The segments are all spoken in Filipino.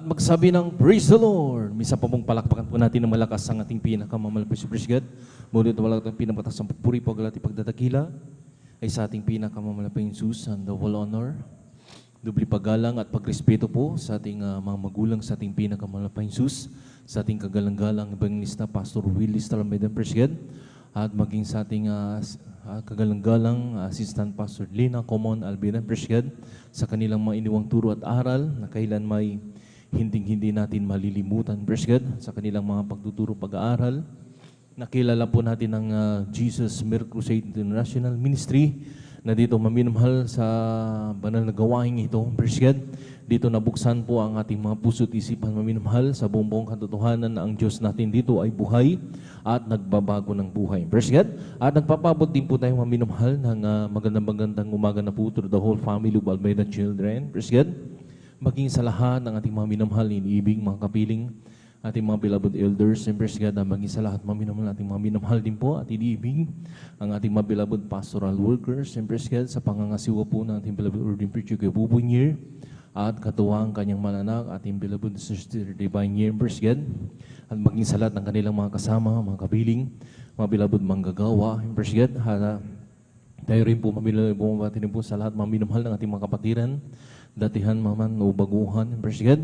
At magsabi ng Praise the Lord. Misa pa pong palakpakan po natin ng malakas ang ating pinakamalapis. Praise God. Mulit na malakas ang pinamatas ang pagpuri po at pagdadakila ay sa ating pinakamalapis Jesus and the whole honor. Dubli paggalang at pagrespeto po sa ating mga magulang, sa ating pinakamalapis Jesus, sa ating kagalang-galang Evangelista Pastor Willis Talameda. Praise God. At maging sa ating kagalang-galang Assistant Pastor Lina Common Albiran. Praise God. Sa kanilang mga iniwang turo at aral na kailan may hindi natin malilimutan. Praise God. Sa kanilang mga pagtuturo pag-aaral. Nakilala po natin ang Jesus Miracle Crusade International Ministry na dito maminamahal sa banal na gawain ito. Praise God. Dito nabuksan po ang ating mga puso at isipan maminamahal sa buong katotohanan na ang Diyos natin dito ay buhay at nagbabago ng buhay. Praise God. At nagpapabot din po tayong maminamahal ng magandang umaga na po to the whole family of Almeida children. Praise God. Maging sa lahat ng ating mga minamahal, iniibig, mga kapiling, ating mga beloved elders, and praise God, maging sa lahat mga minamahal, ating mga minamahal din po at iniibig, ang ating mga beloved pastoral workers, and praise God, sa pangangasiwa po ng ating beloved ordained preacher kay Bubunyer, at katuwang kanyang mananak, ating beloved sister Divine Year, praise God, at maging sa lahat ng kanilang mga kasama, mga kapiling, mga beloved manggagawa, and praise God, tayo rin po bumabati rin po sa lahat mga minamahal ng ating mga kapatiran, datihan maman o baguhan, praise God.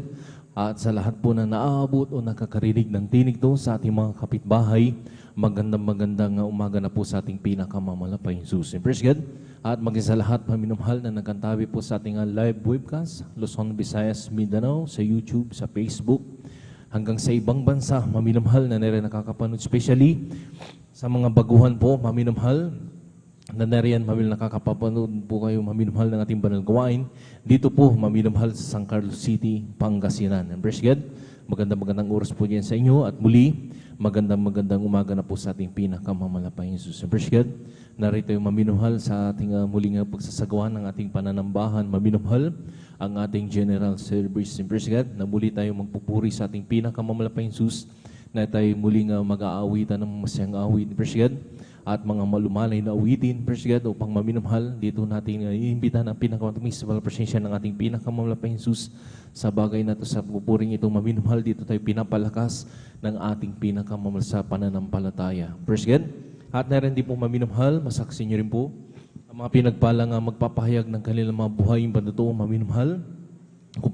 At sa lahat po na naaabot o nakakarinig ng tinig to sa ating mga kapitbahay, magandang umaga na po sa ating pinakamamalapay Jesus. Praise God. At maging sa lahat maminamahal na nagkantabi po sa ating live webcast, Luzon, Visayas, Mindanao, sa YouTube, sa Facebook, hanggang sa ibang bansa, maminamahal na nila nakakapanood, especially sa mga baguhan po, maminamahal, na nariyan nakakapapanood po kayo maminamahal ng ating banal gawain. Dito po maminamahal sa San Carlos City, Pangasinan. And praise God, magandang oras po diyan sa inyo at muli, magandang umaga na po sa ating pinakamamalapay Jesus. And praise God, narito yung maminamahal sa ating muling pagsasagawa ng ating pananambahan, maminamahal ang ating general service. And praise God, na muli tayo magpupuri sa ating pinakamamalapay Jesus, na tayo muling mag-aawitan ng masayang awit. Praise God. At mga malumalay na awitin, praise God, upang maminamahal, dito natin iimbitahan ang pinakamatamis sa presensya ng ating pinakamalapay Jesus sa bagay na ito, sa pupuring ito, maminamahal, dito tayo pinapalakas ng ating pinakamamahal sa pananampalataya. Praise God. At narin din po maminamahal, masaksi nyo rin po, ang mga pinagpalang magpapahayag ng kanilang mga buhay, yung banduto, maminamahal, kung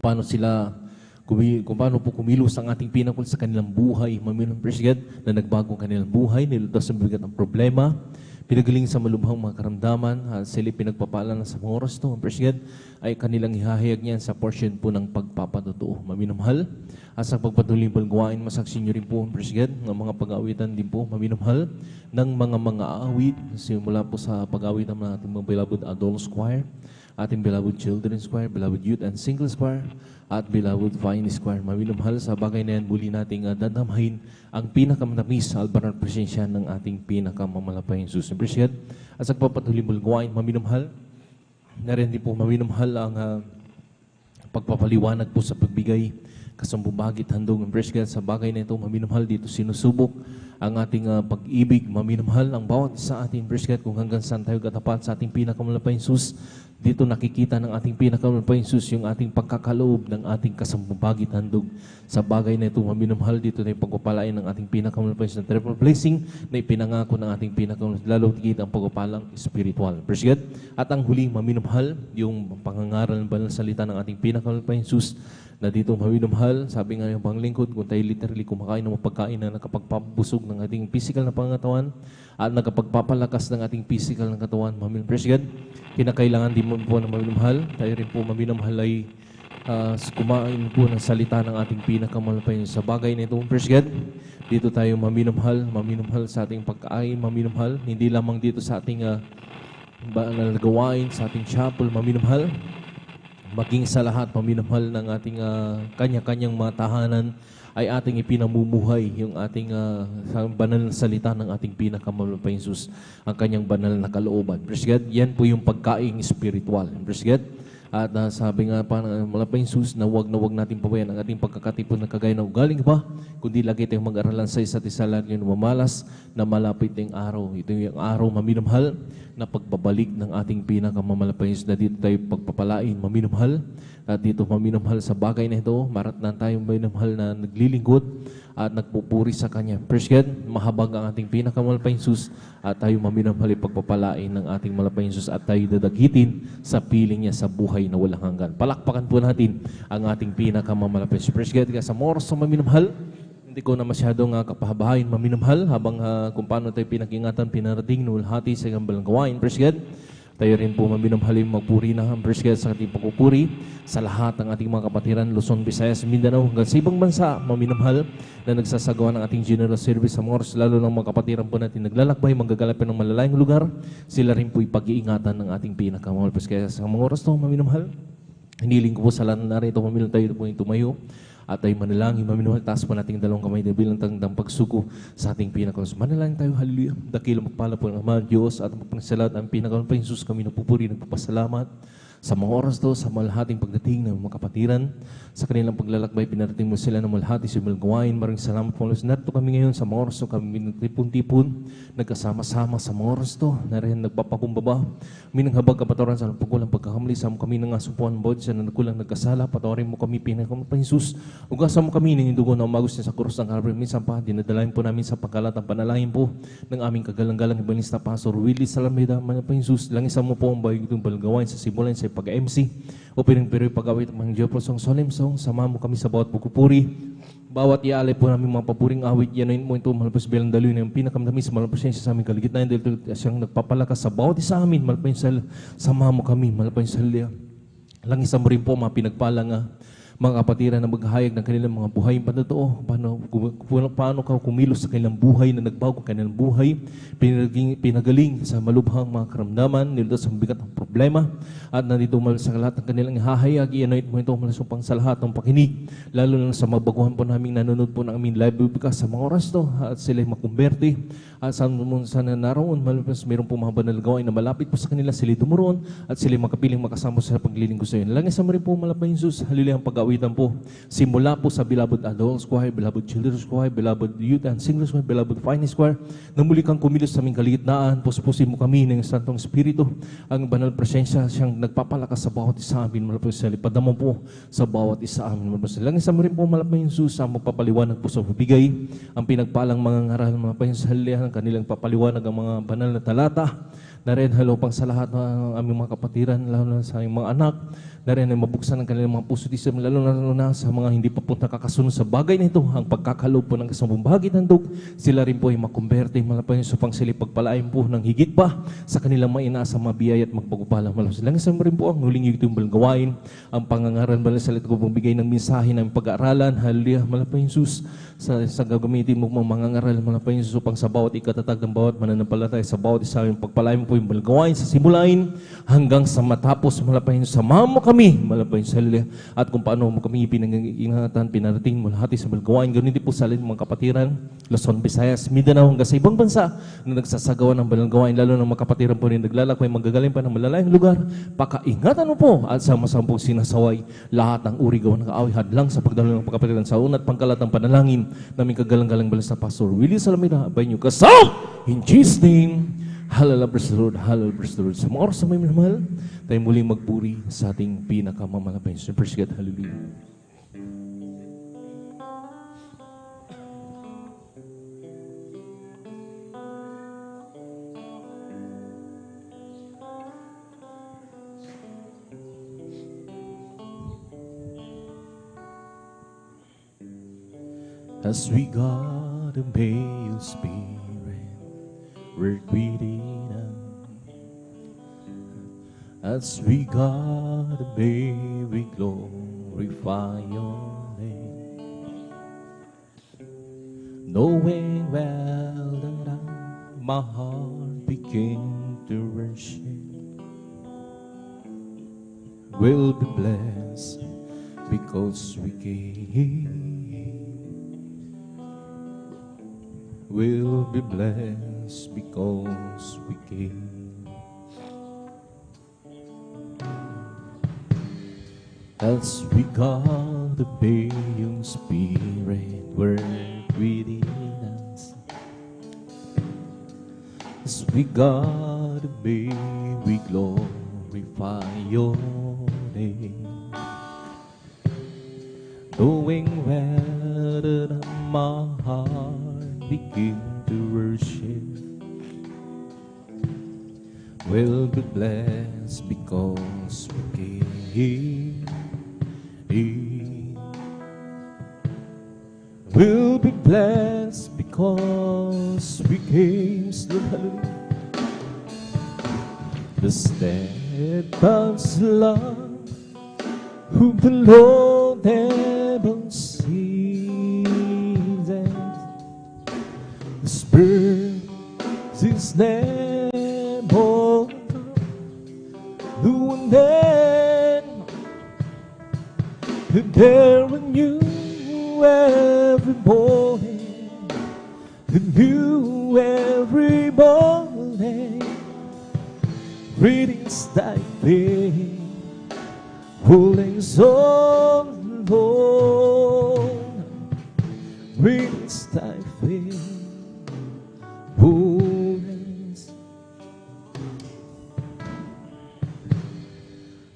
paano po kumilos ang ating pinakul sa kanilang buhay, maminamahal, praise God, na nagbago ang kanilang buhay, nilutas ang bigat ng problema, pinagaling sa malubhang mga karamdaman, sila pinagpapalan sa mga oras to, praise God, ay kanilang ihahayag niyan sa portion po ng pagpapatotoo, maminamahal, at sa pagpatuloy gawain, masaksi nyo rin po, praise God, ng mga pag-aawitan din po, maminamahal, ng mga aawit, simula po sa pag-aawitan ng ating mga beloved adult choir, ating beloved children's choir, beloved youth and singles choir, at beloved Vine Choir. Maminamahal, sa bagay na yan, muli nating dadamhain ang pinakamatamis sa albanal presensya ng ating pinakamamalapay Jesus. Praise God. At sa pagpapatuloy gawain, maminamahal, na rin din po maminamahal ang pagpapaliwanag po sa pagbigay kasambubagit handog. Praise God. Sa bagay na ito, maminamahal, dito sinusubok ang ating pag-ibig, maminamahal ang bawat sa atin. Praise God, kung hanggang saan tayo katapat sa ating pinakamalapay Jesus. Dito nakikita ng ating pinakamalapay Jesus yung ating pagkakaloob ng ating kasambubagit handog. Sa bagay na ito, maminamahal, dito na yung pagpapalain ng ating pinakamalapay Jesus na triple blessing na ipinangako ng ating pinakamalapay, lalo tigit ang pagpapalang spiritual. Praise God. At ang huling maminamahal, yung pangangaral ng banal salita ng ating pinakamalapay Jesus, na dito maminamahal, sabi nga yung panglingkod, kung tayo literally kumakain ng pagkain na nakapagpabusog ng ating physical na pangatawan at nakapagpapalakas ng ating physical na katawan, maminamahal, praise God, kinakailangan din mo po na maminamahal. Tayo rin po maminamahal ay kumain po ng salita ng ating pinakamalapay sa bagay na ito, praise God. Dito tayo maminamahal sa ating pagkain, maminamahal, hindi lamang dito sa ating gawain, sa ating chapel, maminamahal, maging sa lahat, maminamahal ng ating kanya-kanyang mga tahanan ay ating ipinamumuhay yung ating banal na salita ng ating pinakamalapay Jesus, ang kanyang banal na kalooban. Praise God, yan po yung pagkaing spiritual. Praise God. At sabi nga pa ng malapay Jesus na wag natin pabayan ang ating pagkakatipon na kagaya na ugaling ba, kundi lagi tayong mag-aralan sa isa't isa lalo yung mamalas na malapit yung araw. Ito yung araw maminamhal na pagbabalik ng ating pinakamamalapay Jesus na dito tayo pagpapalain maminamhal. At dito maminamhal sa bagay na ito, marat na tayong maminamhal na naglilingkod at nagpupuri sa Kanya. Praise God, mahabag ang ating pinakamalapay Jesus at tayo maminamhal pagpapalain ng ating malapay Jesus at tayo dadagitin sa piling niya sa buhay na walang hanggan. Palakpakan po natin ang ating pinakamamalapay Jesus. Praise God, kaya sa oras na maminamhal, hindi ko na masyadong kapahabahain maminamhal habang kung paano tayo pinag-ingatan, pinarating, nulhati sa gambalang gawain. Praise God. Tayo rin po maminamhalim magpuri na praise God sa ating pagpupuri sa lahat ng ating mga kapatiran, Luzon, Visayas, Mindanao, hanggang sa ibang bansa, maminamhal na nagsasagawa ng ating general service sa mga oras, lalo ng mga kapatiran po natin naglalakbay, manggagalap ng malalayang lugar, sila rin po ipag-iingatan ng ating pinakamahal. Praise God sa mga oras to, maminamhal. Hiniling ko po sa lahat na narito, maminamhal tayo po yung tumayo. At ay manalangin, maminahal, taas po nating dalawang kamay na bilang tangdang pagsuko sa ating pinakalas. Manalangin tayo, hallelujah. Dakilang magpala po ng Ama, Diyos, at magpangsalat ang pinakalas pa Jesus, kami napupuri, nagpapasalamat sa mga oras to, sa malahating pagdating ng mga kapatiran, sa kanilang paglalakbay, pinarating mo sila ng malahati sa gawain. Maraming salamat po. Narito kami ngayon sa mga oras to, kami nagtipon-tipon, nagkasama-sama sa mga oras to, na rin nagpapakumbaba. Minanghabag kapatawaran sa pagkulang pagkakamali, sa kami nang asupuan bod sa nagkulang nagkasala, patawarin mo kami pinakamas pa Jesus. Ugasan mo kami ng dugo na umagos niya sa krus ng Calvary. Minsan pa, dinadalain po namin sa pagkalat ang panalangin po ng aming kagalang-galang Evangelista Pastor Willie Salameda, man pa Jesus. Langisan mo po ang bayog itong balgawain sa simulan sa pag-MC o pinagpiroy pag-awit ng mga Diyos ng solemn song. Sama mo kami sa bawat pagpupuri. Bawat ialay po namin mga papuring awit, yanuin mo ito, malapos bilang daloy na yung pinakamatamis, malapos siya sa aming kaligitnaan, dahil siyang nagpapalakas sa bawat isa amin, malapos sa sama mo kami, malapos sa langisan mo rin po mga pinagpalang mga kapatiran na maghahayag ng kanilang mga buhay patotoo, paano ka kumilos sa kanilang buhay na nagbago kanilang buhay, pinagaling sa malubhang mga karamdaman, nilito sa bigat ng problema, at nandito sa lahat ng kanilang hahayag, i-anoint mo ito malasupang sa lahat ng pakinig, lalo na sa mabaguhan po namin nanonood po ng aming live webcast sa mga oras to, at sila makumberte, at sa naroon, malapos mayroon po mga banal gawain na malapit po sa kanila, sila dumuroon, at sila makapiling makasama sa paglilingkod sa iyo. Langisan mo rin po malapay Jesus, halilang pag-awitan po, simula po sa beloved adults choir, beloved children's choir, beloved youth and singers choir, beloved finance choir, na muli kang kumilos sa aming kaligitnaan, puspusin mo kami ng Santong Espiritu, ang banal presensya siyang nagpapalakas sa bawat isa amin, malapay sa lipadama po sa bawat isa amin. Langisan mo rin po malapay Jesus, ang magpapaliwanag po sa bibigay, ang pinagpalang mga ngaral, malapay sa halihan, kanilang papaliwanag ang mga banal na talata, na rin halopang sa lahat ng aming mga kapatiran, lalo na sa aming mga anak, na rin ay mabuksan ang kanilang mga puso disem, lalo na sa mga hindi pa po nakakasunod sa bagay na ito, ang pagkakaloob po ng kasamang bahagi ng dug, sila rin po ay makumberte, malapay sa pangsilip pagpalain po ng higit pa sa kanilang mainaasang mabiyay at magpagupala. Malapay lang rin po ang huling yung gawain, ang pangangaral bala sa liit ko bigay ng mensahe ng pag-aaralan, hallelujah, malapay Jesus, sa gagamitin mo mga ngaral, malapay Jesus, upang sa bawat ikatatag ng bawat mananampalataya, sa bawat isa yung pagpalain mo po yung balgawain sa simulain hanggang sa matapos, malapay Jesus, samahan mo kami, malapay sa hallelujah, at kung paano mo kami pinag-ingatan, pinarating mo lahat sa balgawain, ganun din po sa mga kapatiran, Luzon, Visayas, Mindanao, hanggang sa ibang bansa na nagsasagawa ng balgawain, lalo ng mga kapatiran po rin naglalakbay, magagaling pa ng malalayang lugar, pakaingatan mo po at sama-sama pong sinasaway lahat ng uri gawa ng kaaway, hadlang sa pagdalo ng kapatiran sa una at pangkalat ng panalangin namin kagalang-galang balas na Pastor Willie Salameda, abay niyo kasal in Jesus' name. Hallelujah, praise the Lord, hallelujah, praise the Lord. Sa mga oras na may minamahal, tayo muling magpuri sa ating pinakamamalapay. Praise God, hallelujah. As we got a pale spirit, work within us. As we got a baby, glorify your name. Knowing well that my heart begin to worship, will be blessed because we came. Will be blessed because we came. As we gotta obey yung Spirit work within us. As we gotta obey, we glorify your name. Knowing well that my heart begin to worship, will be blessed because we came. Will be blessed because we came. The steadfast love of the Lord never ceases. The Spirit is never doing that. There when you every morning, new every morning, readings thy faith, holdings on Lord, readings thy faith, holdings.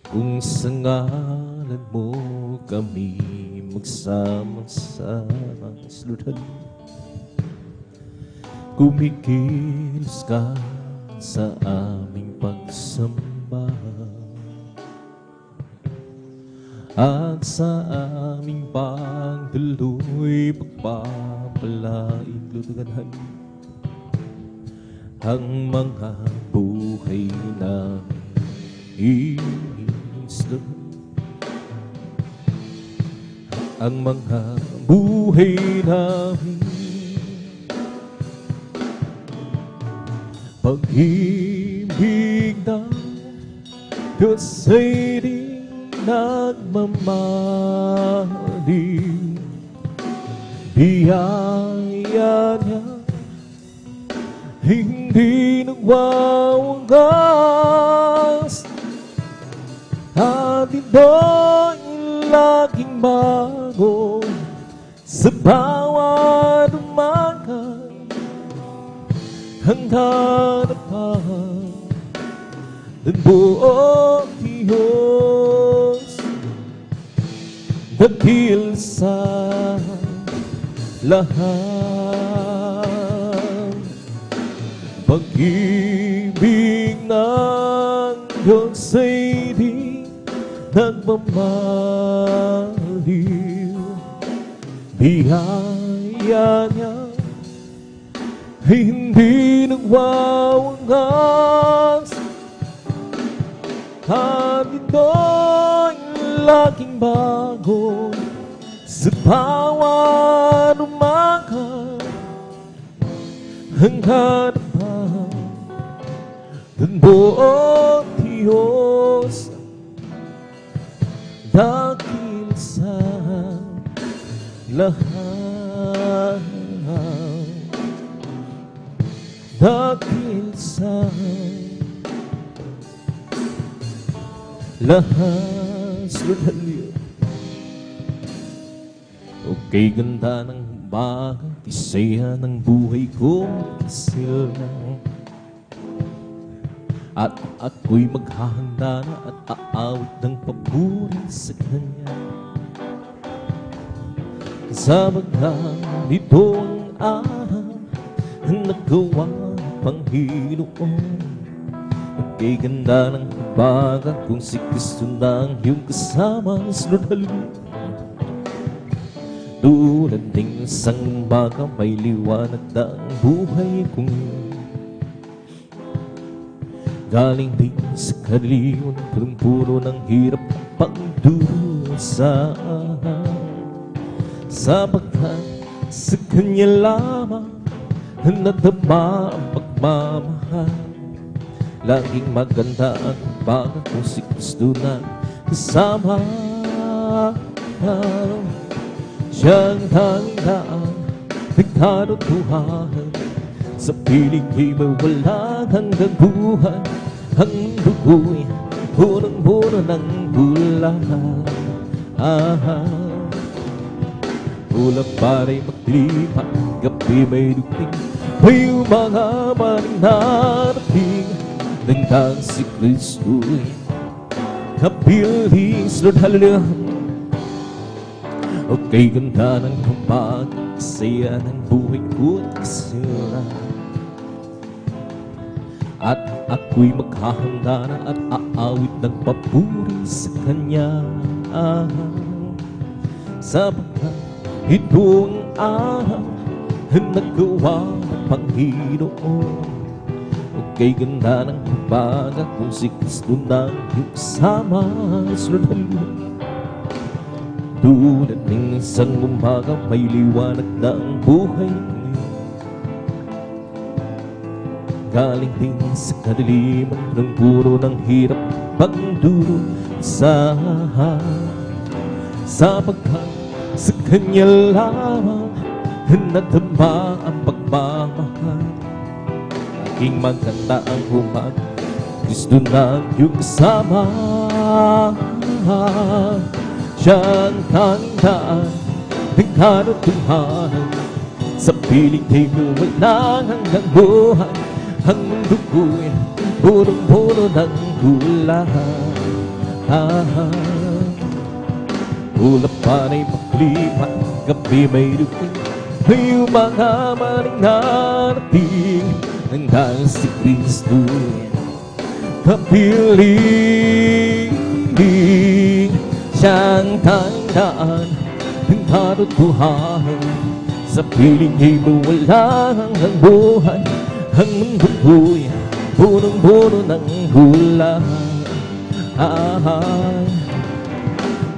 Kung sa ngalan mo kami magsama-sama, Lord, kumikilos ka sa aming pagsamba at sa aming pagtuloy pagpapalain, Lord, ang mga buhay namin, Lord, ang mga buhay namin, pag-ibig ng Diyos ay di nagmamaliw, biyaya niya hindi nagwawagas, at ito'y laging bago sa bawat umaga. Handa na pa ng buong Diyos, dahil sa lahat. Pag-ibig ng Diyos ay di nagmamaliw, biyaya niya ay hindi nagwawagas, at ito'y laging bago sa bawat umaga. Hanggang pa ng buong Diyos, dahil sa lahat, dahil sa lahat. Okay, ganda ng umaga, kisaya ng buhay ko, sila. At ako'y maghahanda na at aawit ng papuri sa Kanya. Kasama ka nito ang araw na nagawa ng Panginoon. Okay, ganda ng umaga kung si Kristo na ang iyong kasama, Lord, hallelujah. Tulad ng isang umaga, may liwanag na ang buhay kong galing din sa kaliwan, punong-puno ng hirap at pagdusa. Sapagkat sa Kanya lamang nadama ang pagmamahal. Laging maganda ang umaga kung si Kristo na kasama. Siyang tandaan, nagkatotohanan, sa piling ay mawalang hanggang buhay. Ang dugo'y punong-puno ng bulahan. Ulap para'y maglipat, gabi may duting, may mga maring narating, nagdang si Kristo'y kapiling. Lord, hallelujah. Okay, ganda ng kapag saya ng buhay ko't kasira, at ako'y maghahanda na at aawit ng papuri sa Kanya, sapagkat ito ang araw na nagawa ng Panginoon. Okay, ganda ng kapag kung si Kristo na iyong kasama. Lord, hallelujah. Tulad ng isang umaga, may liwanag na ang buhay ko. Galing din sa kadiliman ng puro ng hirap pagduro sa sapagkat sa Kanya lamang nadama ang pagmamahal. Aking magkanta ang umaga, Kristo na iyong kasama. Siyang tandaan ng kanutuhanan, sa piling kay wala hanggang buhay. Ang mundo ko'y punong-puno ng gulahan. Ulap pana'y maglipat, gabi may duting, may mga maring narating, nang dahil si Kristo'y kapiling. Siyang tandaan ng katotohanan, sa piling ay mawala hanggang buhay. Ang mundo ko'y punong-puno ng gulahan.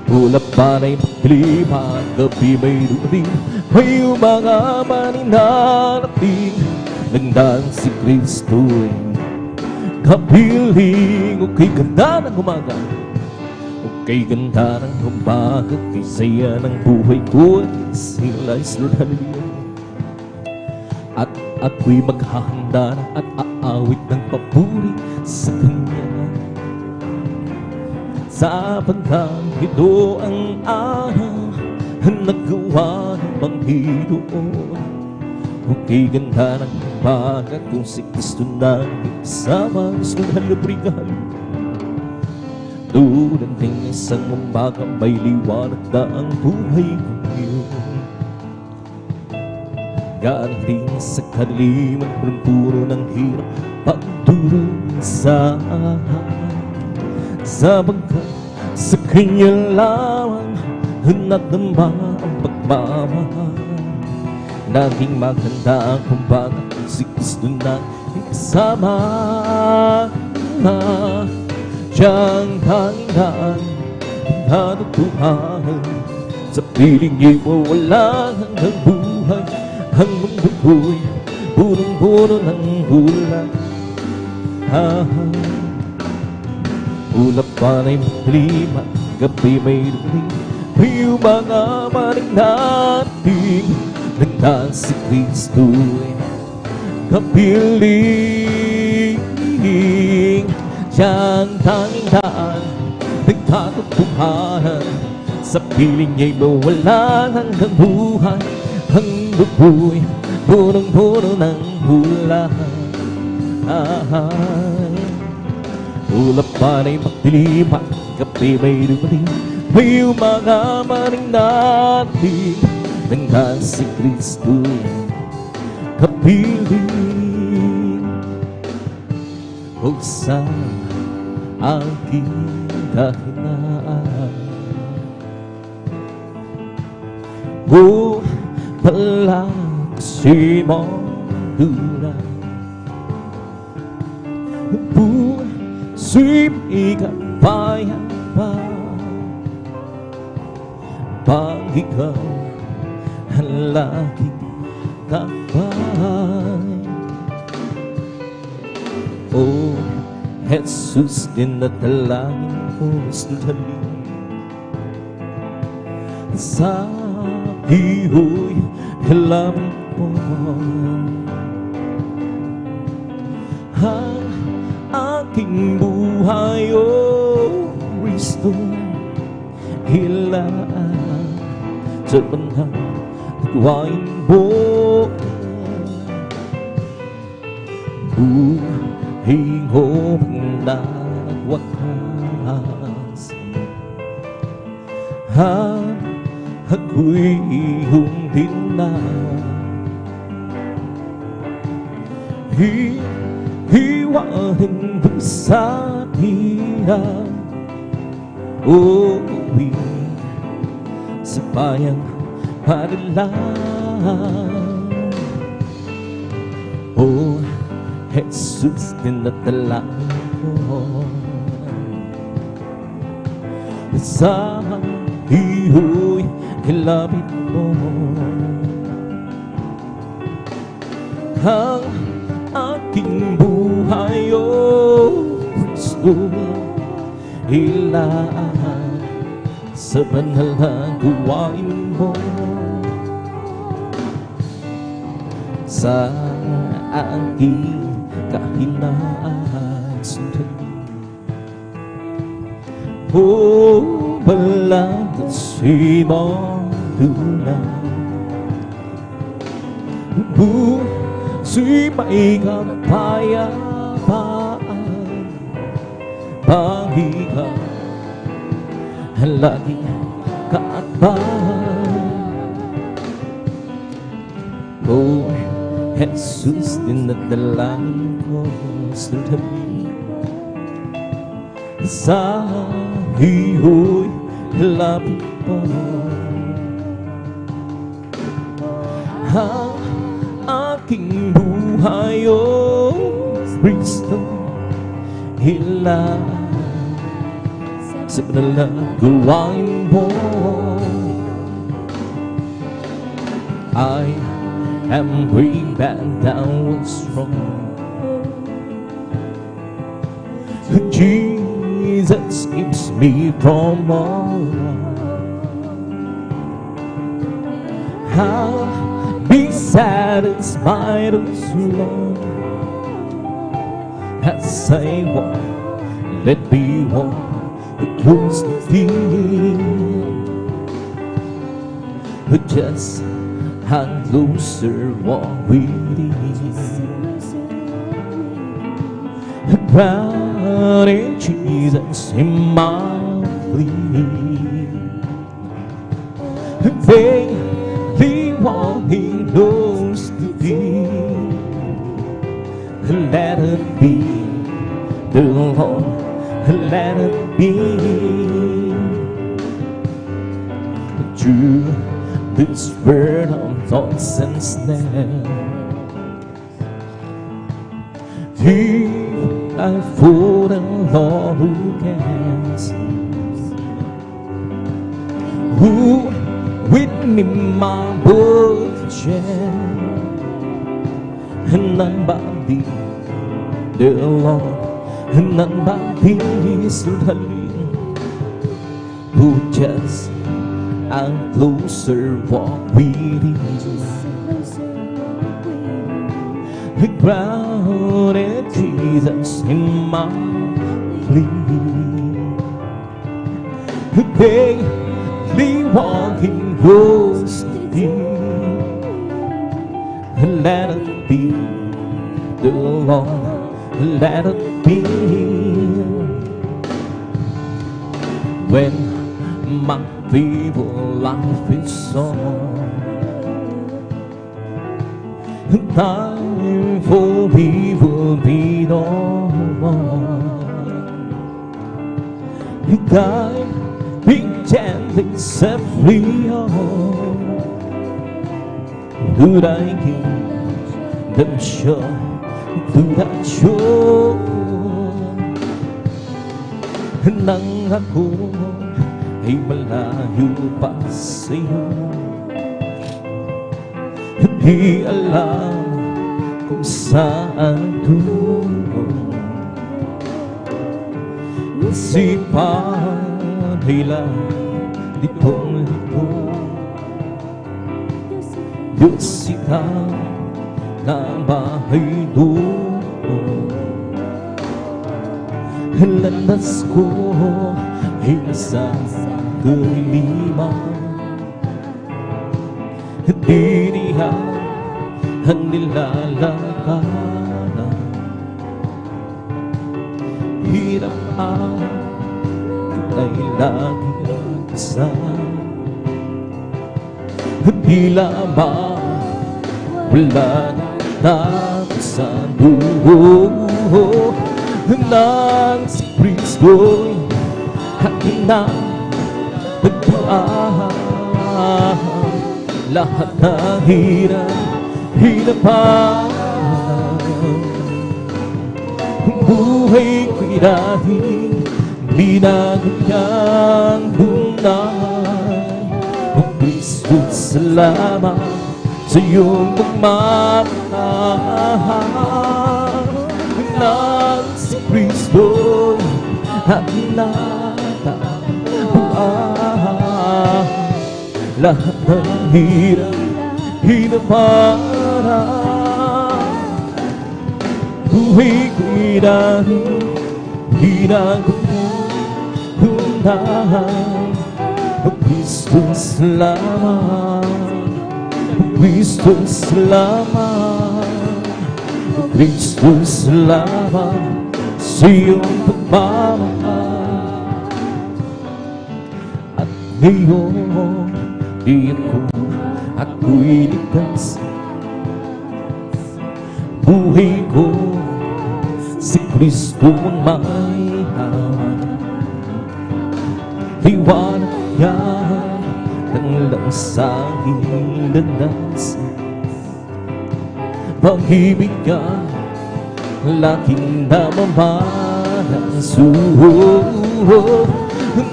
Ulap pana'y maglipat, gabi may dumating, may mga maring narating, nang dahil si Kristo'y kapiling. Okay, ganda ng umaga, okay, ganda ng umaga, kay saya ng buhay ko, sila is Lord, hallelujah. At ako'y maghahanda na at aawit ng papuri sa Kanya, sapagkat ito ang araw na nagawa ng Panginoon. Okay, ganda ng umaga, kung si Kristo na kasama. Hallelujah. Tulad ng isang umaga, may liwanag na ang buhay ko ngayon. Galing din sa kadiliman ng puro ng hirap pagduro sa sapagkat sa Kanya lamang nadama ang pagmamahal. Naging maganda ang kumbaga, si Kristo na kasama. Siyang tandaan ng katotohanan, sa piling niya wala hanggang buhay. Ang mundo ko'y punong-puno ng gula. Ulap pana'y maglimat, gabi may dumating, may mga maring narating, nang dahil si Kristo'y kapiling. Siyang tandaan ng katotohanan, sa piling niya'y mawala hanggang buhay. Ang mundo ko'y punong-puno ng gulahan. Ulap pana'y maglipat, gabi may dumating, may mga maring narating, nang dahil si Kristo'y kapiling. O sa aking kahinaan, o palakasin mo dulang, puso'y ikapayapa, pag ikaw ang laging kapay. O Jesus, dinadalangin ko sa talim, sa iho'y halaman po ang aking buhay. O Kristo, ilan sa banal at gawain mo. Buhay ko nagwakas, ako'y iyong dinala. Hiwain mo sa hirap, uuwi sa bayang panilang. Oh, Jesus, dinadala mo sa iyo'y ilapit mo ang aking buhay, oh Kristo, ilaan sa banal na gawain mo. Sa aking kahinaan sundin mo, balagasin mo tunay. Puso'y may kapayapaan, pag-ikaw lagi kaatbang. Oh, Jesus, dinadalangin ko sa tabi, sa iyo'y lapit mo. Ang aking buhay, oh Kristo, ilaan sa banal na gawain mo. I am way back down strong. Jesus keeps me from all wrong. I'll be satisfied as long as I walk, let me walk close to thee. Just a closer walk with thee. Crowded Jesus in my plea, daily walking close to thee. Let it be the Lord, let it be through this world of thoughts and snares. I for the Lord who cares, who with me my both share, and none but thee, the Lord, and none but thee stood holy, who just a closer walk with thee. The grounded Jesus in my plea, daily walking close to thee. Let it be the Lord, let it be. When my feeble life is on, time for me will be no more. God, be gently set free on. Do I give them sure, do that sure. Nang ako ay malayo pa sa'yo, di alam kung saan tungo. Isipan ay lang litong-lito, Diyos ikaw na bahay doon. Landas ko ay nasa kalima, Di niya ang nilalakaran. Hirap ang ay laging kasama. Di lamang wala na sa buho nang si Kristo'y aking na nagpuan. Lahat ng hinapan buhay ko'y dahil binagyan bunay. O Kristo, salamat sa iyong pagmamahal. Nang si Kristo aking natagpuan. Lahat ng hinapan buhay ko'y dahil binagyan. O Kristo, salamat. O Kristo, salamat. O Kristo, salamat sa iyong pagmamahal. At ngayon di ako'y ligtas. Buhay ko si Kristo ang may hawak. Liwanag niya ng langsanging landas. Pag-ibig niya laking namamalas.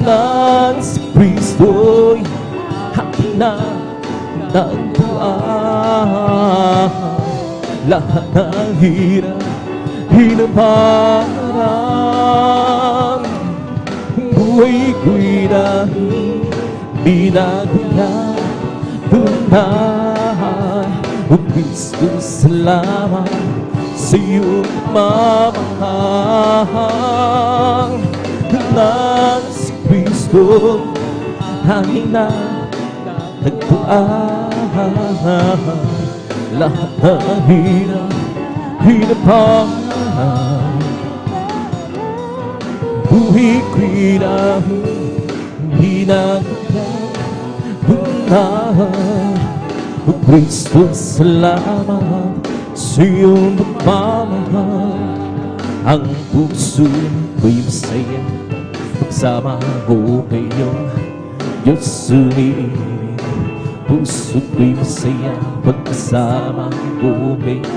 Nang si Kristo'y aking natagpuan. Lahat ng hinapan buhay ko'y dahil binagyan bunay. O Kristo, salamat sa iyong pagmamahal. Nang si Kristo aking natagpuan. Lahat ng hinapan buhay ko'y dahil binagyan bunay. O Kristo, salamat sa iyong pagmamahal. Ang puso ko'y masaya pagsama ko kayo, Diyos sumiling. Puso ko'y masaya pagkasama ko kayo,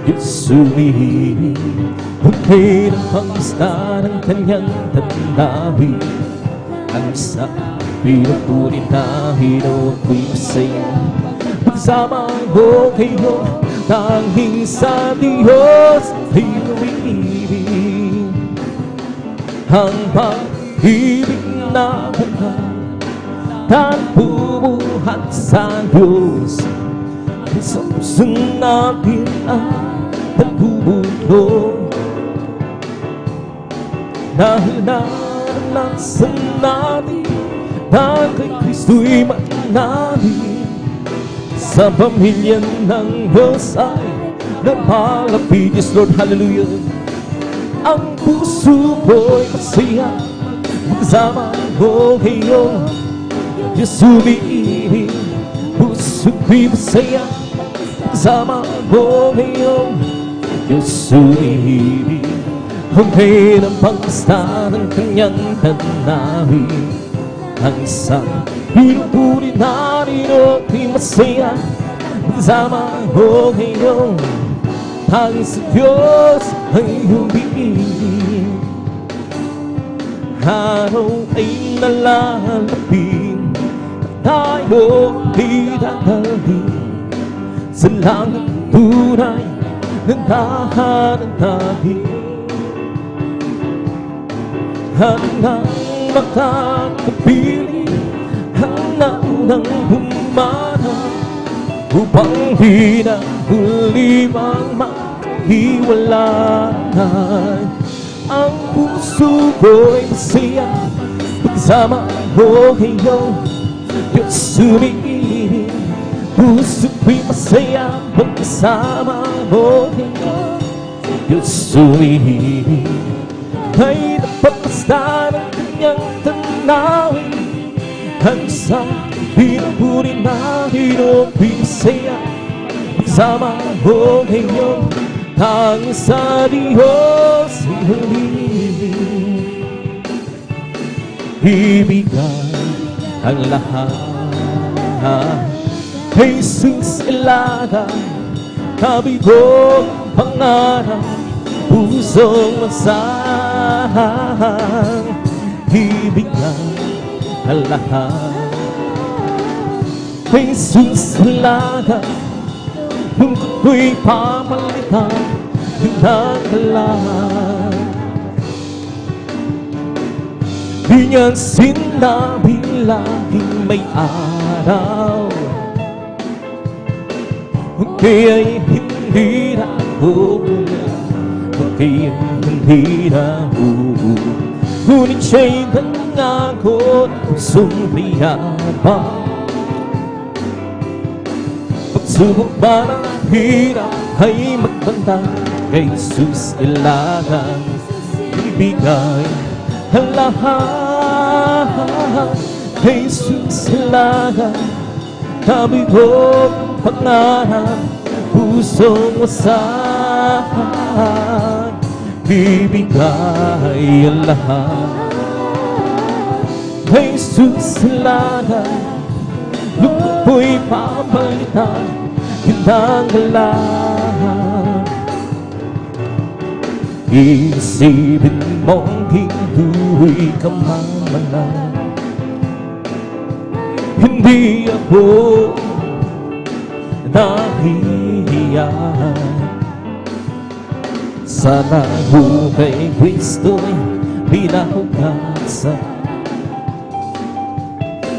Diyos sumiling. Buhay ng pangista ng kanyang tanawin. Ang sa pinupunin na hino ko'y masaya pagsama ko kayo. Tanging sa Diyos ay umiibig. Ang pag-ibig na buhay at bumuhat sa Diyos. Sa puso natin ang nagbubulong. Dahil naranasan natin na kay Kristo'y mananalig. Sa pamilya ng Diyos ay napalapit. Yes, Lord, hallelujah. Ang puso ko'y masaya kasama ko kayo, Diyos umiibig. Puso ko'y masaya kasama ko kayo, Diyos umiibig. Hanggang ang pagkasta ng kanyang tanawin. Ang isang pinupuri natin ako'y masaya kasama ko kayo. Ang sa Diyos ay umiibig. Araw ay nalalapit, tayo ay dadalhin sa langit tunay na tahanan natin. Hanggang makakapili ang naunang humana, upang di na huli mang mahiwalay. Ang puso ko'y masaya pagkasama ko kayo, Diyos umiibig. Puso ko'y masaya pagkasama mo ngayon. Diyos umibig ay napapasta ng kanyang tanawin. Ang isang pinupuri natin o pinasaya pagkasama mo ngayon. Ang sa Diyos ibigay, ibigay ang lahat. Jesus ilaga, kabigong pangarap, pusong masahang, ibigay ang lahat. Jesus ilaga, lungkot ko'y pamalitan, hinagalan. Di niya sinabi laging may araw, kaya'y hindi na uulan, kaya'y hindi na uulan. Ngunit siya'y nangako at pusong mayabang. Pagsubok ba ng hirap ay magbanta, kay Jesus ilagang ibigay ang lahat. Kay Jesus ilagang kabigong pangarap, pusong wasahan, bibigay ang lahat. Jesus ilagang, lungkot ko'y papalitan, hinagalan. Isipin mong hindi ka mamalang, hindi ako nahihiya. Sana ho kay Kristo'y pinahugasan,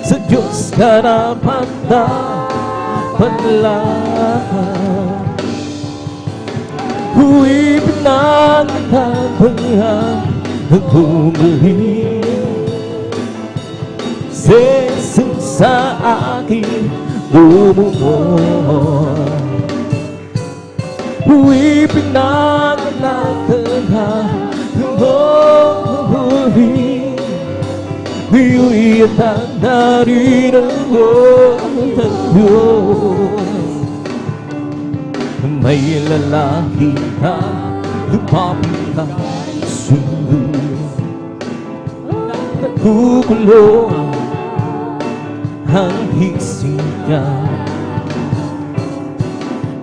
sa Diyos karapat dapat lang. Huwag pinagtatanghan ang bumalik, Jesus sa akin lumuhod. Huwag pinagtatanghan ang bumalik, iuwitan na rin ako ng Diyos. May lalaki na lumapit na sunod, nagkukulo ang isip niya.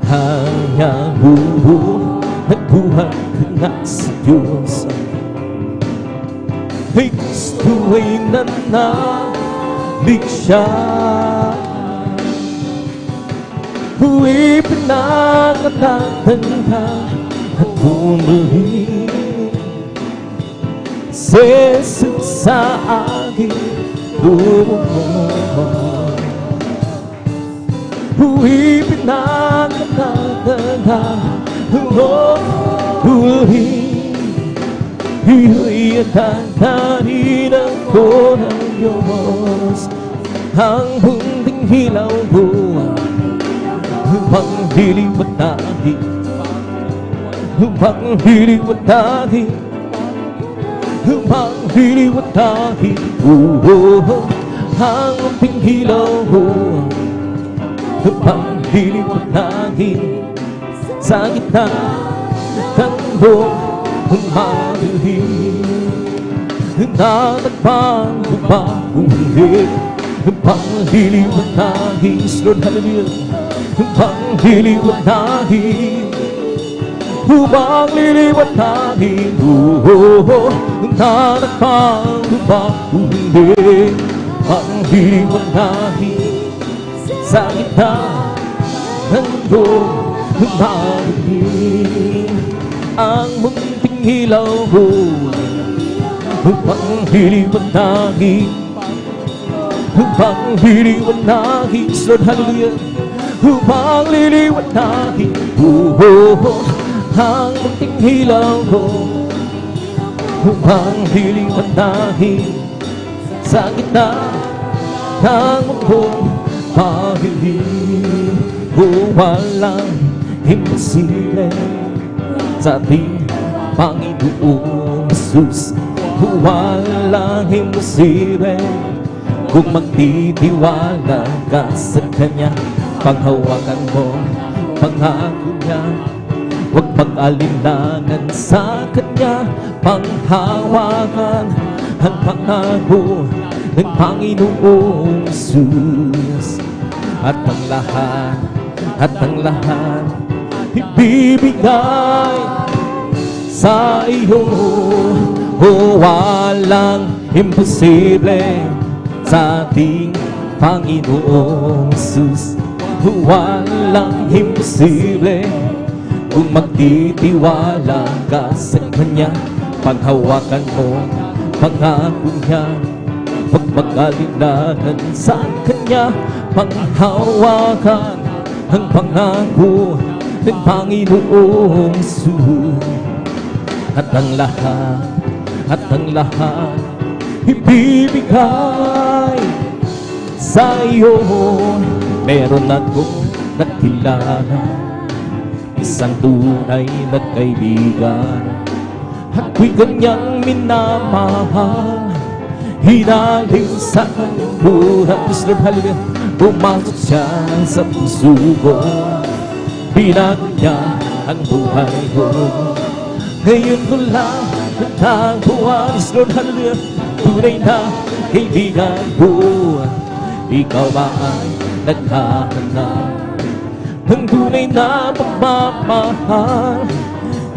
Hanggang buo nagbuhat na sa Diyos, ay gusto ay nanalig siya. Huwag pinagtatanghan at bumalik, Jesus sa akin lumuhod. Huwag pinagtatanghan at bumalik, iuwitan ako ng Diyos. Ang munting hilaw ko panghiliwat natin, panghiliwat natin, panghiliwat natin. Ang munting hilaw ko panghiliwat natin, sa gitna ng buong maluhin, natagpang ulit. Panghiliwat natin, Lord, hallelujah. Panghiliwat natin, panghiliwat natin, natagpang ulit. Panghiliwat natin, sa gitna ng buong maluhin, ang munting hilaw ko, panghiliwat natin, panghiliwat natin, Lord, hallelujah. Panghiliwat natin, ang munting hilaw ko, panghiliwat natin, sa gitna ng mundong pahilin, walang imposible sa ating Panginoong Jesus. Walang imposible kung magtitiwala ka sa Kanya. Panghawakan mo pangako niya, huwag mag-alinlangan sa Kanya. Panghawakan ang pangako ng Panginoong Jesus. At ang lahat ibibigay sa iyo. Walang imposible sa ating Panginoong Jesus. Walang imposible kung magtitiwala ka sa Kanya. Panghawakan mo pangako niya, huwag mag-alinlangan sa Kanya. Panghawakan ang pangako ng Panginoong Jesus. At ang lahat ibibigay sa iyo. Meron akong nakilala, isang tunay na kaibigan, ako'y kanyang minamahal. Hinaling sa kanyang buhay, Lord, hallelujah. Pumasok siya sa puso ko, binago niya ang buhay ko. Ngayon ko lang natagpuan, Lord, hallelujah. Tunay na kaibigan ko, ikaw ba ay naghahanap ng tunay na pagmamahal?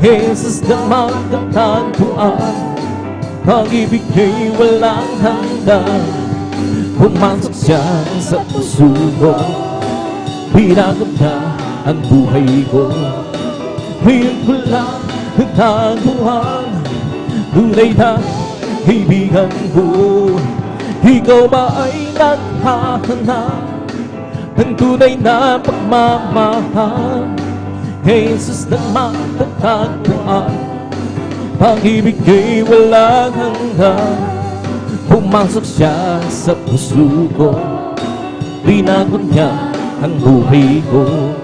Jesus na magtatagpuan, pag-ibig niya'y walang hanggan. Pumasok siya sa puso ko, binago niya ang buhay ko. Ngayon ko lang natagpuan, tunay na kaibigan ko. Ikaw ba ay naghahanap ng tunay na pagmamahal? Jesus na magtatagpuan, pag-ibig niya'y walang hanggan. Pumasok siya sa puso ko, binago niya ang buhay ko.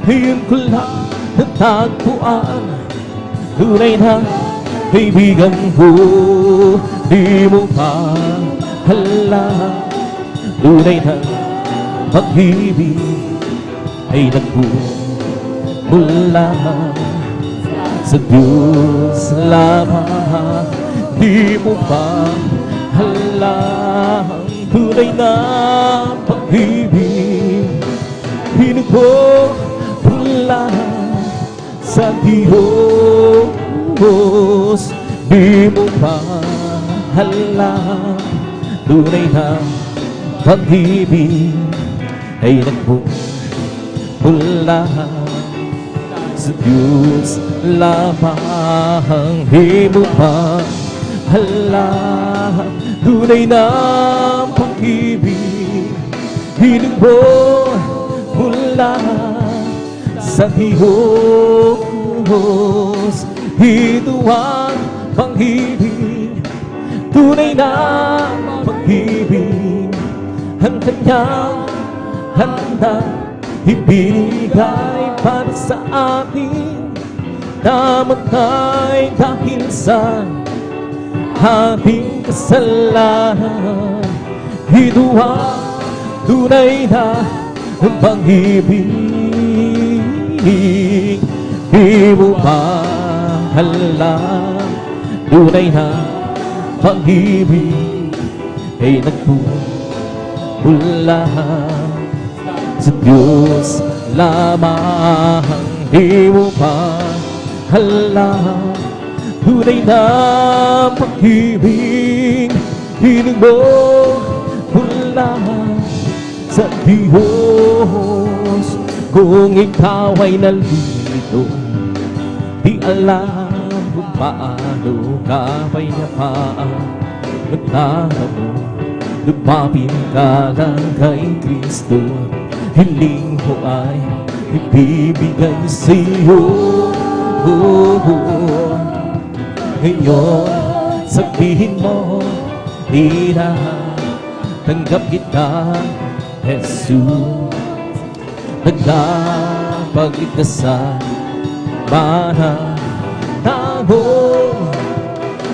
Ngayon ko lang natagpuan, tunay na kaibigan ko. Di mo pa alam, tunay na pag-ibig ay nagmumula sa Diyos lamang. Di mo pa alam, tunay na pag-ibig pinagmumula sa Diyos. Di mo pa alam, tunay na pag-ibig ay nagmumula sa Diyos lamang. Di mo pa alam, tunay na pag-ibig pinagmumula sa Diyos. Ito ang pag-ibig, tunay na pag-ibig, ang Kanyang handang ibigay para sa atin. Namatay dahil sa ating kasalanan. Ito ang tunay na pag-ibig. Di mo ba alam, tunay na pag-ibig ay nagmumula sa Diyos lamang. Di mo ba alam, tunay na pag-ibig pinagmumula sa Diyos. Kung ikaw ay nalito, di alam kung paano ka payapaan, magtamo, lumapit ka lang kay Kristo. Hiling mo ay ibibigay sa'yo. Ngayon, sabihin mo, tinatanggap kita, Jesus. nagkapagligtasan, mananabong,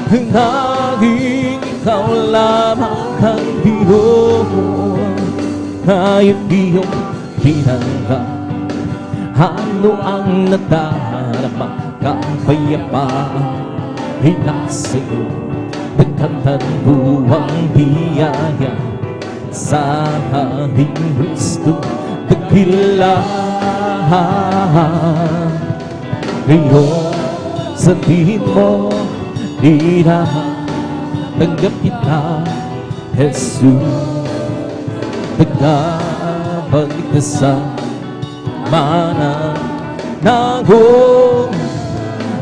naging ikaw lamang ang Diyos. Ngayon iyong tinanggap, ano ang nadarama, kapayapaan ay nasa iyo, nagkatang buwang biyaya sa aming Kristo dakilahan. Ngayon sabihin mo, di na tanggap kita, Jesus, nagkapagligtasan, mananabong,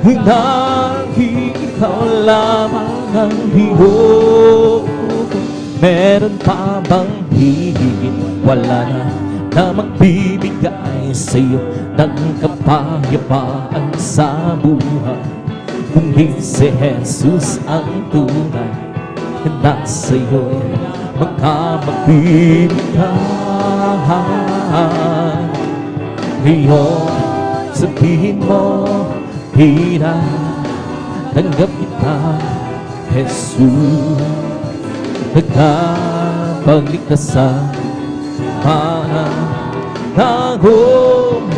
naging ikaw lamang ang Diyos. Meron pa bang higit? Wala na magbibigay sa'yo ng kapayapaan sa buhay, kundi si Jesus ang tunay na sa'yo'y magkamagbibigay. Ngayon sabihin mo, tanggap kita, Jesus, nagkapagligtasan, mananabong,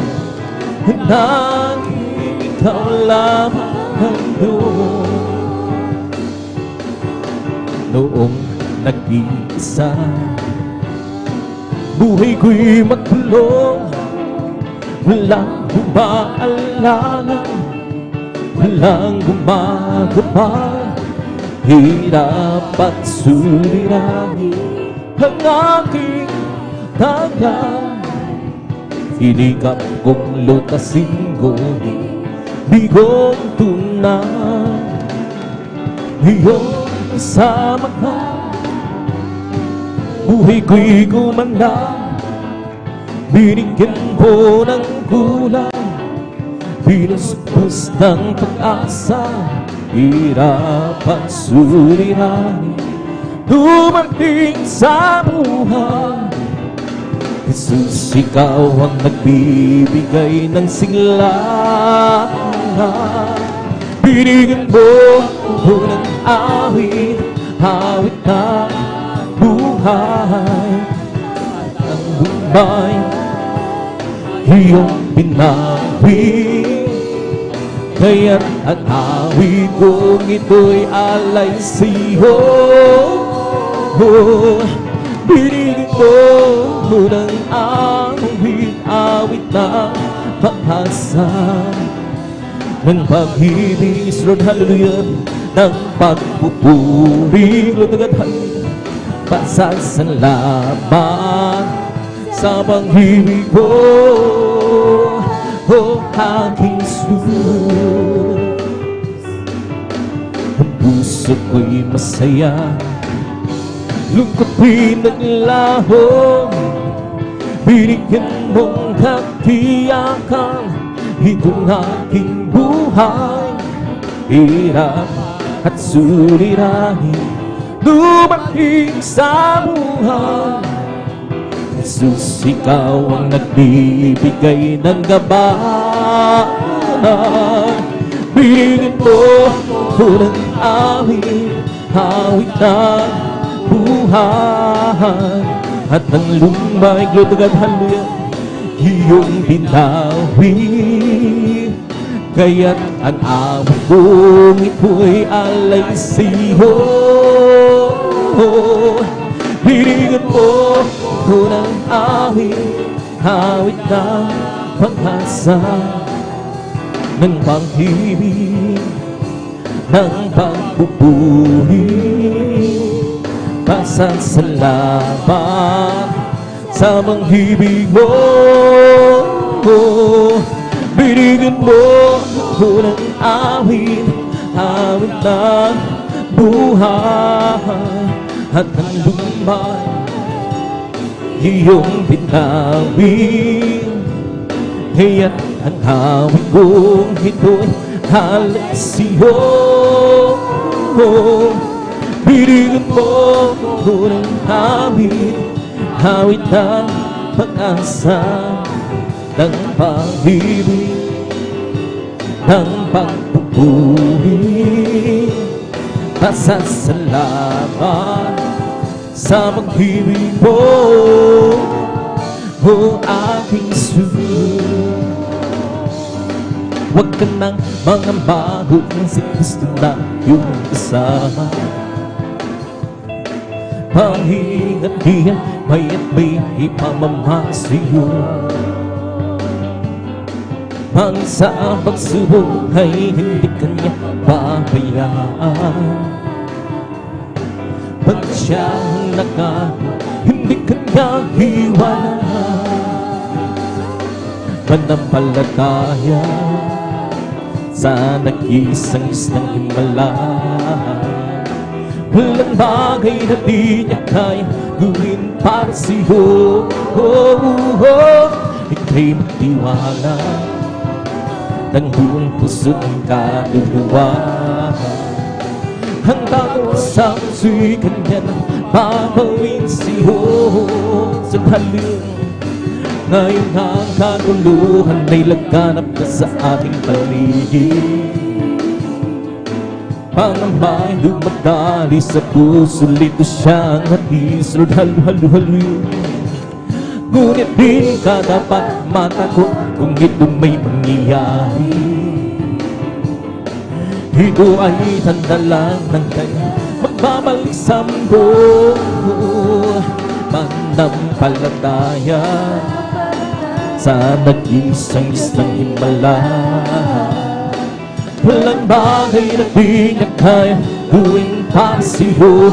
naging ikaw lamang ang Diyos. Noong nag-iisa, buhay ko'y magulong, walang umaalala, walang gumagawa, hirap at suliranin ang aking dagan. Inikap kong lutasin guni, bigong tunay, iyong kasama ka, buhay ko'y gumanda. Binigyan mo ng kulay, binuspos ng pag-asa, hirap at suliranin dumating sa buhay. Jesus, ikaw ang nagbibigay ng sigla. Binigyan mo ng awit, awit na buhay. Ang buhay iyong binawi, kaya't ang awit kong ito'y alay sa'yo. Binigyan mo ng awit, awit na pag-asa, ng pag-ibig, Lord, hallelujah, ng pagpupuri, Lord, pasasalamat sa pag-ibig mo, o aking Jesus. Ang puso ko'y masaya, lungkot pinaglaho, binigyan mong katiyakan itong aking buhay. Hirap at suliranin dumating sa buhay. Jesus, ikaw ang nagbibigay ng gabay. Binigyan mo ng awit, awit ng buhay, at ang lumay, glutagad, hallelujah, iyong binawi. Kaya't ang awit kong ito'y alay sa'yo. Binigyan mo ng awit, awit ng pag-asa, ng pag-ibig, ng pagpupuri, pasasalamat sa pag-ibig mo. Binigyan mo ng awit, awit ng buhay, at ang lumay iyong binawi. Kaya't ang awit kong ito'y alay sa'yo. Binigyan mo ng awit, awit ng pag-asa, ng pag-ibig, ng pagpupuri, pasasalamat sa pag-ibig mo, o aking Diyos. Huwag ka nang mangamba kung si Kristo na iyong kasama. Pahingat niya, maya't may ipamamasiyo. Ang sa pagsubok ay hindi kanya pabayaan. Pag siya ang nangako, hindi kanya hiwalaan. Manampalataya sa nag-isang isang himala. Walang bagay na di niya kaya gawin para sa'yo. Ika'y magtiwala ng buong puso ng kaluluwa. Hanggang sa muso'y kanya na babawin sa'yo. Sa halin ngayon ang kaguluhan ay laganap na sa ating paligid. Pangamba'y dumadali sa puso, lito siyang hatis. Lord, halo-halo-halo. Ngunit di ka dapat matakot kung ito may mangyayari. Ito ay tanda lang ng kanya magbabalik sa mundo. Manampalataya sa nag-isang himala. Walang bagay na di niya kaya gawin para sa'yo.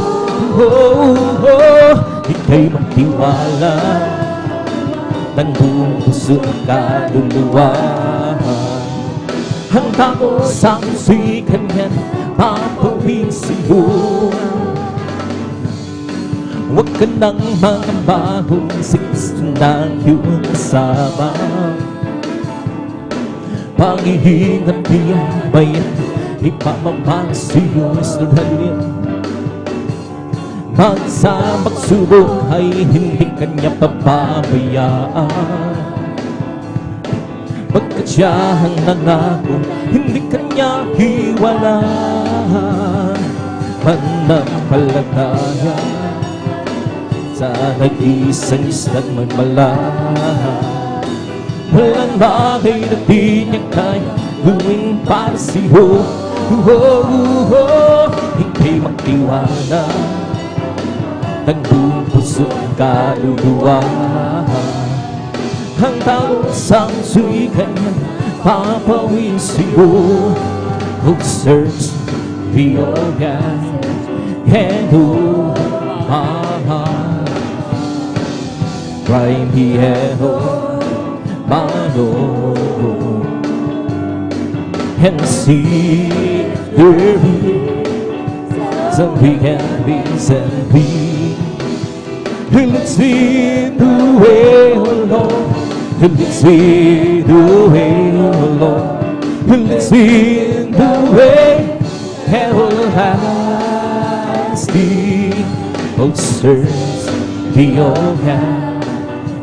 Ika'y magtiwala ng buong puso at kaluluwa. Ang tao sa puso'y kanya papawin sa'yo. Huwag ka nang mangamba kung si Kristo na iyong kasama. Panghihingat niya bayan ipamamasiyo. Lord, hallelujah. Pag sa pagsubok ay hindi kanya papabayaan. Pagkat siya ang nangako, hindi kanya hiwalaan. Manampalataya sa nag-isang magmalahan. Walang bagay na di niya kaya gawin para sa'yo. Ika'y magtiwala ng buong puso at kaluluwa. Ang tao sa puso'y kanyang papawin sa'yo. Oh, search the old God and oh, my heart. Try me and oh, my Lord, and see the some big and beings and be. Let's see the way, oh Lord. Let's see the way, oh Lord. Let's see the way, everlasting. Oh, search the old hand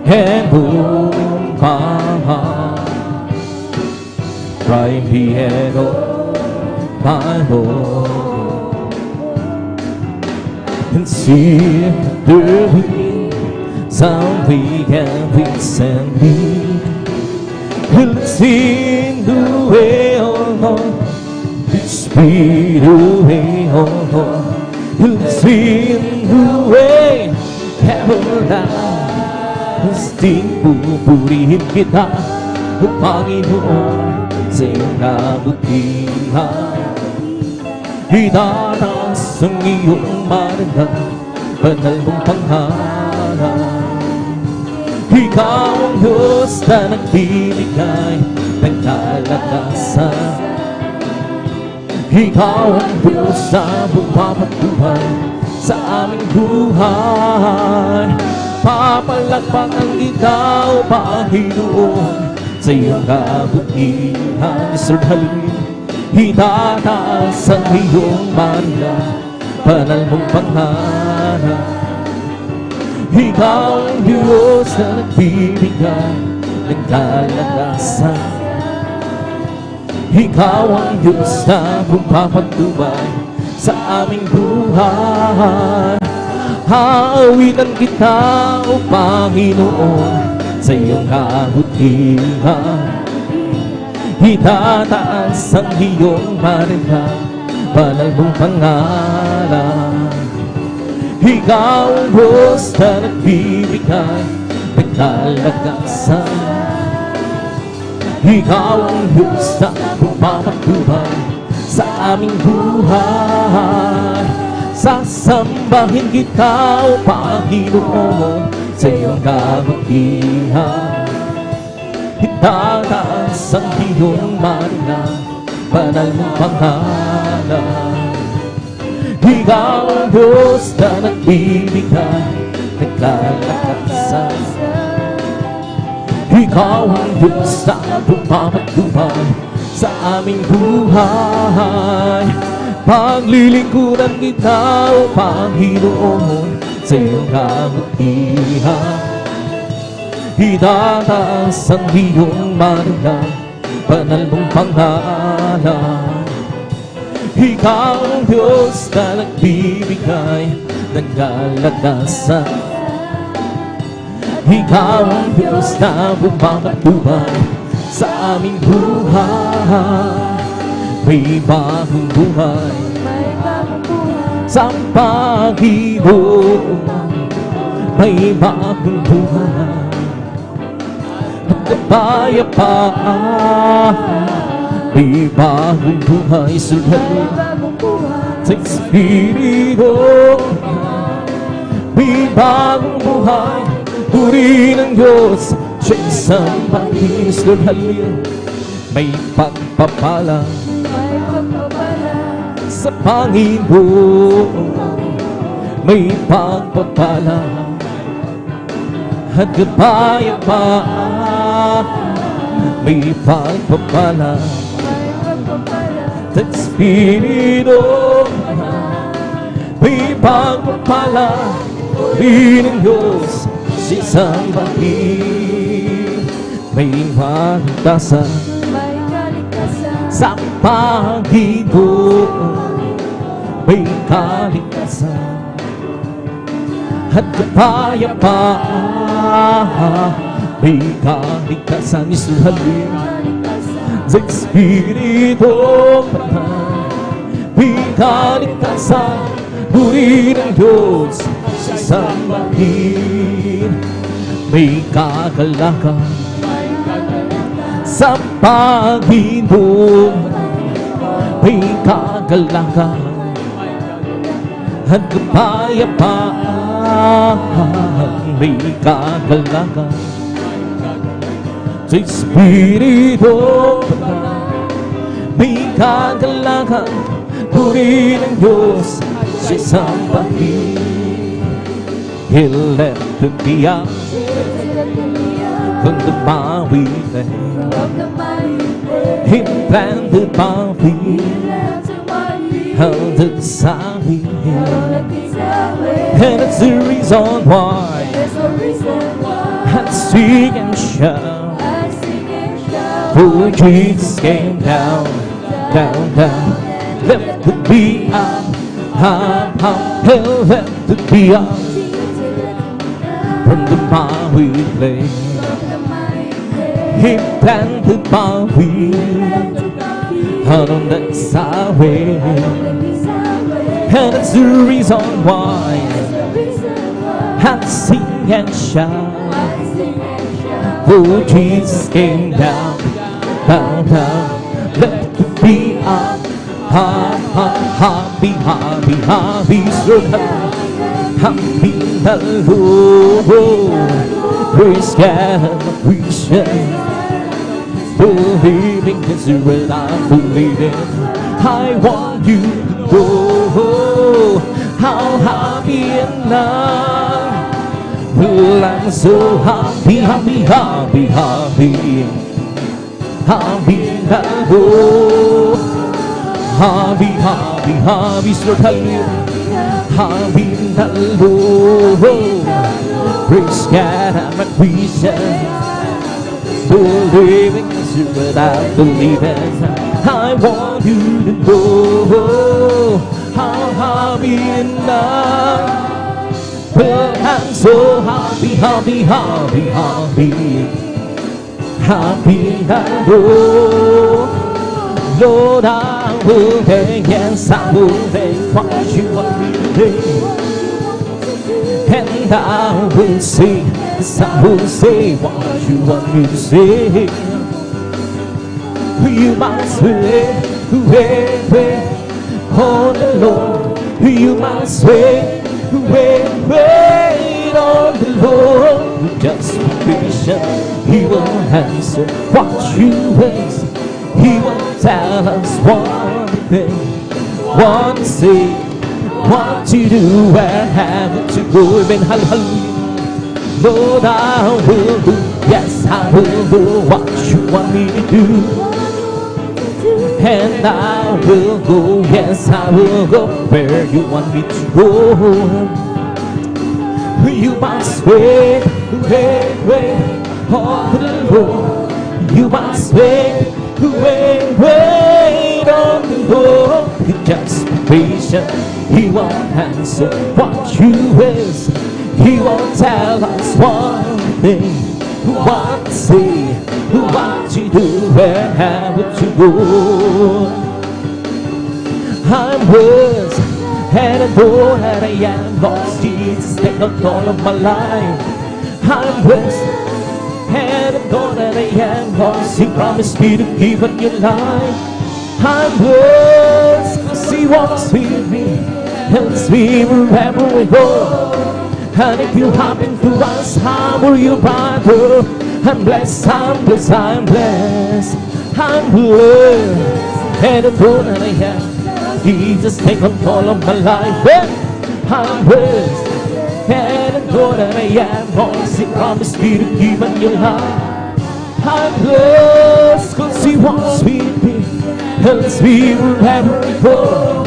and move my heart. Try me and oh, my Lord, and see the way, some we can send me. Let's see the way, oh Lord. Let's be the way, oh Lord. Let's see the way, everlasting. Pupurihin kita, o Panginoon, sa iyong kabutihan. Itataas ang iyong marang banal mong pangalan. Ikaw ang Diyos na nagbibigay ng kalakasan. Ikaw ang Diyos na bumapatuhan sa aming buhay. Papalakpakan ikaw, Panginoon, sa iyong kabutihan. Lord, hallelujah. Itataas ang iyong marang banal mong pangalan. Ikaw ang Diyos na nagbibigay naglalakasan. Ikaw ang Diyos na pumapatubay sa aming buhay. Haawitan kita, O Panginoon, sa iyong kabutihan. Itataas ang iyong marika, banal mong pangalan. Ikaw ang Diyos na nagbibigay, naglalakasan. Ikaw ang Diyos na pumapatubay sa aming buhay. Sasambahin kita, O Panginoon, sa iyong kabutihan. Itataas ang iyong marina, banal mong pangalan. Ikaw ang Diyos na nagbibigay, naglalakasan. Ikaw ang Diyos na pumapatubay sa aming buhay. Paglilingkuran kita, O Panginoon, sa iyong kabutihan. Itataas ang iyong marina, banal mong pangalan. Ikaw ang Diyos na nagbibigay, naglalakasan. Ikaw ang Diyos na pumapatubay sa aming buhay. May bagong buhay sa Panginoon. May bagong buhay at kapayapaan. May bagong buhay sa Espiritu. May bagong buhay, puri ng Diyos sa isang pangis. Lord, hallelujah. May pagpapala sa Panginoon. May pagpapala at kapayapaan. May pagpapala sa Espiritu. May pagpapala rin ng Diyos sa isang bahid. May kaligtasan sa Panginoon. May kaligtasan at kapayapaan. May kaligtasan, isuhalin sa Espiritu. May kaligtasan, puri ng Diyos sa isang bahid. May kagalakan sa Panginoon. May kagalakan at kapayapaan. May kagalakan sa Espiritu. May kagalakan, puri ng Diyos sa isang bahid. He lifted me up from the miry clay. He planted my feet on the sunny hill. And it's the reason why I sing and shout. Oh, Jesus came down, down, down, lifted me up, up, up, He lifted me up from the miry clay. He planted my feet out on that highway. And that's the reason why I sing and shout. Oh, Jesus came down, down, down, lifted me up, up, up, happy, happy, happy, so happy, hello. Praise God, appreciate. Believing is what I believe in. I want you to know how happy and well, I'm so happy, happy, happy, happy, happy, hello. Happy, happy, happy, so happy, hello. Praise God, I'm a Christian. believing is without believing. I want you to know how happy and but I'm so happy, happy, happy, happy, happy I know. Lord, I will pay, yes, I will pay what you want me to do. And I will say, yes, I will say what you want me to say. You must wait, wait on the Lord. You must wait on the Lord. Just be patient, He will answer what you ask. He will tell us one thing, what to say, what to do, where have to go. Amen, hallelujah. Lord, I will do, yes, I will do what you want me to do. And I will go, yes, I will go where you want me to go. You must wait on the Lord. You must wait on the Lord. Just be patient, He will answer what you ask. He will tell us one thing, what to say, what to do, where have to go. I'm worse and I know that I am lost. Jesus, take control of my life. I'm worse and I know that I am lost. He promised me to give up your life. I'm worse because He walks with me, helps me wherever we go. And if you happen to ask, how are you, brother? I'm blessed, I'm blessed, I'm blessed. I'm blessed, and I know that I am. Jesus, take control of my life. I'm blessed, and I know that I am. Always He promised me to give up your life. I'm blessed, cause He walks with me, helps me wherever I go.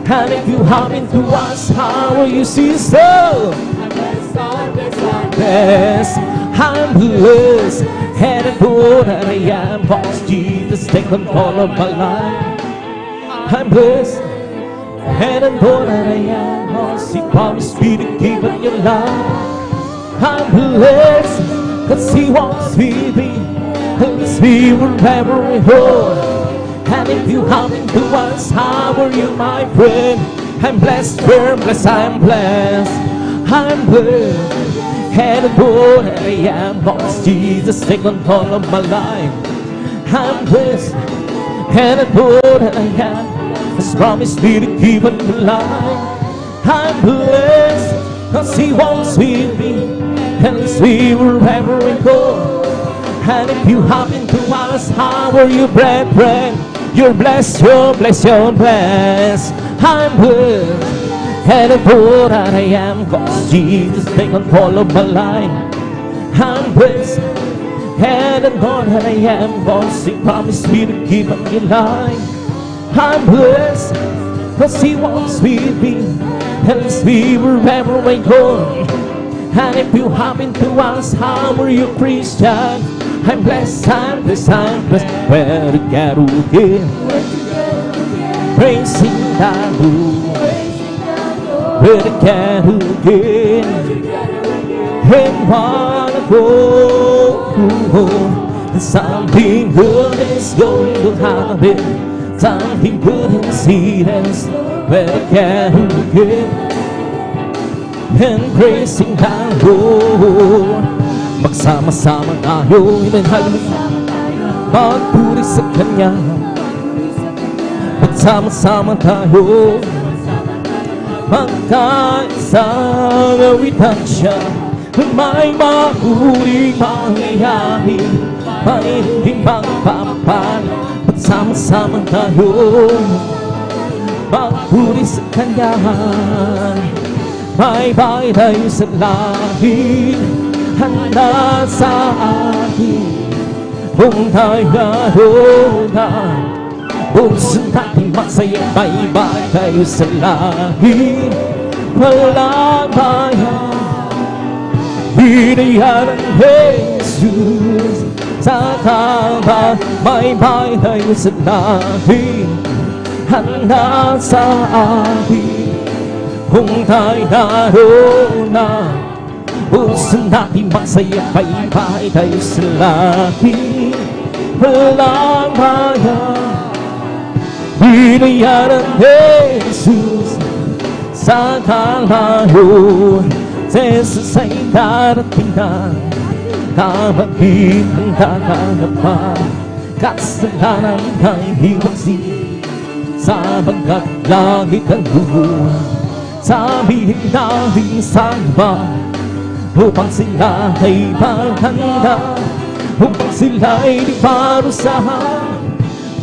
And if you happen to ask, how are you, sister? I'm blessed, I'm blessed, I'm blessed. I'm blessed, and I know that I am. Cause Jesus, take control of my life. I'm blessed, and I know that I am. Cause He promised me to give up your life. I'm blessed, cause He walks with me, helps me wherever I go. And if you happen to ask, how are you, my friend? I'm blessed, we're blessed, I'm blessed. I'm blessed, and I know that I am. Cause Jesus, take control of my life. I'm blessed, and I know that I am. He's promised me to give up my life. I'm blessed, cause He walks with me, helps me wherever I go. And if you happen to ask, how are you, brethren? You're blessed, you're blessed, you're blessed. I'm blessed, and I know that I am. Cause Jesus, take control of my life. I'm blessed, and I know that I am. Cause He promised me to give up your life. I'm blessed, cause He walks with me, helps me wherever I go. And if you happen to ask, how are you, Christian? I'm blessed, I'm blessed, I'm blessed. We're together again, praising the Lord. We're together again, and wanna go. Something good is going to happen. Something good is here. We're together again, and praising the Lord. Magsama-sama tayo, magpuri sa Kanya. Magsama-sama tayo, magkaisang awitan siya. May mahuling mangyayari, may hindi magpapan. Magsama-sama tayo, magpuri sa Kanya. May bagay tayo sa langit, handa sa atin. Kung tayo naroon, buksan natin masaya. May bagay tayo sa langit, walang bayan. Binayan ng Jesus sa kaban, may bahay sa lahi, handa sa atin. Kung tayo naroon na, puso natin magsaya, may bahay tayo sa lahi, walang bayan. Binayaran ni Jesus sa Kalbaryo. Jesus ay darating na, kapatid ang kakalapan. Kasalanan ay hiwagsin, sapagkat lagi kang lumuha. Sabihin natin sa iba, upang sila ay maghanda, upang sila ay di parusahan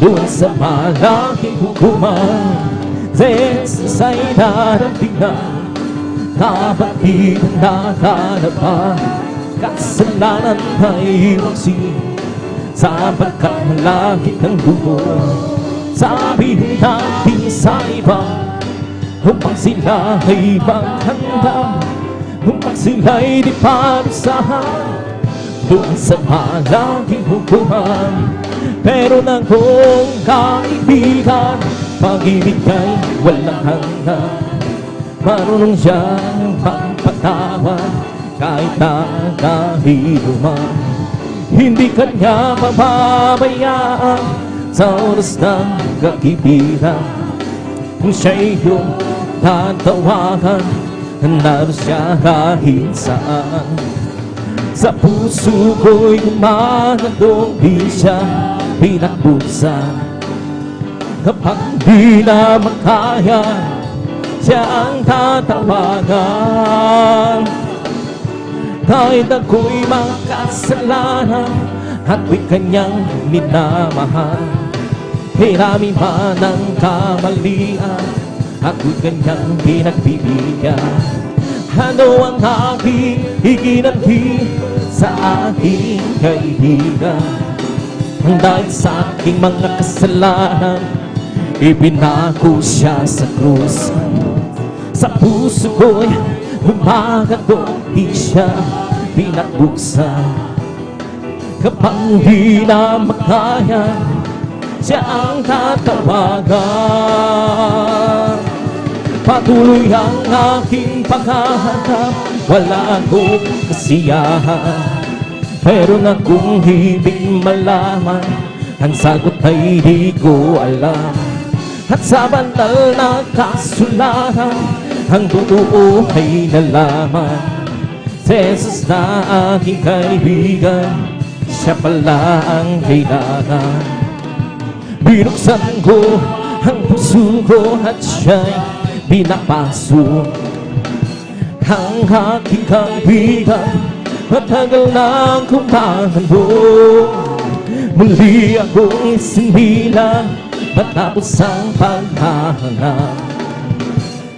doon sa malaking hukuman. Jesus ay darating na, kapatid ang nakalaban. Kasalanan ay iwagsin, sapagkat malaki kang lumuha. Sabihin natin sa iba, upang sila ay maghanda, upang sila ay di parusahan doon sa malaking hukuman. Pero na kung kaibigan, pag-ibig ay walang hanggan. Marunong siyang magpatawad kahit nakahilo man. Hindi kanya mababayaan sa oras ng kakibiran. Kung siya iyong tatawagan, naroon siya kahit saan. Sa puso ko'y umahandong di siya pinagbusan. Kapag di na makaya, siya ang tatawagan. Kahit ako'y makasalanan at ko'y kanyang minamahal, hirami man ang kamalian, ako'y kanyang pinagbibigyan. Ano ang aking iginanti sa aking kaibigan? Dahil sa aking mga kasalanan, ibinako siya sa krus. Sa puso ko'y umagatong di siya pinagbuksan. Kapag di na makaya, siya ang tatawagan. Patuloy ang aking paghahanap, wala akong kasiyahan. Pero na kung ibig malaman, ang sagot ay di ko alam. At sa banal na kasulatan, ang totoo ay nalaman. Si Jesus na aking kaibigan, siya pala ang kailangan. Binuksan ko ang puso ko at siya'y pinapasok. Ang aking kaibigan, matagal nang kumahandong. Muli akong isinbilang matapos ang paghahanap.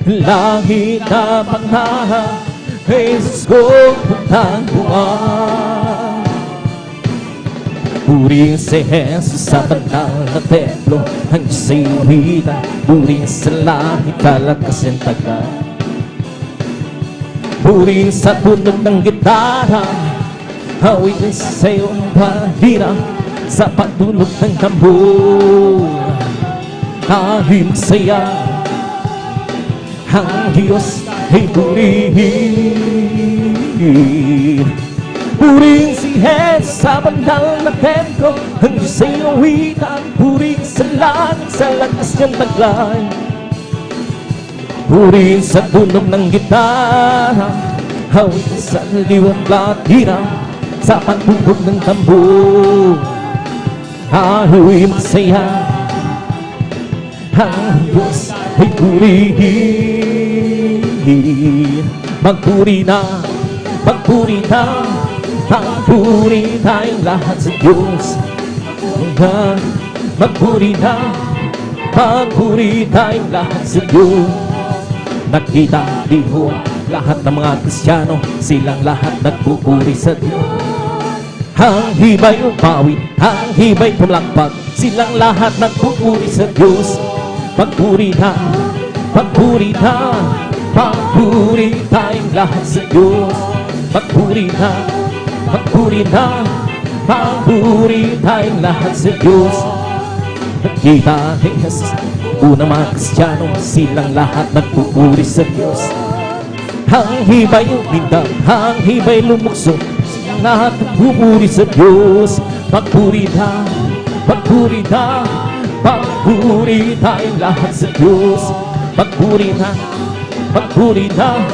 Langit na panghahanap, Jesus ko puntang buwan. Purihin si Jesus sa banal na templo, ang Diyos ay uwitan. Purihin sa langit, kalakas ang tagal. Purihin sa tunog ng gitara, awitin sa iyong bandila, sa pagtunog ng tambor. Kahit masaya, ang Diyos ay purihin. Purihin si Jesus sa banal na templo, ang Diyos ay uwitan. Purihin sa langit, sa lakas niyang taglay. Purihin sa tunog ng gitara, awitin sa liwat latira, sa pagtugtog ng tambor. Ako'y masaya, ang Diyos ay purihin. Magpuri na, magpuri na, magpuri tayong lahat sa Diyos. Magpuri na, magpuri tayong lahat sa Diyos. Nakita liho lahat ng mga Kristiyano, silang lahat nagpupuri sa Diyos. Ang hibay upawit, ang hibay pumlakpak, silang lahat nagpupuri sa Diyos. Magpuri na, magpuri na, magpuri tayong lahat sa Diyos. Magpuri na, magpuri na, Papuri tayong lahat sa Diyos. Nakita kay Jesus, unang mga Kristiyano, silang lahat nagpupuri sa Diyos. Ang hibay lindang, ang hibay lumukso, silang lahat nagpupuri sa Diyos. Papuri tayo, papuri tayo, papuri tayong lahat sa Diyos. Papuri tayo, papuri tayo,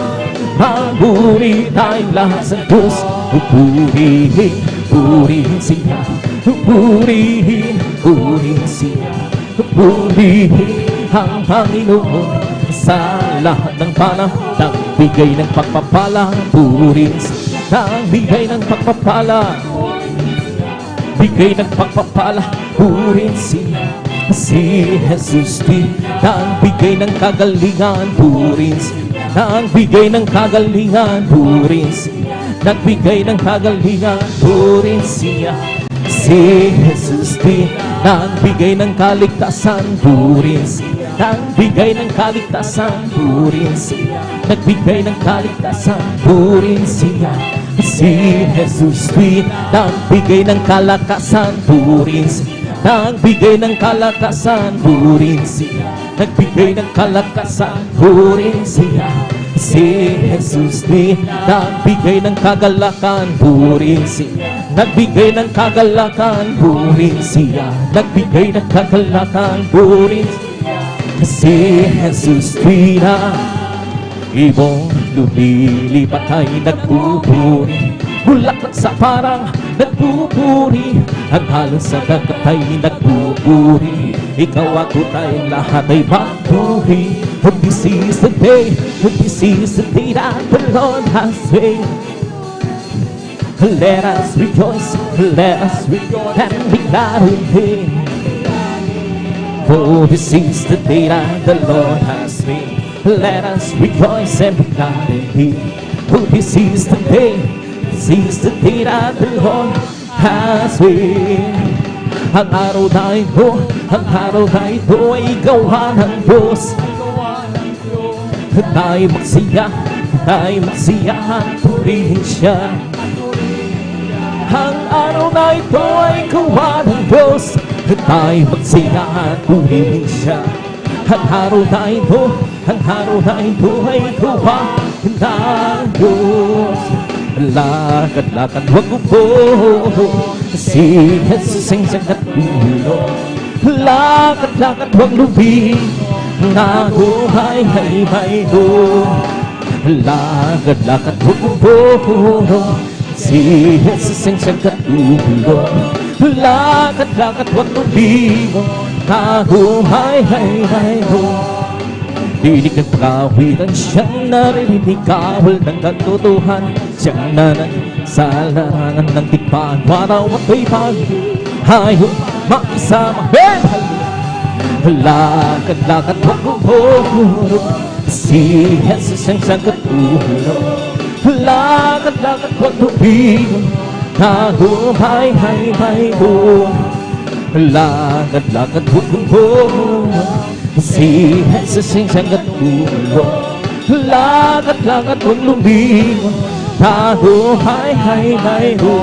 papuri tayong lahat sa Diyos. Purihin, purihin siya, purihin, purihin siya, purihin ang Panginoon sa lahat ng panahon. Nagbigay ng pagpapala, purihin siya, nagbigay ng pagpapala, bigay ng pagpapala, purihin siya. Si Jesus din, nagbigay ng kagalingan, purihin siya, nagbigay ng kagalingan, purihin siya, nagbigay ng kagalingan, purihin siya. Si Jesus din, nagbigay ng kaligtasan, purihin siya, nagbigay ng kaligtasan, purihin siya, nagbigay ng kaligtasan, purihin siya. Si Jesus din, nagbigay ng kalakasan, purihin siya, nagbigay ng kalakasan, purihin siya, nagbigay ng kalakasan, purihin siya. Si Jesus din, nagbigay ng kagalakan, purihin siya, nagbigay ng kagalakan, purihin siya, nagbigay ng kagalakan, purihin siya. Si Jesus din, ibong lumilipat ay nagpupuri, bulaklak sa parang nagpupuri, ang halong sa dagat ay nagpupuri. Ikaw ako tayong lahat ay magpuri. This is the day, this is the day that the Lord has made. Let us rejoice and be glad in Him. For this is the day that the Lord has made. Let us rejoice and be glad in Him. For this is the day that the Lord has made. Ang araw na ito ay gawa ng Diyos. Tayo magsiya, purihin siya. Ang araw na ito ay gawa ng Diyos. Tayo magsiya, purihin siya. Ang araw na ito ay gawa ng Diyos. Lakad-lakad, huwag upo, si Jesus ang sagat ulo. Lakad-lakad, huwag lubig, naguhay hay do. Lakad-lakad, huwag upo, si Jesus ang sagat ulo. Lakad-lakad, huwag lubig, naguhay hay do. Dinig ng pag-awitan, siyang naririnig, kawal ng katotohan, siyang nanay sa larangan ng tikpan, waraw at may pag-hayo, makisama. Lakad-lakad, huwag si Jesus ang sagat ulo. Lakad-lakad, huwag lubig, naguhay hay-hay-do. Lakad-lakad, huwag si Jesus ang sagat ulo. Lakad-lakad, huwag lumingon, taguhay hay-hay-do.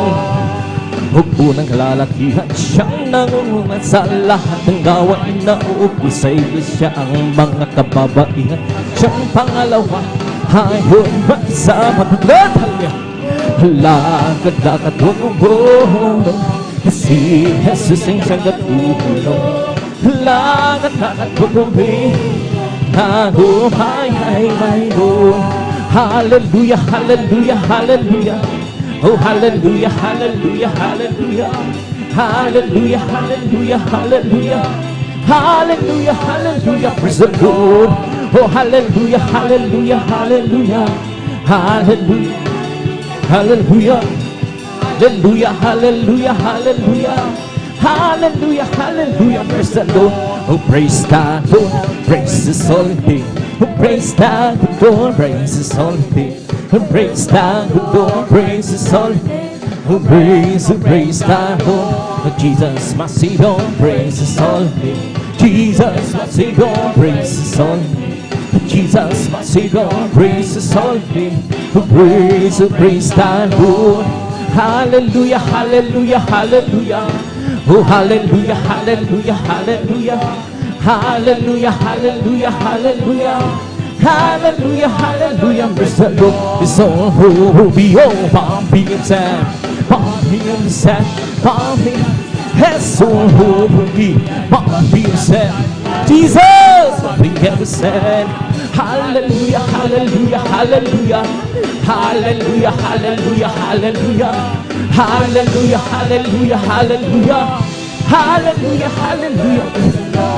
Huwag po ng kalalakihan, siyang nangungunan sa lahat ng gawain na uupo sa iglesia. Ang mga kababaihan, siyang pangalawa, hayon magsama paglatalya. Lakad-lakad, huwag lumingon, si Jesus ang sagat ulo. Lakad-lakad, huwag lumingon, taguhay hay-hay-do. Hallelujah, hallelujah, hallelujah. Oh, hallelujah, hallelujah, hallelujah. Hallelujah, hallelujah, hallelujah. Hallelujah, hallelujah, praise the Lord. Oh, hallelujah, hallelujah, hallelujah. Hallelujah, hallelujah. Hallelujah, hallelujah, hallelujah. Hallelujah, hallelujah, praise the Lord. Oh, praise the Lord, praise His holy name. Oh, praise the Lord, praise His holy name. Oh, praise the Lord, praise His holy name. Oh, praise the Lord. Oh, Jesus, my Savior, praise His holy name. Jesus, my Savior, praise His holy name. Jesus, my Savior, praise His holy name. Oh, praise the Lord. Hallelujah, hallelujah, hallelujah. Oh, hallelujah, hallelujah, hallelujah. Hallelujah, hallelujah, hallelujah. Hallelujah, hallelujah. Praise the Lord. It's all who will be all bumping and sad. Bumping and sad. Bumping. It's all who will be bumping and sad. Jesus, bumping and sad. Hallelujah, hallelujah, hallelujah. Hallelujah, hallelujah, hallelujah. Hallelujah, hallelujah, hallelujah. Hallelujah, hallelujah.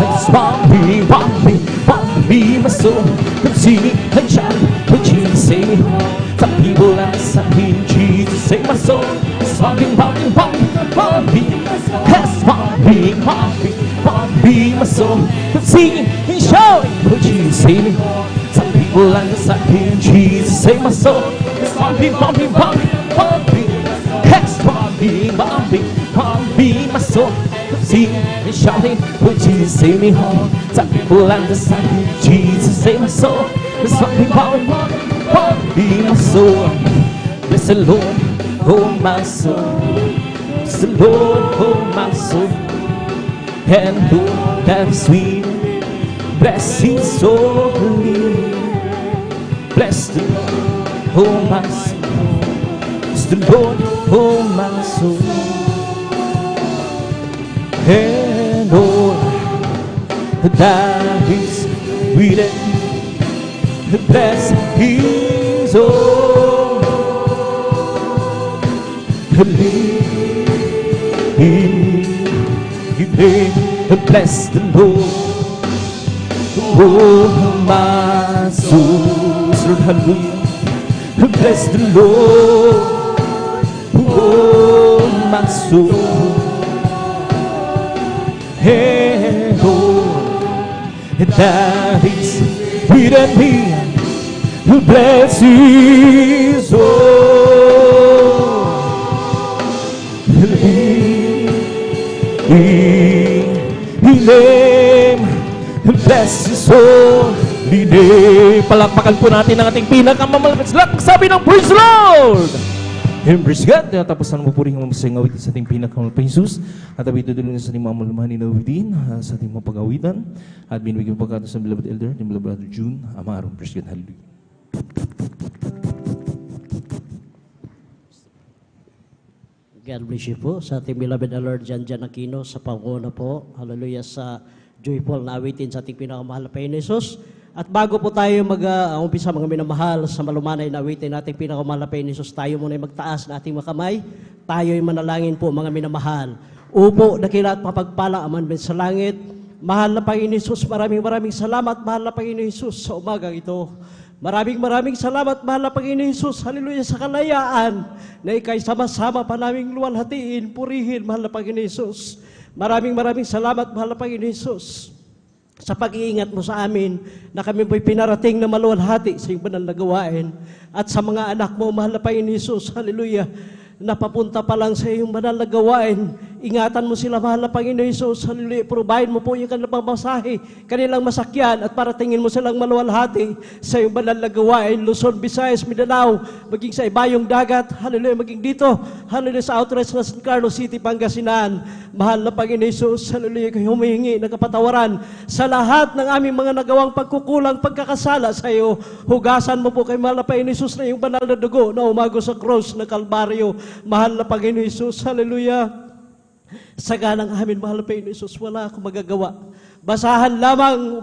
It's bumping, bumping, bumping my soul. I'm singing and shouting when Jesus save me home. Some people are saying Jesus save my soul. It's bumping, bumping, bumping, bumping. It's bumping, bumping, bumping my soul. I'm singing and shouting when Jesus save me home. Some people are saying Jesus save my soul. It's bumping, bumping, bumping, bumping. It's bumping, bumping, bumping my soul. Singing and shouting, will Jesus save me home? Some people understand Jesus save my soul. There's something about my soul. Bless the Lord, oh my soul. Bless the Lord, oh my soul. And Lord, that is sweet. Bless His soul. Bless the Lord, oh my soul. Bless the Lord, oh my soul. And Lord, that is sweet. Bless His soul. Bless the Lord, oh my soul. Hallelujah. Bless the Lord, oh my soul. Hey, Lord, that is within me, bless His soul. Name, bless His soul. Palakpakan po natin ang ating pinakamalapit sa lahat. Sabi ng praise the Lord! And praise God. Tapos na mapurihin mo sa awitin sa ating pinakamalapit Jesus. At awi tutulungan sa ating mga malamahan na awitin, sa ating mga pag-awitan. At binibigyan pagkato sa beloved elder, ni beloved brother June Amaro. Praise God. Hallelujah. God bless you po sa ating beloved Lord Jan Aquino sa panguna po. Hallelujah sa joyful na awitin sa ating pinakamahal na Panginoon Jesus. At bago po tayo mag-umpisa mga minamahal sa malumanay na awitin nating pinakamahal na Panginoon Jesus, tayo muna ay magtaas na ating makamay. Tayo ay manalangin po mga minamahal. Upo, dakila at mapagpala aman ben sa langit. Mahal na Panginoon Jesus, maraming salamat mahal na Panginoon Jesus sa umagang ito. Maraming salamat, mahal na Panginoon Jesus. Hallelujah, sa kalayaan na ikay sama-sama pa naming luwalhatiin, purihin, mahal na Panginoon Jesus. Maraming salamat, mahal na Panginoon Jesus, sa pag-iingat mo sa amin na kami po'y pinarating na maluwalhati sa iyong banal na gawain. At sa mga anak mo, mahal na Panginoon Jesus, hallelujah, napapunta pa lang sa iyong banal na gawain. Ingatan mo sila, mahal na Panginoon Jesus. Hallelujah. Provide mo po yung kanilang pamasahe, kanilang masakyan, at para tingin mo silang maluwalhati sa iyong banal na gawain. Luzon, Visayas, Mindanao, maging sa ibayong dagat. Hallelujah. Maging dito. Hallelujah. Sa outreach na San Carlos City, Pangasinan. Mahal na Panginoon Jesus. Hallelujah. Kayo humihingi ng kapatawaran sa lahat ng aming mga nagawang pagkukulang, pagkakasala sa iyo. Hugasan mo po kay mahal na Panginoon Jesus na iyong banal na dugo na umago sa cross na Kalbaryo. Mahal na Panginoon Jesus, hallelujah. Sa ganang amin, mahal na Panginoon Jesus, wala akong magagawa. Basahan lamang,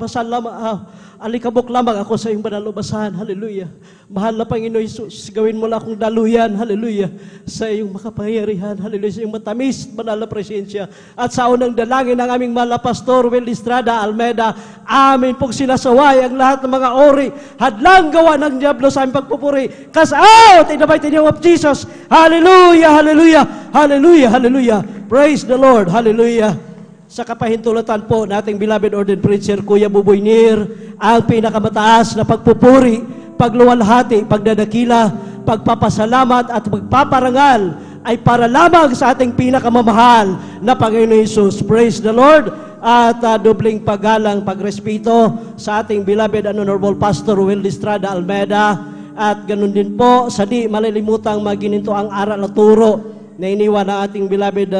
alikabok lamang ako sa iyong banal na basahan, hallelujah. Mahal na Panginoon Jesus, gawin mo lang akong daluyan, hallelujah, sa iyong makapangyarihan, hallelujah, sa iyong matamis, banal na presensya. At sa unang dalangin ng aming mahal na Pastor Will Estrada Almeida, amin pong sinasaway ang lahat ng mga ori, hadlang gawa ng Diablo sa aming pagpupuri. Cast out in the mighty name of Jesus, hallelujah, hallelujah, hallelujah, hallelujah. Praise the Lord, hallelujah. Sa kapahintulutan po nating beloved ordained preacher, Kuya Buboy Nir, ang pinakamataas na pagpupuri, pagluwalhati, pagdadakila, pagpapasalamat at pagpaparangal ay para lamang sa ating pinakamamahal na Panginoon Jesus. Praise the Lord. At dobling paggalang, pagrespeto sa ating beloved and honorable Pastor Will Estrada Almeida, At ganun din po, sa di malilimutang magininto ang aral at turo na iniwan ng ating beloved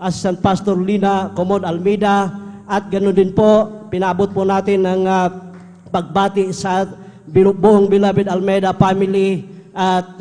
Assistant Pastor Lina Comod Almeida. At ganun din po, pinabot po natin ng pagbati sa buong beloved Almeida family. At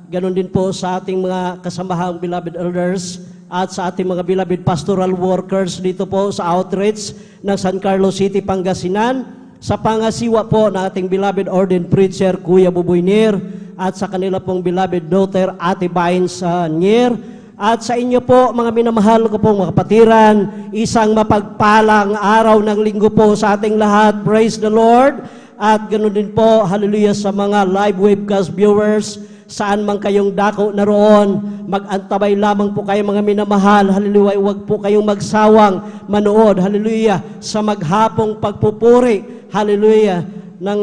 ganun din po sa ating mga kasamahang beloved elders at sa ating mga beloved pastoral workers dito po sa outreach ng San Carlos City, Pangasinan. Sa pangasiwa po ng ating beloved ordained preacher, Kuya Buboy Nier, at sa kanila pong beloved daughter, Ate Vines Nier, at sa inyo po, mga minamahal ko pong mga kapatiran, isang mapagpalang araw ng linggo po sa ating lahat. Praise the Lord. At ganoon din po, hallelujah, sa mga live webcast viewers, saan man kayong dako naroon, mag-antabay lamang po kayo mga minamahal, hallelujah, huwag po kayong magsawang manood, hallelujah, sa maghapong pagpupuri, hallelujah, ng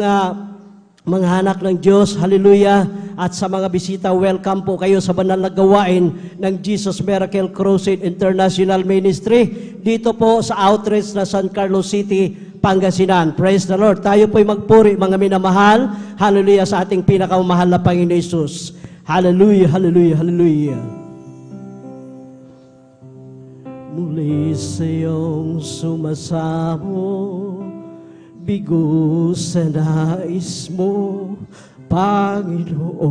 mga anak ng Diyos, hallelujah, at sa mga bisita, welcome po kayo sa banal na gawain ng Jesus Miracle Crusade International Ministry, dito po sa outreach na San Carlos City, Pangasinan. Praise the Lord. Tayo po'y magpuri, mga minamahal. Hallelujah sa ating pinakamahal na Panginoon Jesus. Hallelujah, hallelujah, hallelujah. Muli sa iyong sumasamo, bigo sa nais mo, Panginoon.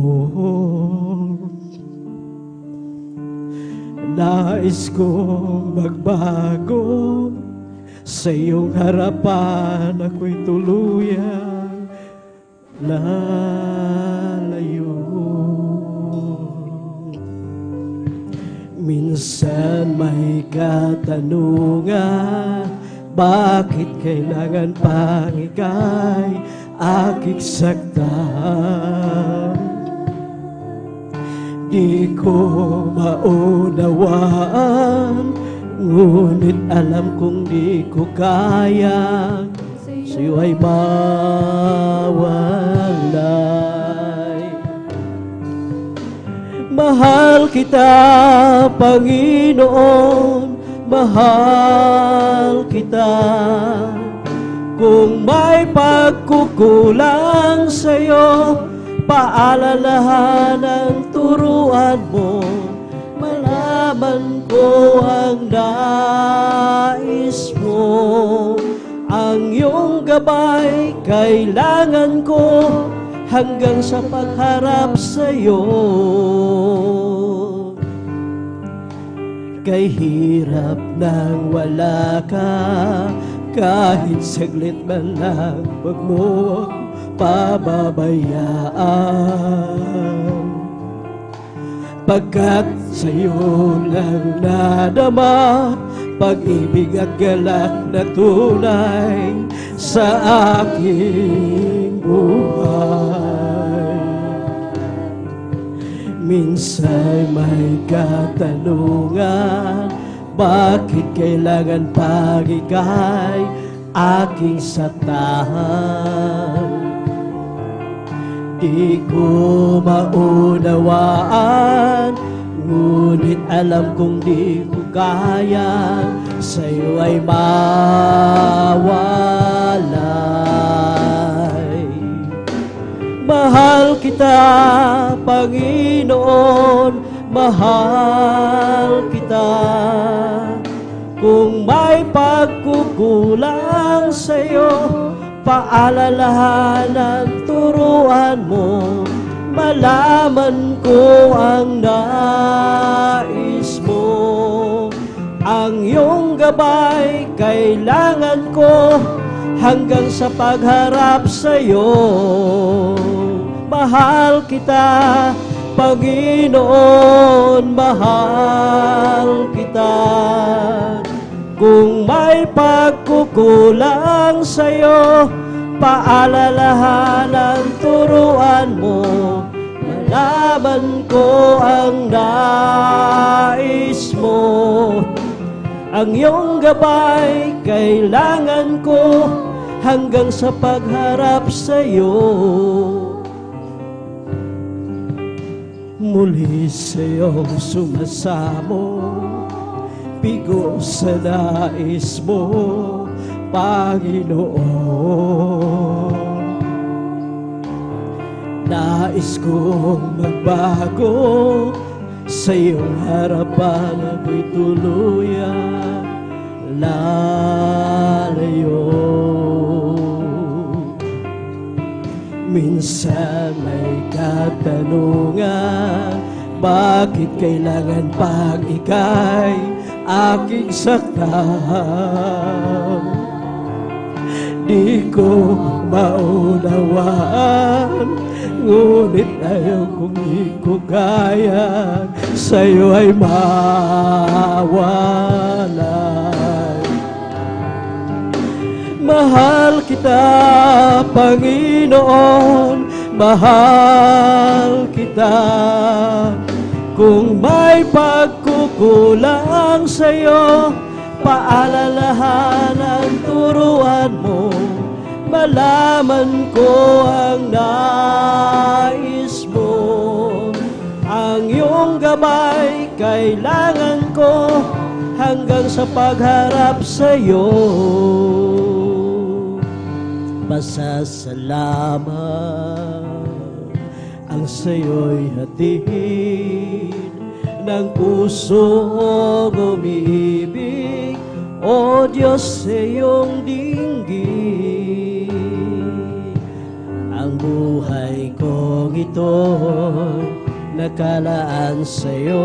Nais kong magbago, sa iyong harapan ako'y tuluyang lalayo. Minsan may katanungan, bakit kailangan pang ika'y aking saktan? Di ko maunawaan, ngunit alam kong di ko kaya sa'yo ay mawalay. Mahal kita, Panginoon, mahal kita. Kung may pagkukulang sa'yo, paalalahanan, turuan mo, malaman ko ang nais mo. Ang iyong gabay kailangan ko hanggang sa pagharap sa iyo. Kay hirap nang wala ka, kahit saglit man lang, wag mo ako pababayaan. Pagkat sa'yo lang nadama, pag-ibig at galak na tunay sa aking buhay. Minsan may katanungan, bakit kailangan pag ika'y aking satahan? Di ko maunawaan, ngunit alam kong di ko kaya sa'yo ay mawalay. Mahal kita, Panginoon, mahal kita. Kung may pagkukulang sa'yo, paalalahanan, turuan mo, malaman ko ang nais mo. Ang iyong gabay kailangan ko hanggang sa pagharap sa iyo. Mahal kita, Panginoon, mahal kita. Kung may pagkukulang sa iyo, paalalahanan, turuan mo, malaman ko ang nais mo. Ang iyong gabay kailangan ko hanggang sa pagharap sa iyo. Muli sa iyong sumasamo, bigo sa nais mo, Panginoon. Nais kong magbago, sa iyong harapan ako'y tuluyan lalayo. Minsan may katanungan, bakit kailangan pag ika'y aking saktan? Di ko maunawaan, ngunit ayaw kong di ko kaya sa'yo ay mawalay. Mahal kita, Panginoon, mahal kita. Kung may pagkukulang sa'yo, paalalahanan, turuan mo, malaman ko ang nais mo. Ang iyong gabay kailangan ko hanggang sa pagharap sa'yo. Pasasalamat ang sa'yo'y hatid ng pusong umiibig, o Diyos, sa iyong dinggin. Ang buhay kong ito nakalaan sa'yo,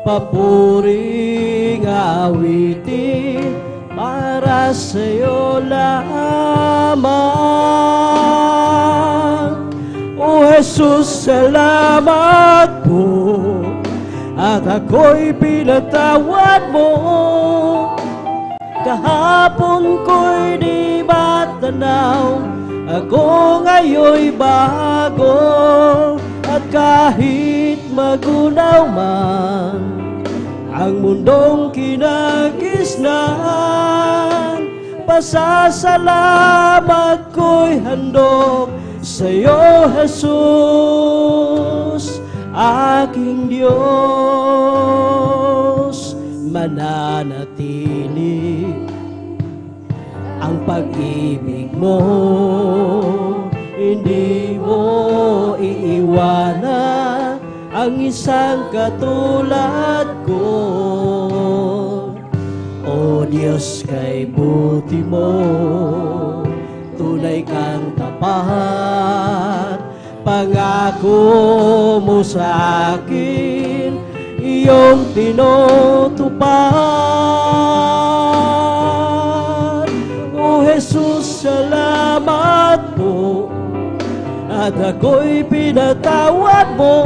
papuring awitin para sa'yo lamang. O Jesus, salamat po, at ako'y pinatawad mo. Kahapon ko'y di matanaw, ako ngayon'y bago. At kahit magunaw man ang mundong kinagisnan, pasasalamat ko'y handog sa'yo, Jesus, aking Diyos. Mananatili ang pag-ibig mo, hindi mo iiwanan ang isang katulad ko. O Diyos, kay buti mo, tunay kang tapat. Pangako mo sa akin, iyong tinutupad. O Jesus, salamat po, at ako'y pinatawad mo.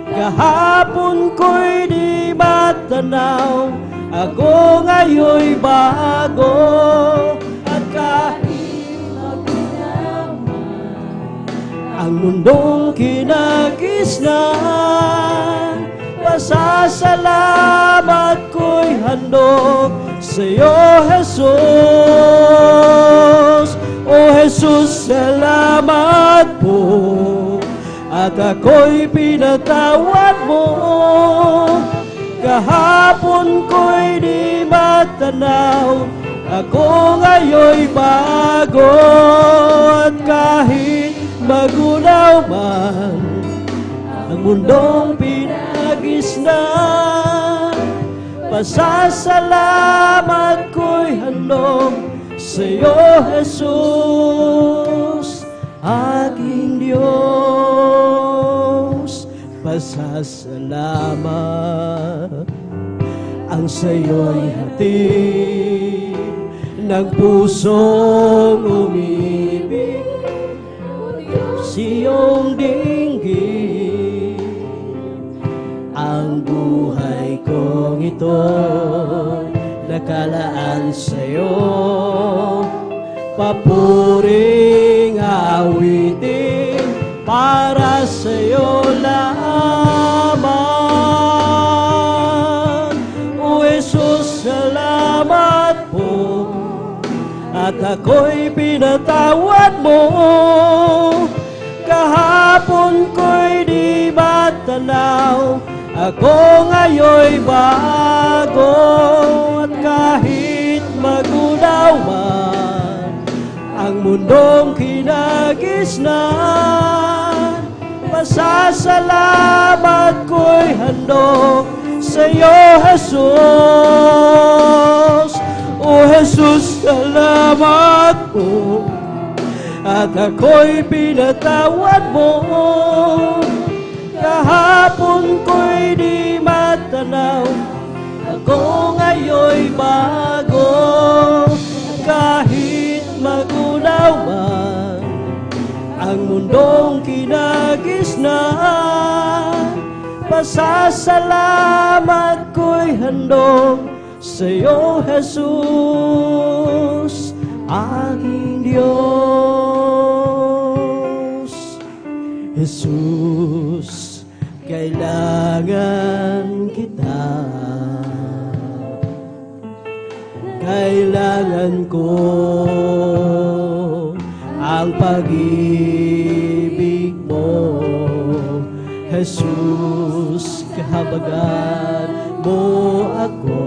Kahapon ko'y di matanaw, ako ngayon'y bago. At kahit ang mundong kinagisnan, pasasalamat ko'y handog sa'yo, Jesus. O Jesus, salamat po, at ako'y pinatawad mo. Kahapon ko'y di matanaw, ako ngayon'y bago. At kahit magunaw man ang mundong pinagisnan, pasasalamat ko'y handog sa'yo, Jesus, aking Diyos. Pasasalamat ang sa'yo'y hatid ng pusong umibig, siyong dinggin. Ang buhay kong ito nakalaan sa'yo, papuring awitin para sa'yo lamang. O Jesus, salamat po, at ako'y pinatawad mo. Kahapon ko'y di matanaw, ako ngayon'y bago. At kahit magunaw man ang ang mundong kinagisnan. Pasasalamat ko'y handog sa'yo, Jesus. O Jesus, salamat po, at ako'y pinatawad mo. Kahapon ko'y di matanaw, ako ngayon'y bago. Kahit magunaw man ang mundong kinagisnan, pasasalamat ko'y handog sa'yo, Jesus, aking Diyos. Jesus, kailangan kita. Kailangan ko ang pag-ibig mo, Jesus, kahabagan mo ako.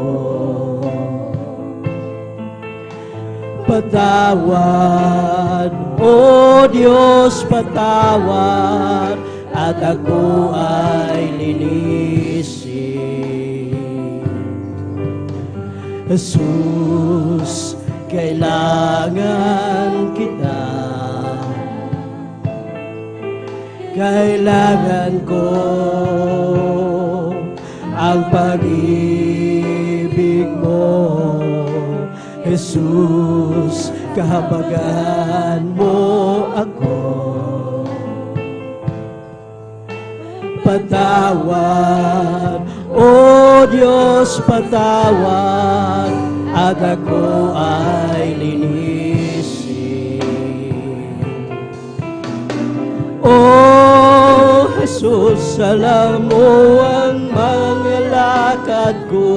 Patawad, O Diyos, patawad, at ako ay linisin. Jesus, kailangan kita. Kailangan ko ang pag-ibig mo, Jesus, kahabagan mo ako. Patawad, O Diyos, patawad, at ako ay linisin. O Jesus, alam mo ang mga lakad ko,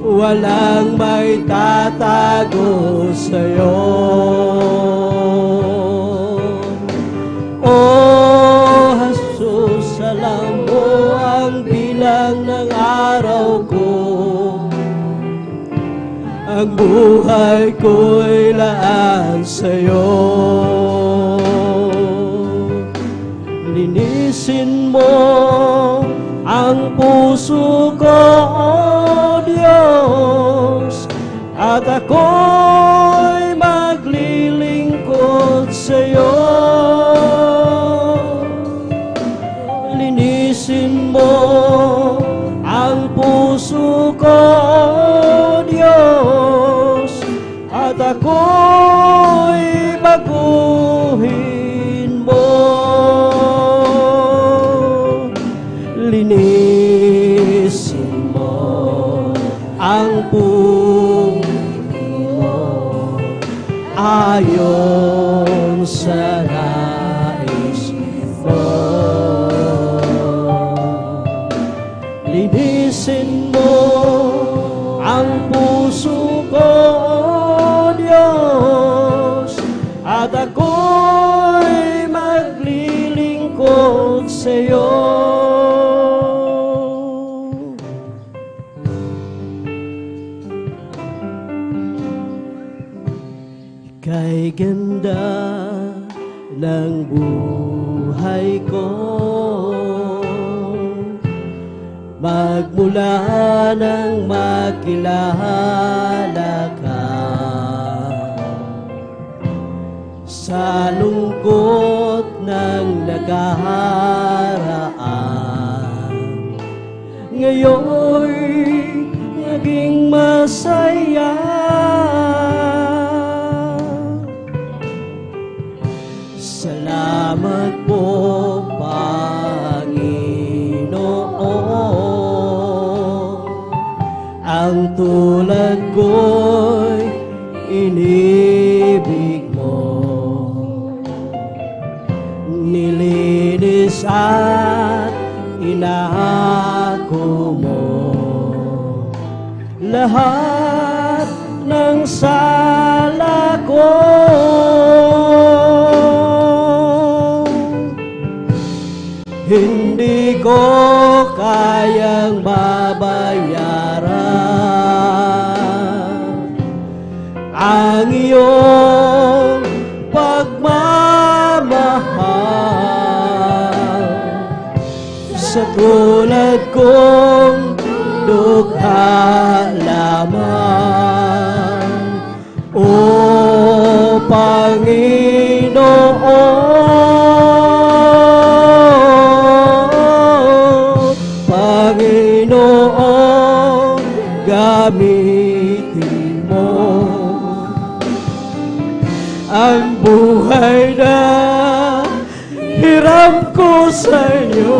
walang may tatago sa'yo. O Jesus, alam mo ang bilang ng araw ko, ang buhay ko'y laan sa'yo. Linisin mo ang puso ko, O Diyos, at ako'y maglilingkod sa'yo. Linisin mo ang puso ko, O Diyos, at ako'y baguhin mo. Linisin mo ang puso mo ayon sa nais mo. Linisin mo ang puso ko, O Diyos, at ako'y maglilingkod sa'yo. Kay ganda ng buhay ko, magmula nang makilala ka, sa lungkot ng naghaharaan, ngayon'y naging masaya. Salamat po, Panginoon, ang tulad ko'y inibig mo, nilinis at inako mo lahat ng sala ko. Hindi ko kayang babayaran ang iyong pagmamahal sa tulad kong dukha lamang, O Panginoon. Panginoon, gamitin mo ang buhay na hiram ko sa iyo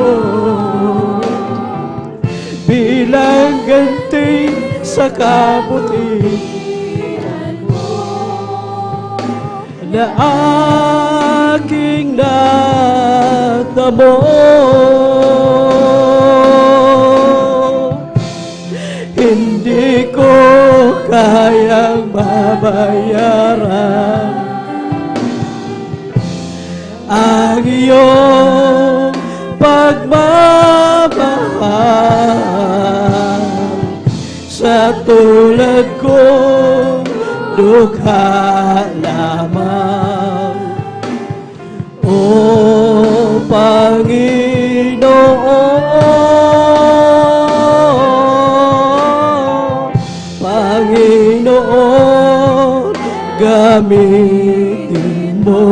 bilang ganti sa kabutihan mo na aking natamo. Hindi ko kayang mabayaran ang iyong pagmamahal sa tulad kong dukha lamang, O Panginoon. Panginoon, gamitin mo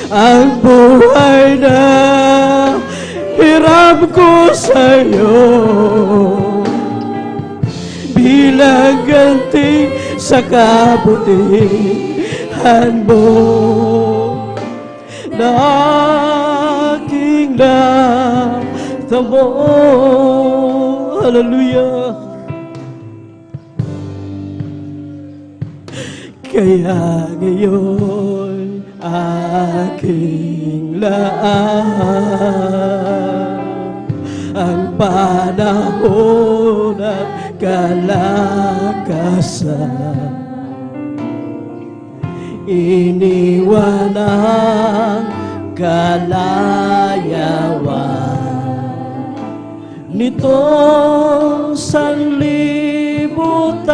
ang buhay na hiram ko sa iyo bilang ganti sa kabutihan mo na aking natamo. Hallelujah. Kaya ngayon aking laan ang panahon at kalakasan, iniwan ang kalayawan nitong sanlibutan.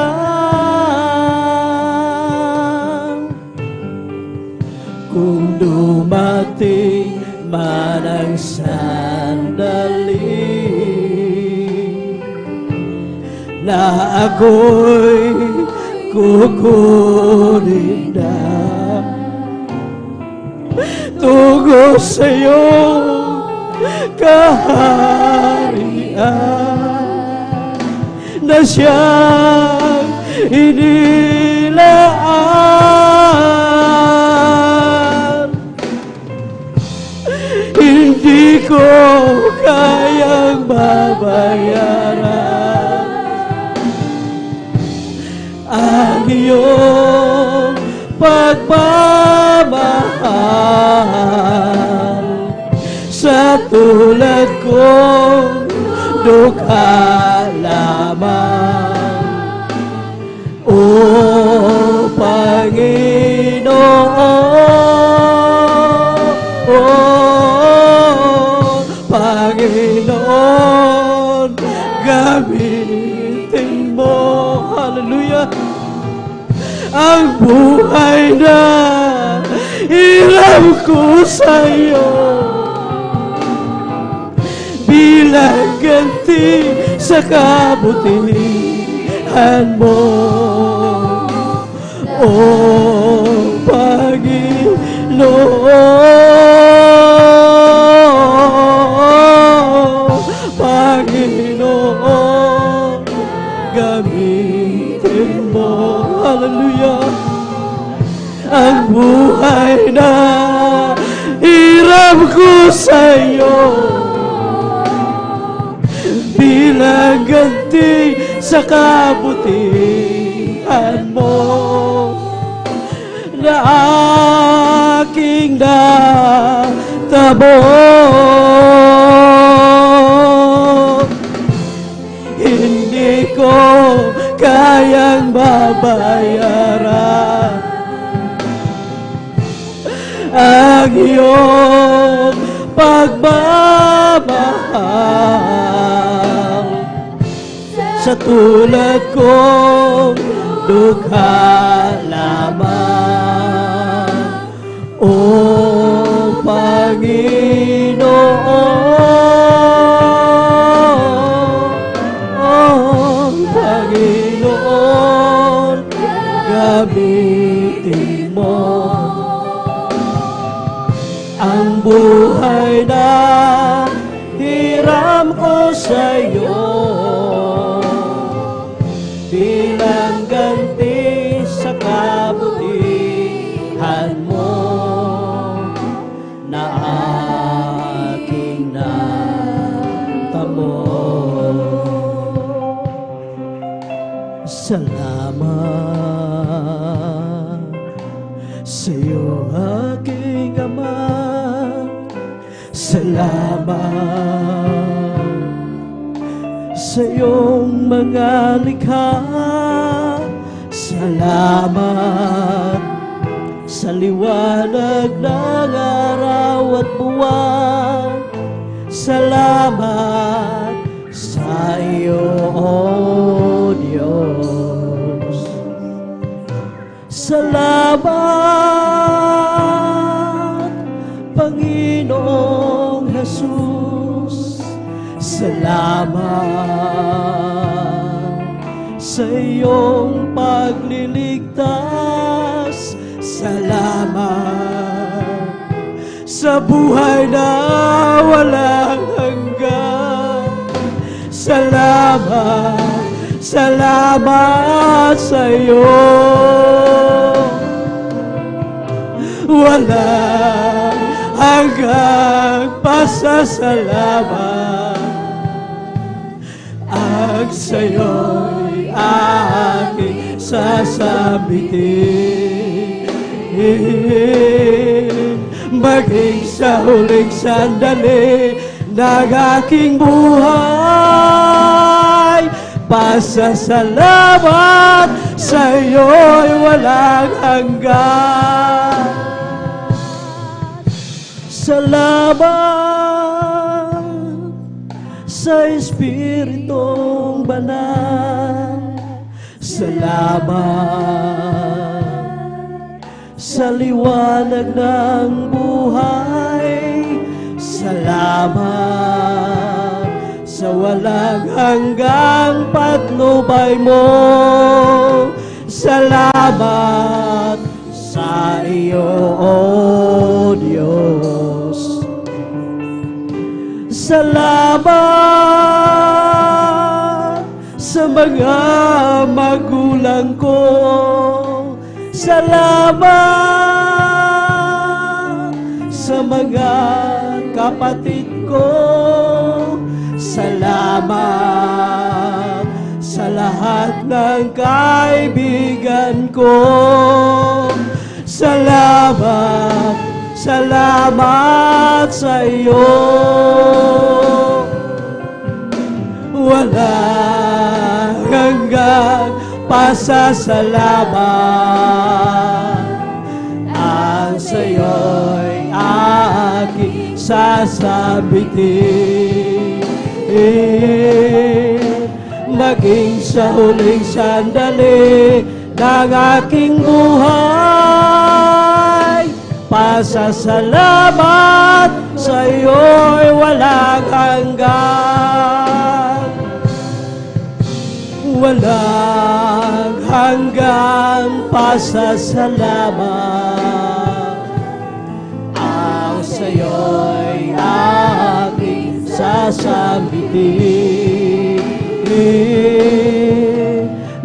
Kung dumating man ang sandali na ako'y kukunin na tungo sa iyong kaharian na siyang inilaan. Hindi ko kayang babayaran ang iyong pagmamahal sa tulad kong dukha lamang, O Panginoon. Panginoon, gamitin mo, hallelujah, ang buhay na hiram ko sa iyo bilang ganti sa kabutihan mo, O Panginoon. Panginoon, gamitin mo, hallelujah, ang buhay na hiram ko sa iyo bilang ganti sa kabutihan mo na aking natamo. Hindi ko kayang babayaran ang iyong pagmamahal sa tulad kong dugha lamang, O Panginoon, Panginoon, gamitin mo ang buhay na hiram ko sa'yo bilang ganti sa kabutihan mo na aking natamo. Salamat sa'yo, aking Ama. Salamat sa iyong mga likha. Salamat sa liwanag ng araw at buwan. Salamat sa iyo, O Diyos. Salamat, Panginoong Jesus. Salamat sa iyong pagliligtas. Salamat sa buhay na walang hanggan. Salamat, salamat sa iyo. Walang hanggang pasasalamat ang sa'yo'y aking sasabitin. Maging sa huling sandali ng aking buhay, pasasalamat sa'yo'y walang hanggan. Salamat sa Espiritong Banal. Salamat sa liwanag ng buhay. Salamat sa walang hanggang patnubay mo. Salamat sa iyo, O Diyos. Salamat sa mga magulang ko. Salamat sa mga kapatid ko. Salamat sa lahat ng kaibigan ko. Salamat, salamat sa iyo. Walang hanggang pasasalamat ang sa'yo'y aking sasabitin. Maging sa huling sandali ng aking buhay, pasasalamat sa'yo'y walang hanggan. Walang hanggang pasasalamat ang sa'yo'y aking sasabitin.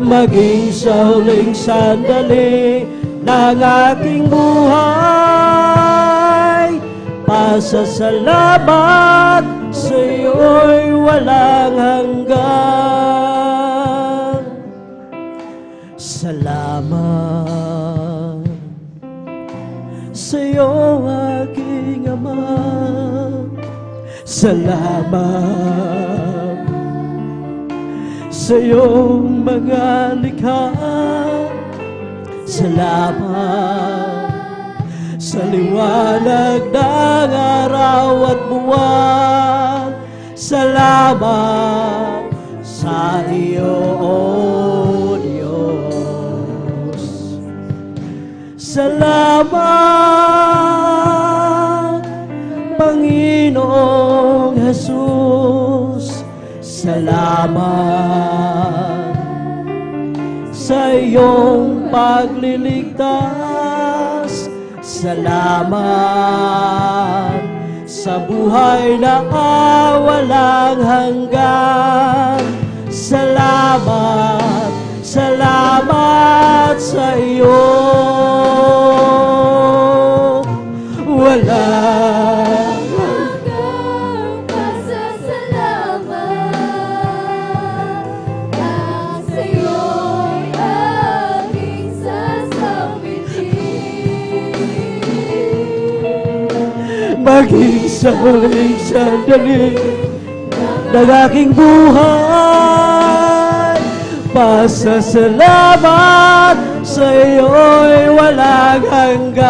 Maging sa huling sandali ng aking buhay, pasasalamat sa'yo'y walang hanggan. Salamat sa'yo, aking Ama. Salamat sa iyong mga likha. Salamat sa liwanag ng araw at buwan. Salamat sa iyo, O Diyos. Salamat, Panginoong Jesus. Salamat sa iyong pagliligtas. Salamat sa buhay na walang hanggan. Salamat, salamat sa iyo. Walang hanggang pasasalamat. Ang sa'yo'y aking sasambitin. maging sa huling sandali ng aking buhay. Pasasalamat sa iyo'y walang hanggan.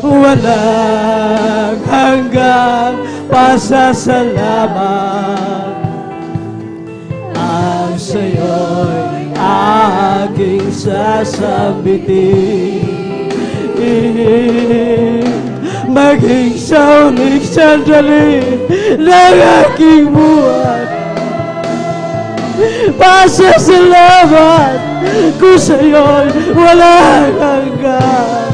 Walang hanggan pasasalamat. Ang sa'yo'y aking sasambitin. Maging sa huling sandali ng aking buhay. Pasasalamat ko sa'yo'y walang hanggan.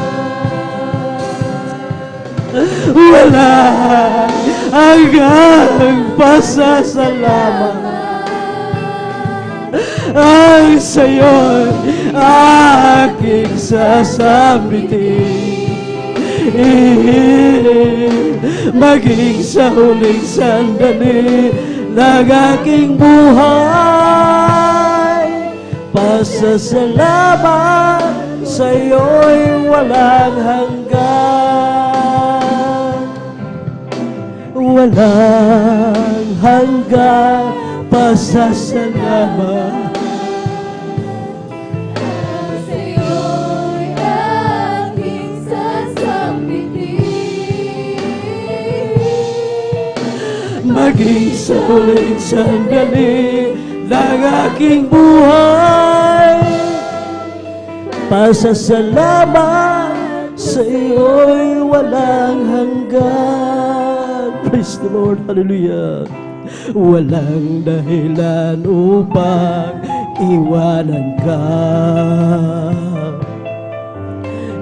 Walang hanggang pasasalamat. Ang sa'yo'y aking sasambitin. Maging sa huling sandali ng aking buhay. Pasasalamat sa'yo'y walang hanggan. Walang hanggan pasasalamat. Maging sa huling sandali ng aking buhay. Pasasalamat sa iyo'y walang hanggan. Praise the Lord, hallelujah. Walang dahilan upang iwanan ka.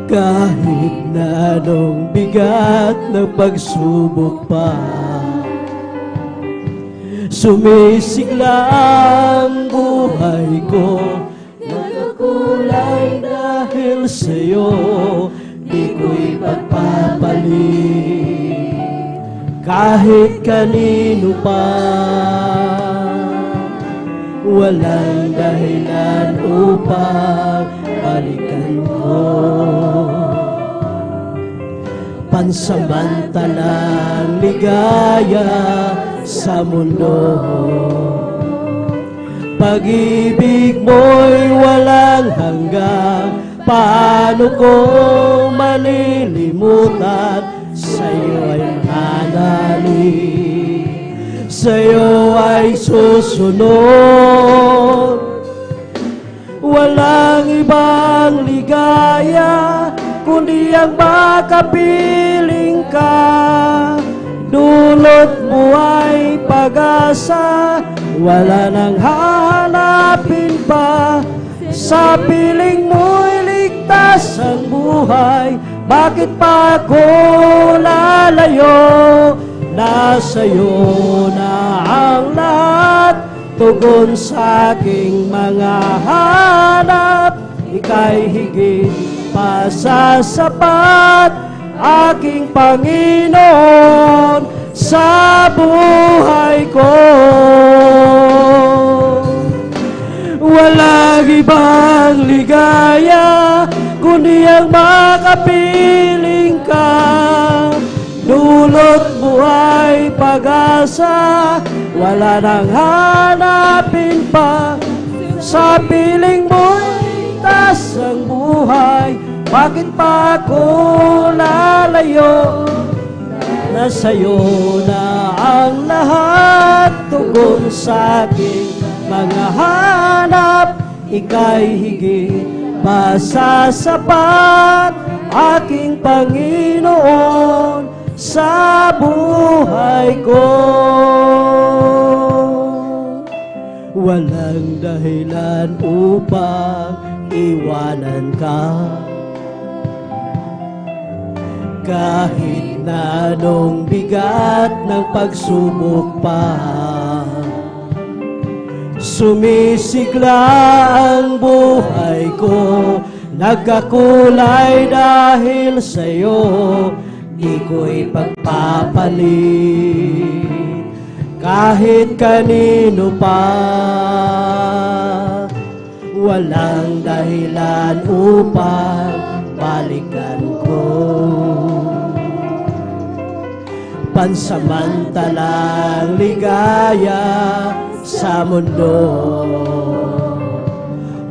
Kahit na anong bigat ng pagsubok pa, sumisigla ang buhay ko. Nagkukulay dahil sa'yo, di ko'y pagpapalit kahit kanino pa. Walang dahilan upang balikan ko. Pansamantalang ligaya sa mundo, pag-ibig mo'y walang hanggang. Paano ko malilimutan? Sa'yo ay mananalig, sa'yo ay susunod. Walang ibang ligaya kundi ang makapiling ka. Dulot mo ay pag-asa, wala nang hahanapin pa. Sa piling mo'y ligtas ang buhay, bakit pa ako lalayo? Nasa'yo na ang lahat, tugon sa aking mga hanap. Ika'y higit pa sa sapat, aking Panginoon sa buhay ko. Walang ibang ligaya kundi ang makapiling ka. Dulot buhay pag-asa, wala nang hanapin pa. Sa piling mo'y tas ang buhay, bakit pa ako lalayo? Nasa'yo na ang lahat, tugon sa aking mga hanap. ika'y higit pa sa sapat, aking Panginoon, sa buhay ko. Walang dahilan upang iwanan ka, kahit na anong bigat ng pagsubok pa. Sumisigla ang buhay ko, nagkakulay dahil sa'yo, di ko'y pagpapalit kahit kanino pa. Walang dahilan upang balikan ko pansamantalang ligaya sa mundo.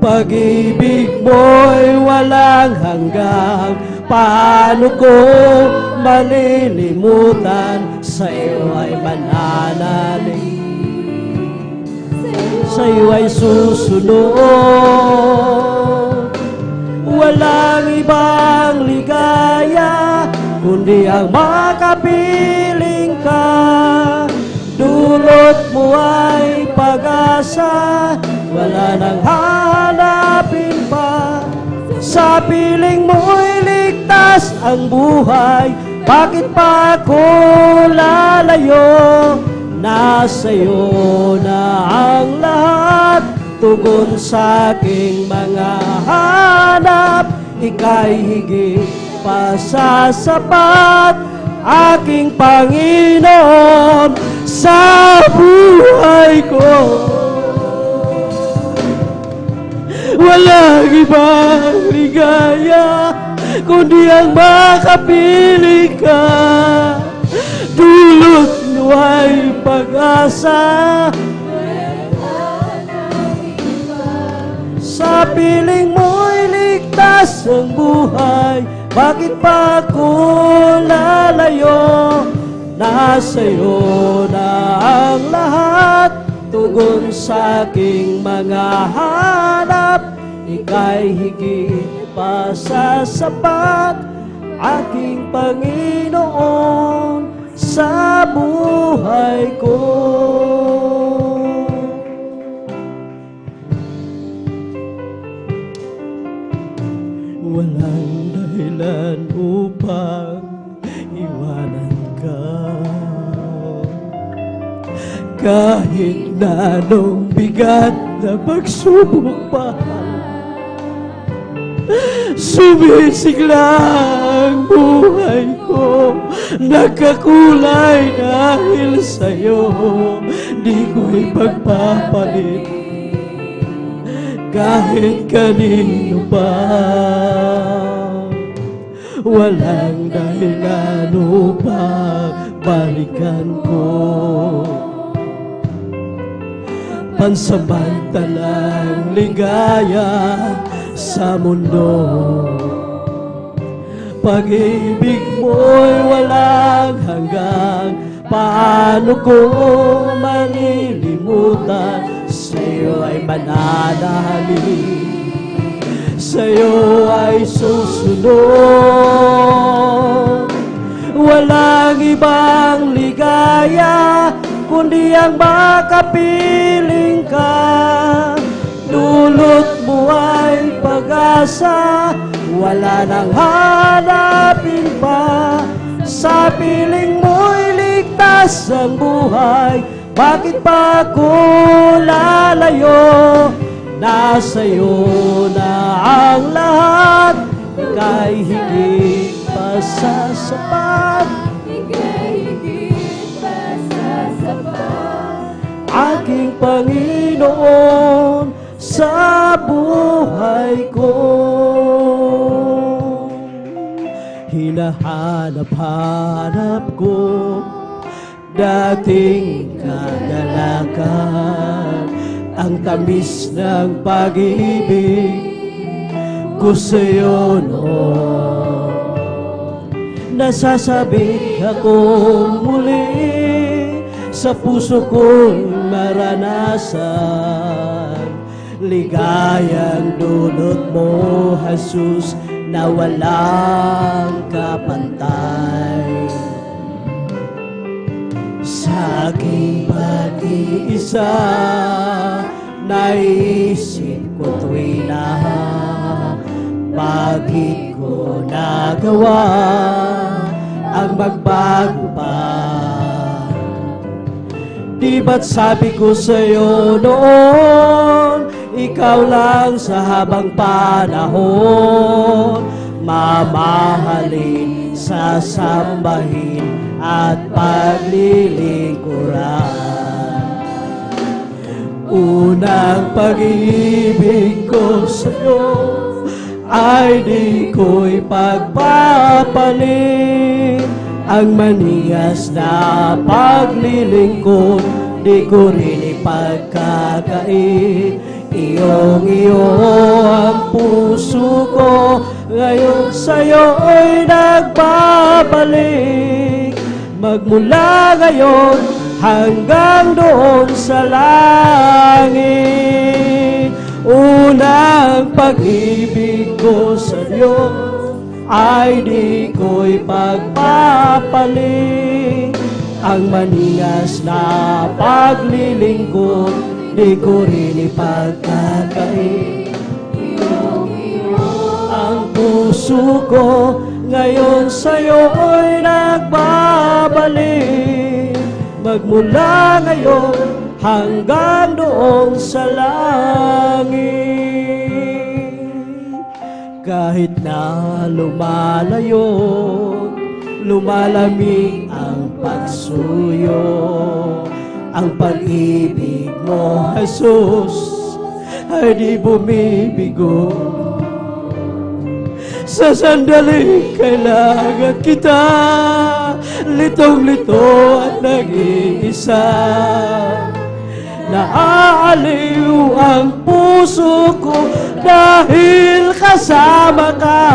Pag-ibig mo'y walang hanggang, paano ko malilimutan? Sa'yo ay mananalig, sa'yo ay susunod. Walang ibang ligaya kundi ang makapiling ka. Dulot mo ay pag-asa, wala nang hahanapin pa. Sa piling mo'y ligtas ang buhay, bakit pa ako lalayo? Nasa'yo na ang lahat, tugon sa aking mga hanap. Ika'y higit pa sa sapat, aking Panginoon, sa buhay ko. Walang ibang ligaya kundi ang makapiling ka. Dulot mo ay pag-asa, sa piling mo'y ligtas ang buhay, bakit pa ako lalayo? Nasa'yo na ang lahat, tugon sa aking mga hanap. Ika'y higit pa sa sapat, aking Panginoon, sa buhay ko. Walang dahilan upang iwanan ka, kahit na anong bigat na pagsubok pa. Sumisigla ang buhay ko, nagkakulay dahil sa'yo, di ko'y pagpapalit kahit kanino pa. Walang dahilan upang balikan ko pansamantalang ligaya sa mundo. Pag-ibig mo'y walang hanggang, paano ko malilimutan? Sa'yo ay mananalig, sa'yo ay susunod. Walang ibang ligaya kundi ang makapiling ka. Dulot mo ay pag-asa, wala nang hanapin pa. Sa piling mo'y ligtas ang buhay, bakit pa ako lalayo? Nasa'yo na ang lahat, ika'y higit pa sa sapat, aking Panginoon, sa buhay ko. Hinahanap-hanap ko dating kagalakan, ang tamis ng pag-ibig ko sa'yo noon. Nasasabik akong muli sa puso kong maranasan, ligayang dulot mo, Jesus, na walang kapantay. Sa aking pag-iisa, naisip ko tuwing na bakit ko nagawa ang magbago pa? Di ba't sabi ko sa'yo noon, ikaw lang sa habang panahon, mamahalin, sasambahin at paglilingkuran. Unang pag-ibig ko sa'yo ay di ko'y pagpapalit. Ang maningas na paglilingkod, di ko rin ipagkakait. Iyong-iyo ang puso ko, ngayon sa'yo'y nagbabalik. Magmula ngayon hanggang doon sa langit. Unang pag-ibig ko sa Diyos ay di ko'y pagpapalit. Ang maningas na paglilingkod, di ko rin ipagkakait. Ang puso ko ngayon sa'yo'y nagbabalik. Magmula ngayon hanggang doon sa langit. Kahit na lumalayo, lumalamig ang pagsuyo, ang pag-ibig mo, Jesus, ay di bumibigo. Sa sandaling kailangan kita, litong-lito at nag-iisa. Naaaliw ang puso ko dahil kasama ka.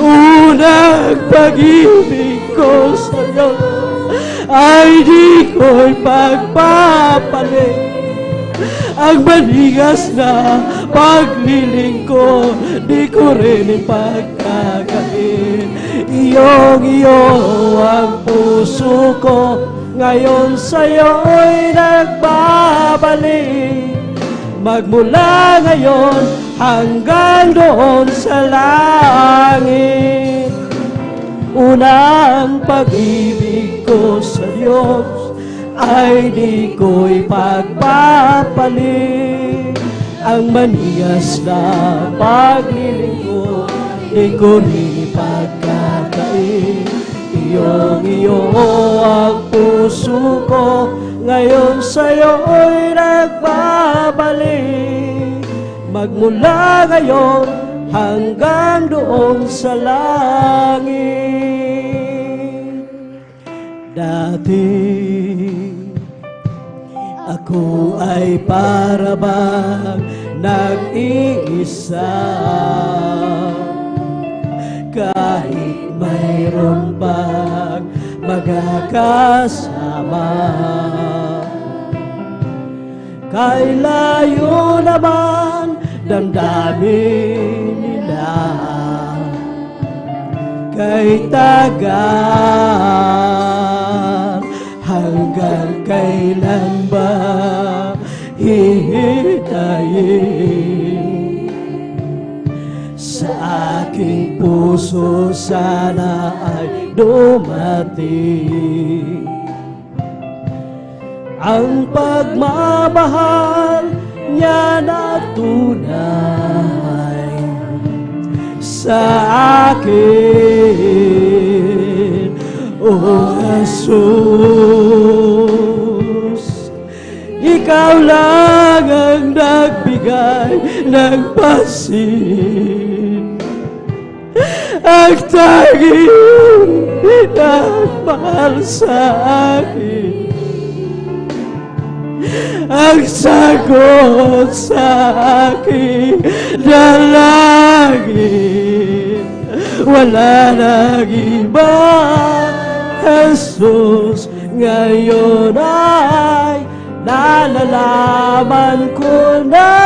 Unang pag-ibig ko sa'yo ay di ko'y pagpapalit. Ang maningas na paglilingkod, di ko rin ipagkakait. Iyong-iyo ang puso ko, ngayon sa'yo'y nagbabalik. Magmula ngayon hanggang doon sa langit. Unang pag-ibig ko sa Diyos ay di ko'y pagpapalit. Ang maningas na paglilingkod, di ko rin ipagkakait. Iyong-iyo ang puso ko, ngayon sa'yo'y nagbabalik. Magmula ngayon hanggang doon sa langit. Dati ako ay para bang nag-iisa, kahit mayroon pang magkakasama. Kay layo naman damdamin nila, kay tagal, hanggang kailan ba hihintayin? Sa aking puso sana ay dumating ang pagmamahal niya na tunay sa akin, O Jesus. Ikaw lang ang nagbigay ng pansin, ang tanging nagmahal sa akin, ang sagot sa aking dalangin. Wala nang iba, Jesus, ngayon ay nalalaman ko na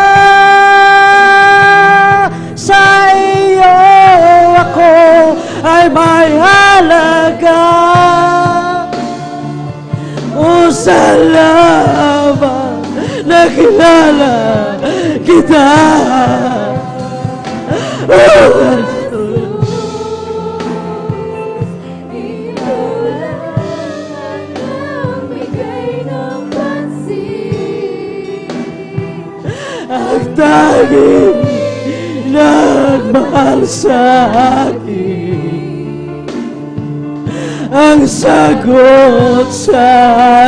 sa iyo ako ay may halaga. O salamat, nakilala kita. Ang tanging nagmahal sa akin, ang sagot sa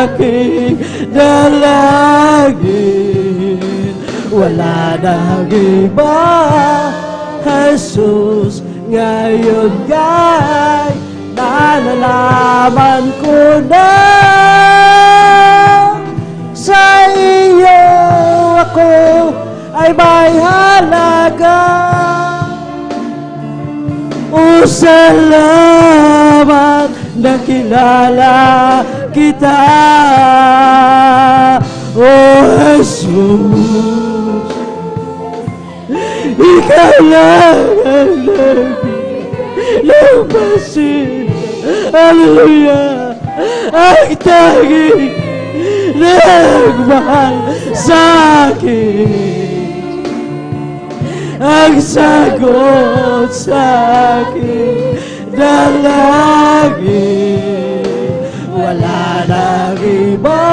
aking dalangin. Wala nang iba, Jesus, ngayon kay nalalaman ko na sa iyo ako ay may halaga. O salamat, nakilala kita. O Jesus, ikaw lang ang nagbigay ng pasin. Hallelujah! Ang tanging nagmahal sa akin, ang sagot sa aking dalangin. Wala nang iba,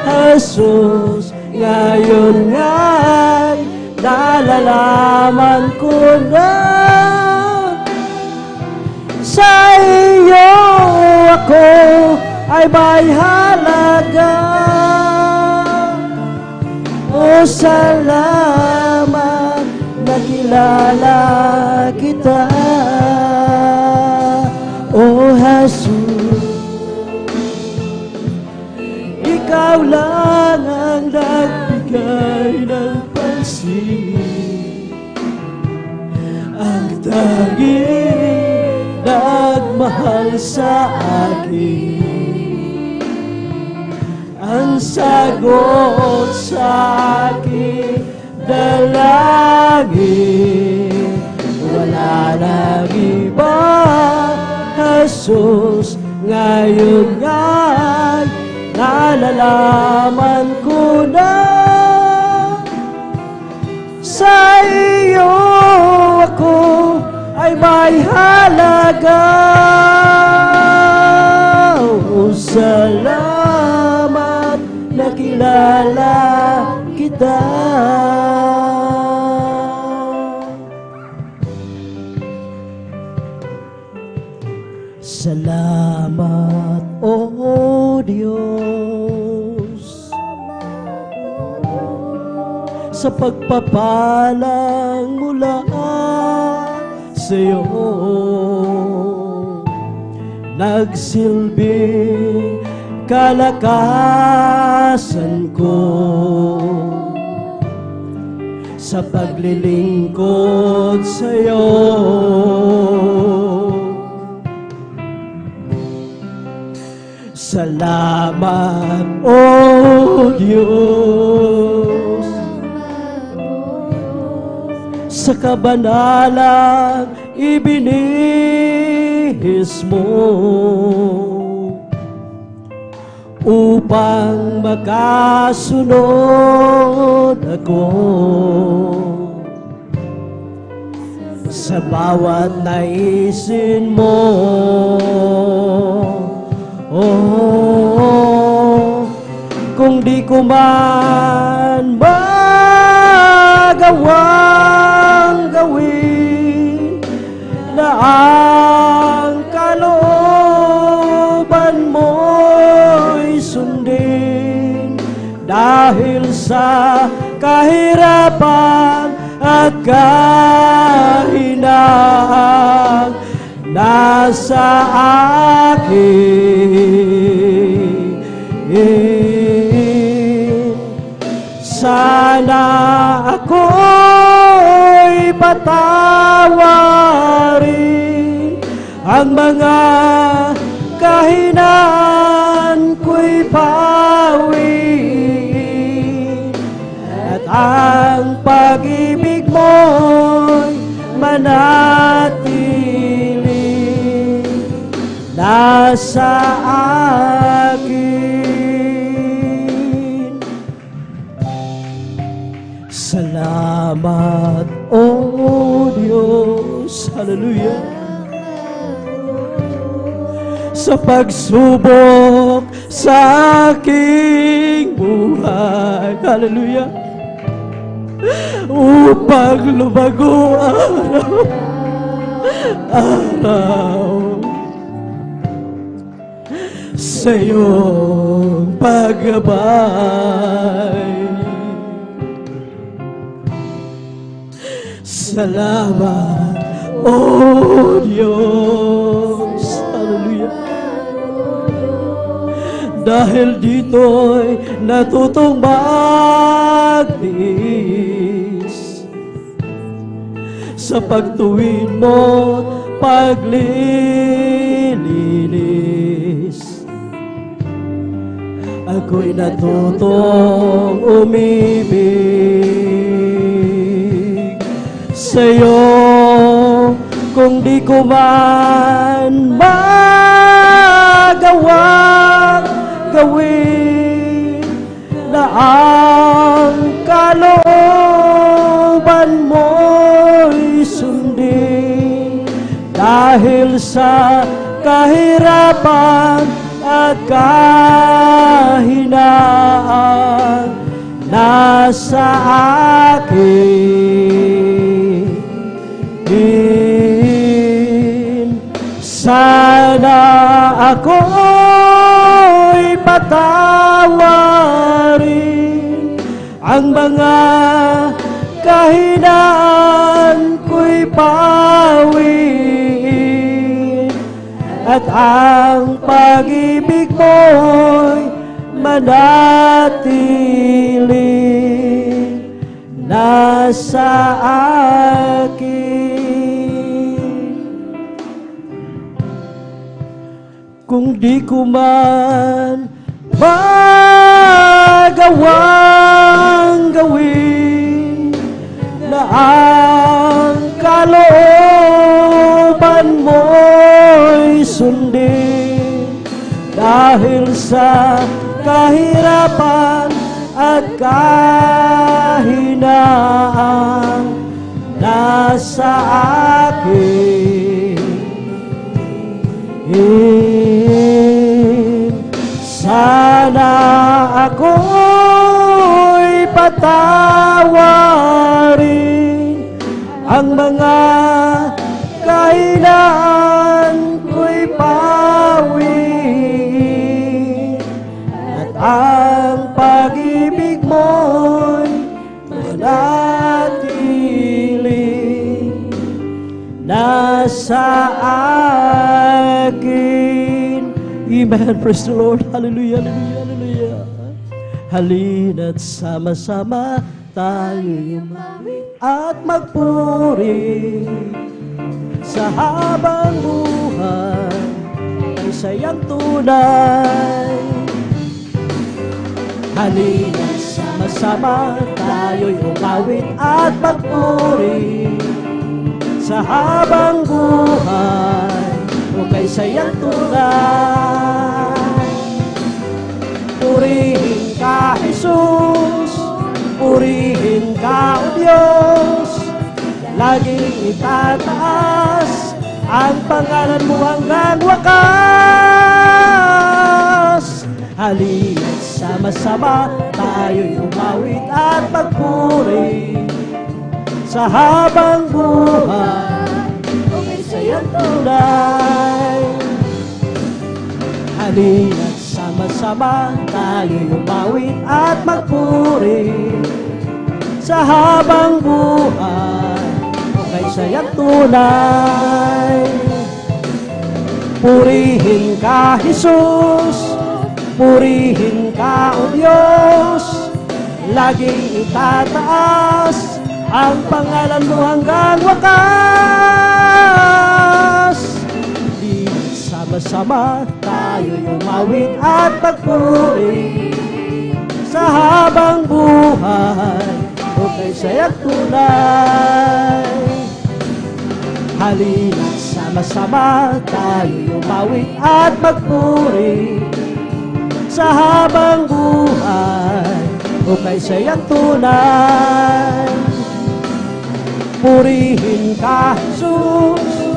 Jesus, ngayon nga'y nalalaman ko na sa iyo ako ay may halaga. O salamat, nakilala kita. O Jesus, ikaw lang ang nagbigay ng pansin, ang tanging nagmahal sa akin, ang sagot sa aking dalangin. Wala nang iba, Jesus, ngayon nga'y nalalaman ko na sa iyo ako ay may halaga. O salamat, nakilala kita. Salamat, O Diyos, sa pagpapalang mula sa iyo. Nagsilbing kalakasan ko sa paglilingkod sa iyo. Salamat, O Diyos, sa kabanalang ibinihis mo upang makasunod ako sa bawat naisin mo. Oh, kung di ko man magawang gawin na ang kalooban mo'y sundin, dahil sa kahirapan at kahinaan nasa akin. Sana ako'y patawarin, ang mga kahinaan ko'y pawiin. ang pag-ibig mo'y manatili nasa akin. Salamat, O Diyos, hallelujah, sa pagsubok sa aking buhay, hallelujah, upang lumago araw sa iyong paggabay. Salamat, O Diyos, hallelujah, dahil dito'y natutong magtiis sa pagtuwid mo, paglilinis. Ako'y natutong umibig sa'yo, kung di ko man magawang gawin na ang kalooban mo'y sundin, dahil sa kahirapan at kahinaan nasa akin. Sana ako'y patawarin, ang mga kahinaan ko'y pawiin, at ang pag-ibig mo'y manatili nasa akin. Kung di ko man magawang gawin na ang kalooban mo'y sundin, dahil sa kahirapan at kahinaan nasa akin. Sana ako'y patawarin, ang mga kahinaan ko'y pawiin, at ang pag-ibig mo'y manatili nasa akin. Amen. Praise the Lord. Hallelujah, hallelujah, hallelujah. Halina't sama-sama tayo'y umawit at magpuri sa habang buhay ay sayang tunay. Halina't sama-sama tayo'y umawit at magpuri sa habang buhay o kay sayang tunay. Purihin ka, Jesus, purihin ka, O Diyos, laging itataas ang pangalan mo hanggang wakas. Halina't sama-sama tayo'y umawit at magpuri sa habang buhay o kay sayang tunay. Halina't sama-sama tayo'y umawit at magpuri sa habang buhay o kay sayang tunay. Purihin ka, Jesus, purihin ka, O Diyos, laging itataas ang pangalan mo hanggang wakas. Di sama-sama tayo'y umawit at magpuri sa habang buhay o kay sayang tunay. Halina, sama-sama tayo umawit at magpuri sa habang buhay, o kay sayang tunay. Purihin ka, Jesus,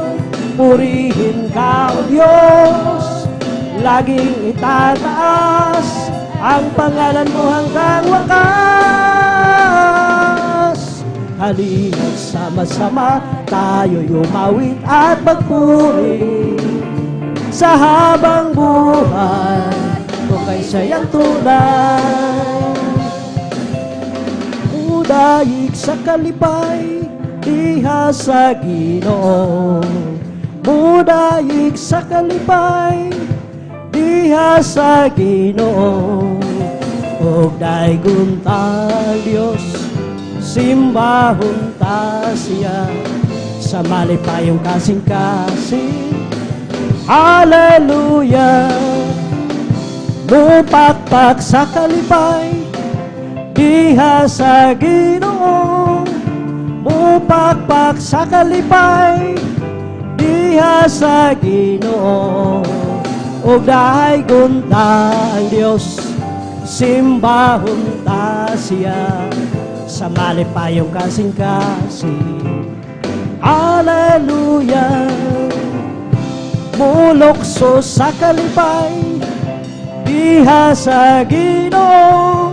purihin ka, O Diyos, laging itataas ang pangalan mo hanggang wakas. Halina, sama-sama tayo umawit at magpuri sa habang buhay, o kay sayang tunay. Daig sa kalipay, diha sa Ginoo. Mudaig sa kalipay, diha sa Ginoo. Og daigon ta Dios, simbahon ta siya sa malipayong kasing-kasing. Hallelujah! Mupakpak sa kalipay, diha sa Ginoo. Mupakpak sa kalipay, diha sa Ginoo. O daigon ta ang Dios, simbahon ta siya sa malipayong kasing-kasing. Hallelujah! Mulokso sa kalipay, diha sa Ginoo.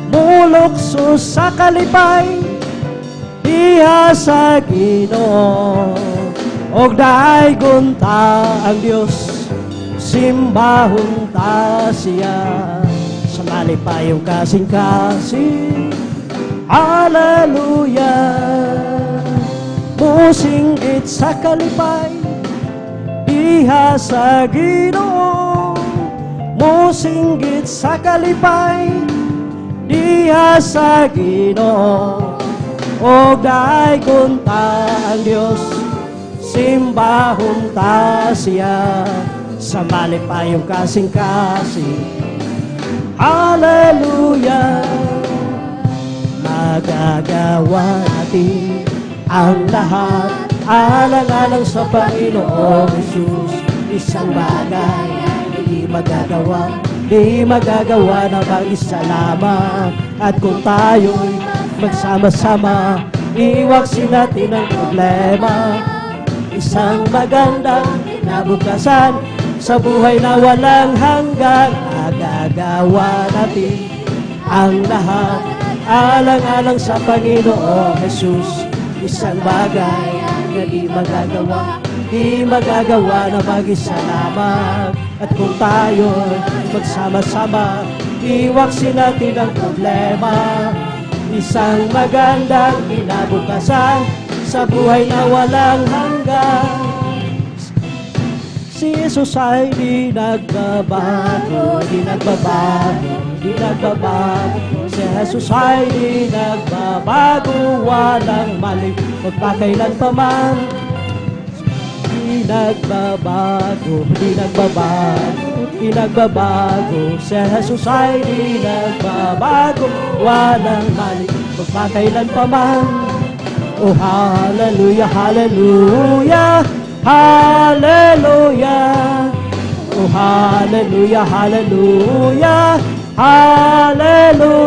Mulokso sa kalipay, diha sa Ginoo. Og daigon ta ang Dios, simbahon ta siya sa malipayong kasing-kasing. Hallelujah! Musinggit sa kalipay, diha sa Ginoo. Musinggit sa kalipay, diha sa Ginoo. O daigon ta ang Dios, simbahon ta siya sa malipayong kasing-kasing. Hallelujah! Magagawa natin ang lahat alang-alang sa Panginoong Jesus. Isang bagay di magagawa, di magagawa na mag-isa lamang. At kung tayo'y magsama-sama, iwaksin natin ang problema. Isang magandang kinabukasan sa buhay na walang hanggan. Magagawa natin ang lahat alang-alang sa Panginoong Jesus. Isang bagay na di magagawa na mag-isa lamang. At kung tayo'y magsama-sama, iwaksin natin ang problema. Isang magandang kinabukasan sa buhay na walang hanggan. Si Jesus ay di nagbabago, di nagbabago, di nagbabago. Si Jesus ay di nagbabago, walang mali, magpakailan pa man. Di nagbabago, di nagbabago, di nagbabago. Si Jesus ay di nagbabago, walang mali, magpakailan pa man. Oh, hallelujah, hallelujah, hallelujah. Oh, hallelujah, hallelujah, hallelujah.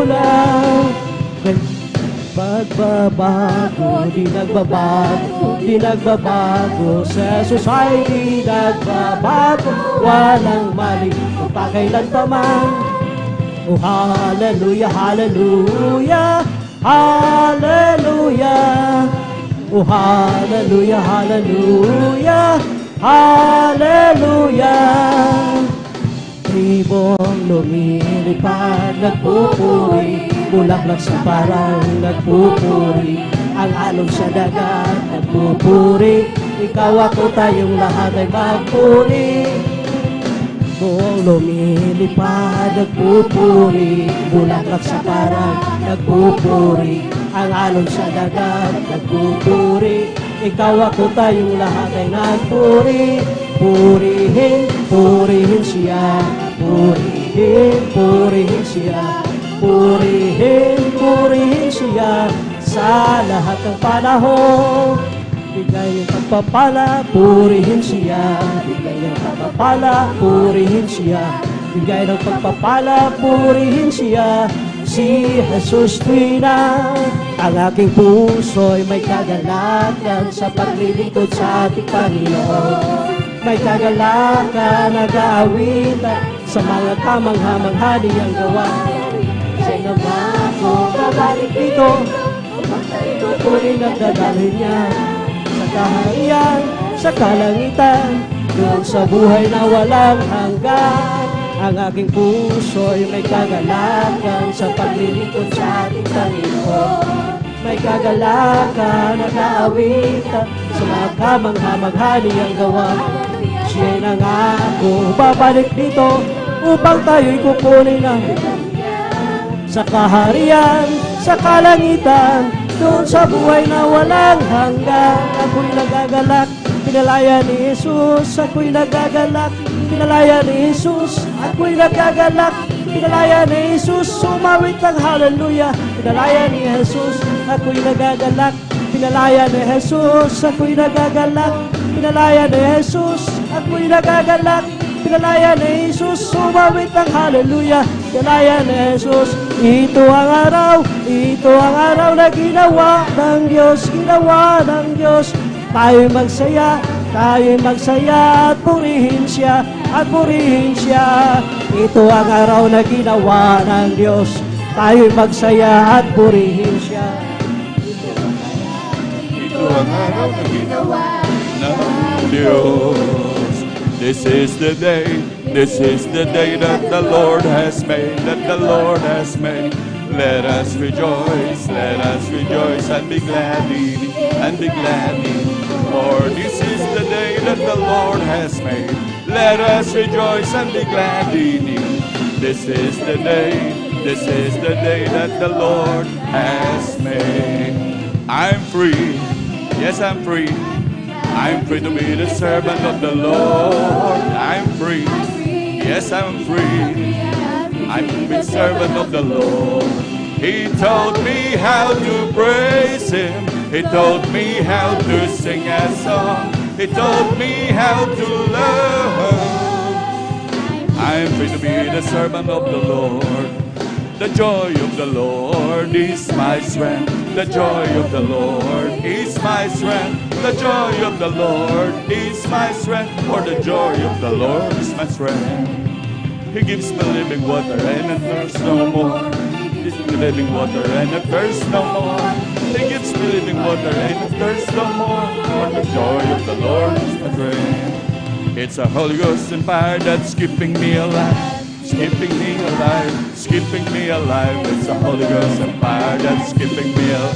Pagbabago, di nagbabago, di nagbabago. Sa Jesus ay di nagbabago, walang mali, magpakailan pa man. Oh, hallelujah, hallelujah, hallelujah. Oh, hallelujah, hallelujah, hallelujah. Tribong lumilipad, nagpupuri, bulaklak sa parang nagpupuri. Ang alon sa dagat, nagpupuri. Ikaw ako tayong lahat ay magpuri. Buong lumilipad, nagpupuri, bulaklak sa parang nagpupuri. Ang alon sa dagat, nagpupuri. Ikaw ako tayong lahat ay nagpuri. Purihin, purihin siya. Purihin, purihin siya. purihin siya sa lahat ng panahon. Bigay ng pagpapala, purihin siya. Bigay ng pagpapala, purihin siya. Bigay ng pagpapala, purihin siya. Si Jesus Tuwina, ang aking puso'y may kagalakan sa paglilingkod sa ating Panginoon. May kagalakan, nag-aawitan sa mga kamangha-manghani ang gawa. Siya'y nangako, babalik dito, tuturin at dadalhin niya sa kaharian, sa kalangitan, doon sa buhay na walang hanggan. Ang aking puso'y may kagalakan sa paglilingkod sa ating Panginoon. May kagalakan at naawitan sa mga kamangha-manghani ang gawa. Siya'y nangako, babalik dito upang tayo'y kukunin ng sa kaharian, sa kalangitan, doon sa buhay na walang hanggan. Ako'y nagagalak, pinalaya ni Jesus. Ako'y nagagalak, pinalaya ni Jesus. Ako'y nagagalak, pinalaya ni Jesus. Sumawit ng hallelujah, pinalaya ni Jesus. Ako'y nagagalak, pinalaya ni Jesus. Ako'y nagagalak, pinalaya ni Jesus. Ako'y nagagalak, pinalaya ni Jesus. Sumawit ng hallelujah, pinalaya ni Jesus. Ito ang araw na ginawa ng Diyos, ginawa ng Diyos. Tayo'y magsaya at purihin siya, at purihin siya. Ito ang araw na ginawa ng Diyos. Tayo'y magsaya at purihin siya. Ito ang araw na ginawa ng Diyos. This is the day that the Lord has made, that the Lord has made. Let us rejoice and be glad in it, and be glad in it. For this is the day that the Lord has made. Let us rejoice and be glad in it. This is the day that the Lord has made. I'm free, yes I'm free. I'm free to be the servant of the Lord. I'm free, yes I'm free. I'm the servant of the Lord. He taught me how to praise Him. He taught me how to sing a song. He taught me how to love. I'm free to be the servant of the Lord. The joy of the Lord is my strength. The joy of the Lord is my strength. The joy of the Lord is my strength. For the joy of the Lord is my strength. He gives me living water and I thirst no more. He gives me living water and I thirst no more. He gives me living water and I thirst no more. For the joy of the Lord is my strength. It's a Holy Ghost and fire that's keeping me alive. Keeping me alive, keeping me alive. It's a Holy Ghost and fire that's keeping me alive.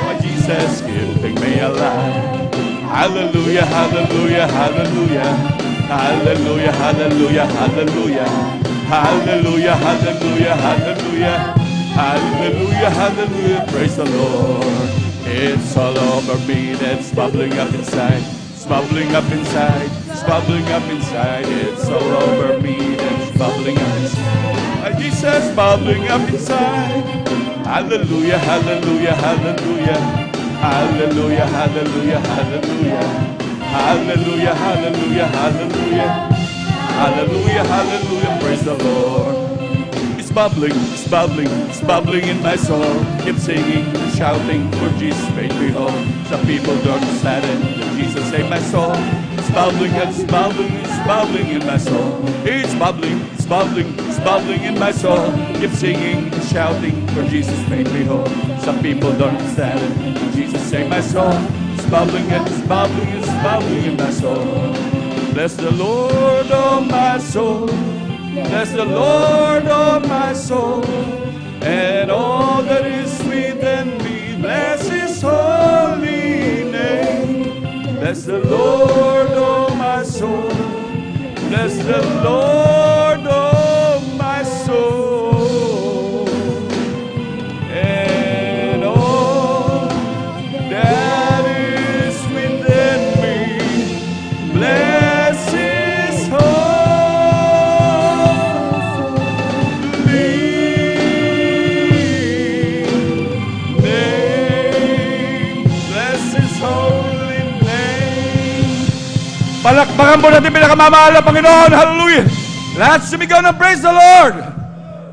Oh, Jesus, keeping me alive. Hallelujah, hallelujah, hallelujah. Hallelujah, hallelujah, hallelujah. Hallelujah, hallelujah, hallelujah. Hallelujah, hallelujah. Praise the Lord. It's all over me that's bubbling up inside. It's bubbling up inside. It's bubbling up inside. It's all over me that's bubbling up inside. Jesus, bubbling up inside. Hallelujah, hallelujah, hallelujah. Hallelujah, hallelujah, hallelujah. Hallelujah, hallelujah, hallelujah. Hallelujah, hallelujah. Praise the Lord. It's bubbling in my soul. Keep singing, shouting, for Jesus made me whole. Some people don't understand it, but Jesus saved my soul. It's bubbling in my soul. It's bubbling in my soul. Keep singing, shouting, for Jesus made me whole. Some people don't understand it, but Jesus saved my soul. It's bubbling in my soul. Bless the Lord, oh my soul. Bless the Lord, oh my soul, and all that is within me. Bless His holy name. Bless the Lord, oh my soul. Bless the Lord, oh my soul, and all that is within me. Bless His holy Palakpakan po natin pinakamamahal na Panginoon. Hallelujah. Lahat sumigaw ng praise the Lord.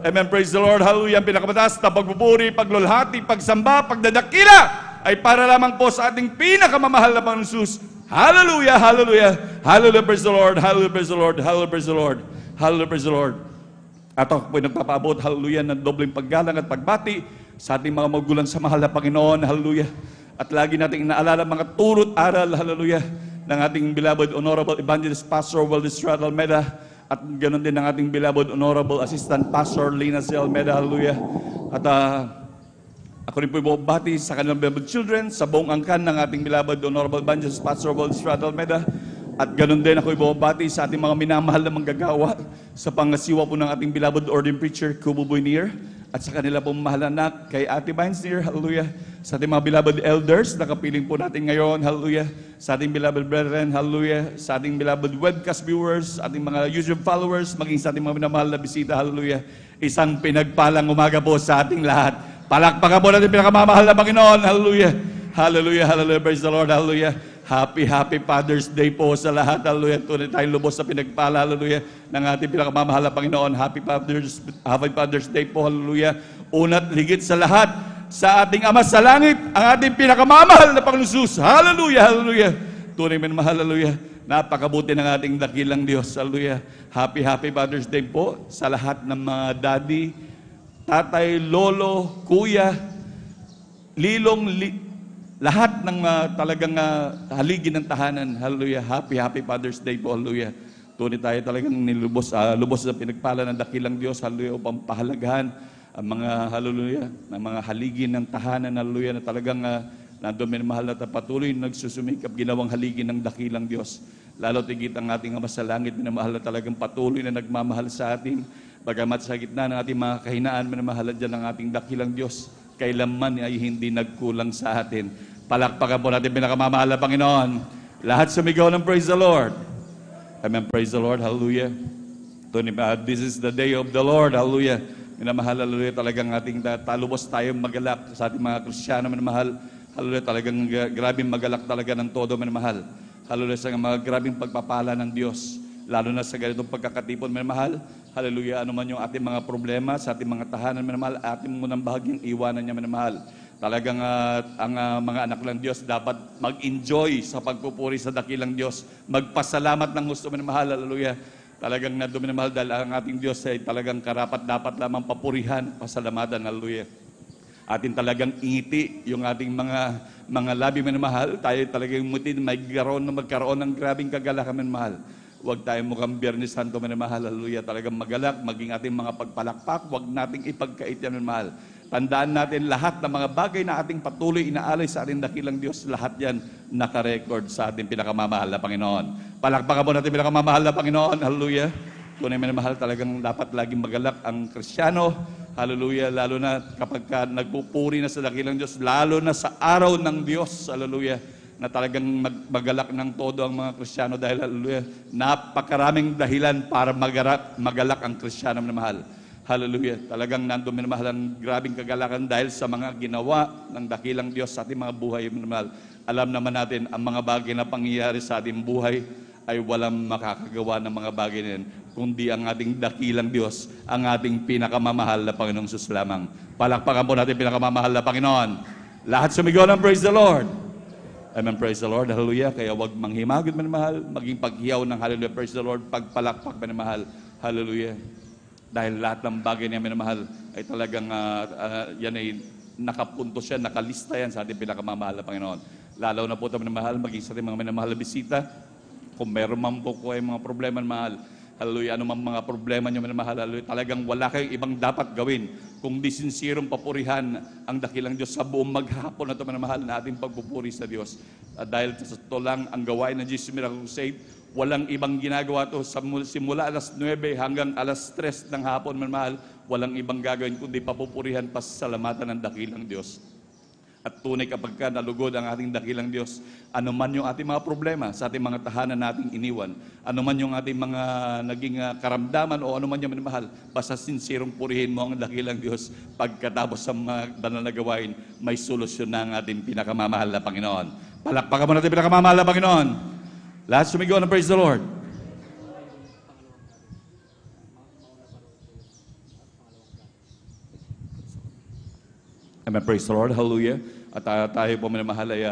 Amen. Praise the Lord. Hallelujah. Ang pinakamataas na pagpupuri, paglulhati, pagsamba, pagdadakila ay para lamang po sa ating pinakamamahal na Panginoon Jesus. Hallelujah. Hallelujah. Hallelujah. Praise the Lord. Hallelujah. Praise the Lord. Hallelujah. Praise the Lord. Hallelujah. Praise the Lord. At ako po'y nagpapaabot, hallelujah, ng dobleng paggalang at pagbati sa ating mga magulang sa mahal na Panginoon, hallelujah. At lagi nating inaalala mga turot aral, hallelujah, ng ating beloved Honorable Evangelist Pastor Waldis Almeida, at ganoon din ng ating beloved Honorable Assistant Pastor Lina C. Almeida, hallelujah. At ako rin po'y bumabati sa kanilang beloved children, sa buong angkan ng ating beloved Honorable Evangelist Pastor Waldis Almeida. At ganoon din ako'y bumabati sa ating mga minamahal na manggagawa sa pangasiwa po ng ating beloved ordained preacher, Kubo Buinier, at sa kanila pong mahal na anak, kay Ate Vines Near, hallelujah. Sa ating mga beloved elders, nakapiling po natin ngayon, hallelujah. Sa ating beloved brethren, hallelujah. Sa ating beloved webcast viewers, ating mga YouTube followers, maging sa ating mga minamahal na bisita, hallelujah. Isang pinagpalang umaga po sa ating lahat. Palakpakan po natin pinakamamahal na Panginoon, hallelujah. Hallelujah, hallelujah, praise the Lord, hallelujah. Happy Father's Day po sa lahat. Hallelujah. Tunay tayong lubos sa pinagpala. Hallelujah. Ng ating pinakamamahal na Panginoon. Happy Father's Day po. Hallelujah. Una't higit sa lahat, sa ating Ama sa langit, ang ating pinakamamahal na Panginoon Jesus. Hallelujah. Hallelujah. Tunay man mahal. Hallelujah. Napakabuti ng ating dakilang Diyos. Hallelujah. Happy Father's Day po sa lahat ng mga daddy, tatay, lolo, kuya, lahat ng talagang haligi ng tahanan. Hallelujah. Happy Father's Day po. Hallelujah. Tunay tayo talagang lubos sa pinagpala ng dakilang Diyos. Hallelujah. Upang pahalagahan ang mga hallelujah, ng mga haligi ng tahanan. Hallelujah. Na talagang nandun minamahal na patuloy nagsusumikap ginawang haligi ng dakilang Diyos. Lalo tigit ang ating Ama sa langit, minamahal na talagang patuloy na nagmamahal sa atin. Bagamat sa gitna ng ating mga kahinaan, minamahal dyan ang ating dakilang Diyos. Kailanman ay hindi nagkulang sa atin. Palakpakan po natin pinakamamahal na Panginoon. Lahat sumigaw ng praise the Lord. Amen. Praise the Lord. Hallelujah. This is the day of the Lord. Hallelujah. Minamahal, hallelujah. Talagang ating talubos tayong magalak sa ating mga Kristiyano, minamahal. Hallelujah. Talagang grabing magalak talaga ng todo, minamahal. Hallelujah. Sa mga grabing pagpapala ng Diyos. Lalo na sa ganitong pagkakatipon, minamahal. Hallelujah. Ano man yung ating mga problema sa ating mga tahanan, minamahal, ating munang bahagyang iwanan niya, minamahal. Talagang ang mga anak ng Diyos dapat mag-enjoy sa pagpupuri sa dakilang Diyos. Magpasalamat ng gusto, minamahal. Hallelujah. Talagang minamahal dahil ang ating Diyos ay talagang karapat-dapat lamang papurihan, pasalamatan. Hallelujah. Atin talagang ingiti yung ating mga labi, minamahal. Tayo talagang magkaroon ng grabing kagalakan, minamahal. Huwag tayo mukhang Biyernes Santo, minamahal. Hallelujah. Talagang magalak, maging ating mga pagpalakpak. Huwag nating ipagkait yan, minamahal. Tandaan natin lahat ng mga bagay na ating patuloy inaalay sa ating dakilang Diyos, lahat yan nakarecord sa ating pinakamamahal na Panginoon. Palakpakan mo natin pinakamamahal na Panginoon. Hallelujah. Tunay minamahal, talagang dapat laging magalak ang Kristiyano. Hallelujah. Lalo na kapag nagpupuri na sa dakilang Diyos, lalo na sa araw ng Diyos. Hallelujah. Na talagang magalak ng todo ang mga Kristiyano dahil, hallelujah, napakaraming dahilan para magalak ang Kristiyano na mahal. Hallelujah. Talagang nandun minamahal ang grabing kagalakan dahil sa mga ginawa ng dakilang Diyos sa ating mga buhay, minamahal. Alam naman natin, ang mga bagay na pangyayari sa ating buhay ay walang makakagawa ng mga bagay na yan, kundi ang ating dakilang Diyos, ang ating pinakamamahal na Panginoong Sus lamang. Palakpakan po natin pinakamamahal na Panginoon. Lahat sumigaw ng praise the Lord. Amen. Praise the Lord. Hallelujah. Kaya wag manghimagod, minamahal. Maging paghiyaw ng hallelujah. Praise the Lord. Pagpalakpak, minamahal. Hallelujah. Dahil lahat ng bagay niya, minamahal, ay talagang yan ay nakapunto siya, nakalista yan sa ating pinakamamahal na Panginoon. Lalo na po ito, minamahal, maging sa ating mga minamahal na bisita. Kung meron man po ko ay mga problema, minamahal, hallelujah, ano man mga problema niyo, minamahal, hallelujah, talagang wala kayong ibang dapat gawin kung di sinsirong papurihan ang dakilang Diyos sa buong maghapon na ito, minamahal, na ating pagpupuri sa Diyos. Dahil sa ito lang ang gawain ng Jesus Miracle Crusade, walang ibang ginagawa to simula alas 9 hanggang alas 3 ng hapon, minamahal, walang ibang gagawin kundi papupurihan, pasalamatan ng dakilang Diyos. At tunay kapag nalugod ang ating dakilang Diyos, ano man yung ating mga problema sa ating mga tahanan nating iniwan, ano man yung ating mga naging karamdaman o ano man yung minamahal, basta sinsirong purihin mo ang dakilang Diyos, pagkatapos sa mga banal na gawain, may solusyon na ang ating pinakamamahal na Panginoon. Palakpakan mo natin pinakamamahal na Panginoon. Lahat sumigaw ng praise the Lord. Amen. Praise the Lord. Hallelujah. At tayo po minamahal ay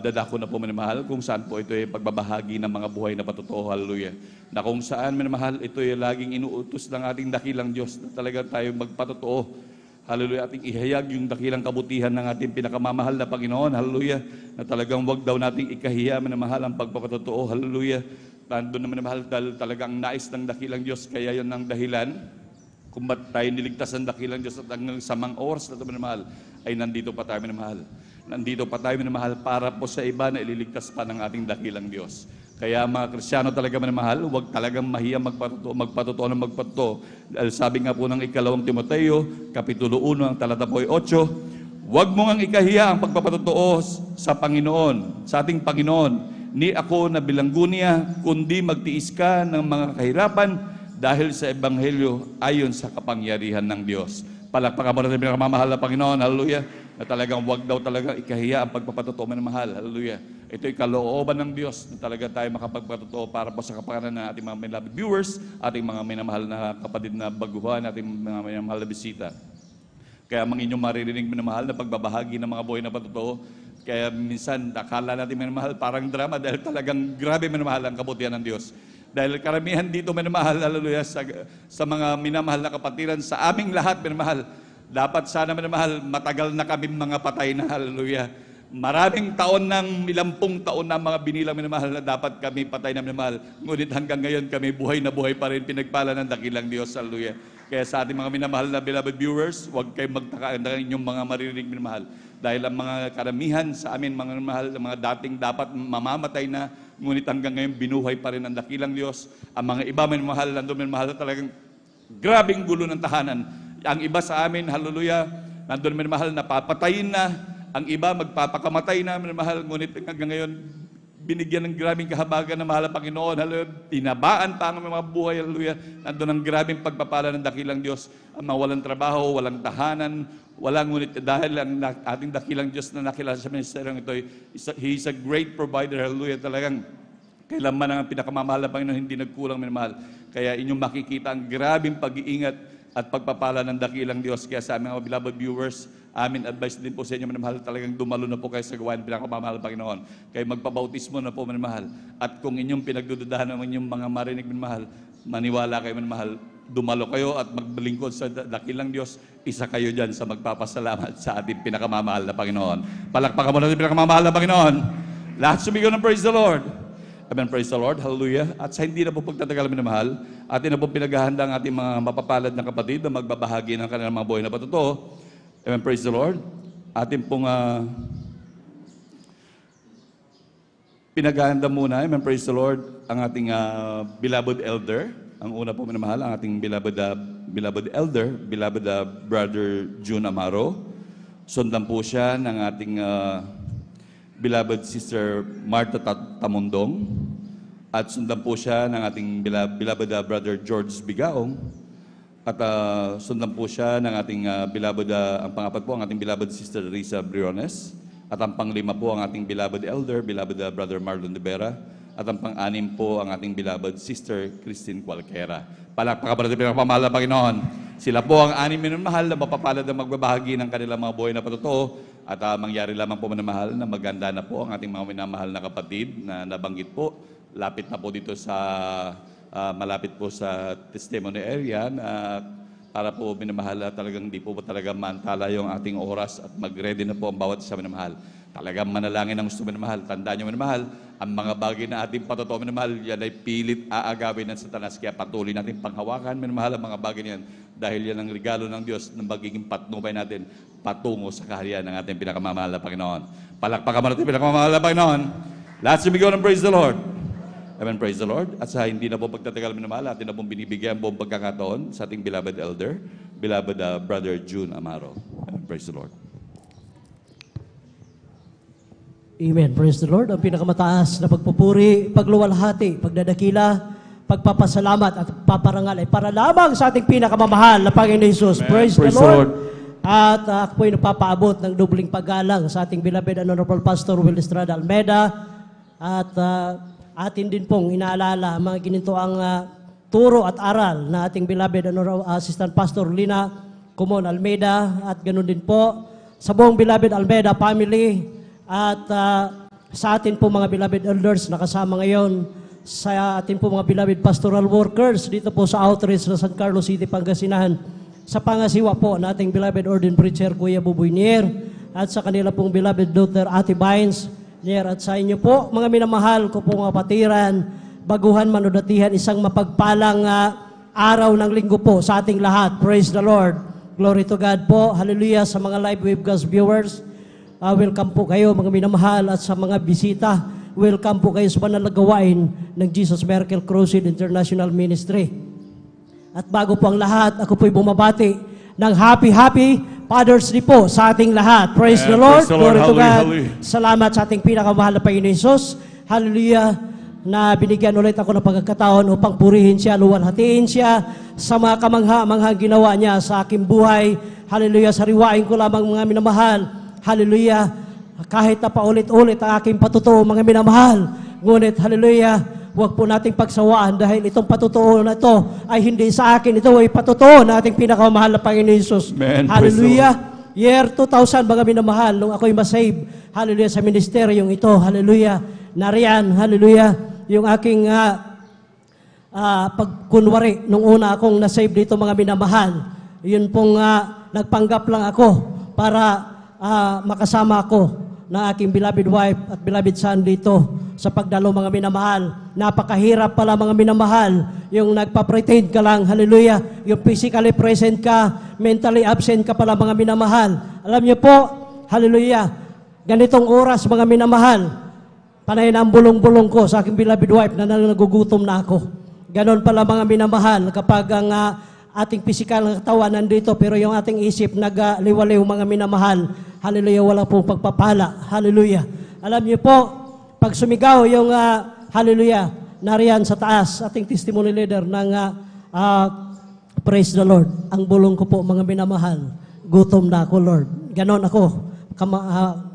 dadako na po minamahal kung saan po ito ay pagbabahagi ng mga buhay na patotoo. Hallelujah. Na kung saan minamahal ito ay laging inuutos ng ating dakilang Diyos na talaga tayo magpatotoo. Hallelujah. Ating ihayag yung dakilang kabutihan ng ating pinakamamahal na Panginoon. Hallelujah. Na talagang wag daw nating ikahiya minamahal ang pagpapatotoo. Hallelujah. Nandun na minamahal dahil talagang nais ng dakilang Diyos. Kaya yun ang dahilan kung ba't tayo niligtas ng dakilang Diyos at hanggang sa mga oras na ito minamahal, ay nandito pa tayo minamahal. Nandito pa tayo minamahal para po sa iba na ililigtas pa ng ating dakilang Diyos. Kaya mga Kristiyano talaga minamahal, huwag talagang mahiya magpatotoo ng magpatotoo. Dahil sabi nga po ng ikalawang Timoteo, Kapitulo 1, ang talata po ay 8, huwag mo ngang ikahiya ang pagpapatotoo sa Panginoon, sa ating Panginoon. Ni ako na bilanggunya, kundi magtiis ka ng mga kahirapan, dahil sa Ebanghelyo ayon sa kapangyarihan ng Diyos. Palakpakan mo natin pinakamamahal na Panginoon, hallelujah, na talagang wag daw talaga ikahiya ang pagpapatotoo ng mahal, hallelujah. Ito'y kalooban ng Diyos na talaga tayo makapagpatotoo para po sa kapakanan ng ating mga beloved viewers, ating mga minamahal na kapatid na baguhan, ating mga minamahal na bisita. Kaya mga inyong maririnig minamahal na pagbabahagi ng mga buhay na patotoo. Kaya minsan akala natin minamahal parang drama dahil talagang grabe minamahal ang kabutihan ng Diyos. Dahil karamihan dito minamahal, hallelujah, sa mga minamahal na kapatiran, sa aming lahat minamahal, dapat sana minamahal, matagal na kami mga patay na, hallelujah. Maraming taon ng ilampung taon na mga binilang minamahal na dapat kami patay na minamahal. Ngunit hanggang ngayon kami buhay na buhay pa rin, pinagpala ng dakilang Diyos, hallelujah. Kaya sa ating mga minamahal na beloved viewers, huwag kayong magtaka ng inyong mga maririnig minamahal. Dahil ang mga karamihan sa amin, mga minamahal, mga dating dapat mamamatay na, ngunit hanggang ngayon binuhay pa rin ang dakilang Diyos. Ang mga iba minamahal, nandun minamahal na talagang grabing gulo ng tahanan. Ang iba sa amin, hallelujah, nandun minamahal na papatayin na. Ang iba magpapakamatay na minamahal, ngunit hanggang ngayon binigyan ng grabing kahabagan ng mahal na Panginoon. Hallelujah. Tinabaan pa ang mga buhay. Hallelujah. Nandun ang grabing pagpapala ng dakilang Diyos. Ang mga walang trabaho, walang tahanan, walang ngunit dahil ang ating dakilang Diyos na nakilala sa ministeryong ito, He is a great provider. Hallelujah. Talagang kailanman ang pinakamamahal na Panginoon, hindi nagkulang minamahal. Kaya inyong makikita ang grabing pag-iingat at pagpapala ng dakilang Diyos. Kaya sa aming mga beloved viewers, amin advice din po sa inyo, minamahal, talagang dumalo na po kayo sa gawain pinakamamahal ng Panginoon. Kaya magpabautismo na po, minamahal. At kung inyong pinagdududahan ng inyong mga marinig, minamahal, maniwala kayo, minamahal, dumalo kayo at maglingkod sa dakilang Diyos, isa kayo dyan sa magpapasalamat sa ating pinakamamahal na Panginoon. Palakpakan mo natin pinakamamahal na Panginoon. Lahat sumigaw ng praise the Lord. Amen, praise the Lord, hallelujah. At sa hindi na po pagtatagal minamahal, atin na po pinaghahanda ang ating mga mapapalad na kapatid na magbabahagi ng kanilang mga buhay na patotoo. Amen, praise the Lord. Atin pong pinaghahanda muna, amen, praise the Lord, ang ating beloved elder. Ang una po minamahal, ang ating beloved elder, beloved brother June Amaro. Sundan po siya ng ating beloved sister Martha Tamundong, at sundan po siya ng ating beloved brother George Bigaong, at sundan po siya ng ating beloved, ang pangapat po ang ating beloved sister Risa Briones, at ang panglima po ang ating beloved elder, beloved brother Marlon de Vera, at ang pang-anim po ang ating beloved sister Christine Cualquera. Palakpakan natin pinakapamahal na Panginoon. Sila po ang anim minamahal na mapapalad na magbabahagi ng kanilang mga buhay na patotoo. At mangyari lamang po minamahal na maganda na po ang ating mga minamahal na kapatid na nabanggit po. Lapit na po dito sa, malapit po sa testimony area na para po minamahal na talagang di po talaga mantala yung ating oras at mag-ready na po ang bawat isa minamahal. Talagang manalangin ang gusto minamahal. Tandaan nyo minamahal, ang mga bagay na ating patotoo minamahal, yan ay pilit aagawin ng Satanas. Kaya patuloy natin panghawakan minamahal ang mga bagay niyan dahil yan ang regalo ng Diyos na magiging patnubay natin patungo sa kaharian ng ating pinakamamahal na Panginoon. Palakpakan mo natin pinakamamahal na Panginoon. Lahat sumigaw ng praise the Lord. Amen, praise the Lord. At sa hindi na po pagtatagal minamahal, atin na pong binibigyan buong pagkakataon sa ating beloved elder, beloved brother June Amaro. Amen, praise the Lord. Amen. Praise the Lord. Ang pinakamataas na pagpupuri, pagluwalhati, pagdadakila, pagpapasalamat at paparangal ay para lamang sa ating pinakamamahal na Panginoon Jesus. Amen. Praise the Praise the Lord. Lord. At ako po ay nagpapaabot ng dubling paggalang sa ating beloved and honorable Pastor Will Estrada Almeida at atin din pong inaalala mga ginintoang turo at aral na ating beloved Assistant Pastor Lina Kumon Almeida at ganoon din po sa buong beloved Almeida family at sa atin po mga beloved elders na kasama ngayon, sa atin po mga beloved pastoral workers dito po sa outreach sa San Carlos City, Pangasinan, sa pangasiwa po nating beloved ordained preacher Kuya Buboy Nier at sa kanila pong beloved daughter Ate Bynes Nier at sa inyo po mga minamahal ko pong kapatiran, baguhan manudatihan, isang mapagpalang araw ng linggo po sa ating lahat. Praise the Lord. Glory to God po. Hallelujah sa mga live webcast viewers. Welcome po kayo mga minamahal at sa mga bisita. Welcome po kayo sa banal na gawain ng Jesus Miracle Crusade International Ministry. At bago po ang lahat, ako po'y bumabati ng happy Father's Day po sa ating lahat. Praise the Lord. Praise the Lord. Glory to God. Hallelujah. Salamat sa ating pinakamahal na Panginoon Jesus. Hallelujah. Na binigyan ulit ako ng pagkakataon upang purihin siya, luwalhatiin siya sa mga kamangha-manghang ginawa niya sa aking buhay. Hallelujah. Sariwain ko lamang mga minamahal. Hallelujah. Kahit na paulit-ulit ang aking patutuo mga minamahal. Ngunit, hallelujah, huwag po nating pagsawaan dahil itong patutuo na ito ay hindi sa akin. Ito ay patutuo na ating pinakamahal na Panginoon Jesus. Amen. Hallelujah. Year 2000 mga minamahal, nung ako'y masave. Hallelujah sa ministeryong ito. Hallelujah. Nariyan. Hallelujah. Yung aking pagkunwari nung una akong nasave dito mga minamahal. Yun pong nagpanggap lang ako para makasama ako na aking beloved wife at beloved son dito sa pagdalo mga minamahal. Napakahirap pala mga minamahal yung nagpa-pretend ka lang, hallelujah, yung physically present ka, mentally absent ka pala mga minamahal. Alam niyo po, hallelujah, ganitong oras mga minamahal, panay na ang bulong-bulong ko sa aking beloved wife na nagugutom na ako. Ganon pala mga minamahal kapag ang ating pisikal na katawan nandito pero yung ating isip nagliwaliw mga minamahal. Hallelujah, wala pong pagpapala. Hallelujah. Alam niyo po, pag sumigaw yung hallelujah, nariyan sa taas, ating testimony leader ng praise the Lord. Ang bulong ko po mga minamahal, gutom na ako Lord. Ganon ako.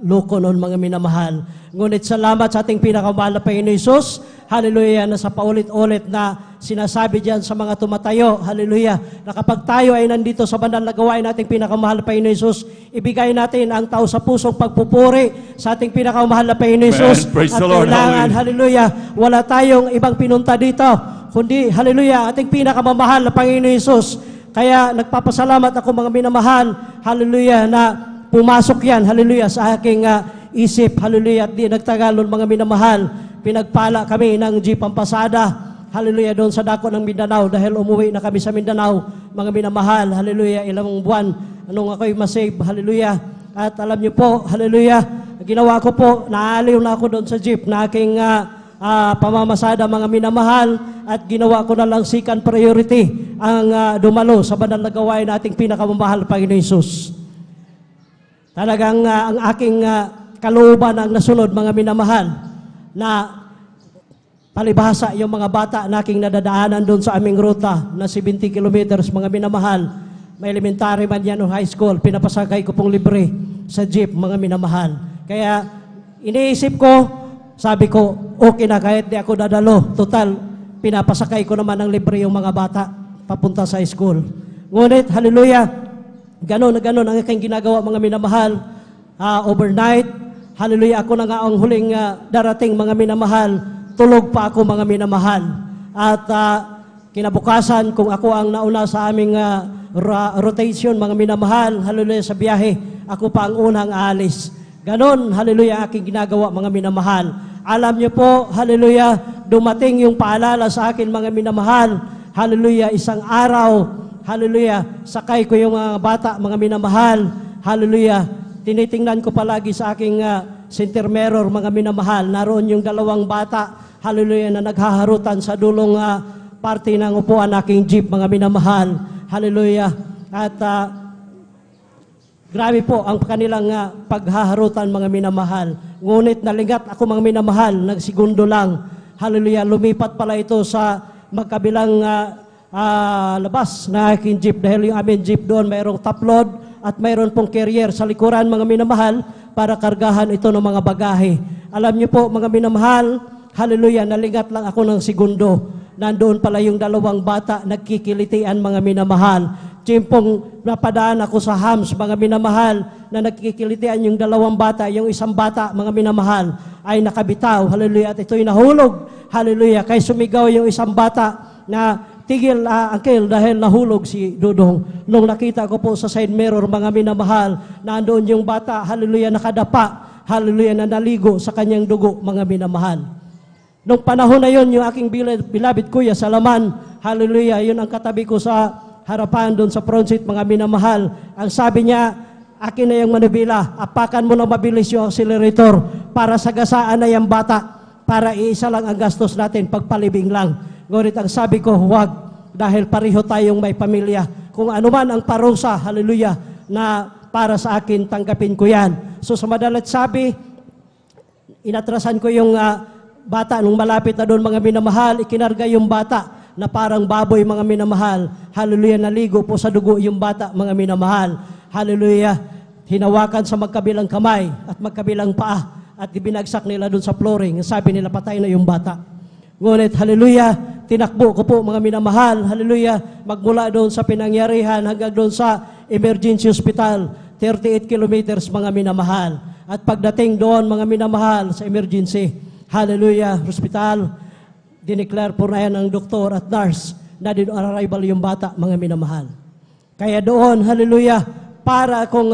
Loko noon mga minamahal. Ngunit salamat sa ating pinakamahal na Panginoon Jesus. Hallelujah, na sa paulit-ulit na sinasabi diyan sa mga tumatayo. Hallelujah, na kapag tayo ay nandito sa banal na gawain nating pinakamahal na Panginoon Jesus, ibigay natin ang tao sa pusong pagpupuri sa ating pinakamahal na Panginoon Jesus. Praise At the Lord. kailangan, hallelujah, wala tayong ibang pinunta dito, kundi, hallelujah, ating pinakamamahal na Panginoon Jesus. Kaya nagpapasalamat ako mga minamahal, hallelujah, na pumasok yan, hallelujah, sa aking isip, hallelujah, at di nagtagalon mga minamahal. Pinagpala kami ng jeep Pampasada, hallelujah, doon sa dako ng Mindanao dahil umuwi na kami sa Mindanao, mga minamahal, hallelujah, ilang buwan, anong ako'y masave, hallelujah. At alam niyo po, hallelujah, ginawa ko po, naaliw na ako doon sa jeep na aking pamamasada mga minamahal at ginawa ko na lang second priority ang dumalo sa banal na gawain nating pinakamamahal Panginoon Jesus. Talagang ang aking kalooban ang nasunod mga minamahal na palibhasa yung mga bata na aking nadadaanan doon sa aming ruta na 70 kilometers mga minamahal. May elementary man yan o high school, pinapasakay ko pong libre sa jeep mga minamahal. Kaya iniisip ko, sabi ko, okay na kahit di ako dadalo. Total, pinapasakay ko naman ng libre yung mga bata papunta sa school. Ngunit, hallelujah, ganon na ganon ang aking ginagawa mga minamahal. Overnight, hallelujah, ako na nga ang huling darating mga minamahal. Tulog pa ako mga minamahal. At kinabukasan, kung ako ang nauna sa aming rotation mga minamahal, hallelujah, sa biyahe, ako pa ang unang aalis. Ganon, hallelujah, aking ginagawa mga minamahal. Alam niyo po, hallelujah, dumating yung paalala sa akin mga minamahal. Hallelujah, isang araw, hallelujah, sakay ko yung mga bata, mga minamahal. Hallelujah, tinitingnan ko palagi sa aking center mirror, mga minamahal. Naroon yung dalawang bata, hallelujah, na naghaharutan sa dulong parte ng upuan aking jeep, mga minamahal. Hallelujah. At grabe po ang kanilang paghaharutan, mga minamahal. Ngunit nalingat ako mga minamahal, nagsegundo lang. Hallelujah, lumipat pala ito sa magkabilang labas na aking jeep dahil yung aming jeep doon mayroong top load at mayroon pong carrier sa likuran mga minamahal para kargahan ito ng mga bagahe. Alam niyo po mga minamahal, hallelujah, nalingat lang ako ng segundo. Nandoon pala yung dalawang bata, nagkikilitian mga minamahal. Timpong napadaan ako sa Hams, mga minamahal, na nagkikilitian yung dalawang bata, yung isang bata, mga minamahal, ay nakabitaw, hallelujah, at ito'y nahulog, hallelujah, kaya sumigaw yung isang bata na tigil, uncle, dahil nahulog si Dudong. Nung nakita ko po sa side mirror, mga minamahal, nandoon yung bata, hallelujah, nakadapa, hallelujah, na naligo sa kanyang dugo, mga minamahal. Nung panahon na yon, yung aking beloved kuya sa Laman, hallelujah, yun ang katabi ko sa harapan doon sa front seat, mga minamahal. Ang sabi niya, akin na yung manubila, apakan mo lang mabilis yung accelerator para sagasaan na yung bata, para iisa lang ang gastos natin, pagpalibing lang. Ngunit ang sabi ko, huwag, dahil pareho tayong may pamilya. Kung ano man ang parusa, hallelujah, na para sa akin, tanggapin ko yan. So sa madalat sabi, inatrasan ko yung bata, nung malapit na doon, mga minamahal, ikinarga yung bata na parang baboy, mga minamahal. Hallelujah, naligo po sa dugo yung bata, mga minamahal. Hallelujah, hinawakan sa magkabilang kamay at magkabilang paa at ibinagsak nila doon sa flooring. Sabi nila, patay na yung bata. Ngunit, hallelujah, tinakbo ko po, mga minamahal. Hallelujah, magmula doon sa pinangyarihan hanggang doon sa emergency hospital, 38 kilometers, mga minamahal. At pagdating doon, mga minamahal, sa emergency, hallelujah, hospital, dineclare po na yan ng doktor at nurse na din arrival yung bata, mga minamahal. Kaya doon, hallelujah, para akong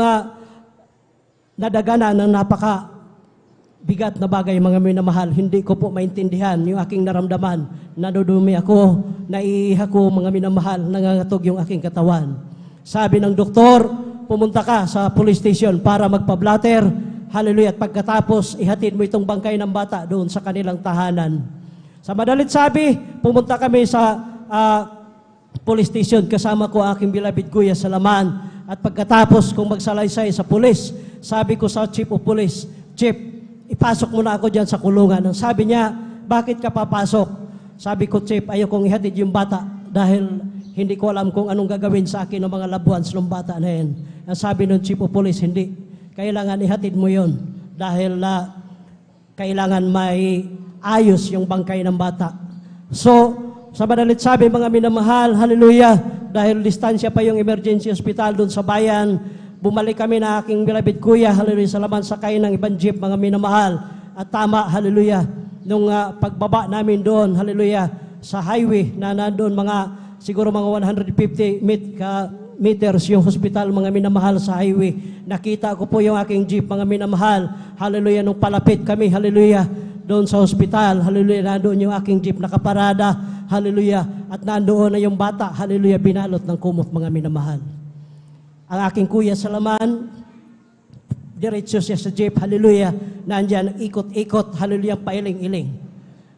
nadagana ng napaka bigat na bagay, mga minamahal, hindi ko po maintindihan yung aking naramdaman. Nadudumi ako, naiiha ko, mga minamahal, nangangatog yung aking katawan. Sabi ng doktor, pumunta ka sa police station para magpa-blatter, hallelujah, at pagkatapos, ihatid mo itong bangkay ng bata doon sa kanilang tahanan. Sa madalit sabi, pumunta kami sa police station, kasama ko aking beloved kuya sa Laman. At pagkatapos kung magsalaysay sa pulis, sabi ko sa chief of police, Chief, ipasok mo na ako dyan sa kulungan. Ang sabi niya, bakit ka papasok? Sabi ko, Chief, ayaw kong ihatid yung bata dahil hindi ko alam kung anong gagawin sa akin ng mga labuans ng bata na yan. Ang sabi ng chief of police, hindi. Kailangan ihatid mo yon dahil kailangan may ayos yung bangkay ng bata. So, sa madalit sabi, mga minamahal, hallelujah, dahil distansya pa yung emergency hospital doon sa bayan, bumalik kami na aking beloved kuya, hallelujah, sa Laman, sakay ng ibang jeep, mga minamahal. At tama, hallelujah, nung pagbaba namin doon, hallelujah, sa highway na nandoon siguro mga 150 meters yung hospital, mga minamahal, sa highway. Nakita ko po yung aking jeep, mga minamahal, hallelujah, nung palapit kami, hallelujah, doon sa hospital, hallelujah, nandoon yung aking jeep nakaparada, hallelujah, at nandoon na yung bata, hallelujah, binalot ng kumot, mga minamahal. Ang aking kuya sa Laman, diretso siya sa jeep, hallelujah, nandyan, ikot-ikot, hallelujah, pailing-iling.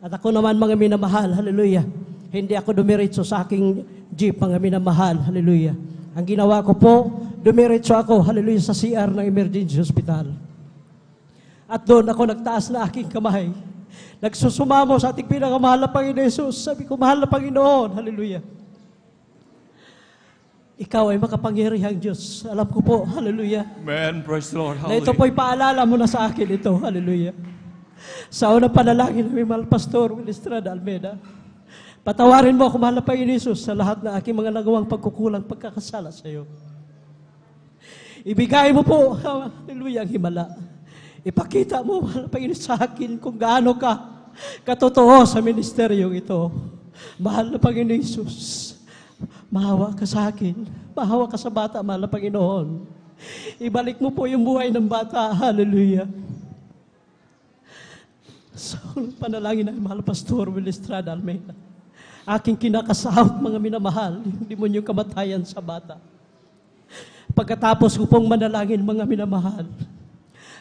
At ako naman, mga minamahal, hallelujah, hindi ako dumiretso sa aking jeep, mga minamahal, hallelujah. Ang ginawa ko po, dumiretso ako, hallelujah, sa CR ng emergency hospital. At doon ako nagtaas na aking kamay. Nagsusumamo sa ating pinakamahal na Panginoon Jesus. Sabi ko, mahal na Panginoon, hallelujah. Ikaw ay makapangyarihang Diyos. Alam ko po, hallelujah. Amen. Praise the Lord. Na ito Hallelujah. po'y paalala mo na sa akin ito, hallelujah. Sa unang panalangin namin, mahal Pastor Willistrada Almeida, patawarin mo ako, mahal na Panginoon Jesus, sa lahat ng aking mga nagawang pagkukulang, pagkakasala sa iyo. Ibigay mo po, hallelujah, ang himala. Ipakita mo, mahal na Panginoon, sa akin kung gaano ka katotoo sa ministeryong ito. Mahal na Panginoon Jesus, mahawa ka sa akin, mahawa ka sa bata, mahal na Panginoon. Ibalik mo po yung buhay ng bata, hallelujah. Sa panalangin na, mahal Pastor Willistrada Almeida, aking kinakasahot, mga minamahal, yung demonyong kamatayan sa bata. Pagkatapos ko pong manalangin, mga minamahal,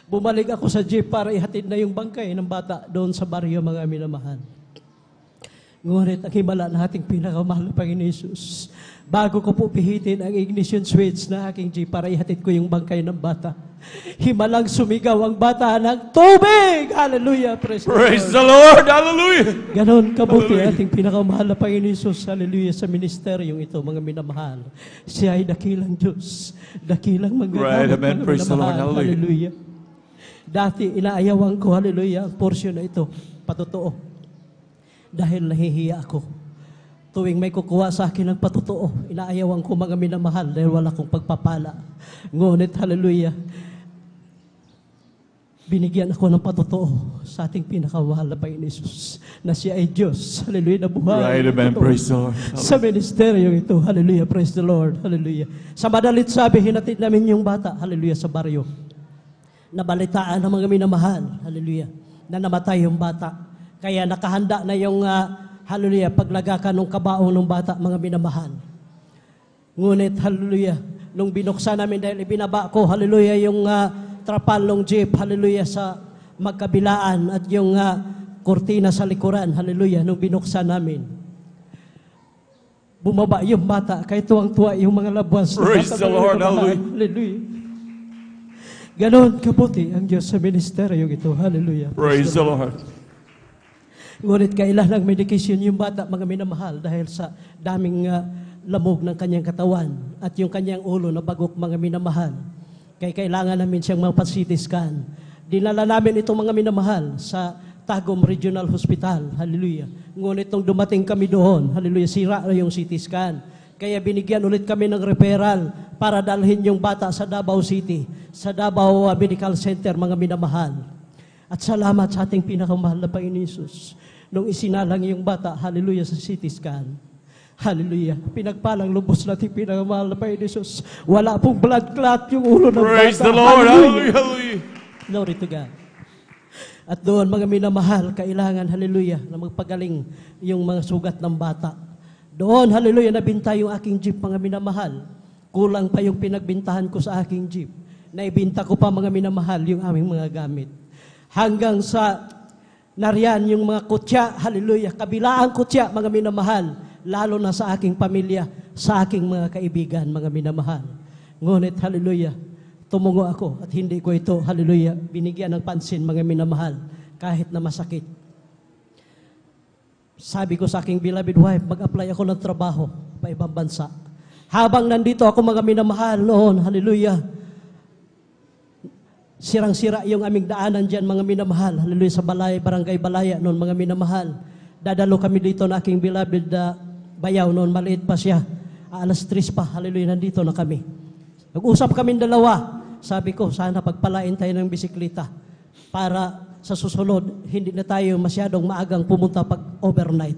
bumalik ako sa jeep para ihatid na yung bangkay ng bata doon sa baryo, mga minamahal. Ngunit ang himala na ating pinakamahal na Panginoon Jesus, bago ko po pihitin ang ignition switch na aking jeep para ihatid ko yung bangkay ng bata, himalang sumigaw ang bata ng tubig! Hallelujah! Praise the Lord. Hallelujah. Ganon kabuti ating pinakamahal na Panginoon Jesus, hallelujah, sa ministeryong ito, mga minamahal. Siya ay dakilang Diyos, dakilang Right, manggagawa, amen. Praise the Lord. Hallelujah. hallelujah. Dati inaayawan ko, hallelujah, ang portion na ito. patotoo. Dahil nahihiya ako. Tuwing may kukuha sa akin ng patotoo, inaayawan ko mga minamahal dahil wala akong pagpapala. Ngunit, hallelujah, binigyan ako ng patotoo sa ating pinakamahal na Panginoon Jesus na siya ay Diyos. Hallelujah, na buhay. Right, amen. Totoo. Praise the Lord. Sa ministeryo ito, hallelujah, praise the Lord, hallelujah. Sa madalit sabi, hinatid namin yung bata, hallelujah, sa baryo. Nabalitaan ng mga minamahal, hallelujah, na namatay yung bata. Kaya nakahanda na yung, hallelujah, paglagakan ng kabaong ng bata, mga minamahal. Ngunit, hallelujah, nung binuksan namin dahil ibinaba ko, hallelujah, yung trapal ng jeep, hallelujah, sa magkabilaan at yung kurtina sa likuran, hallelujah, nung binuksan namin. Bumaba yung bata, kahit tuwang-tuwa yung mga labuas. Praise the Lord, hallelujah. Hallelujah. Ganon kabuti ang Diyos sa ministeryo ito, hallelujah. Praise the Lord. Ngunit kailangang medication yung bata, mga minamahal, dahil sa daming lamog ng kanyang katawan at yung kanyang ulo na bagok, mga minamahal. Kaya kailangan namin siyang mag-CT scan. Dinala namin itong mga minamahal sa Tagum Regional Hospital. Hallelujah. Ngunit nung dumating kami doon, hallelujah, sira na yung CT scan. Kaya binigyan ulit kami ng referral para dalhin yung bata sa Davao City, sa Davao Medical Center, mga minamahal. At salamat sa ating pinakamahal na Panginoon Jesus. Nung isinalang yung bata, hallelujah, sa CT scan. Hallelujah. Pinagpalang lubos natin pinakamahal na Panginoon Jesus. Wala pong blood clot yung ulo ng Praise bata. the Lord. Hallelujah. Hallelujah. Glory to God. At doon, mga minamahal, kailangan, hallelujah, na magpagaling yung mga sugat ng bata. Doon, hallelujah, nabinta yung aking jeep, mga minamahal. Kulang pa yung pinagbintahan ko sa aking jeep. Naibinta ko pa, mga minamahal, yung aming mga gamit. Hanggang sa nariyan yung mga kutya, hallelujah, kabilaang kutya, mga minamahal, lalo na sa aking pamilya, sa aking mga kaibigan, mga minamahal. Ngunit, hallelujah, tumungo ako at hindi ko ito, hallelujah, binigyan ng pansin, mga minamahal, kahit na masakit. Sabi ko sa aking beloved wife, mag-apply ako ng trabaho pa ibang bansa. Habang nandito ako, mga minamahal, noon, hallelujah, sirang-sira yung aming daanan dyan, mga minamahal, hallelujah, sa Balay, Barangay Balaya, noon, mga minamahal. Dadalo kami dito na aking beloved bayaw, noon, maliit pa siya. Alas 3 pa, hallelujah, nandito na kami. Nag-usap kami dalawa. Sabi ko, sana pagpalain tayo ng bisikleta para sa susunod, hindi na tayo masyadong maagang pumunta pag overnight.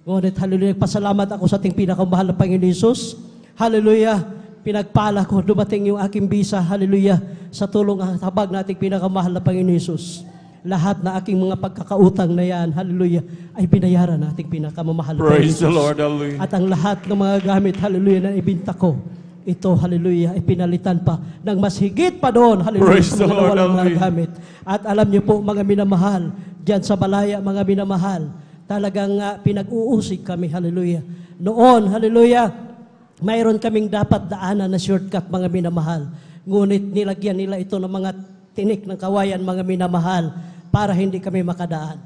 Ngunit, hallelujah, pasalamat ako sa ating pinakamahal na Panginoon Jesus. Hallelujah, pinagpala ko, dumating yung aking visa, hallelujah, sa tulong at habag na ating pinakamahal na Panginoon Jesus. Lahat na aking mga pagkakautang na yan, hallelujah, ay binayaran na ating pinakamamahal na Panginoon Praise the Jesus. Lord. Hallelujah. At ang lahat ng mga gamit, hallelujah, na ibinta ko, ito, hallelujah, ay pinalitan pa ng mas higit pa doon, hallelujah, Praise sa the mga Lord, nawalang mga hallelujah. gamit. At alam niyo po, mga minamahal, dyan sa Balaya, mga minamahal, talagang pinag-uusig kami, hallelujah. Noon, hallelujah, mayroon kaming dapat daanan na shortcut, mga minamahal. Ngunit nilagyan nila ito ng mga tinik ng kawayan, mga minamahal, para hindi kami makadaan.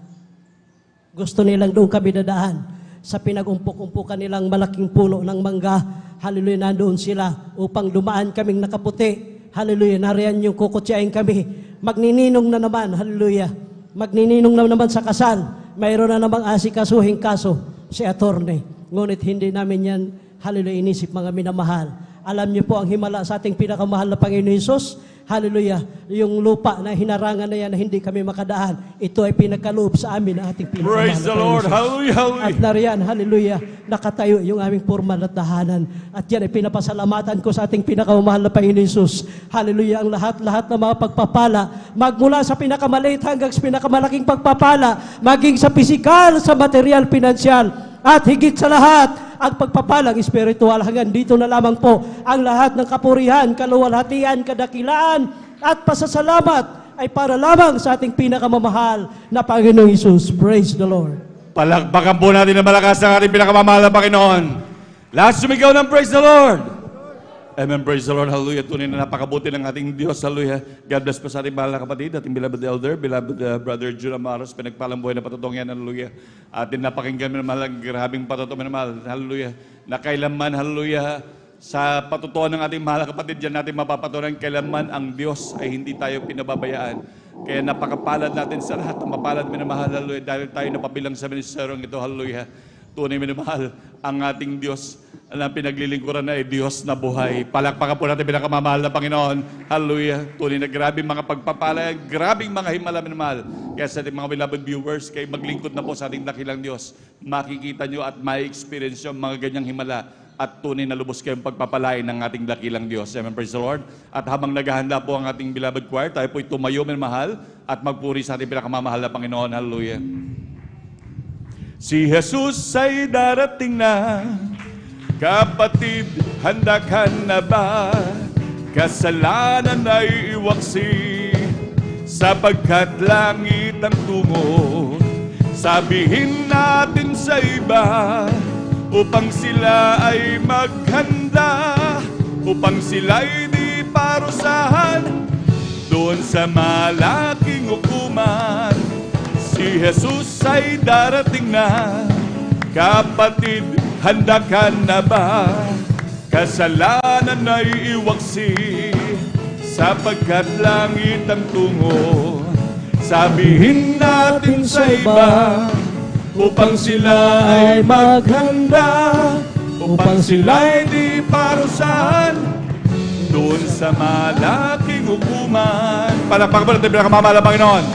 Gusto nilang doon kami dadaan sa pinag-umpok-umpukan nilang malaking puno ng mangga. Hallelujah, nandoon sila upang dumaan kaming nakaputi. Hallelujah, nariyan yung kukutsain kami. Magnininong na naman, hallelujah. Magnininong na naman sa kasal. Mayroon na namang asikasuhing kaso si attorney. Ngunit hindi namin yan, hallelujah, inisip, mga minamahal. Alam niyo po ang himala sa ating pinakamahal na Panginoon Jesus. Hallelujah. Yung lupa na hinarangan na yan na hindi kami makadaan, ito ay pinagkaloob sa amin ng ating pinakamahal Praise na the Panginoon Lord. Jesus. Hallelujah. At Hallelujah. nariyan, hallelujah, nakatayo yung aming formal na tahanan. At yan ay pinapasalamatan ko sa ating pinakamahal na Panginoon Jesus. Hallelujah, ang lahat-lahat ng mga pagpapala, magmula sa pinakamaliit hanggang sa pinakamalaking pagpapala, maging sa pisikal, sa material, pinansyal, at higit sa lahat, ang pagpapalang espiritual. Hanggang dito na lamang po ang lahat ng kapurihan, kaluwalhatian, kadakilaan, at pasasalamat ay para lamang sa ating pinakamamahal na Panginoong Hesus. Praise the Lord. Palakpakan po natin na malakas ang ating pinakamamahal na Panginoon. Lahat sumigaw ng praise the Lord. Amen. Praise the Lord. Hallelujah. Tunay na napakabuti ng ating Diyos. Hallelujah. God bless po sa ating mahal na kapatid, ating beloved elder, beloved brother Juna Maros, pinagpalang buhay na patutong yan. Hallelujah. Atin napakinggan mo naman ang grabing patutong naman. Hallelujah. Na kailanman, hallelujah, sa patutuan ng ating mahal na kapatid, dyan natin mapapatunan kailanman ang Diyos ay hindi tayo pinababayaan. Kaya napakapalad natin sa lahat ng mapalad, minamahal, hallelujah, dahil tayo napabilang sa ministeryong ito, hallelujah. Tunay minamahal, ang ating Diyos na pinaglilingkuran na ay Diyos na buhay. Palakpakan po natin pinakamamahal na Panginoon. Hallelujah. Tunay na grabing mga pagpapala, grabing mga himala minamahal. Kaya sa ating mga beloved viewers, kayo maglingkod na po sa ating dakilang Diyos. Makikita nyo at ma-experience yung mga ganyang himala at tunay na lubos kayong pagpapalain ng ating dakilang Diyos. Amen, praise the Lord. At habang naghahanda po ang ating beloved choir, tayo po'y tumayo minamahal at magpuri sa ating pinakamamahal na Panginoon. Hallelujah. Si Jesus ay darating na, kapatid, handa ka na ba? Kasalanan ay iwaksi, sapagkat langit ang tungo. Sabihin natin sa iba, upang sila ay maghanda, upang sila'y di parusahan doon sa malaking hukuman. Si Jesus ay darating na, kapatid, handa ka na ba? Kasalanan ay iwaksi, sapagkat langit ang tungo. Sabihin natin sa iba, upang sila ay maghanda, upang sila'y di parusahan doon sa malaking hukuman. Palakpakan po natin pinakamamahal na Panginoon.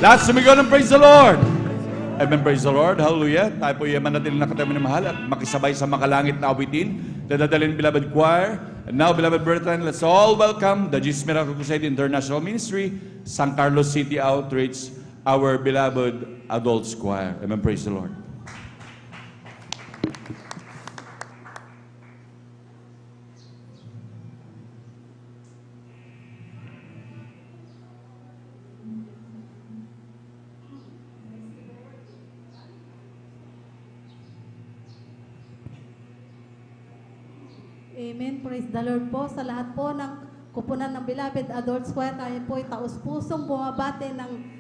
Lahat sumigaw ng praise the Lord. Amen, praise the Lord. Hallelujah. Tayo po yaman natin na katayo minamahal at makisabay sa makalangit na awitin na dadalhin beloved choir. And now, beloved brethren, let's all welcome the Jesus Miracle Crusade International Ministry, San Carlos City Outreach, our beloved adults choir. Amen, praise the Lord. Amen. Praise the Lord po sa lahat po ng kupunan ng Beloved Adults Choir. Tayo po ay taus-pusong bumabati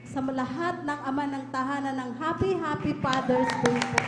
sa lahat ng ama ng tahanan ng Happy Father's Day po.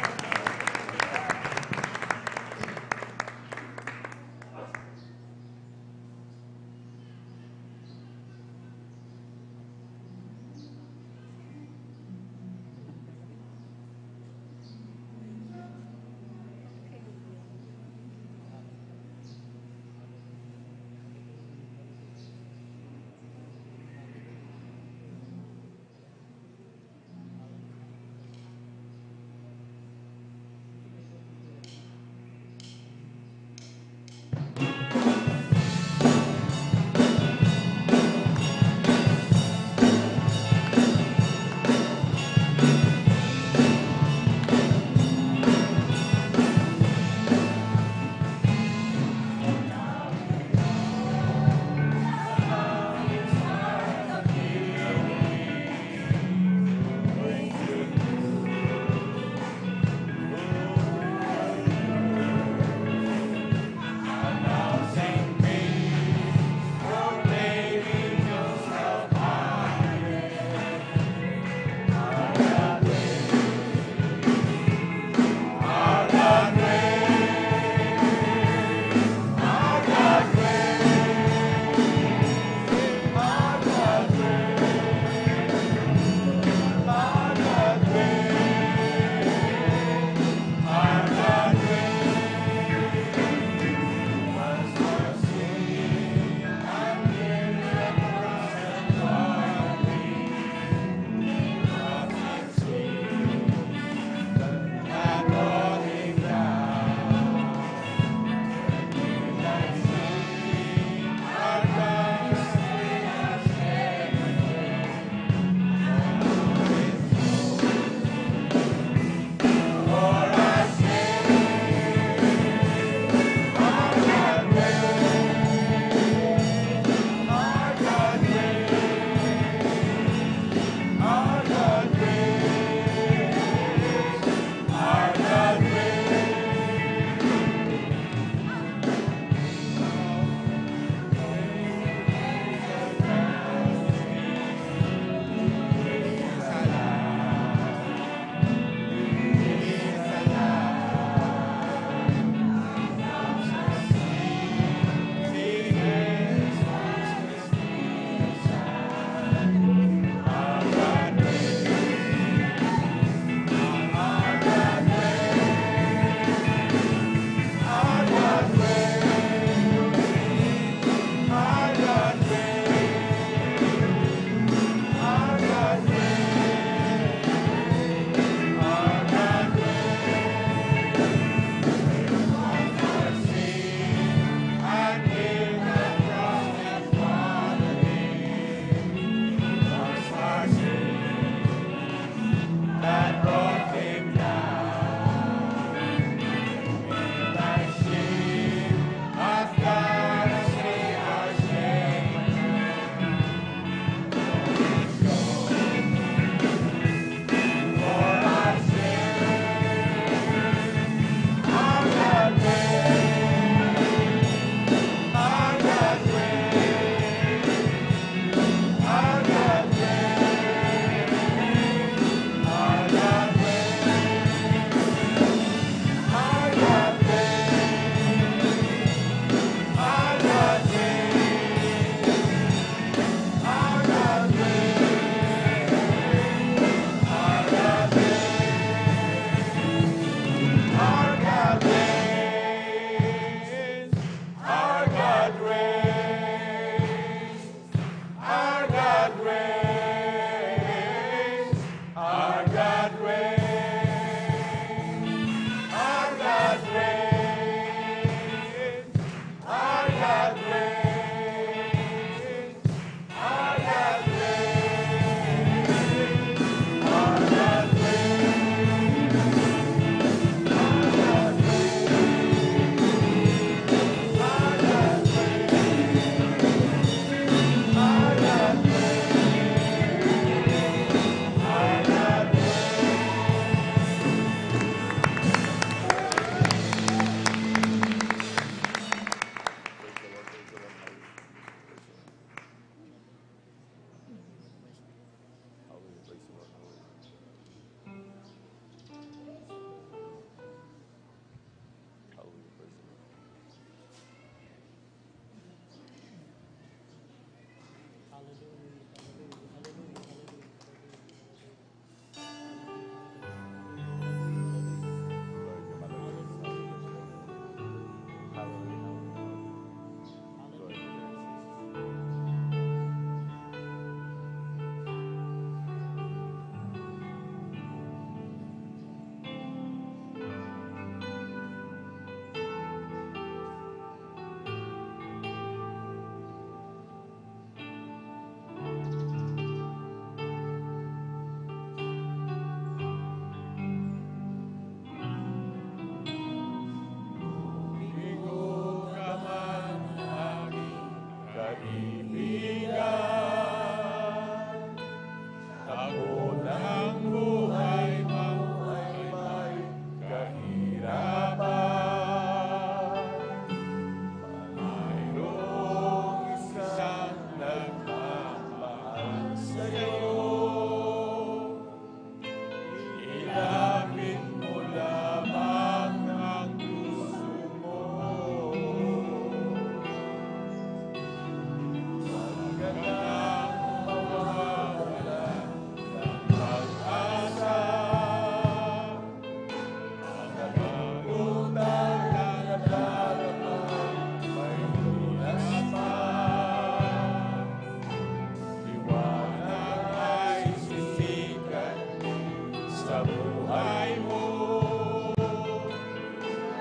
buhay mo.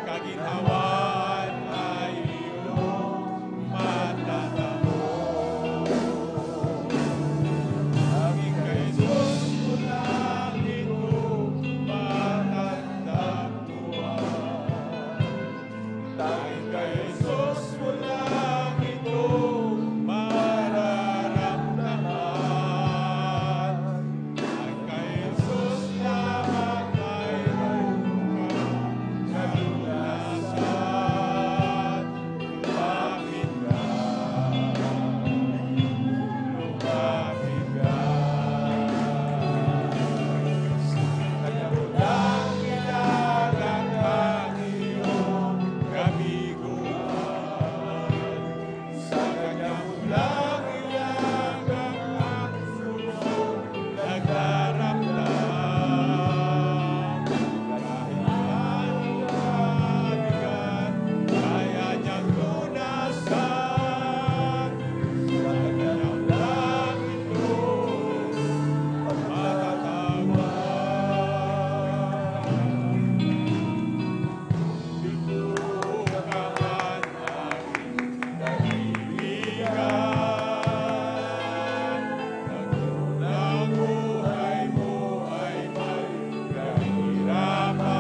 Kaginhawan ay iyong matatamo. Tanging kay Jesus mo lang ito matatagpuan. Tanging kay Jesus mo lang ito mararamdaman. Ang kay Jesus lamang mayroon kang kalunasan. Lumapit ka, lumapit ka. Kanya mo lang ilalang ang iyong kabiguan. Sa kanya mo lang ilalang ang sulong nagdaramdam. Kahit anong mabigat, kaya niyang lunasan. Sa kanya lang ito matatagpuan. Ito ka man aking kaibigan. Ang buhay mo ay may kahirapan.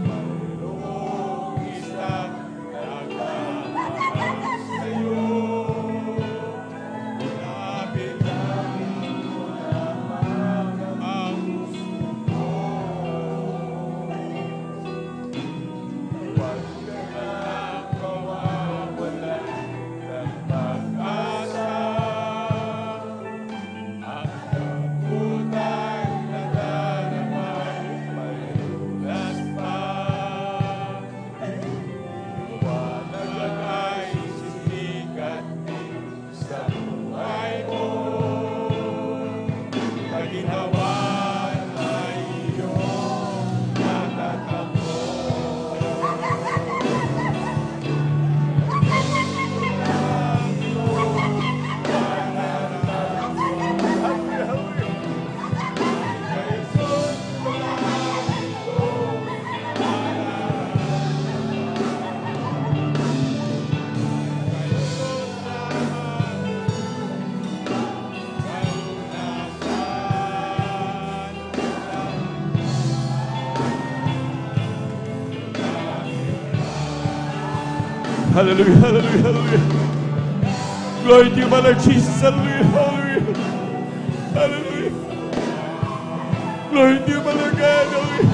Mayroong isang nagmamahal sa'yo. Lapit lang ang puso mo. Huwag ka nang mawawalan ng pag-asa. Ang kabutan na daramay may lunas pa. Liwanag ay sisikat din sa buhay mo. Kaginhawan ay iyong matatampo. Hallelujah, hallelujah, hallelujah. Glory to you, my Lord Jesus. Hallelujah, hallelujah. Hallelujah. Glory to you, my Lord God. Hallelujah.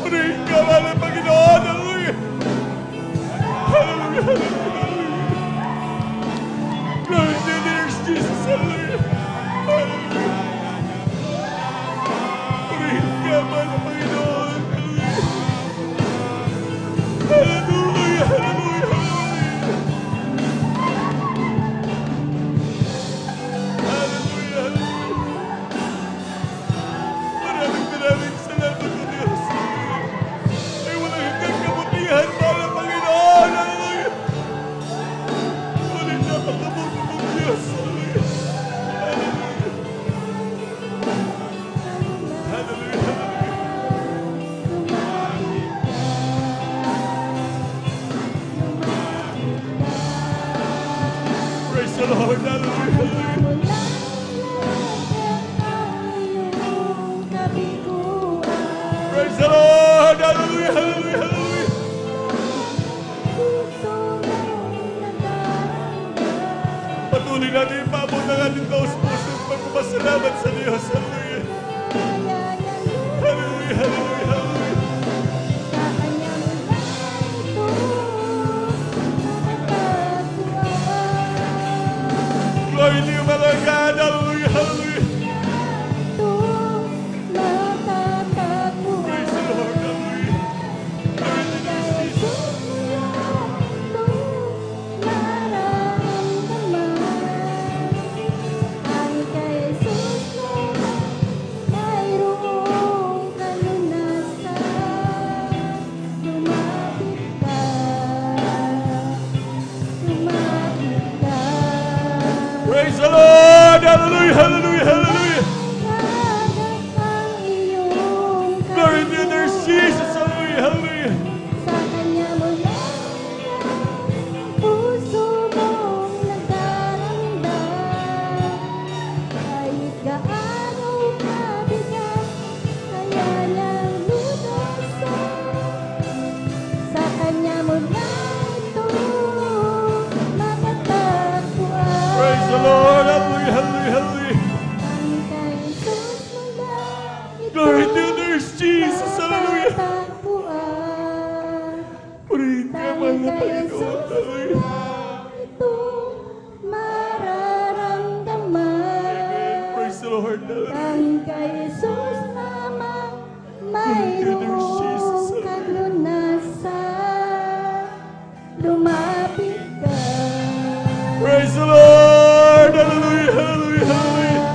Purihin ka, mahal na Panginoon. Hallelujah. Hallelujah, hallelujah, hallelujah. Glory to you, dear Jesus. Hallelujah. Hallelujah. Purihin ka, mahal na Panginoon. Hallelujah. Hallelujah, hallelujah, hallelujah. Maraming salamat o Diyos. Ay walang hanggang kabutihan para Panginoon. Hallelujah. Walang napakabuti ng Diyos. Hallelujah. Hallelujah. Hallelujah. Praise the Lord. Hallelujah. Hallelujah. Praise the Lord! Hallelujah! Hallelujah! Hallelujah! Patuloy natin ipaabot ang ating taos-pusong pagpapasalamat sa Diyos. Hallelujah! Hallelujah! Hallelujah! Hallelujah! Glory to you, my Lord God! Hallelujah! Hallelujah! Praise the Lord! Hallelujah! Glory to you, Jesus! Praise the Lord! Hallelujah! Hallelujah! Hallelujah! nurse Jesus. Hallelujah. Matatagpuan. Purihin ka, mahal na Panginoon. Hallelujah. Ito mararamdaman. Praise the Lord. Hallelujah. Ang kay Jesus naman Thank you, Lord Jesus. mayroong kalunasan. Lumapit ka. Praise the Lord. Hallelujah. Hallelujah. Hallelujah.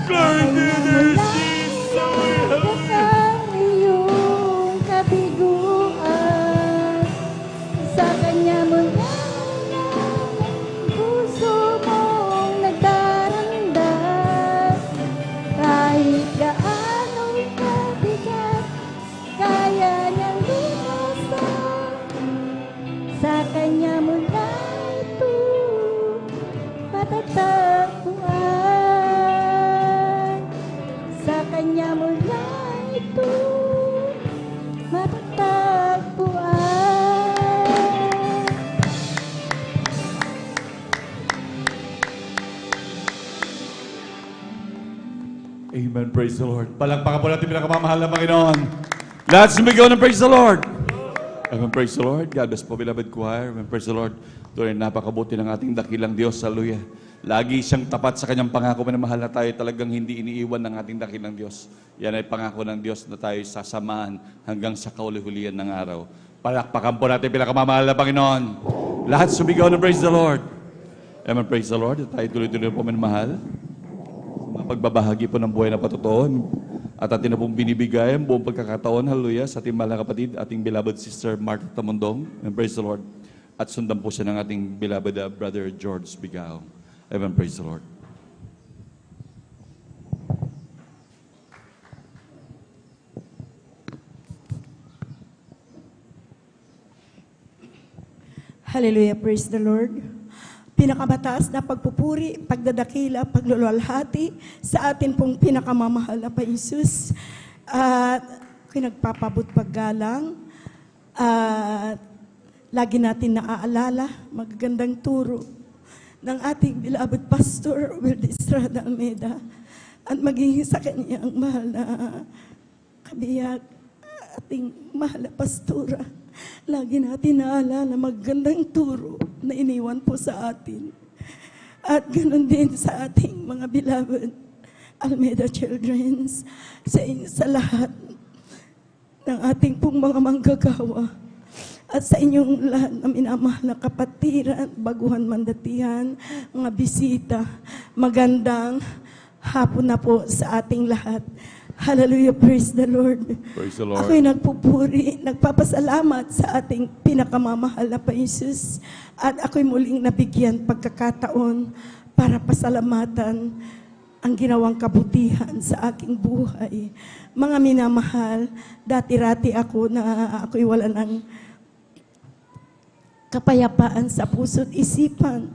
Glory to you, nurse Jesus. Hallelujah. Hallelujah. Ang iyong kabiguan. Sa kanya mo lang puso mong nagdaranda. Kahit gaanong kabigat, kaya niyang lumasan. Sa kanya mo na ito matatagpuan. Sa kanya mo na ito matatagpuan. Amen. Praise the Lord. Palakpakan po natin pinakamamahal na Panginoon. Let's sumigaw ng praise the Lord. Amen. Praise the Lord. God bless po, beloved choir. Amen. Praise the Lord. Doon ay napakabuti ng ating dakilang Diyos. Hallelujah. Lagi siyang tapat sa kanyang pangako. Minamahal na tayo talagang hindi iniiwan ng ating dakilang Diyos. Yan ay pangako ng Diyos na tayo sasamahan hanggang sa kauli-hulian ng araw. Palakpakan po natin pinakamamahal na Panginoon. Lahat sumigaw ng praise the Lord. Amen. Praise the Lord. Tayo tuloy-tuloy po minamahal. Mga pagbabahagi po ng buhay na patotoo at atin na pong binibigay ang buong pagkakataon, hallelujah, sa ating mahal na kapatid, ating beloved sister Martha Tamundong, and praise the Lord, at sundan po siya ng ating beloved brother George Bigao. Amen, praise the Lord. Hallelujah, praise the Lord. Pinakamataas na pagpupuri, pagdadakila, pagluluwalhati sa atin pong pinakamamahal na Jesus. At pinagpapabot paggalang. At lagi natin naaalala, magagandang turo ng ating beloved Pastor Will Estrada Almeida at maging sa kanyang mahal na kabiyag, ating mahal na pastora. Lagi natin naalala magandang turo na iniwan po sa atin. At ganoon din sa ating mga beloved Almeida Children's, sa lahat ng ating pong mga manggagawa. At sa inyong lahat na minamahal na kapatiran, baguhan mandatihan, mga bisita, magandang hapon na po sa ating lahat. Hallelujah, praise the Lord. Praise the Lord. Ako'y nagpupuri, nagpapasalamat sa ating pinakamamahal na Jesus. At ako'y muling nabigyan pagkakataon para pasalamatan ang ginawang kabutihan sa aking buhay. Mga minamahal, dati-rati ako na ako'y wala ng kapayapaan sa puso't isipan.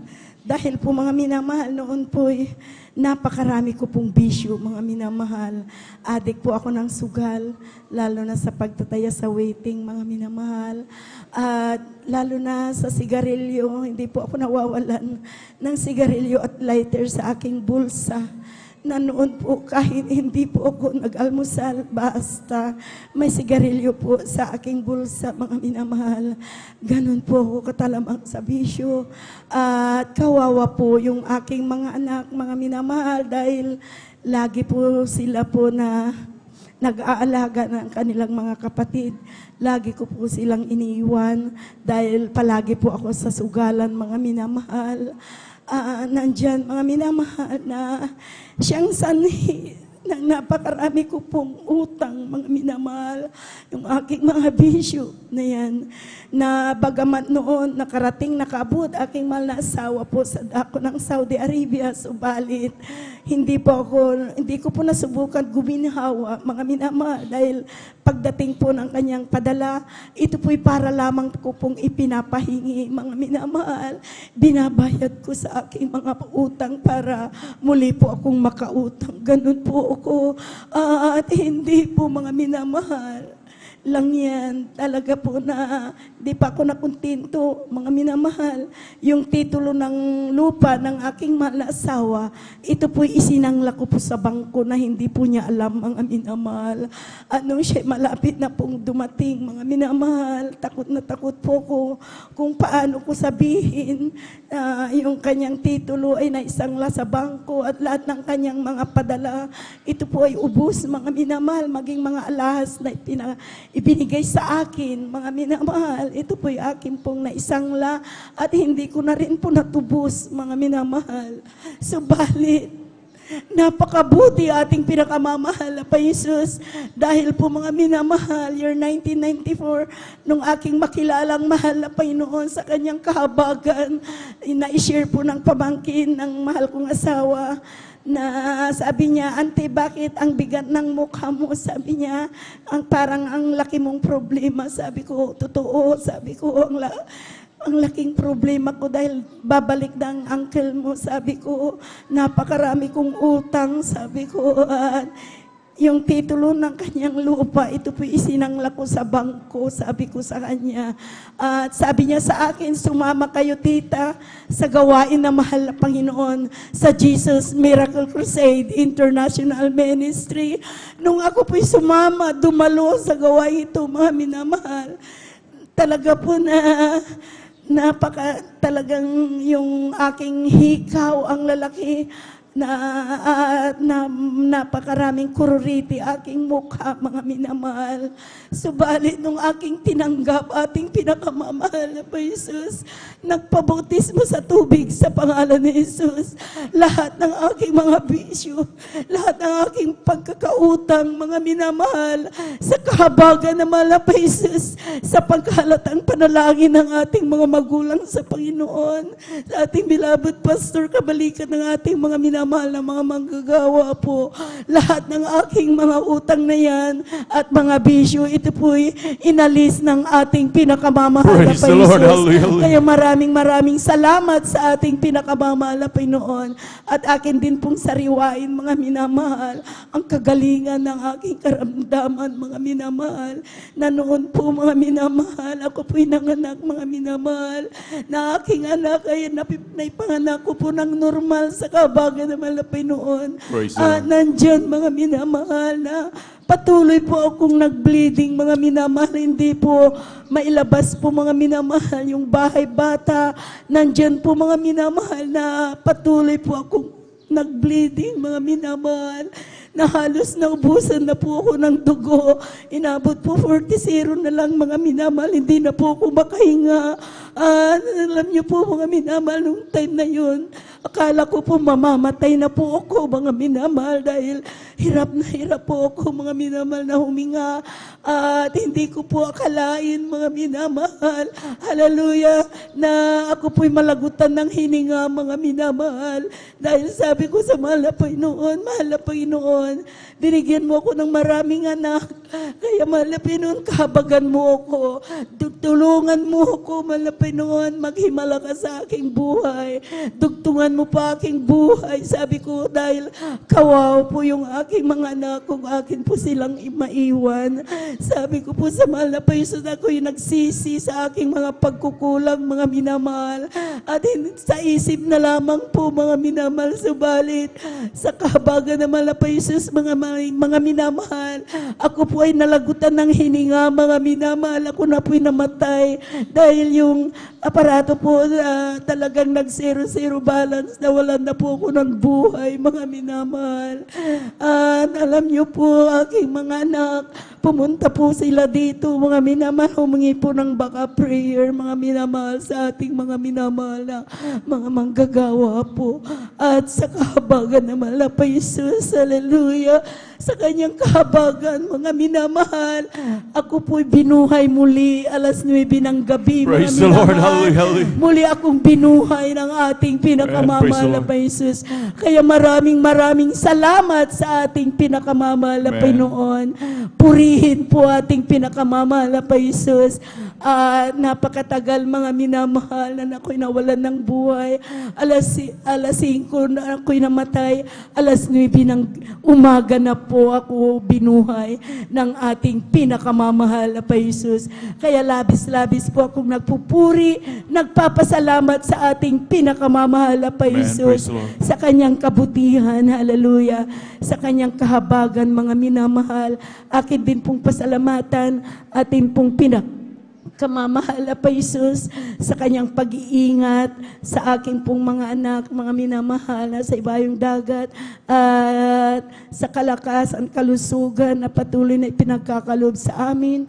Dahil po mga minamahal, noon po'y napakarami ko pong bisyo, mga minamahal. Adik po ako ng sugal, lalo na sa pagtataya sa waiting, mga minamahal. At lalo na sa sigarilyo, hindi po ako nawawalan ng sigarilyo at lighter sa aking bulsa. Na noon po kahit hindi po ako nag-almusal, basta may sigarilyo po sa aking bulsa, mga minamahal. Ganun po ako katalamang sa bisyo. At kawawa po yung aking mga anak, mga minamahal, dahil lagi po sila po na nag-aalaga ng kanilang mga kapatid. Lagi ko po silang iniiwan dahil palagi po ako sa sugalan, mga minamahal. Nandyan, mga minamahal, na siyang sanhi ng napakarami ko pong utang, mga minamahal, yung aking mga bisyo na yan, na bagamat noon nakarating, nakaabot aking mahal na asawa po sa dako ng Saudi Arabia, subalit hindi ko po nasubukan guminhawa, mga minamahal, dahil pagdating po ng kanyang padala, ito po'y para lamang ko pong ipinapahingi, mga minamahal, binabayad ko sa aking mga utang para muli po akong makautang. Ganun po ako. At hindi po, mga minamahal, lang yan. Talaga po na di pa ako nakuntinto, mga minamahal. Yung titulo ng lupa ng aking mahal na asawa, ito po isinangla ko po sa bangko na hindi po niya alam, mga minamahal. Anong siya malapit na pong dumating, mga minamahal. Takot na takot po ko kung paano ko sabihin yung kanyang titulo ay naisangla sa bangko at lahat ng kanyang mga padala. Ito po ay ubos, mga minamahal, maging mga alahas na ibinigay sa akin, mga minamahal. Ito po ay akin pong naisangla at hindi ko na rin po natubos, mga minamahal. Subalit, napakabuti ating pinakamamahal na pa Jesus dahil po mga minamahal, year 1994, nung aking makilalang mahal na Panginoon sa kanyang kahabagan, na-share po ng pamangkin ng mahal kong asawa, na sabi niya, Ante, bakit ang bigat ng mukha mo? Sabi niya, parang ang laki mong problema. Sabi ko, totoo. Sabi ko, ang laking problema ko dahil babalik na ang uncle mo. Sabi ko, napakarami kong utang. Sabi ko, yung titulo ng kanyang lupa, ito po isinangla ko sa bangko, sabi ko sa kanya. At sabi niya sa akin, sumama kayo tita sa gawain na mahal na Panginoon sa Jesus Miracle Crusade International Ministry. Nung ako po'y sumama, dumalo sa gawain ito, mga minamahal. Talaga po na talagang yung aking hikaw, ang lalaki, na napakaraming kururiti aking mukha, mga minamahal. Subalit nung aking tinanggap ating pinakamamahal na po Jesus, nagpabautismo sa tubig sa pangalan ni Jesus, lahat ng aking mga bisyo, lahat ng aking pagkakautang, mga minamahal, sa kahabagan na mahal na po Jesus, sa paghalatang panalangin ng ating mga magulang sa Panginoon, sa ating beloved pastor, kabalikan ng ating mga minamahal na mga manggagawa po. Lahat ng aking mga utang na yan at mga bisyo, ito po'y inalis ng ating pinakamamahal na Praise the Lord. Jesus. Hallelujah. Kaya maraming salamat sa ating pinakamamahal na Panginoon. At akin din pong sariwain, mga minamahal, ang kagalingan ng aking karamdaman, mga minamahal. Na noon po, mga minamahal, ako po'y nanganak, mga minamahal, na aking anak ay naipanganak ko po ng normal sa kabagan na malapay noon. Praise the Lord. Nandyan, mga minamahal, na patuloy po akong nag-bleeding, mga minamahal. Hindi po mailabas po, mga minamahal, yung bahay bata. Nandyan po, mga minamahal, na patuloy po akong nag-bleeding, mga minamahal, na halos naubusan na po ako ng dugo. Inabot po 40-0 na lang, mga minamahal. Hindi na po ako makahinga. Alam niyo po, mga minamahal, nung time na yun, akala ko po mamamatay na po ako, mga minamahal, dahil hirap po ako, mga minamahal, na huminga. At hindi ko po akalain, mga minamahal, hallelujah, na ako po'y malagutan ng hininga, mga minamahal. Dahil sabi ko sa mahal na Panginoon, binigyan mo ako ng maraming anak. Kaya mahal na Panginoon, kahabagan mo ako. Tulungan mo ako, mahal na Panginoon, maghimala ka sa aking buhay. Dugtungan mo pa aking buhay. Sabi ko, dahil kawaw po yung aking mga anak kung akin po silang maiwan. Sabi ko po sa mahal na Panginoon, ako'y nagsisi sa aking mga pagkukulang, mga minamahal. At sa isip na lamang po, mga minamahal, subalit sa kahabagan na mahal na Panginoon, mga minamahal, ako po ay nalagutan ng hininga, mga minamahal. Ako na po'y namatay dahil yung aparato po talagang nag-zero balance, nawalan na po ako ng buhay, mga minamahal. At alam niyo po, aking mga anak, pumunta po sila dito, mga minamahal, humingi po ng baka prayer, mga minamahal, sa ating mga minamahal na mga manggagawa po. At sa kahabagan na mahal pa Jesus, hallelujah, sa kanyang kahabagan, mga minamahal, ako po'y binuhay muli, 9:00 ng gabi, mga Praise the Lord. minamahal. Hallelujah. Muli akong binuhay ng ating pinakamamahal na Jesus. Kaya maraming salamat sa ating pinakamamahal na Amen. Panginoon. Purihin po ating pinakamamahal na Jesus. Napakatagal mga minamahal na ako'y nawalan ng buhay. Alas 5 na ako'y namatay. Alas 9 ng umaga na po ako binuhay ng ating pinakamamahal na pa Jesus. Kaya labis-labis po akong nagpupuri, nagpapasalamat sa ating pinakamamahal na pa Amen. Jesus. Praise the Lord. Sa kanyang kabutihan, hallelujah, sa kanyang kahabagan, mga minamahal. Akin din pong pasalamatan, atin pong pinakamamahal na pa Jesus, sa kanyang pag-iingat, sa aking pong mga anak, mga minamahal na sa ibayong dagat, at sa kalakasan, kalusugan na patuloy na ipinagkakalob sa amin.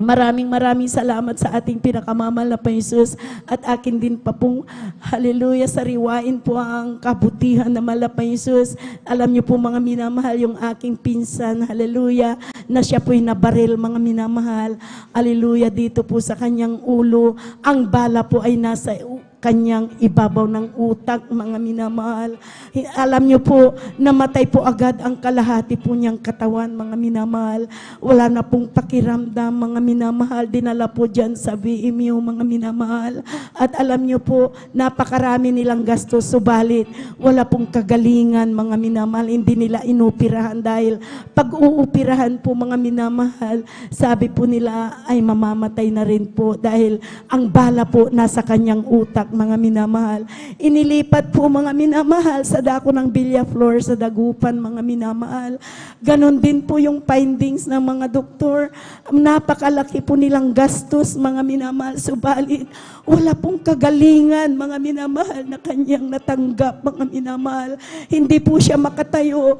Maraming salamat sa ating pinakamamahal na pa Jesus, at akin din pa pong, hallelujah, sariwain po ang kabutihan na mahal na pa Jesus. Alam niyo po mga minamahal, yung aking pinsan, hallelujah, na siya po'y nabaril, mga minamahal, hallelujah, dito po sa kanyang ulo, ang bala po ay nasa kanyang ibabaw ng utak, mga minamahal. Alam niyo po, namatay po agad ang kalahati po niyang katawan, mga minamahal. Wala na pong pakiramdam, mga minamahal. Dinala po dyan sa VMU, mga minamahal. At alam niyo po, napakarami nilang gastos, subalit wala pong kagalingan, mga minamahal. Hindi nila inupirahan dahil pag uupirahan po, mga minamahal, sabi po nila ay mamamatay na rin po dahil ang bala po nasa kanyang utak, mga minamahal. Inilipat po, mga minamahal, sa dako ng Villaflor sa Dagupan, mga minamahal. Ganon din po yung findings ng mga doktor. Napakalaki po nilang gastos, mga minamahal. Subalit, wala pong kagalingan, mga minamahal, na kanyang natanggap, mga minamahal. Hindi po siya makatayo.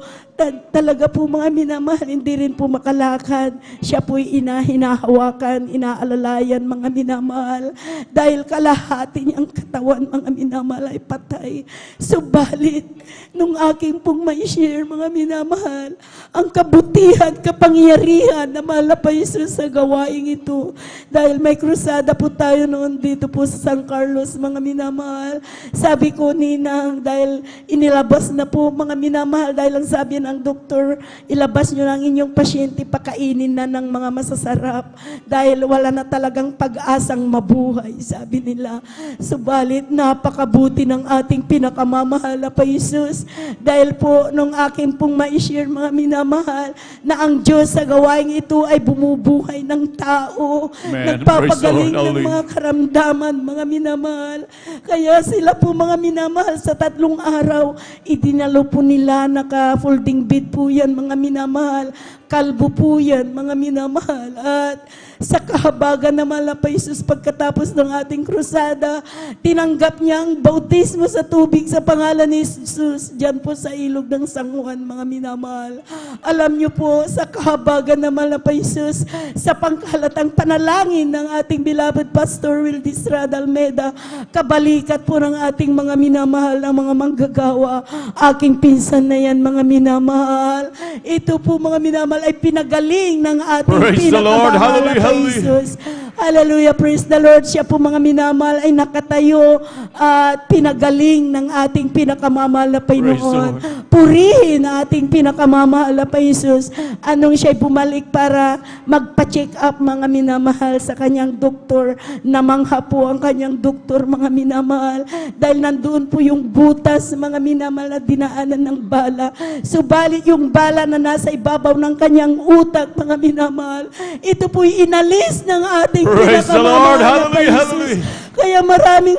Talaga po, mga minamahal, hindi rin po makalakad. Siya po'y hinahawakan, inaalalayan, mga minamahal. Dahil kalahati niyang katawan, mga minamahal, ay patay. Subalit, nung aking pong ma-share, mga minamahal, ang kabutihan, kapangyarihan na mahal na pa Jesus sa gawaing ito. Dahil may krusada po tayo noon dito po sa San Carlos, mga minamahal. Sabi ko, Ninang, dahil inilabas na po, mga minamahal, dahil ang sabi ng doktor, ilabas nyo ng inyong pasyente, pakainin na ng mga masasarap. Dahil wala na talagang pag-asang mabuhay, sabi nila. Subalit, napakabuti ng ating pinakamamahal na pa Jesus. Dahil po, nung aking pong ma-share, mga minamahal, na ang Diyos sa gawaing ito ay bumubuhay ng tao. Amen. Nagpapagaling Praise the ng Lord. mga karamdaman, mga minamahal. Kaya sila po, mga minamahal, sa 3 araw, idinalo po nila, naka-folding bed po yan, mga minamahal. Kalbo po yan, mga minamahal. At sa kahabagan naman na pa Jesus, pagkatapos ng ating krusada, tinanggap niya ang bautismo sa tubig sa pangalan ni Jesus, dyan po sa ilog ng San Juan, mga minamahal. Alam niyo po, sa kahabagan naman na pa Jesus, sa pangkahalatang panalangin ng ating beloved Pastor Will Distrada Almeida, kabalikat po ng ating mga minamahal na mga manggagawa, aking pinsan na yan, mga minamahal. Ito po, mga minamahal, ay pinagaling ng ating Praise the Lord. pinakamamahal na Hallelujah, Jesus. Hallelujah, praise the Lord. Siya po, mga minamahal, ay nakatayo at pinagaling ng ating pinakamamahal na Panginoon. Purihin ang ating pinakamamahal na Jesus. Anong siya'y bumalik para magpa-check up, mga minamahal, sa kanyang doktor. Namangha po ang kanyang doktor, mga minamahal, dahil nandoon po yung butas, mga minamahal, na dinaanan ng bala. Subalit yung bala na nasa ibabaw ng kanyang utak, mga minamahal, ito po'y inalis ng ating Praise the Lord. pinakamamahal na Hallelujah, Jesus. hallelujah. Kaya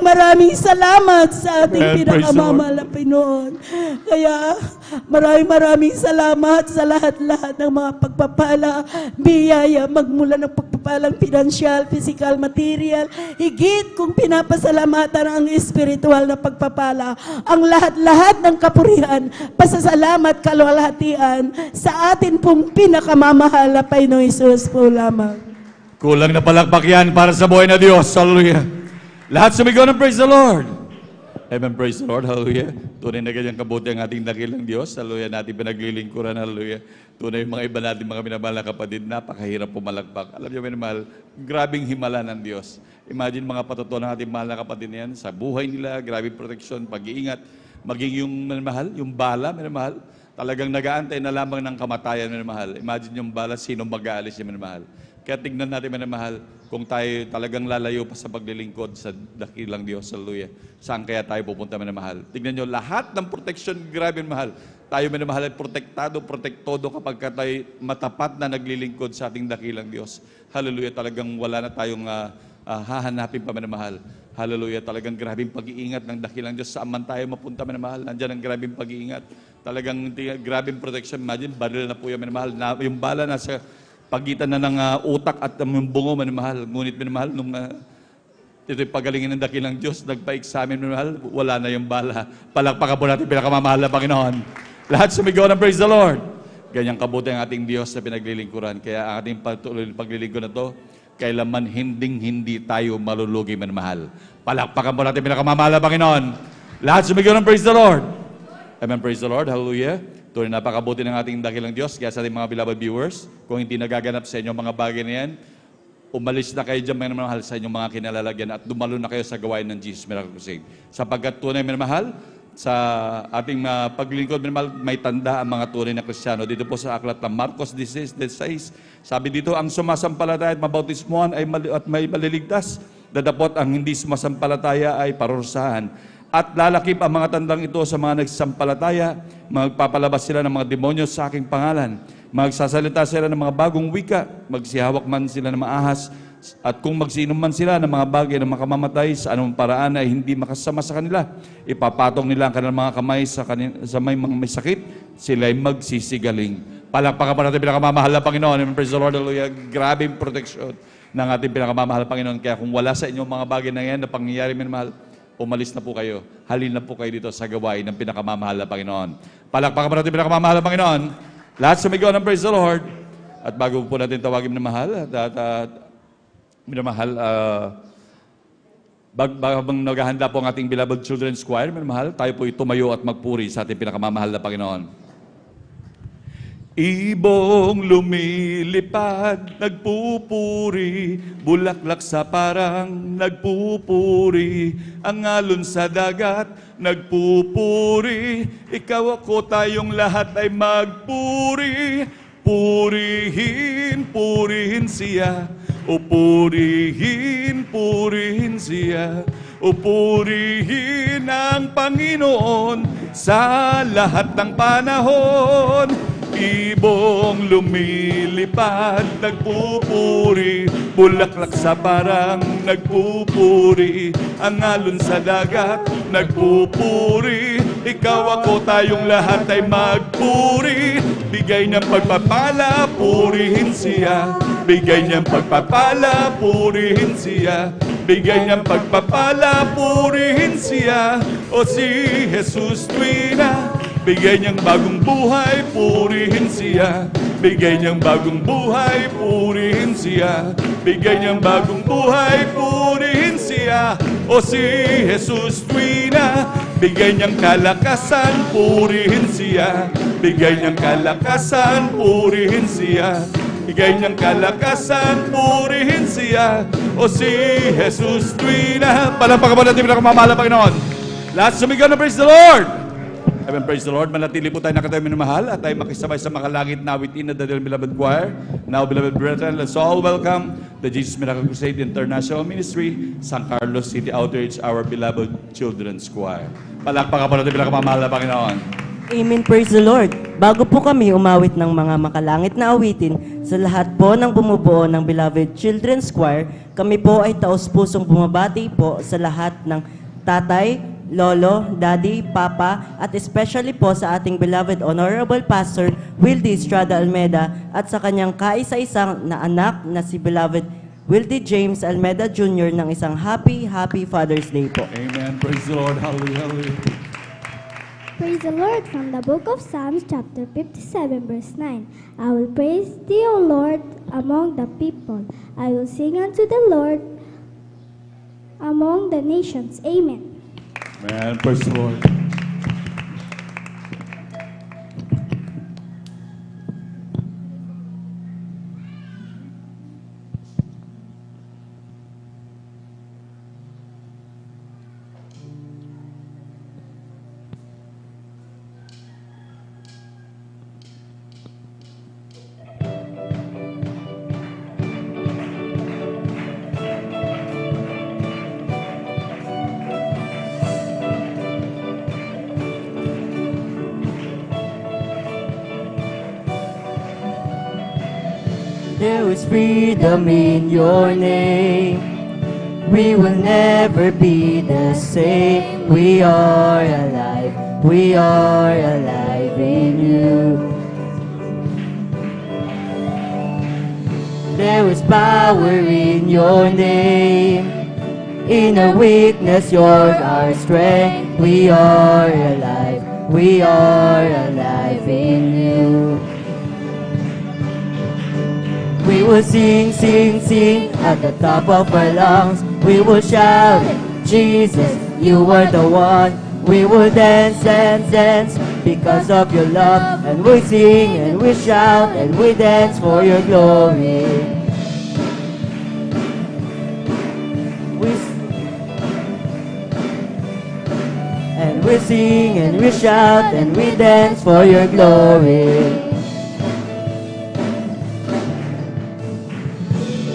maraming salamat sa ating Amen. Praise the pinakamamahal na Panginoon. Kaya maraming salamat sa lahat-lahat ng mga pagpapala, biyaya, magmula ng pagpapalang pinansyal, physical, material, higit kung pinapasalamatan ang espiritual na pagpapala, ang lahat-lahat ng kapurihan, pasasalamat, kalwalhatian sa atin pong pinakamamahal na Panginoon Jesus po lamang. Kulang na palakpak yan para sa buhay na Diyos. Hallelujah. Lahat sumigaw ng praise the Lord. Amen, praise the Lord. Hallelujah. Tunay na ganyang kabuti ang ating dakilang Diyos. Hallelujah. Natin pinaglilingkuran. Hallelujah. Tunay yung mga iba natin, mga minamahal na kapatid, napakahirap pumalakpak. Alam niyo, minamahal, grabing himala ng Diyos. Imagine mga patutuan ng ating mahal na kapatid na yan, sa buhay nila, grabing protection, pag-iingat, maging yung minamahal, yung bala, minamahal, Talagang nag-aantay na lamang ng kamatayan, minamahal. Imagine yung bala, sino mag-aalis yung minamahal. Kaya tignan natin, minamahal, kung tayo talagang lalayo pa sa paglilingkod sa dakilang Diyos, hallelujah, saan kaya tayo pupunta, minamahal? Tignan nyo, lahat ng protection, grabe, minamahal. Tayo, minamahal, ay protektodo kapag ka tayo matapat na naglilingkod sa ating dakilang Diyos. Hallelujah, talagang wala na tayong hahanapin pa, minamahal. Hallelujah, talagang grabing pag-iingat ng dakilang Diyos. Saan man tayo mapunta, minamahal, nandyan ang grabing pag-iingat. Talagang grabing protection. Imagine, baril na po yung minamahal. Yung bala nasa pagitan na ng utak at yung bungo, minamahal. Ngunit, minamahal, nung ito'y pagalingin ng dakilang Diyos, nagpa-examine, minamahal, wala na yung bala. Palakpakan po natin, pinakamamahal na Panginoon. Lahat sumigaw ng praise the Lord. Ganyang kabuti ang ating Diyos na pinaglilingkuran. Kaya ang ating paglilingkod na to, kailanman hindi tayo malulugi, minamahal. Palakpakan po natin, pinakamamahal na Panginoon. Lahat sumigaw ng praise the Lord. Amen, praise the Lord, hallelujah. Tunay napakabuti ng ating dakilang Diyos. Kaya sa ating mga beloved viewers, kung hindi nagaganap sa inyo mga bagay na yan, umalis na kayo dyan, minamahal, sa inyong mga kinalalagyan at dumalo na kayo sa gawain ng Jesus Miracle Crusade. Sapagkat tunay, minamahal, sa ating paglingkod, minamahal, may tanda ang mga tunay na Kristiyano. Dito po sa aklat ng Marcos 16:16, sabi dito, ang sumasampalataya at mabautismuhan ay may maliligtas. Dadapot ang hindi sumasampalataya ay parurusahan. At lalakip ang mga tandang ito sa mga nagsasampalataya, magpapalabas sila ng mga demonyo sa aking pangalan. Magsasalita sila ng mga bagong wika, magsihawak man sila ng maahas, at kung magsiinom man sila ng mga bagay na makamamatay sa anumang paraan ay hindi makasama sa kanila. Ipapatong nila ang kanilang mga kamay sa may mga may sakit, sila ay magsisigaling. Palakpakan pa natin pinakamamahal na Panginoon. Amen, praise the Lord, hallelujah. Grabing protection ng ating pinakamamahal na Panginoon. Kaya kung wala sa inyo mga bagay na yan na pangyayari, minamahal, umalis na po kayo. Halin na po kayo dito sa gawain ng pinakamamahal na Panginoon. Palakpakan pa natin pinakamamahal na Panginoon. Lahat sumigaw ng praise the Lord. At bago po natin tawagin minamahal, minamahal, habang naghahanda po ang ating beloved children's choir, minamahal, tayo po tumayo at magpuri sa ating pinakamamahal na Panginoon. Ibong lumilipad, nagpupuri, bulaklak sa parang nagpupuri, ang alon sa dagat, nagpupuri, ikaw ako tayong lahat ay magpuri, purihin, purihin siya, o purihin, purihin siya, o purihin ang Panginoon sa lahat ng panahon. Ibong lumilipad, nagpupuri, bulaklak sa parang nagpupuri, ang alon sa dagat, nagpupuri, ikaw ako tayong lahat ay magpuri, bigay niyang pagpapala, purihin siya, bigay niyang pagpapala, purihin siya, bigay niyang pagpapala, purihin siya, o si Jesus tuwina, bigay niyang bagong buhay, purihin siya. Bigay niyang bagong buhay, purihin siya. Bigay niyang bagong buhay, purihin siya. O si Jesus tuwina, bigay niyang kalakasan, purihin siya. Bigay niyang kalakasan, purihin siya. Bigay niyang kalakasan, purihin siya. O si Jesus tuwina. Palampakan mo natin pinakamamahal na Panginoon. Lahat sumigaw na praise the Lord! Amen, praise the Lord. Manatili po tayo nakatayo minamahal at tayo makisabay sa makalangit na awitin na Dadal Beloved Choir. Now, beloved brethren, let's all welcome the Jesus Miracle Crusade International Ministry, San Carlos City Outreach, our beloved children's choir. Palakpakan po natin pinakamamahal na Panginoon. Amen, praise the Lord. Bago po kami umawit ng mga makalangit na awitin, sa lahat po ng bumubuo ng Beloved Children's Choir, kami po ay taos-pusong bumabati po sa lahat ng tatay, lolo, daddy, papa, at especially po sa ating beloved Honorable Pastor Wildy Estrada Almeda at sa kanyang kaisa-isang na anak na si beloved Wildy James Almeda Jr. ng isang happy Father's Day po. Amen, praise the Lord. Hallelujah, hallelujah. Praise the Lord from the book of Psalms chapter 57 verse 9. I will praise thee, O Lord, among the people. I will sing unto the Lord among the nations. Amen. Amen, praise the Lord. There is freedom in your name. We will never be the same. We are alive. We are alive in you. There is power in your name. In our weakness, you're our strength. We are alive. We are alive in you. We will sing, sing, sing at the top of our lungs. We will shout, Jesus, you are the one. We will dance, dance, dance because of your love. And we sing and we shout and we dance for your glory. We sing and we shout and we dance for your glory.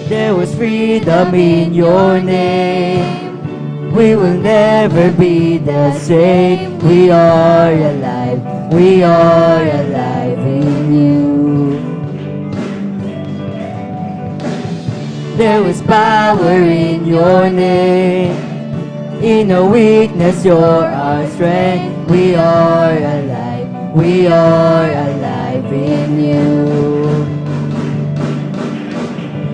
There was freedom in your name. We will never be the same. We are alive. We are alive in you. There is power in your name. In our weakness, you're our strength. We are alive. We are alive in you.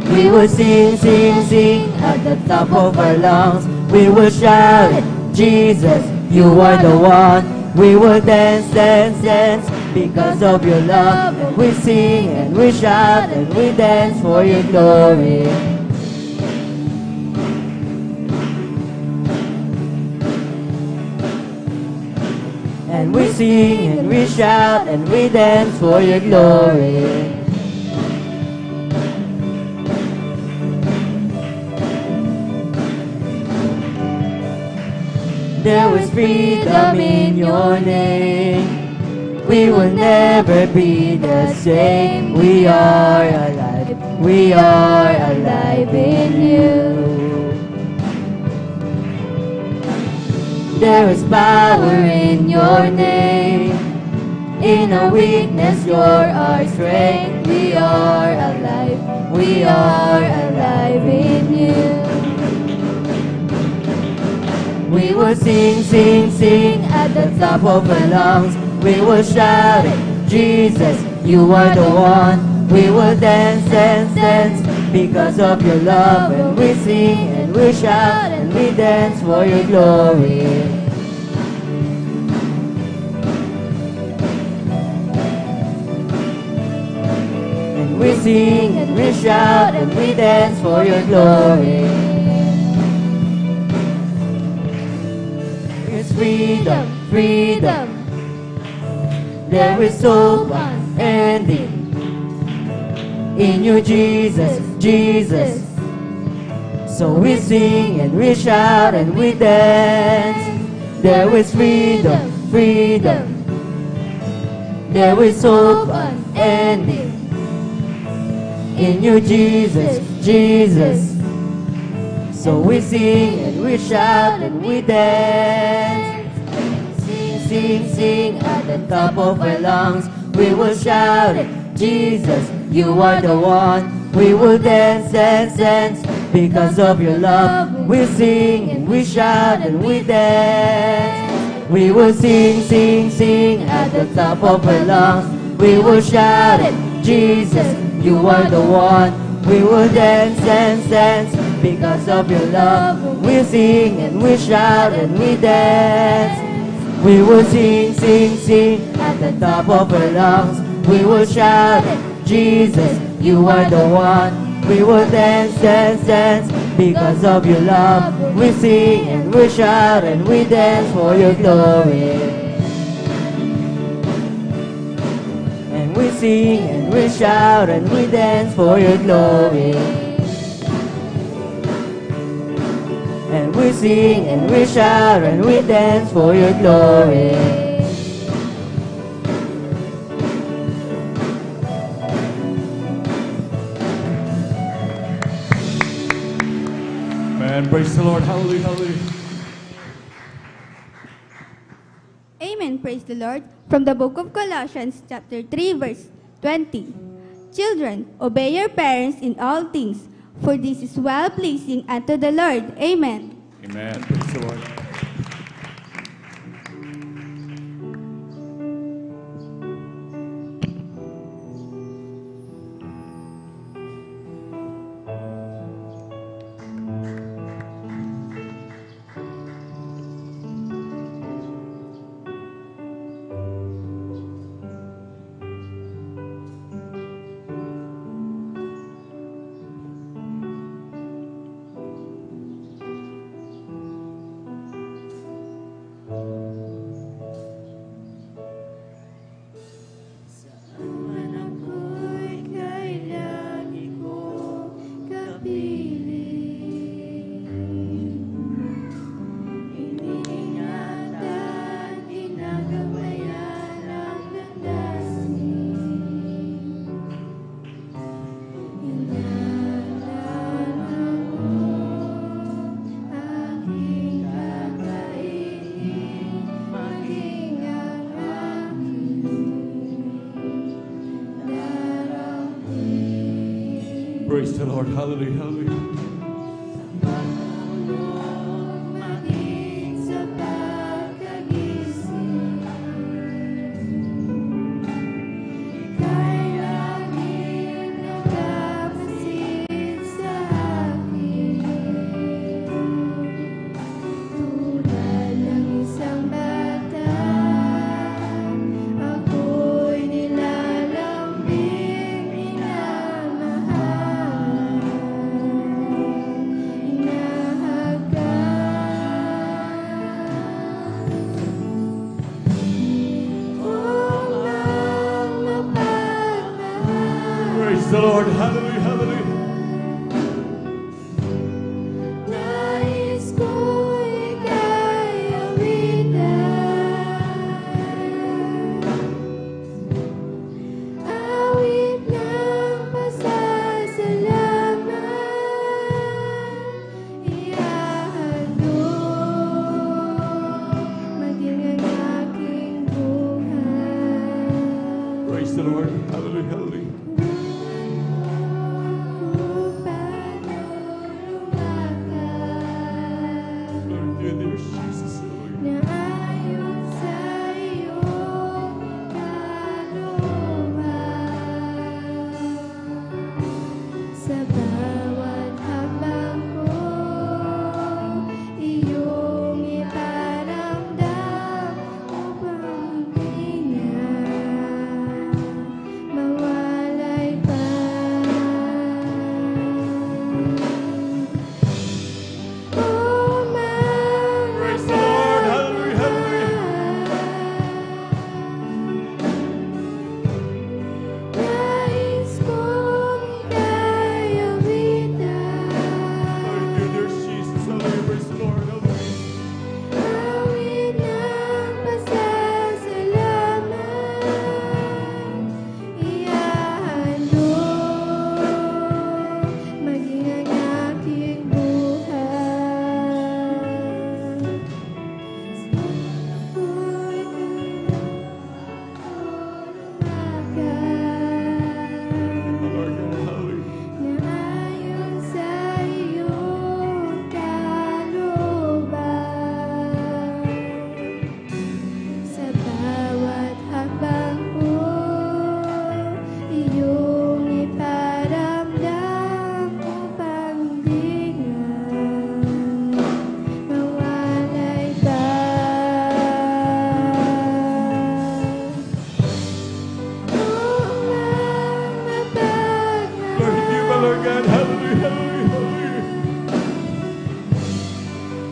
We will sing, sing, sing at the top of our lungs. We will shout, Jesus, you are the one. We will dance, dance, dance because of your love. And we sing and we shout and we dance for your glory. And we sing and we shout and we dance for your glory. There is freedom in your name. We will never be the same. We are alive. We are alive in you. There is power in your name. In our weakness, you're our strength. We are alive. We are alive in you. We will sing, sing, sing at the top of our lungs. We will shout, Jesus, you are the one. We will dance, dance, dance because of your love. And we sing and we shout and we dance for your glory. And we sing and we shout and we dance for your glory. There's freedom, freedom. There is hope unending. In you, Jesus, Jesus. So we sing and we shout and we dance. There is freedom, freedom. There is hope unending. In you, Jesus, Jesus. So we sing and we shout and we dance. Sing, sing, sing at the top of our lungs. We will shout it, Jesus, you are the one. We will dance, dance, dance because of your love. We sing and we shout and we dance. We will sing, sing, sing at the top of our lungs. We will shout it, Jesus, you are the one. We will dance, dance, dance because of your love. We sing and we shout and we dance. We will sing, sing, sing at the top of our lungs. We will shout it, Jesus, you are the one. We will dance, dance, dance because of your love. We sing and we shout and we dance for your glory. And we sing and we shout and we dance for your glory. And we sing and we shout and we dance for your glory. Man, praise the Lord. Hallelujah, hallelujah. Amen. Praise the Lord. From the book of Colossians, chapter 3, verse 20. Children, obey your parents in all things, for this is well-pleasing unto the Lord. Amen. Amen. Praise the Lord. Praise the Lord. Hallelujah. Hallelujah. Praise the Lord. Hallelujah. Hallelujah. Nais ko'y kayawitan, awit ng pasasalamat, ihahandog maging ang aking buhay. Praise the Lord. Hallelujah. Hallelujah. Lord, dear Jesus. Hallelujah. Naayon sa iyong kalooban, sa bawat hakbang ko, iyong iparamdam upang hindi na mawalay pa. Praise the Lord. Hallelujah. Hallelujah. Nais kong ikayawitan, Lord, dear Jesus. Hallelujah. Praise the Lord. Hallelujah. awit ng pasasalamat, ihahandog maging ang aking buhay. Lord God. Hallelujah. Naayon sa iyong kalooban, sa bawat hakbang ko, iyong iparamdam upang di nga mawalay pa. Lord, dear my Lord God. Hallelujah. Hallelujah. Hallelujah.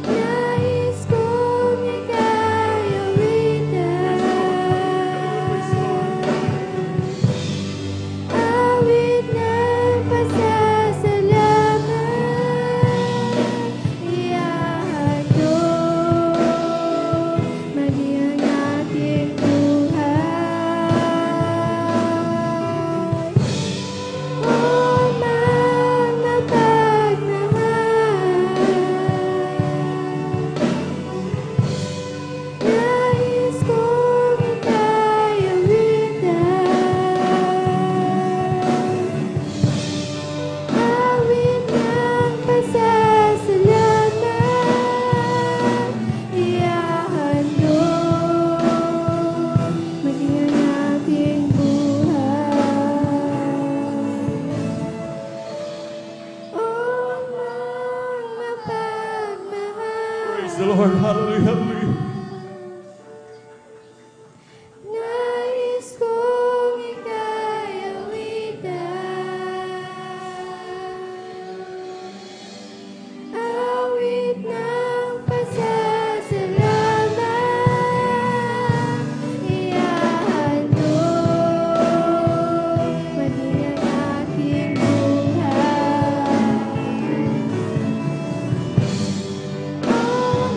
Nais kong ikayawitan, awit ng pasasalamat, ihahandog maging ang aking buhay. O mga pagmamahal, nais kong ikayawitan, Lord. Hallelujah, hallelujah. Nais kong ika'y awitan, awit ng pasasalamat, ihahandog maging ang aking buhay. Oh,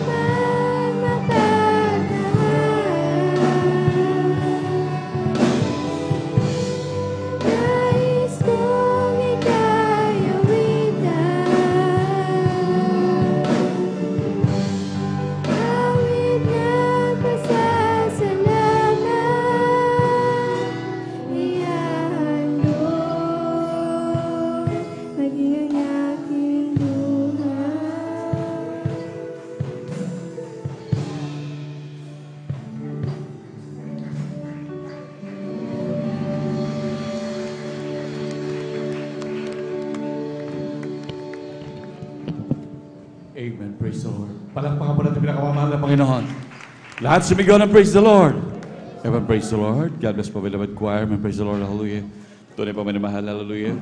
nais kong ika'y awitan, awit ng pasasalamat, ihahandog maging ang aking buhay. Amen. Praise the Lord. Palakpakan po natin pinakamamahal na Panginoon. Lahat sumigaw ng praise the Lord. Amen. Praise the Lord. God bless po, beloved choir. Amen. Praise the Lord. Hallelujah. Tunay po, minamahal. Hallelujah.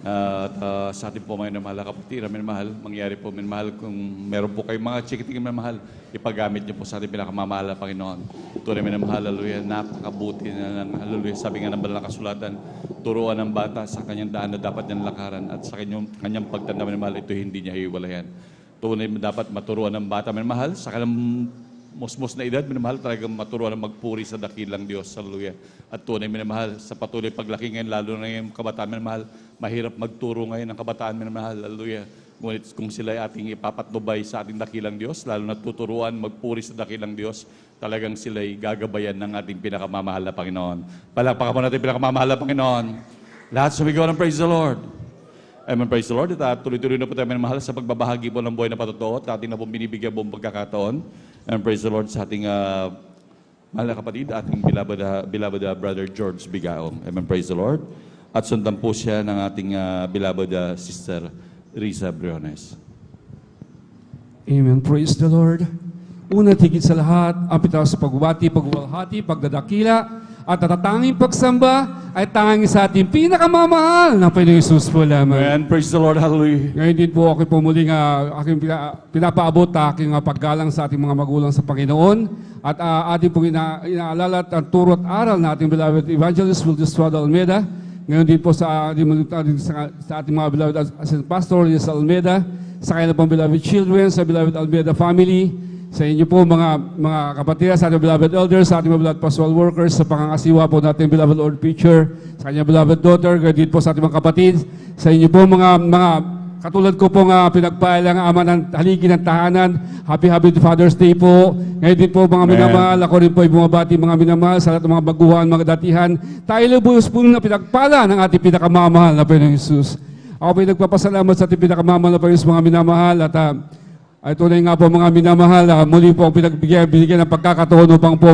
At sa atin po, minamahal, kapatid, minamahal. Mangyari po, minamahal. Kung meron po kayong mga chikiting minamahal, ipagamit niyo po sa ating pinakamamahal na Panginoon. Tunay minamahal. Hallelujah. Napakabuti na ng hallelujah. Sabi nga ng banal na kasulatan, turuan ng bata sa kanyang daan na dapat niyang lakaran at sa kanyang pagtanda minamahal, ito hindi niya hiwalayan. Tunay dapat maturuan ng bata minamahal sa kanyang musmos na edad minamahal, talagang maturuan ng magpuri sa dakilang Diyos. Hallelujah. At tunay minamahal sa patuloy paglaki ngayon, lalo na yung kabataan minamahal, mahirap magturo ngayon ng kabataan minamahal. Hallelujah. Ngunit kung sila ay ating ipapatnubay sa ating dakilang Diyos, lalo na tuturuan magpuri sa dakilang Diyos, talagang sila ay gagabayan ng ating pinakamamahal na Panginoon. Palakpakan mo natin pinakamamahal na Panginoon. Lahat sumigaw ng praise the Lord. Amen, praise the Lord. At tuloy-tuloy na po tayo minamahal sa pagbabahagi po ng buhay na patotoo at ating na po binibigyan buong pagkakataon. Amen, praise the Lord sa ating mahal na kapatid, ating beloved Brother George Bigaong. Amen, praise the Lord. At sundan po siya ng ating beloved Sister Risa Briones. Amen, praise the Lord. Una, tigit sa lahat, ang pitaw sa pagbati, pagwalhati, pagdadakila, at natatanging pagsamba ay tanging sa ating pinakamamahal na Panginoong Hesus po lamang. Amen. Praise the Lord. Hallelujah. Ngayon din po ako po muling aking pinapaabot aking paggalang sa ating mga magulang sa Panginoon at ating pong inaalala at turo at aral na ating beloved evangelist Wildestrado Almeida. Ngayon din po sa ating mga beloved Pastor Liz Almeida, sa kanilang pong beloved children, sa beloved Almeida family, sa inyo po mga kapatid, sa ating beloved elders, sa ating mga beloved pastoral workers, sa pangangasiwa po natin beloved Lord Preacher, sa kanyang beloved daughter, ganyan po sa ating mga kapatid, sa inyo po mga katulad ko pong pinagpalang ama ng haligi ng tahanan, Happy Father's Day po. Ngayon din po mga minamahal, ako rin po ay bumabati mga minamahal sa lahat ng mga baguhan, mga datihan. Tayo lubos po na pinagpala ng ating pinakamamahal na Panginoong Hesus. Ako po ay nagpapasalamat sa ating pinakamamahal na Panginoong mga minamahal at ay tunay nga po mga minamahal, muli po ang binigyan ng pagkakataon upang po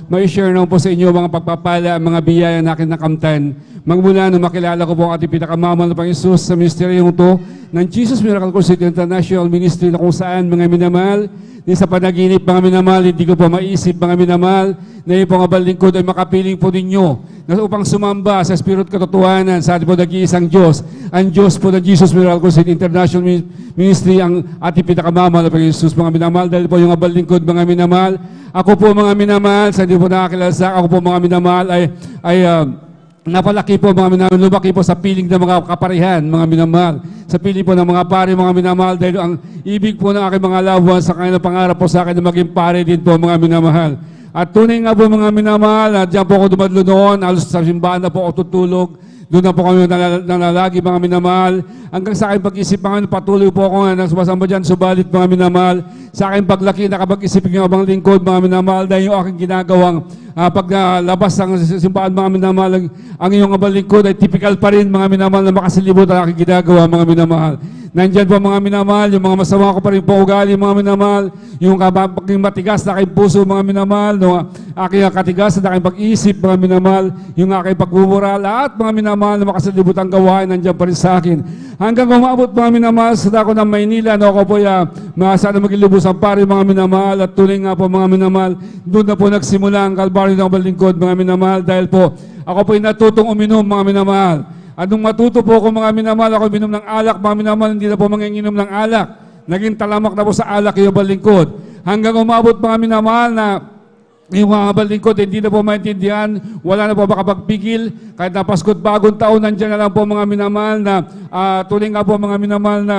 ma-share naman po sa inyo mga pagpapala, mga biyaya na akin nakamtan. Magmula nung makilala ko po ang ating pinakamamahal na Panginoon Hesus sa ministeryong to ng Jesus Miracle Crusade International Ministry na kung saan mga minamahal, di sa panaginip mga minamahal, hindi ko po maisip mga minamahal, na yung pangabaling ko ay makapiling po ninyo na upang sumamba sa Spirit katotohanan sa ating po nag-iisang Diyos. Ang Diyos po ng Jesus Miracle Crusade International Ministry ang ating pinakamamahal na Panginoon Hesus mga minamahal. Dahil po yung kabaling ko mga minamahal, ako po mga minamahal, sa hindi po nakakilala sa ako po mga minamahal ay napalaki po mga minamahal, lumaki po sa piling ng mga kaparihan, mga minamahal. Sa piling po ng mga pare, mga minamahal, dahil ang ibig po ng aking mga loved ones sa kanilang pangarap po sa akin na maging pare din po mga minamahal. At tunay nga po mga minamahal, at diyan po ako dumadlo noon, halos sa simbahan na po ako tutulog. Doon na po kami nalalagi mga minamahal. Hanggang sa aking pag-isip mga patuloy po ako nga nang sumasamba dyan, subalit mga minamahal. Sa aking paglaki, nakapag-isip ng abang lingkod mga minamahal dahil yung aking ginagawang paglabas ng simbahan mga minamahal, ang iyong abang lingkod ay typical pa rin mga minamahal na makasilibot ang aking ginagawa mga minamahal. Nandyan po mga minamahal, yung mga masama ko pa rin po ugali, mga minamahal, yung aking matigas na aking puso, mga minamahal, no, aking katigas na aking pag-isip, mga minamahal, yung aking pagmumura, lahat mga minamahal na makasalibutang gawain, nandyan pa rin sa akin. Hanggang umabot mga minamahal sa dako ng Maynila, no, ako po sana maging lubos ang pari, mga minamahal, at tuloy nga po mga minamahal, doon na po nagsimula ang kalbaryo ng balingkod, mga minamahal, dahil po ako po natutong uminom, mga minamahal. At nung matuto po ako mga minamahal, ako minom ng alak, mga minamahal, hindi na po manginginom ng alak. Naging talamak na po sa alak yung balingkod. Hanggang umabot mga minamahal na yung mga balingkod, hindi na po maintindihan, wala na po makapagpigil. Kahit na Pasko't Bagong Taon, nandiyan na lang po mga minamahal na tuloy nga po mga minamahal na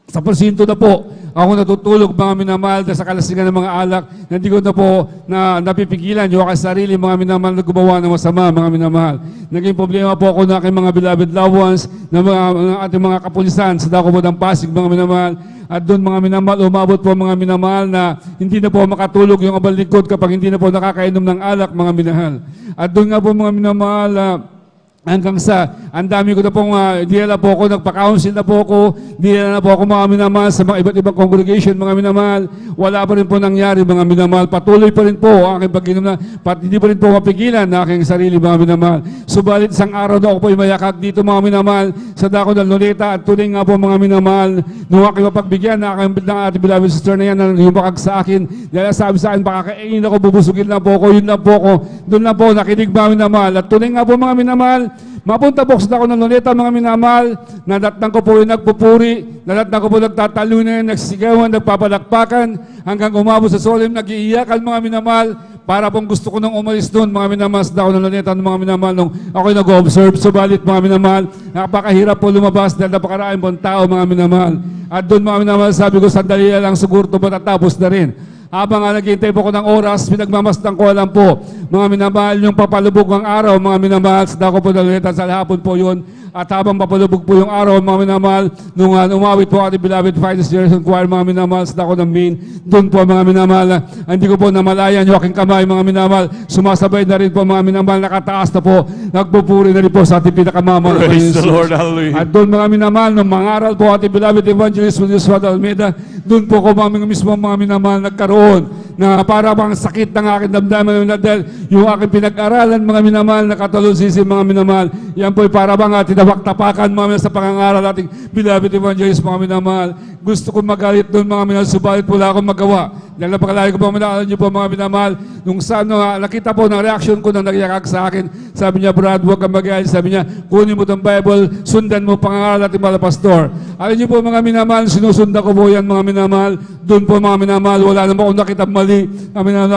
sa porsyento na po, ako natutulog mga minamahal sa kalasingan ng mga alak na hindi ko na po napipigilan yung aking sarili mga minamahal na gumawa ng masama mga minamahal. Naging problema po ako na aking mga beloved loved ones na ating mga kapulisan sa dako po ng Pasig mga minamahal. At doon mga minamahal, umabot po mga minamahal na hindi na po makatulog yung abal lingkod kapag hindi na po nakakainom ng alak mga minamahal. At doon nga po mga minamahal hanggang sa, ang dami ko na pong, dinala po ako, nagpa-council na po ako, dinala na po ako mga minamahal sa mga iba't ibang congregation, mga minamahal. Wala pa rin po nangyari, mga minamahal. Patuloy pa rin po ang aking pag-inom na, hindi pa rin po mapigilan na aking sarili, mga minamahal. Subalit, isang araw na ako po mayakag dito, mga minamahal, sa dako ng Luneta, at tuloy nga po, mga minamahal, nung aking mapagbigyan na aking ating beloved sister na yan, na humakag sa akin, dahil sabi sa akin, baka kainin ako, bubusugin lang po ako, yun lang po ako, doon lang po, nakinig, mga minamahal. At tuloy nga po, mga minamahal, mapunta po sa dako ng Luneta, mga minamahal, nadatnang ko po yung nagpupuri, nadatnang ko po nagtatalunan, nagsisigawan, nagpapalakpakan, hanggang umabot sa solemn, nag-iiyakan, mga minamahal, para pong gusto ko nang umalis doon, mga minamahal, sa dako ng Luneta, mga minamahal, nung ako'y nag-observe, subalit, mga minamahal, napakahirap po lumabas dahil napakaraing pong tao, mga minamahal. At doon, mga minamahal, sabi ko, sandali lang siguro ito matatapos na rin. Habang naghihintay po ko ng oras, pinagmamasdan ko alam po, mga minamahal, yung papalubog ng araw, mga minamahal, sa dako po ng Luneta, sa hapon po yun. At habang papalubog po yung araw, mga minamahal, nung umawit po ating beloved Finest Generation Choir, mga minamahal, sa dako ng main, doon po mga minamahal, hindi ko po namalayan yung aking kamay, mga minamahal, sumasabay na rin po mga minamahal, nakataas na po, nagpupuri na rin po sa ating pinakamamahal. Praise the Lord, hallelujah. At doon mga minamahal, nung mangaral po ating beloved Evangelist Oswaldo Almeida, doon po ko mga mismo mga minamahal nagkaroon na para bang sakit ng aking damdamin dahil yung aking pinag-aralan mga minamahal na katulosisi mga minamahal, yan po para bang tinabak-tapakan mga sa pangangaral ating beloved Evangelist mga minamahal. Gusto ko magalit doon mga minamahal, subalit wala akong magawa. Dahil napakalayo ko po minamahal niyo po mga minamahal. Nung nakita po ng reaction ko nang nagyakag sa akin, sabi niya, Brad, huwag kang magalit. Sabi niya, kunin mo itong Bible, sundan mo pangangaral ating mga pastor. Alam niyo po mga minamahal, sinusunda ko po yan mga minamahal. Doon po mga minamahal, wala naman akong nakita mali.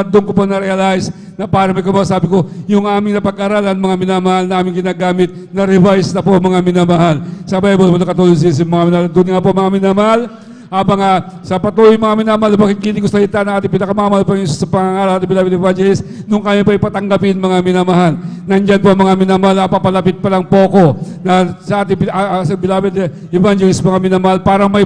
Doon ko po na-realize na para may sabi ko, yung aming napag-aralan mga minamahal na aming ginagamit, na-revise na po mga minamahal. Sa Bible po nakatulosisi mga minamahal. Doon nga po mga minamahal, habang sa patuloy mga minamahal, makikinig ko sa salita ng ating pinakamamahal po sa pangangaral ating beloved Evangelist, nung kami po ipatanggapin mga minamahal. Nandyan po mga minamahal, papalapit pa lang po ko na sa ating sa beloved Evangelist mga minamahal, para may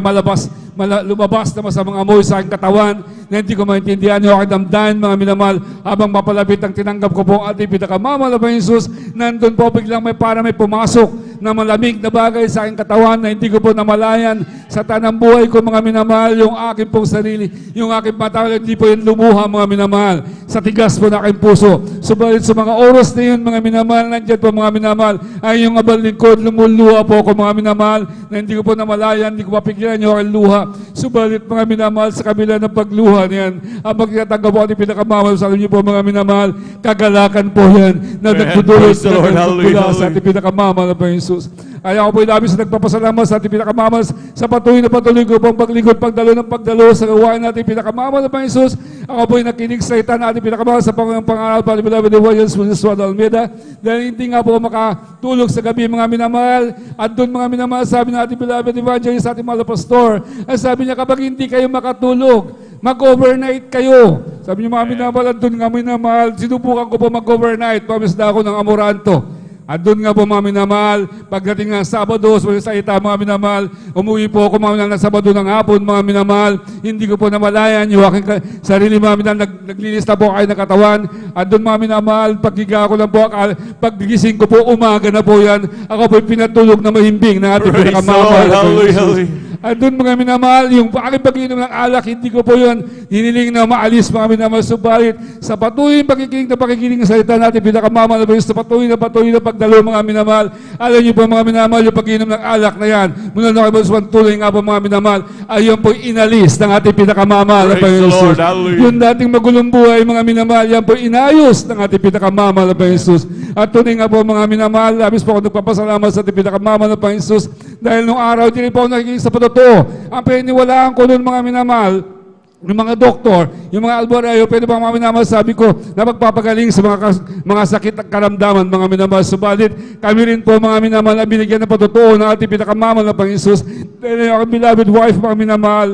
lumabas na masamang amoy sa aking katawan na hindi ko maintindihan yung aking damdamin mga minamahal. Habang mapalapit ang tinanggap ko po ang ating pinakamamahal na Jesus, nandun po biglang may pumasok na malamig na bagay sa aking katawan na hindi ko po namalayan sa tanang buhay ko mga minamahal, yung aking pong sarili, yung aking mata, hindi po yung lumuha mga minamahal sa tigas po na aking puso. Subalit sa mga oras na yun mga minamahal, nandiyan po mga minamahal, ay yung abal lingkod, lumuluha po ako mga minamahal na hindi ko po namalayan, hindi ko mapigilan yung aking luha. Subalit mga minamahal, sa kabila ng pagluha niyan, ang magtatanggap po ating pinakamamahal sa inyo po mga minamahal, kagalakan po yan na nagpudulot na sa ating pinakamamahal na po Jesus. Ay ako po'y labis na nagpapasalamat sa ating pinakamamahal sa patuloy ko pong paglingkod, pagdalo sa gawain natin pinakamamahal na po Jesus. Ako po'y nakinig sa ita na ating pinakamamahal sa pangaral pa ni beloved Evangelist Oswaldo Almeida, dahil hindi nga po makatulog sa gabi mga minamahal. At doon mga minamahal, sabi na ating beloved Evangelist sa ating mga pastor, ay sabi niya, kapag hindi kayo makatulog, mag-overnight kayo. Sabi niyo mga minamahal, doon nga minamahal, sinubukan ko po mag-overnight, pamisda ako ng Amoranto. At doon nga po mga minamahal, pagdating ng Sabado, sa ita mga minamahal, umuwi po ako mga minamahal na Sabado ng hapon mga minamahal, hindi ko po namalayan yung aking sarili mga minamahal, naglilista po kayo ng katawan. At doon mga minamahal, paghiga ko lang po, paggising ko po, umaga na po yan, ako po pinatulog na mahimbing na ating pinakamamahal. At doon mga minamahal, yung aking pag-inom ng alak, hindi ko po yun hiniling na maalis mga minamahal. Subalit, sa patuloy pakikinig ng salita natin, pinakamamahal na Panginoon, sa patuloy na pagdalo mga minamahal. Alam niyo po mga minamahal, yung pag-inom ng alak na yan, mula na kayo tuloy nga po mga minamahal, ayun po inalis ng ating pinakamamahal na Praise the Panginoon. Lord. Hallelujah. Yung dating magulong buhay mga minamahal, yan po inayos ng ating pinakamamahal na Panginoon. At tunay nga po mga minamahal, labis po ako nagpapasalamat sa ating pinakamamahal na Panginoon dahil nung araw, hindi po ako nakikinig sa patotoo. Ang pininiwalaan ko noon mga minamahal, yung mga doktor, yung mga albularyo, pwede ba mga minamahal, sabi ko, na magpapagaling sa mga sakit at karamdaman, mga minamahal. Subalit, kami rin po mga minamahal na binigyan ng patotoo ng ating pinakamamahal na Panginoon. Dahil yung aking beloved wife, mga minamahal,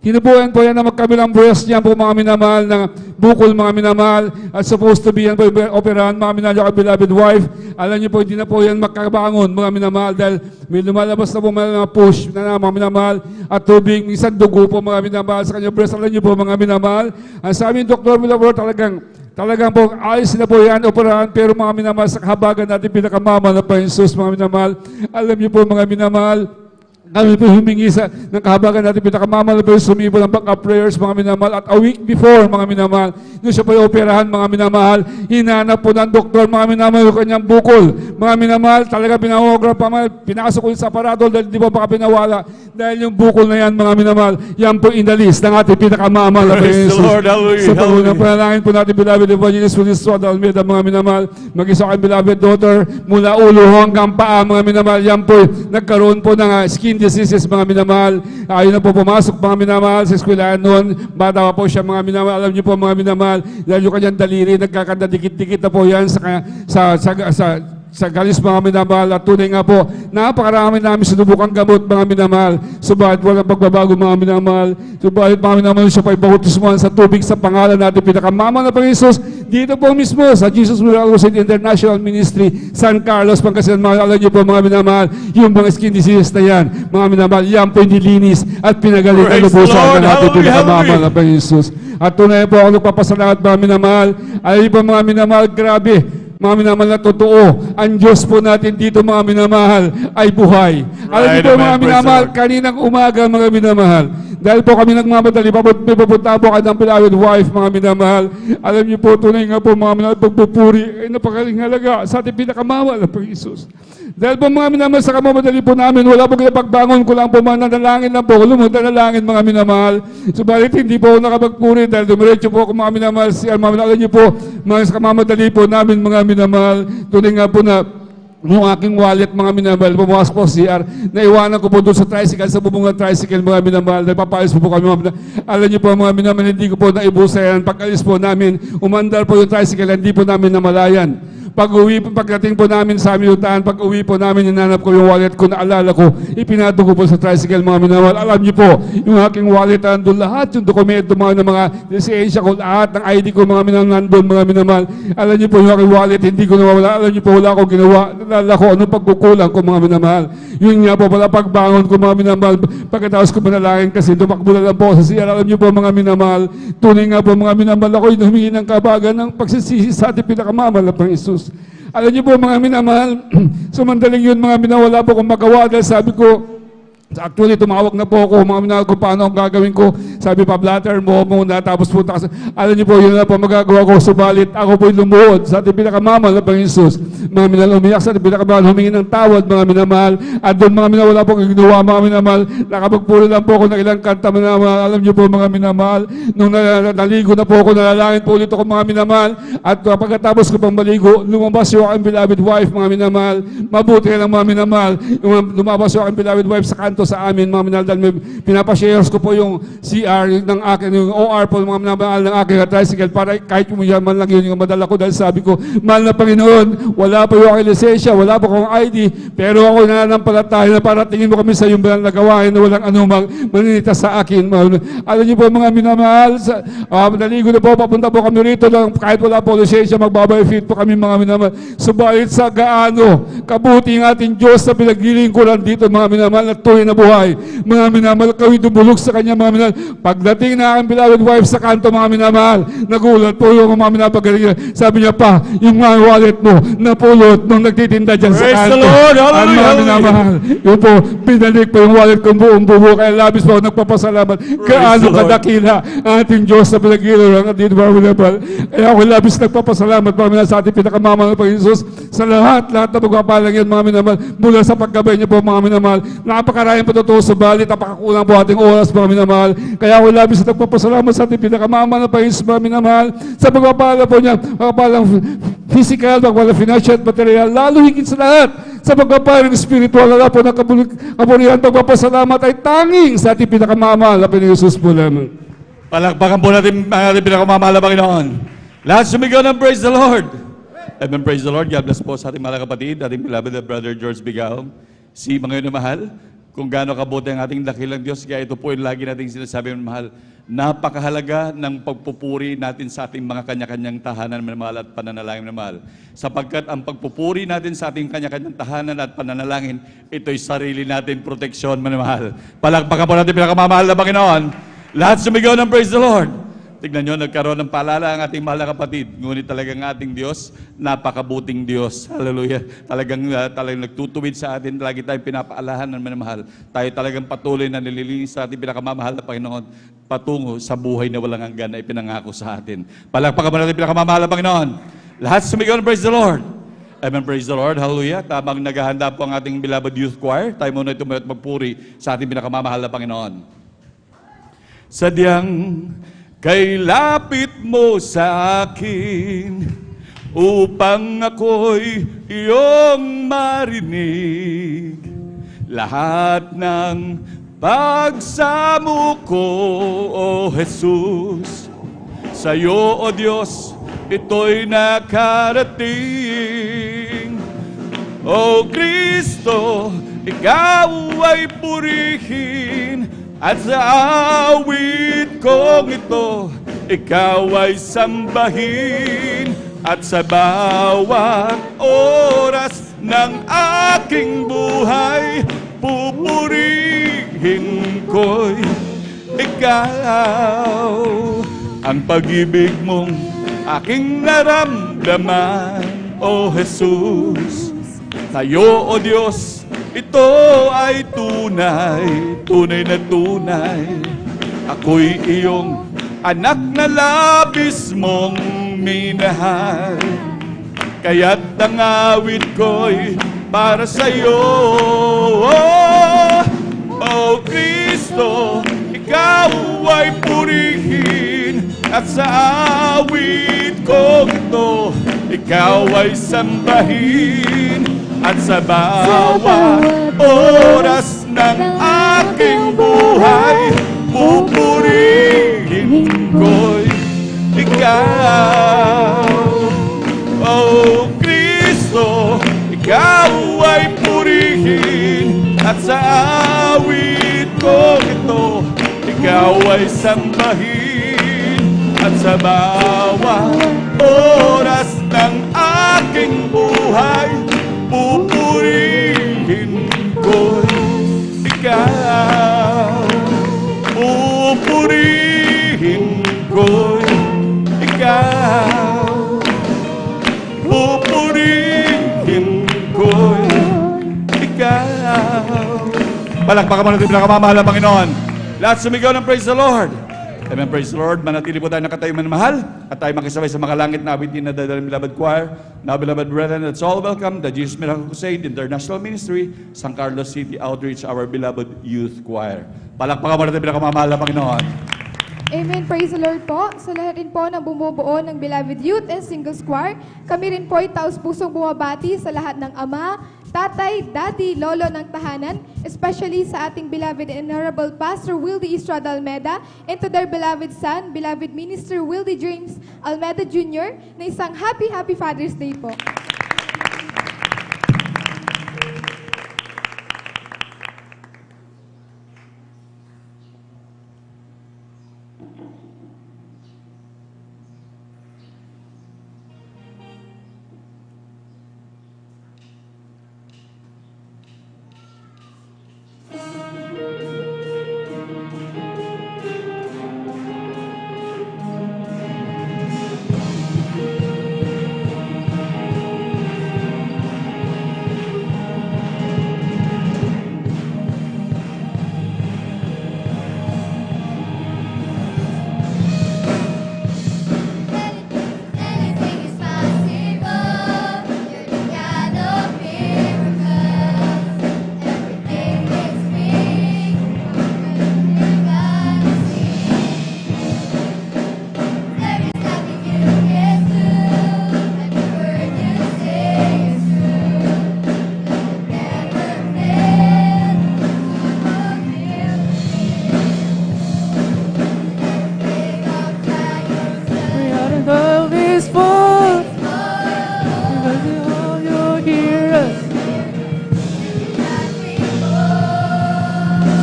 hinubuhan po yan na magkabilang breast niya po mga minamahal ng bukol mga minamahal at supposed to be yan po operahan mga minamahal yung beloved wife. Alam niyo po hindi na po yan makabangon mga minamahal dahil may lumalabas na po mga push na mga minamahal at tubig, minsan dugo po mga minamahal sa kanyang breast. Alam niyo po mga minamahal, ang sabi ng Dr. Milabor talagang po ayos na po yan operahan pero mga minamahal sa kahabagan natin pinakamamahal na Panginoon mga minamahal. Alam niyo po mga minamahal, kami po humingi ng kahabagan natin pinakamamahal na sumibo ng backup prayers mga minamahal at a week before mga minamahal, nung siya po yung operahan mga minamahal, hinanap po ng doktor mga minamahal yung kanyang bukol mga minamahal, talaga pinahogram pa pinasok ulit sa aparador dahil di po baka pinawala dahil yung bukol na yan mga minamahal, yan po inalis ng ating pinakamamahal na Praise the Lord. Hallelujah. Sa pangunang panalangin po natin beloved evangelist Willis Suada Almeida mga minamahal, mag-isa kang beloved daughter mula ulo hanggang paa mga minamahal, yan po nagkaroon po ng skin diseases mga minamahal. Ayun na po pumasok mga minamahal sa eskwelahan noon. Bata pa po siya mga minamahal. Alam niyo po mga minamahal, dahil yung kanyang daliri, nagkakandadikit-dikit na po yan sa galis mga minamahal. At tunay nga po, napakarami namin sinubukan gamot mga minamahal. Subalit walang pagbabago mga minamahal. Subalit mga minamahal, siya pa ibautismuhan sa tubig sa pangalan natin pinakamamahal na Panginoon. Dito po mismo sa Jesus Miraculous International Ministry, San Carlos, Pangasinan. Alam niyo po mga minamahal, yung mga skin diseases na yan, mga minamahal, yan po nilinis at pinagaling ang lubusan na natin pinakamamahal na Panginoon. At tunay po ako nagpapasalamat mga minamahal. Alam niyo po mga minamahal, grabe. Mga minamahal na totoo, ang Diyos po natin dito mga minamahal ay buhay. Alam niyo po mga minamahal, kaninang umaga mga minamahal, dahil po kami nagmamadali, papunta po kayo ng beloved wife mga minamahal. Alam niyo po, tunay nga po mga minamahal, pagpupuri ay napakaling halaga sa ating pinakamamahal na Panginoon. Dahil po mga minamahal, sa kamamadali po namin, wala po kinapagbangon ko lang po mga nanalangin lang po, lumunta nanalangin mga minamahal. Subalit hindi po ako nakapagpuri dahil dumiretso po ako mga minamahal. Alam niyo po, mga sa kamamadali po namin mga minamahal, tunay nga po na yung aking wallet mga minamahal, pumasok po CR, naiwanan ko po doon sa tricycle, sa bubong ng tricycle mga minamahal, nagpapalis po kami mga minamahal. Alam niyo po mga minamahal, hindi ko po naibusayan. Pag-alis po namin, umandar po yung tricycle, hindi po namin namalayan. Pagdating po namin sa aming utaan, pag-uwi po namin, hinanap ko yung wallet ko, naalala ko, ipinato ko po sa tricycle mga minamahal. Alam niyo po, yung aking wallet, nandun lahat, yung dokumento mga lisensya ko, lahat ng ID ko mga minamahal, nandun mga minamahal. Alam niyo po, yung aking wallet, hindi ko nawawala. Alam niyo po, wala akong ginawa. Naalala ko, anong pagkukulang ko mga minamahal. Yun nga po, pala pagbangon ko mga minamahal, pagkatapos ko manalangin kasi tumakbo na lang po sa CR. Alam niyo po mga minamahal, tunay nga po mga minamahal, ako yung humingi ng kabagan ng pagsisisi sa ating pinakamamahal na Panginoon. Alam niyo po mga minamahal, sumandaling yun mga minamahal, wala po akong magawa dahil sabi ko, actually, tumawag na po ako, mga minamahal ko, paano ang gagawin ko? Sabi pa, blatter mo muna, tapos punta ka. Alam niyo po, yun na po magagawa ko, subalit ako po'y lumuhod sa ating pinakamamahal na Panginoon. Mga minamahal, umiyak sa ating pinakamamahal, humingi ng tawad, mga minamahal. At doon mga minamahal, wala po akong ginawa, mga minamahal. Nakapagpuro lang po ako ng ilang kanta, minamahal. Alam niyo po, mga minamahal, nung naligo na po ako, nalalangin po ulit ako, mga minamahal. At pagkatapos ko pang maligo, lumabas yung aking beloved wife, mga minamahal. Mabuti lang, mga minamahal. Lumabas yung aking beloved wife sa kanto sa amin, mga minamahal, dahil pinapashares ko po yung CR ng akin, yung OR po, mga minamahal ng aking tricycle, para kahit man lang yun yung madala ko, dahil sabi ko, mahal na Panginoon, wala pa yung aking lisensya, wala pa akong ID, pero ako nananampalataya na para tingin mo kami sa yung banal na gawain na walang anumang maninita sa akin. Alam niyo po mga minamahal, naligo na po, papunta po kami rito lang, kahit wala po lisensya, magbabay fit po kami mga minamahal. Subalit sa gaano, kabuti ng ating Diyos na pinaglilingkuran dito mga minamahal, at tuloy na na buhay. Mga minamahal, kami dumulog sa kanya, mga minamahal. Pagdating na aking beloved wife sa kanto, mga minamahal, nagulat po yung mga minapagaling. Sabi niya pa, yung mga wallet mo, napulot nung nagtitinda dyan sa Praise kanto. the Lord! Hallelujah! Ang mga minamahal, yun po, pinalik po yung wallet kong buong buo, kaya labis po nagpapasalamat. Kaano the Lord. kadakila ang ating Diyos sa pinagilo ng ating mga minamahal. Kaya ako labis nagpapasalamat, mga minamahal, sa ating pinakamamahal ng Panginoon sa lahat na magpapalang yan, mga minamahal, mula sa pagkabay niyo po, mga minamahal. Napakaraming patutuo sa balit, napakakulang po ating oras, mga minamahal. Kaya ako labis na nagpapasalamat sa ating pinakamamahal ng Panginoon, mga minamahal, sa pagpapala po niya, pagpapalang physical, pagpapalang financial at material, lalo higit sa lahat, sa pagpapalang spiritual, lalo po ng kaburihan, pagpapasalamat ay tanging sa ating pinakamamahal na Panginoon Jesus po lamang. Palakpakan po natin ang ating pinakamamahal na Panginoon. Lahat sumigaw ng praise the Lord. Amen, praise the Lord. God bless po sa ating mga kapatid, ating beloved Brother George Bigaw. Si mga yun na mahal, kung gaano kabuti ang ating dakilang Diyos, kaya ito po yung lagi nating sinasabi ng mahal, napakahalaga ng pagpupuri natin sa ating mga kanya-kanyang tahanan ng mahal at pananalangin ng mahal. Sapagkat ang pagpupuri natin sa ating kanya-kanyang tahanan at pananalangin, ito'y sarili natin proteksyon, mga mahal. Palakpakan po natin pinakamamahal na Panginoon. Lahat sumigaw ng praise the Lord. Tignan nyo, nagkaroon ng paalala ang ating mahal na kapatid. Ngunit talagang ating Diyos, napakabuting Diyos. Hallelujah. Talagang nagtutuwid sa atin. Lagi tayong pinapaalahan ng minamahal. Tayo talagang patuloy na nililinis sa ating pinakamamahal na Panginoon patungo sa buhay na walang hanggan na ipinangako sa atin. Palakpakan mo natin pinakamamahal na Panginoon. Lahat sumigaw ng praise the Lord. Amen, praise the Lord. Hallelujah. Tamang naghahanda po ang ating beloved youth choir. Tayo muna ito magpuri sa ating pinakamamahal na Panginoon. Sadyang kay lapit mo sa akin upang ako'y iyong marinig. Lahat ng pagsamo ko, O Jesus, sa'yo, O Diyos, ito'y nakarating. O Kristo, ikaw ay purihin, at sa awit kong ito, ikaw ay sambahin. At sa bawat oras ng aking buhay, pupurihin ko'y ikaw. Ang pag-ibig mong aking naramdaman, O Jesus, tayo, O Diyos, ito ay tunay, tunay na tunay. Ako'y iyong anak na labis mong minahal. Kaya't ang awit ko'y para sa'yo. O Kristo, ikaw ay purihin, at sa awit kong ito, ikaw ay sambahin. At sa bawat oras ng aking buhay, pupurihin ko'y ikaw. O Kristo, ikaw ay purihin, at sa awit ko ito, ikaw ay sambahin. At sa bawat oras ng aking buhay, pupurihin ko'y ikaw. Pupurihin ko'y ikaw. Pupurihin ko'y ikaw. Palakpakan mo natin pinakamamahal ng Panginoon. Lahat sumigaw ng praise the Lord. Amen, praise the Lord. Manatili po tayo nakatayo manmahal at tayo makisabay sa mga langit na awitin na dadalang beloved choir. Now, beloved brethren, let's all welcome the Jesus Miracle Crusade International Ministry, San Carlos City Outreach, our beloved youth choir. Palakpakan mo natin pinakamamahal ng Panginoon. Amen. Praise the Lord po. Sa lahat rin po ng bumubuo ng Beloved Youth and Singles Choir, kami rin po ay taus-pusong bumabati sa lahat ng ama, tatay, daddy, lolo ng tahanan, especially sa ating beloved and honorable Pastor Wildy Estrada Almeda, and to their beloved son, beloved Minister Wildy James Almeda Jr., na isang happy Father's Day po.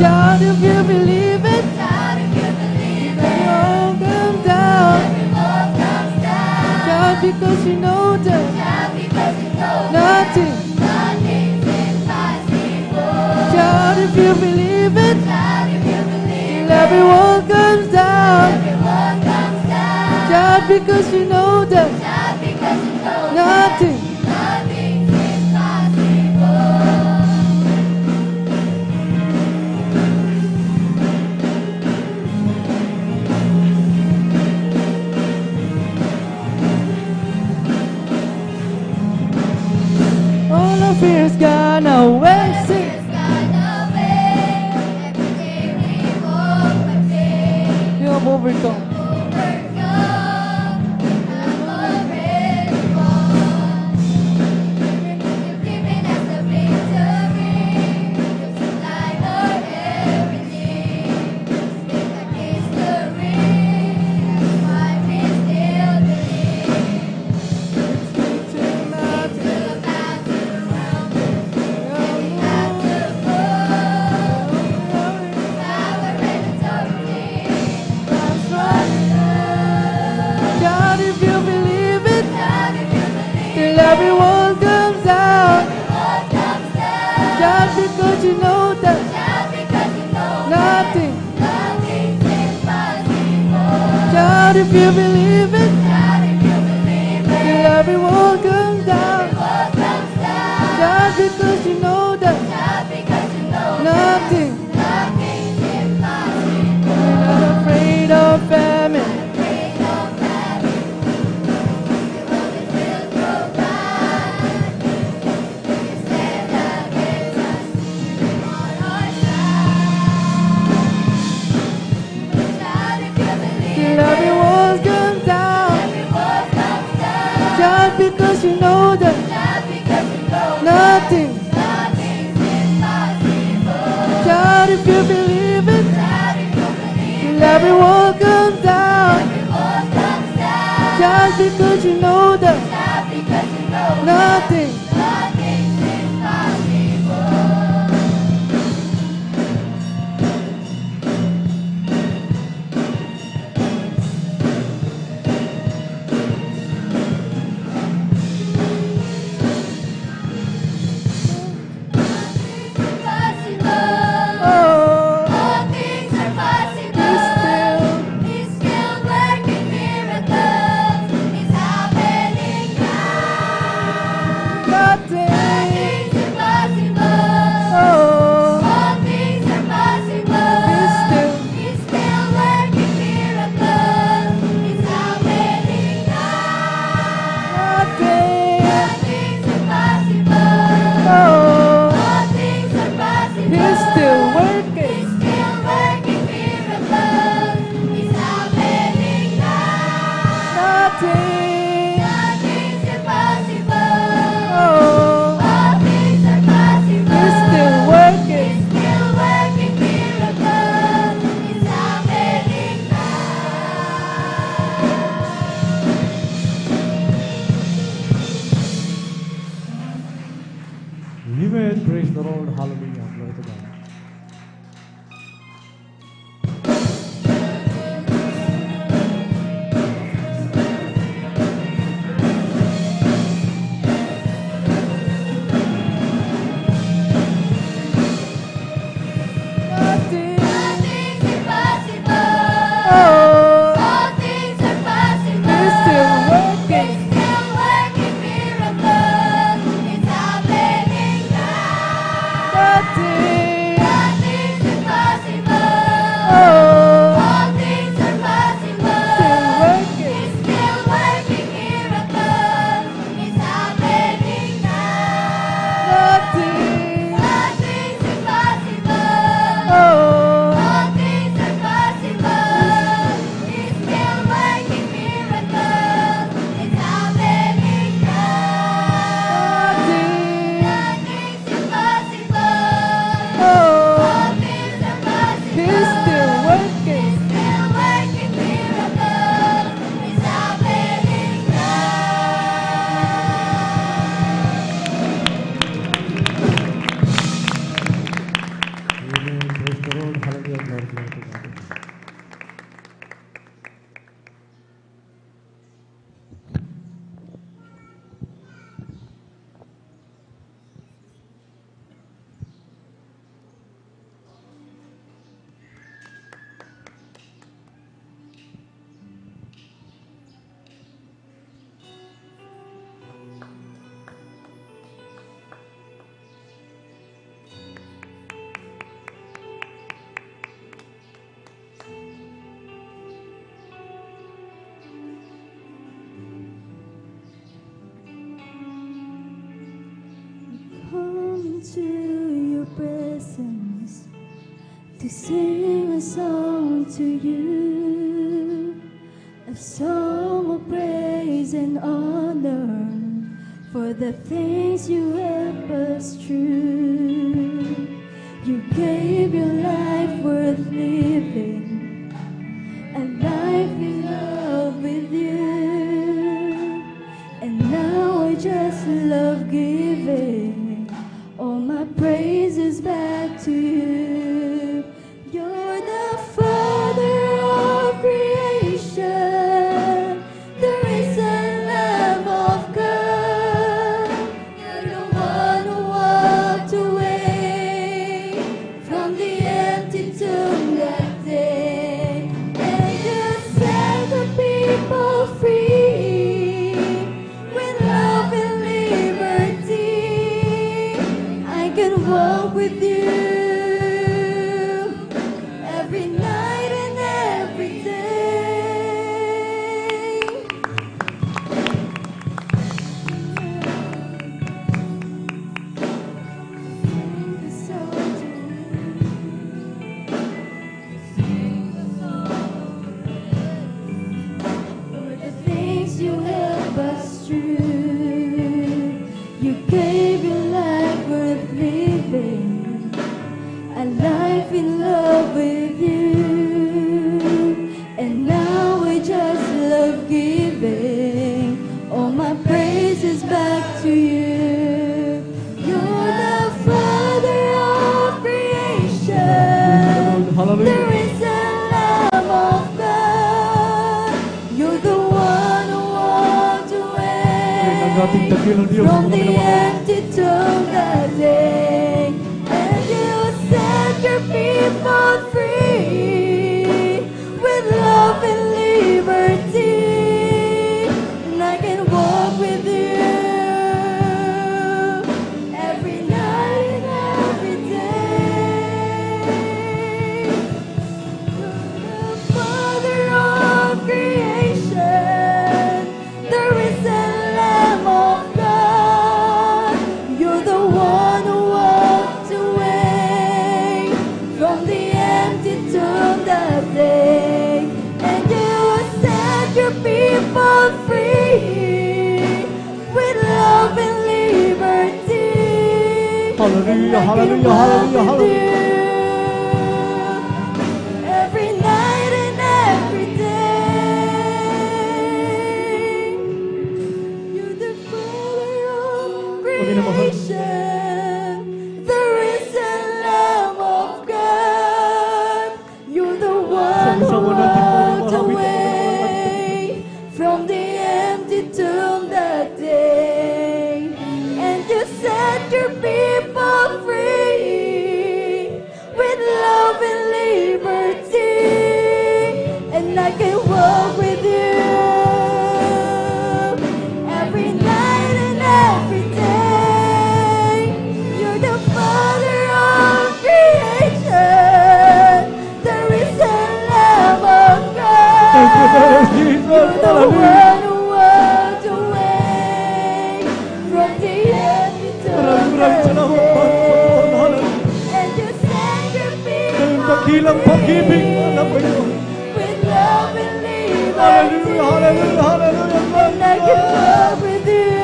Shout if you believe it. Every wall comes down. Shout because you know that nothing. Shout if you believe it. Till every wall comes down. Shout because you know that nothing. All our fears gone away. Sing. You have overcome. God, if you believe it, till everyone comes out. God, because you know that nothing. God, if you believe it, till everyone comes down. God, because you know that nothing. We're not afraid of famine. Till everyone comes down. Just because you know that nothing. Just if you believe it. Till everyone comes down. Just because you know that nothing. Amen. Praise the Lord. Hallelujah. Glory to God. sing a song to you, a song of praise and honor for the things you help us through. You gave your life worth living, a life in love with you. And now I just love giving all my praises back to you. You're the Father of creation, the risen Lamb of God. You're the one who walked away from the empty tomb that day, and you set the people free with love and liberty. I can walk with you every night and every day. For the things you help us through, you gave your life worth living, a life in love with you. And now I just love giving all my praises back to you. You're the Father of creation, the risen Lamb of God. You're the one who walked away from the empty tomb that day, and you set your people free with love and liberty. And I can walk with you every night and every day. You're the Father of creation, the risen Lamb of God. You're the one who walked away from the empty tomb that day, and you set your people free with love and liberty. Hallelujah, hallelujah, hallelujah, hallelujah. Every night and every day. You're the Father of creation, the risen Lamb of God. You're the one who walked away from the empty tomb that day, and you set your people free with love and liberty. And I can walk with you every night and every day. You're the Father of creation, the risen Lamb of God. You're the one who walked away from the empty tomb that day, and you set your people Dakilang pag-ibig mo na po yun. with love and liberty. Hallelujah, hallelujah, hallelujah. And I can walk with you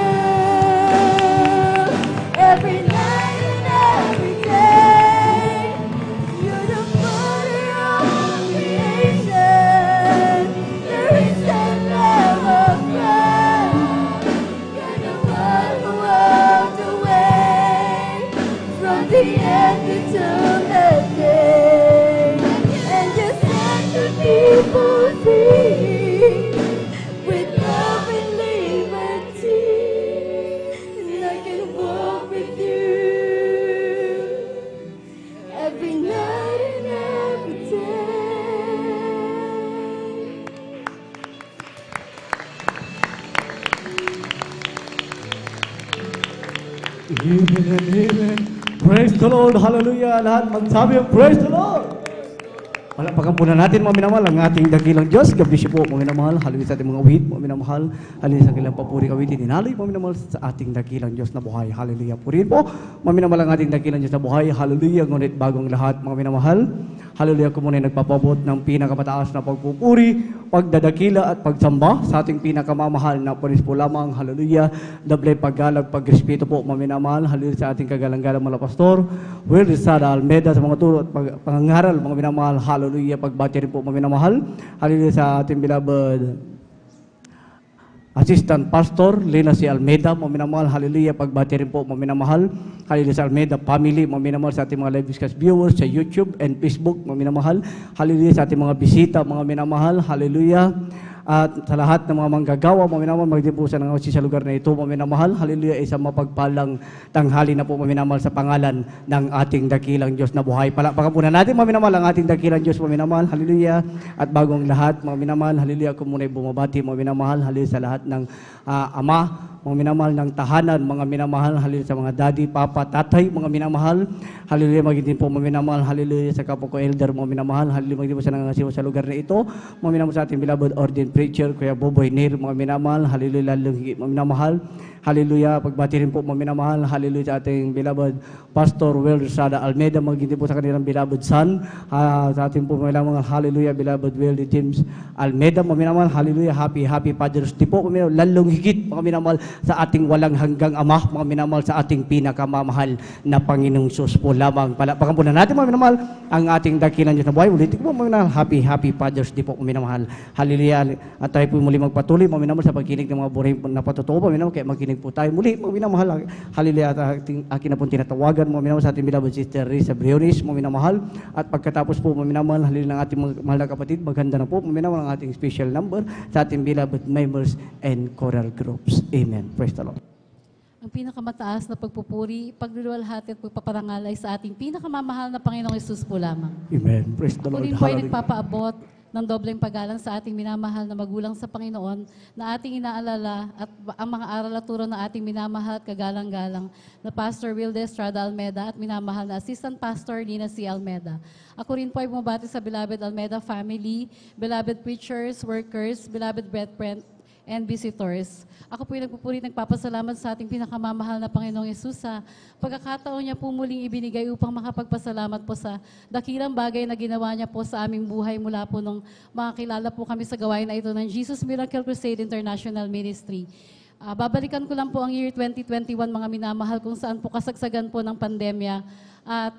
every night and every day. You're the Father of creation, the risen Lamb of God. You're the one who walked away from the empty tomb that day, and you set the people free with love and liberty. And I can walk with you every night and every day. Amen and amen. Praise the Lord, hallelujah. Lahat magsabi ang praise the Lord. Palakpakan po na natin mga minamahal ang ating dakilang Diyos. God bless you po mga minamahal. Hallelujah sa ating mga awit mga minamahal. Hallelujah sa kanilang papuri awitin. Inalay mga minamahal sa ating dakilang Diyos na buhay. Hallelujah. Purihin po mga minamahal ang ating dakilang Diyos na buhay. Hallelujah. Ngunit bagong lahat mga minamahal. Hallelujah. Ako muna nagpapabot ng pinakamataas na pagpupuri, pagdadakila at pagsamba sa ating pinakamamahal na pulis po lamang. Hallelujah. Dablay paggalag, pagrespeto po mga minamahal. Hallelujah sa ating kagalang-galang mga pastor. Will Rizada Almeda sa mga turo at pangangaral mga minamahal. Hallelujah. Pagbati rin po mga minamahal. Hallelujah sa ating beloved Assistant Pastor Lina C. Almeda, mga minamahal. Hallelujah. Pagbati rin po mga minamahal. Hallelujah sa Almeda family, mga minamahal sa ating mga live discuss viewers sa YouTube and Facebook, mga minamahal. Hallelujah sa ating mga bisita, mga minamahal. Hallelujah. At sa lahat ng mga manggagawa, mga minamahal, magdipusan ng sa lugar na ito, mga minamahal. Hallelujah, isang mapagpalang tanghali na po, mga minamahal, sa pangalan ng ating dakilang Diyos na buhay. Palakpakan po na natin, mga minamahal, ang ating dakilang Diyos, mga minamahal. Hallelujah. At bagong lahat, mga minamahal, hallelujah, ako muna bumabati, mga minamahal, hallelujah sa lahat ng ama, mga minamahal ng tahanan, mga minamahal, hallelujah sa mga daddy, papa, tatay, mga minamahal, hallelujah, magiging po mga minamahal, hallelujah sa kapwa ko elder, mga minamahal, hallelujah, magiging po sa nangangasiwa sa lugar na ito, mga minamahal sa ating beloved ordained preacher, Kuya Boboy Nir, mga minamahal, hallelujah, lalong higit, mga minamahal, hallelujah, pagbati rin po mga minamahal, hallelujah sa ating beloved Pastor Will Rizada Almeda, magiging po sa kanilang beloved son, sa ating po mga minamahal, hallelujah, beloved Will James Almeda, mga minamahal, hallelujah, happy Father's Day po, mga minamahal, lalong higit, mga minamahal, sa ating walang hanggang ama, mga minamahal, sa ating pinakamamahal na Panginoong Sus po lamang. Palakpakan po na natin, mga minamahal, ang ating dakilang Diyos na buhay. Ulitin po, mga minamahal, happy Father's Day po, mga minamahal. Hallelujah. At tayo po muli magpatuloy, mga minamahal, sa pagkinig ng mga buhay na patotoo, mga minamahal, kaya magkinig po tayo muli, mga minamahal. Hallelujah. At aking na po tinatawagan, mga minamahal, sa ating beloved sister Risa Briones, mga minamahal. At pagkatapos po, mga minamahal, hallelujah, ng ating mahal na kapatid, maghanda na po, mga minamahal, ang ating special number sa ating beloved members and choral groups. Amen. Praise the Lord. Ang pinakamataas na pagpupuri, pagluluwalhati at pagpaparangal ay sa ating pinakamamahal na Panginoong Yesus po lamang. Amen. Praise the Lord. Ako rin po ay nagpapaabot ng dobleng paggalang sa ating minamahal na magulang sa Panginoon na ating inaalala at ang mga aral at turo na ating minamahal at kagalang-galang na Pastor Wilde Estrada Almeda at minamahal na Assistant Pastor Nina C. Almeda. Ako rin po ay bumabati sa beloved Almeda family, beloved preachers, workers, beloved brethren, and visitors. Ako po ay nagpupuri, nagpapasalamat sa ating pinakamamahal na Panginoong Yesus sa pagkakataon niya po muling ibinigay upang makapagpasalamat po sa dakilang bagay na ginawa niya po sa aming buhay mula po nung makakilala po kami sa gawain na ito ng Jesus Miracle Crusade International Ministry. Babalikan ko lang po ang year 2021 mga minamahal kung saan po kasagsagan po ng pandemya at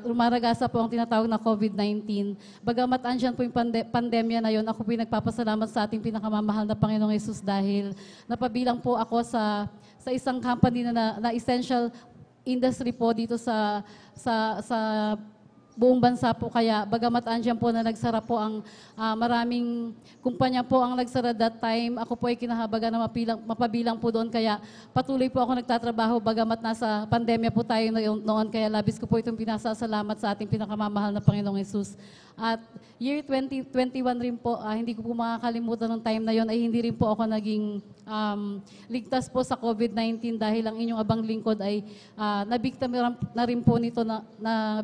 rumaragasa po ang tinatawag na COVID-19. Bagamat andyan po yung pandemya na yon, ako po yung nagpapasalamat sa ating pinakamamahal na Panginoong Yesus dahil napabilang po ako sa isang company na essential industry po dito sa buong bansa po. Kaya bagamat andyan po na nagsara po ang maraming kumpanya po ang nagsara that time, ako po ay kinahabagan na mapabilang po doon. Kaya patuloy po ako nagtatrabaho bagamat nasa pandemya po tayo noon. Kaya labis ko po itong pinasasalamat sa ating pinakamamahal na Panginoong Yesus. At year 2021 rin po, hindi ko po makakalimutan ng time na yon ay hindi rin po ako naging ligtas po sa COVID-19 dahil ang inyong abang lingkod ay nabiktima na rin po nito,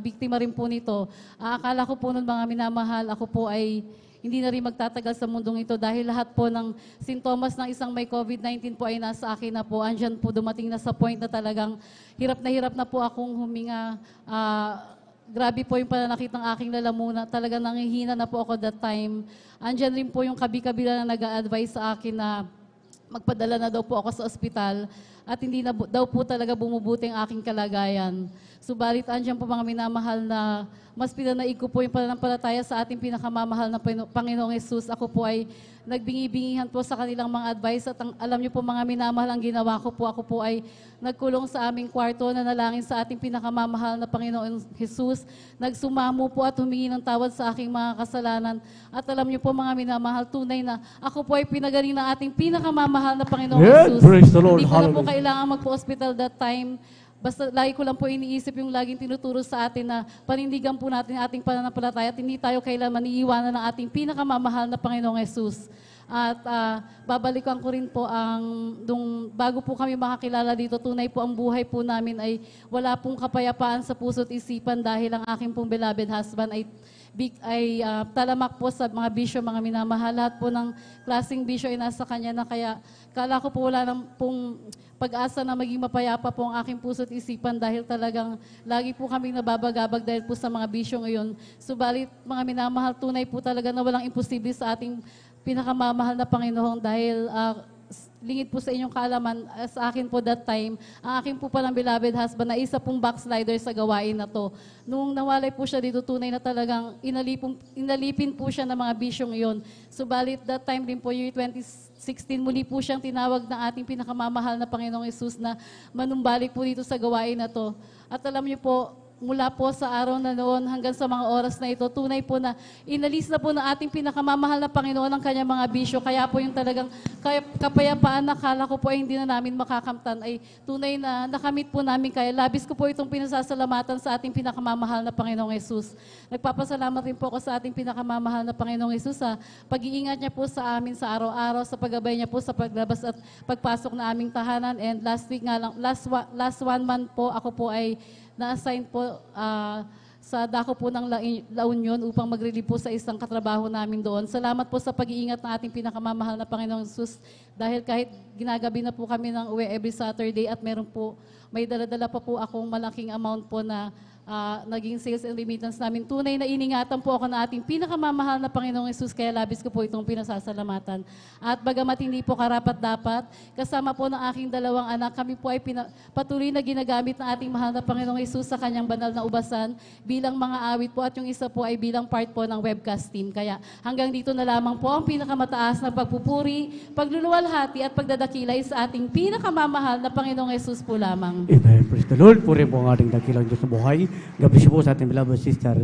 biktima rin po nito. Akala ko po nun mga minamahal, ako po ay hindi na rin magtatagal sa mundong ito dahil lahat po ng sintomas ng isang may COVID-19 po ay nasa akin na po. Andyan po dumating na sa point na talagang hirap na po akong huminga. Grabe po yung pananakit ng aking lalamunan. Talagang nangihina na po ako that time. Andyan rin po yung kabi-kabila na nag-a-advise sa akin na magpadala na daw po ako sa ospital at hindi na daw po talaga bumubuti ang aking kalagayan. Subalit andyan po mga minamahal na mas pinanaig ko po yung pananampalataya sa ating pinakamamahal na Panginoong Yesus. Ako po ay nagbingi-bingihan po sa kanilang mga advice at alam niyo po mga minamahal ang ginawa ko po. Ako po ay nagkulong sa aming kwarto, nanalangin sa ating pinakamamahal na Panginoong Yesus. Nagsumamo po at humingi ng tawad sa aking mga kasalanan. At alam niyo po mga minamahal, tunay na ako po ay pinagaling ng ating pinakamamahal na Panginoong Yesus. Praise the Lord. Hindi ko na po kailangan magpo-hospital that time. Basta lagi ko lang po iniisip yung laging tinuturo sa atin na panindigan po natin ating pananampalataya at hindi tayo kailanman iiwanan ng ating pinakamamahal na Panginoong Yesus. At babalikan ko rin po bago po kami makakilala dito, tunay po ang buhay po namin ay wala pong kapayapaan sa puso't isipan dahil ang aking pong beloved husband ay talamak po sa mga bisyo, mga minamahal. Lahat po ng klaseng bisyo ay nasa kanya na, kaya kala ko po wala nang pong pag-asa na maging mapayapa po ang aking puso't isipan dahil talagang lagi po kaming nababagabag dahil po sa mga bisyo ngayon. Subalit mga minamahal, tunay po talaga na walang imposible sa ating pinakamamahal na Panginoon dahil lingid po sa inyong kaalaman, sa akin po that time, ang aking po palang beloved husband na isa pong backslider sa gawain na to. Nung nawalay po siya dito, tunay na talagang inalipin po siya ng mga bisyong iyon. Subalit that time din po, yung 2016, muli po siyang tinawag ng ating pinakamamahal na Panginoong Hesus na manumbalik po dito sa gawain na to. At alam niyo po, mula po sa araw na noon hanggang sa mga oras na ito, tunay po na inalis na po ng ating pinakamamahal na Panginoon ang kanyang mga bisyo. Kaya po yung talagang kapayapaan na kala ko po ay hindi na namin makakamtan ay tunay na nakamit po namin. Kaya labis ko po itong pinasasalamatan sa ating pinakamamahal na Panginoong Hesus. Nagpapasalamat rin po ako sa ating pinakamamahal na Panginoong Hesus sa pag-iingat niya po sa amin sa araw-araw, sa paggabay niya po sa paglabas at pagpasok na aming tahanan. And last week nga lang, last 1 month po, ako po ay na-assign po sa dako po ng La Union upang mag-relieve po sa isang katrabaho namin doon. Salamat po sa pag-iingat ng ating pinakamamahal na Panginoong Hesus dahil kahit ginagabi na po kami ng uwi every Saturday at may dala-dala pa po akong malaking amount po na naging sales and remittance namin. Tunay na iningatan po ako ng ating pinakamamahal na Panginoong Hesus, kaya labis ko po itong pinasasalamatan. At bagamat hindi po karapat-dapat, kasama po ng aking 2 anak, kami po ay patuloy na ginagamit ng ating mahal na Panginoong Hesus sa kanyang banal na ubasan bilang mga awit po, at yung isa po ay bilang part po ng webcast team. Kaya hanggang dito na lamang po ang pinakamataas na pagpupuri, pagluluwalhati at pagdadakilay sa ating pinakamamahal na Panginoong Hesus po lamang. Amen. Praise the Lord. Puri po ang ating dakilang Diyos na buhay. Gabi siya po sa ating beloved sister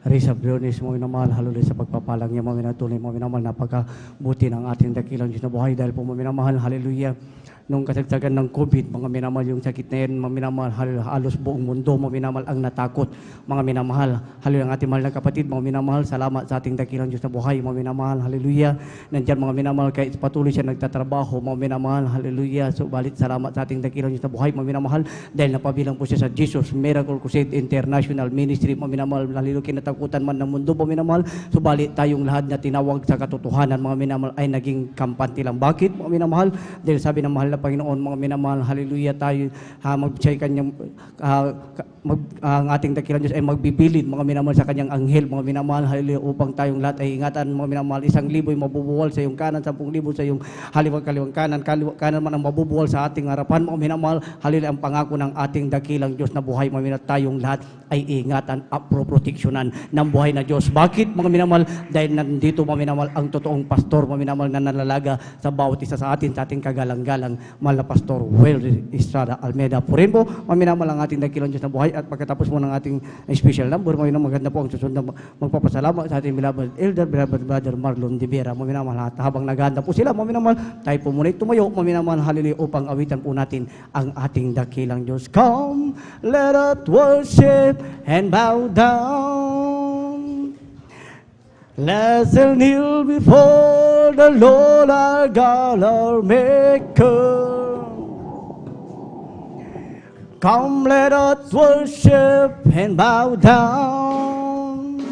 Risa Briones, mo minamahal, haloy sa pagpapalang niya, mo minatunay, mo minamahal, napakabuti ng ating dakilang Diyos na buhay dahil po mo minamahal, hallelujah. Nung kasagsagan ng COVID, mga minamahal, yung sakit na yan, mga minamahal, halos buong mundo, mga minamahal ang natakot, mga minamahal, hallelujah, ang ating mahal na kapatid, mga minamahal, salamat sa ating dakilang Diyos na buhay, mga minamahal, hallelujah. Nandyan mga minamahal, kahit patuloy siya nagtatrabaho, mga minamahal, hallelujah. So, balit salamat sa ating dakilang Diyos na buhay, mga minamahal, dahil napabilang po siya sa Jesus Miracle Crusade International Ministry, mga minamahal, hallelujah, kinatakutan man ng mundo, mga minamahal. So, balit tayong lahat na tinawag sa katotohanan, mga minamahal, ay naging kampante lang. Bakit, mga minamahal? Dahil sabi ng mahal na Panginoon, mga minamahal, hallelujah, tayo mag-chay kanyang ang ating dakilang Diyos ay magbibilid, mga minamahal, sa kanyang anghel, mga minamahal, hallelujah, upang tayong lahat ay ingatan, mga minamahal, 1,000 ay mabubuwal sa iyong kanan, 10,000 sa iyong kaliwang kanan, kanan man ang mabubuwal sa ating harapan, mga minamahal, hallelujah, ang pangako ng ating dakilang Diyos na buhay, mga minamahal, tayong lahat ay ingatan at proteksyonan ng buhay na Diyos. Bakit, mga minamahal? Dahil nandito, mga minamahal, ang totoong pastor, mga minamahal, na nalalaga sa bawat isa sa atin, sa ating kagalang-galang, mahal na Pastor Will Estrada Almeida. Purin po, mga minamahal, ang ating dakilang Diyos na buhay. At pagkatapos mo ng ating special number, mga minamahal, maganda po ang susunod na magpapasalamat sa ating beloved elder, beloved brother Marlon de Vera. Mga minamahal, at habang naghahanda po sila, mga minamahal, tayo po muna tumayo, mga minamahal, hallelujah, upang awitan po natin ang ating dakilang Diyos. Come, let us worship and bow down. Let's kneel before the Lord our God, our Maker. Come, let us worship and bow down.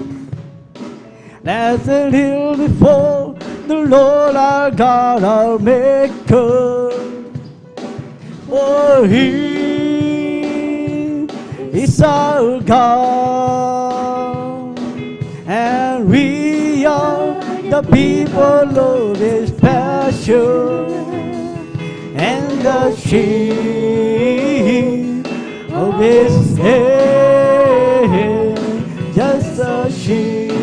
Let's kneel before the Lord our God, our Maker. For He is our God, and we are the people of His passion, and the sheep of His hand, just a sheep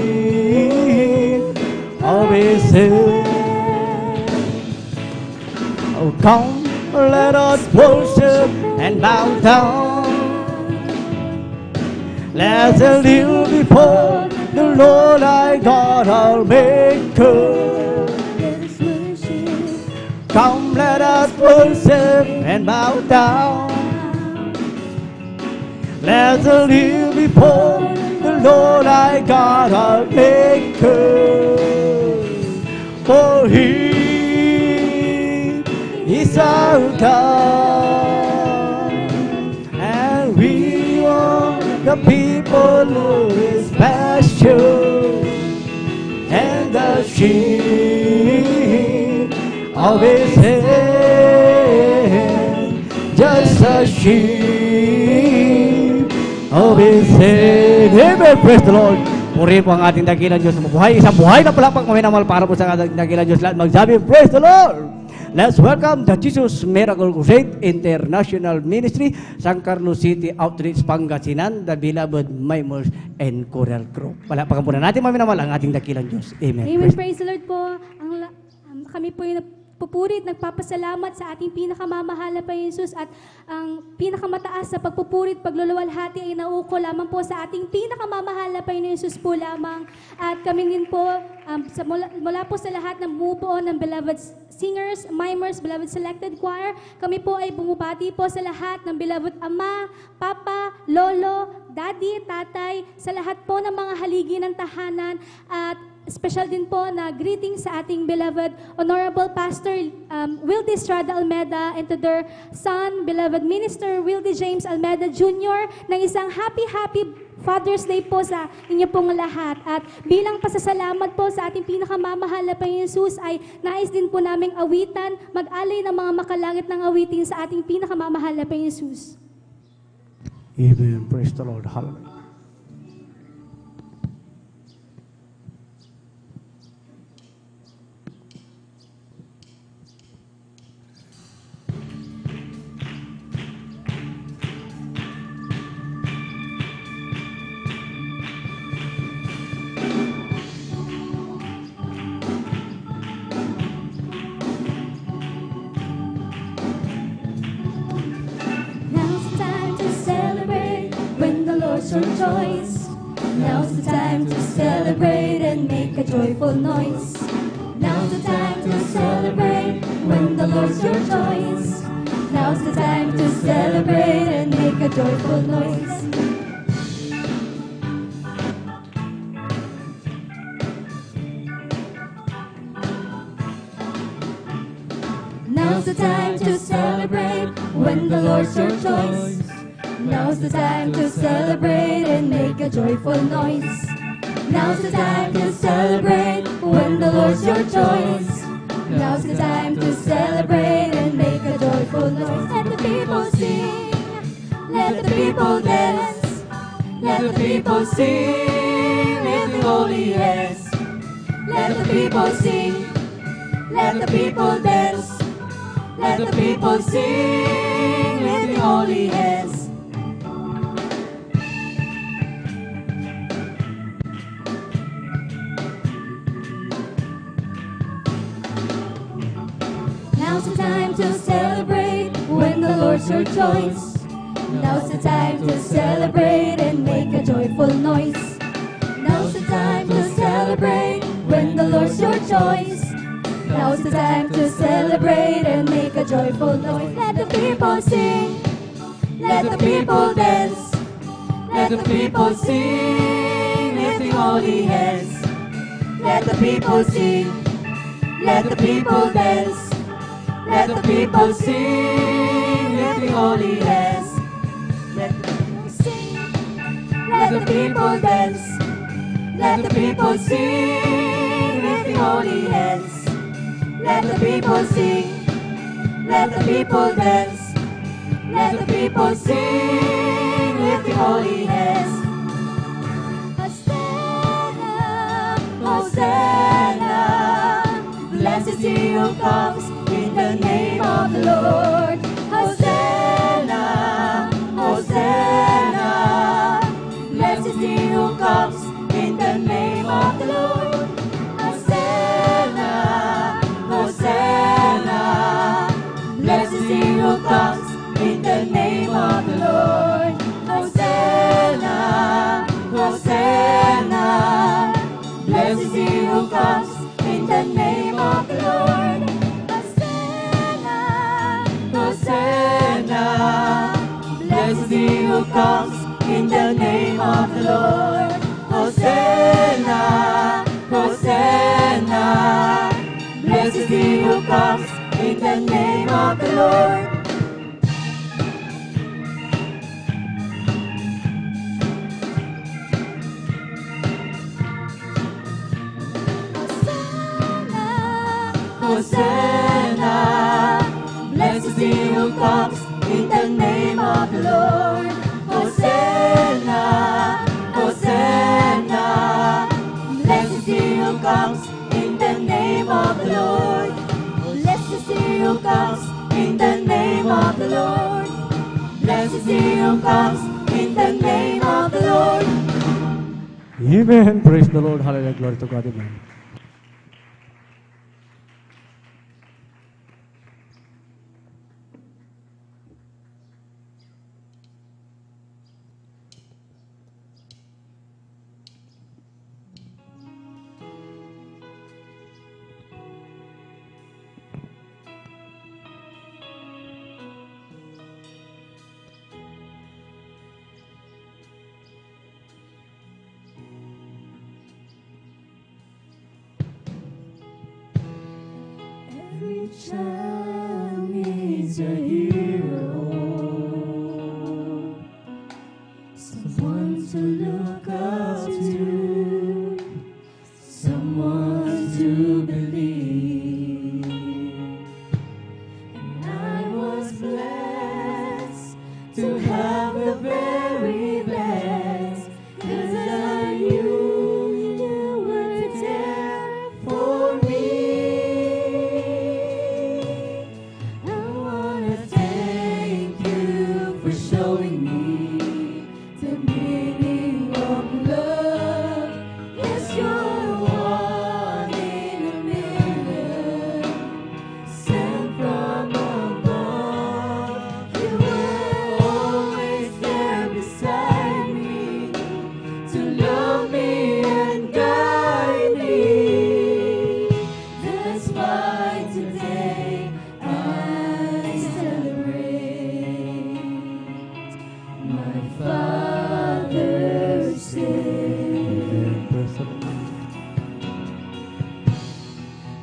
of His hand. Oh, come, let us worship and bow down. Let's kneel before the Lord our God, our Maker. Come, let us worship and bow down. Let's kneel before the Lord our God, our Maker. For He come, and we are the people who is pasture, and the sheep of his hand, just a sheep of his hand. Amen. Praise the Lord. Puri po ang ating dakilang Diyos. Mabuhay, isang buhay na palakpak maminamal para po sa ating dakilang Diyos. Lahat magsabi, praise the Lord. Let's welcome the Jesus Miracle Crusade International Ministry, San Carlos City Outreach, Pangasinan, the beloved Mimers and Choral Group. Palakpakan po na natin maminamal ang ating dakilang Diyos. Amen. Amen. Praise the Lord po. Kami po yung pupurit, nagpapasalamat sa ating pinakamamahal na Panginoon Jesus, at ang pinakamataas sa pagpupurit, pagluluwalhati ay nauuko lamang po sa ating pinakamamahal na Panginoon Jesus po lamang. At kami din po, mula po sa lahat ng bumubuo ng beloved singers, mimers, beloved selected choir, kami po ay bumubati po sa lahat ng beloved ama, papa, lolo, daddy, tatay, sa lahat po ng mga haligi ng tahanan, at special din po na greeting sa ating beloved Honorable Pastor Wildy Estrada Almeda and to their son, beloved Minister Wildy James Almeda Jr. ng isang happy Father's Day po sa inyo pong lahat. At bilang pasasalamat po sa ating pinakamamahal na Panginoon Jesus, ay nais din po naming awitan, mag-alay ng mga makalangit ng awitin sa ating pinakamamahal na Panginoon Jesus. Amen. Praise the Lord. Hallelujah. Your choice. Now's the time to celebrate and make a joyful noise. Now's the time to celebrate when the Lord's your choice. Now's the time to celebrate and make a joyful noise. Now's the time to celebrate when the Lord's your choice. Now's the time to celebrate and make a joyful noise. Now's the time to celebrate when the Lord's your choice. Now's the time to celebrate and make a joyful noise. Let the people sing, let the people dance, let the people sing, lifting holy hands. Let the people sing, let the people dance, let the people sing, lifting holy hands. Now's the time to celebrate when the Lord's your choice. Now's the time to celebrate and make a joyful noise. Now's the time to celebrate when the Lord's your choice. Now's the time to celebrate and make a joyful noise. Let the people sing, let the people dance, let the people sing, lifting holy hands. Let the people sing, let the people dance, let the people sing, lifting holy hands. Let the people sing, let the people dance, let the people sing, lifting holy hands. Let the people sing, let the people dance, let the people sing, lifting holy hands. Hosanna, Hosanna, blessed is he who comes in the name of the Lord. Hosanna, Hosanna, blessed is he who comes in the name of the Lord. Hosanna, Hosanna, blessed is he who comes in the name of the Lord. Hosanna, Hosanna, blessed is he who comes in the name of the Lord. Hosanna, blessed is he who comes in the name of the Lord. Hosanna, Hosanna. Blessed is he who comes in the name of the Lord. Hosanna, Hosanna. Blessed is he who comes in the name of the Lord. Blessed is he who comes in the name of the Lord. Blessed is he who comes in the name of the Lord. Amen. Praise the Lord. Hallelujah. Glory to God. Amen. Every child needs a hero, someone to look up to, someone to believe. And I was blessed to have the very best, 'cause I knew you were there for me. I wanna thank you for showing me the meaning of love. Yes, you're one in a million, sent from above. You were always there beside me to love me and guide me. That's why today I celebrate my Father's Day.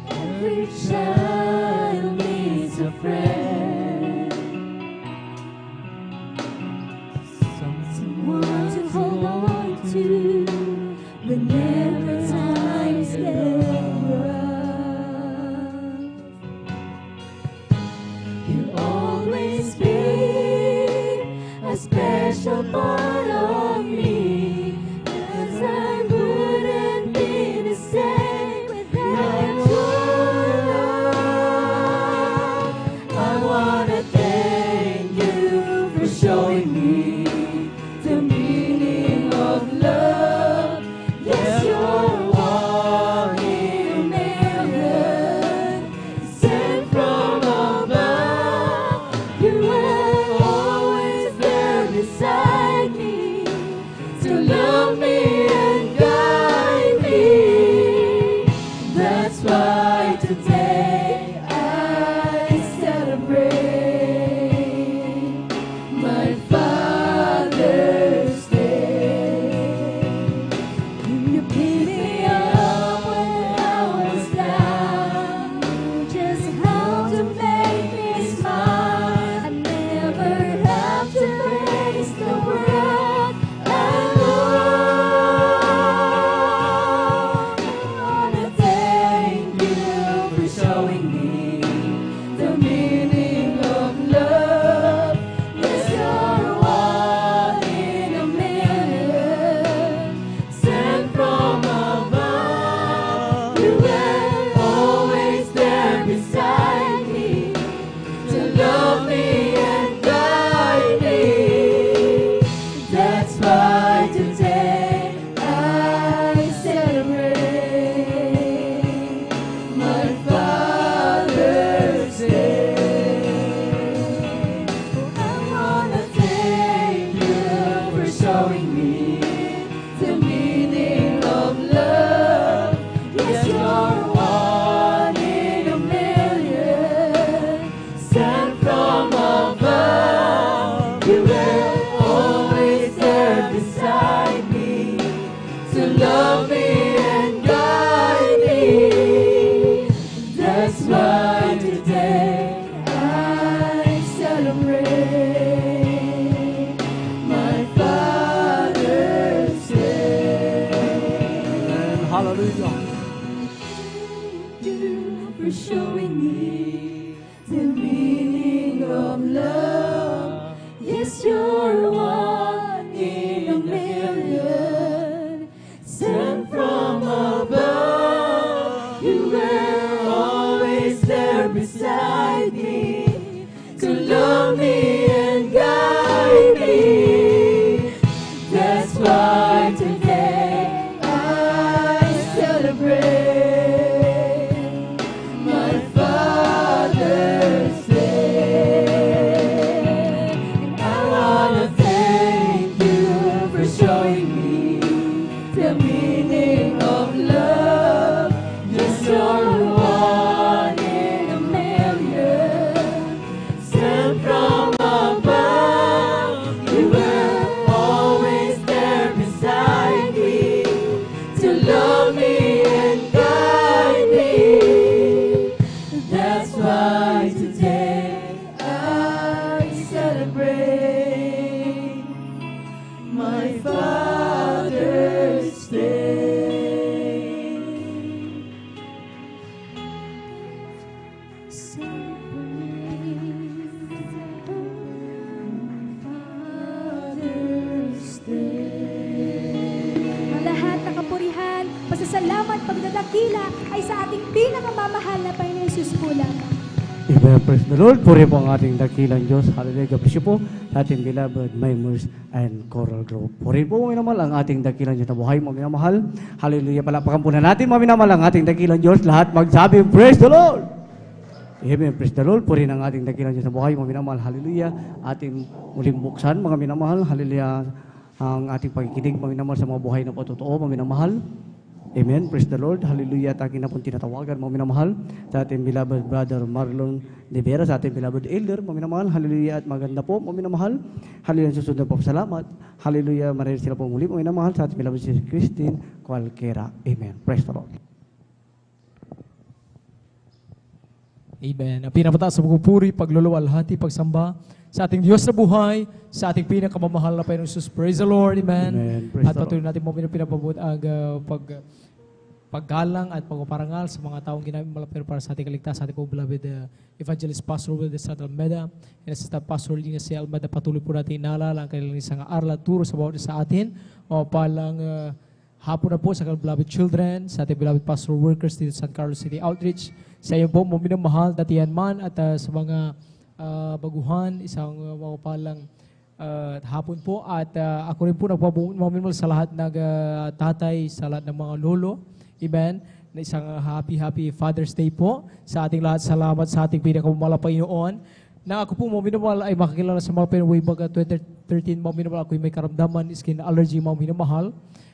Every child needs a friend, someone to hold on to whenever times get rough. You'll always be a special part of me, 'cause I wouldn't be the same without your love. I wanna thank you for showing me the meaning of love. Yes, you're one in a million, sent from above. You were always there beside me to love me and guide me. That's why today I celebrate my Father's Day. You picked me up when I was down, just how to make me smile. I never have to face the world alone. I wanna thank you for showing me the meaning of love. Yes, you're one in a million, sent from above. You were always there beside me to love me and guide me. That's why today I celebrate my Father's Day. I wanna thank you for showing me the meaning of love. Yes, you're one in a million, sent from above. You were always there beside me to love me and guide me. That's why today I celebrate my Father's Day. Amen. Hallelujah. Thank you for showing me the meaning of love. Yes, you're one in a million, sent from above. You were always there beside me to love me and guide me. That's why today I celebrate my Father's Day. And I wanna thank you for showing me the meaning of love. Yes, you're one in a million, sent from above. You were always there beside me to love me and guide me. That's why today I celebrate my Father's Day. Father's Day. Ang lahat ng kapurihan, pasasalamat, pagdadakila ay sa ating pinakamamahal na Panginoon Jesus po lamang. Amen. Praise the Lord. Puri po ang ating dakilang Diyos. Hallelujah. God bless you po sa ating beloved members and Coral Grove. Puri po mga minamahal ang ating dakilang Diyos na buhay, mga minamahal. Hallelujah. Palapakan po na natin mga minamahal ang ating dakilang Diyos. Lahat magsabi, praise the Lord. Amen. Praise the Lord. Puri ng ating dakilang Diyos na buhay, mga minamahal. Hallelujah. Ating muling buksan, mga minamahal. Hallelujah. Ang ating pagkikinig, mga minamahal, sa mga buhay na patotoo, mga minamahal. Amen. Praise the Lord. Hallelujah. At aking na pong tinatawagan, mga minamahal, sa ating beloved brother Marlon De Vera, sa ating beloved elder, mga minamahal. Hallelujah. At maganda po, mga minamahal. Hallelujah. Susunod po, salamat. Hallelujah. Marahil sila po muli, mga minamahal, sa ating beloved si Christine Cualquera. Amen. Praise the Lord. Amen. Ang pinapataas sa pagpupuri, pagluluwalhati, pagsamba sa ating Diyos na buhay, sa ating pinakamamahal na Panginoon Jesus. Praise the Lord. Amen. Amen. Praise At the patuloy natin mo pinapabot ang paggalang at pagpaparangal sa mga taong ginamit malapit para sa ating kaligtas, sa ating po beloved Evangelist Pastor Will de San Almeda and Assistant Pastor Lina C. Almeda. Patuloy po natin inaalala ang kanilang isang aral at turo sa bawat isa sa atin o palang hapon na po sa kanilang beloved children, sa ating beloved pastor workers dito sa San Carlos City Outreach. Sa iyo po, mga minamahal, datihan man at sa mga baguhan, isang mga palang hapon po. At ako rin po nagpapaminmal sa lahat ng tatay, sa lahat ng mga lolo. Amen. Na isang happy Father's Day po sa ating lahat. Salamat sa ating pinakamamahal na Panginoon. Na ako po, mga minamahal, ay makakilala sa mga Pinoy way back 2013, mga minamahal, ako may karamdaman, skin allergy, mga minamahal.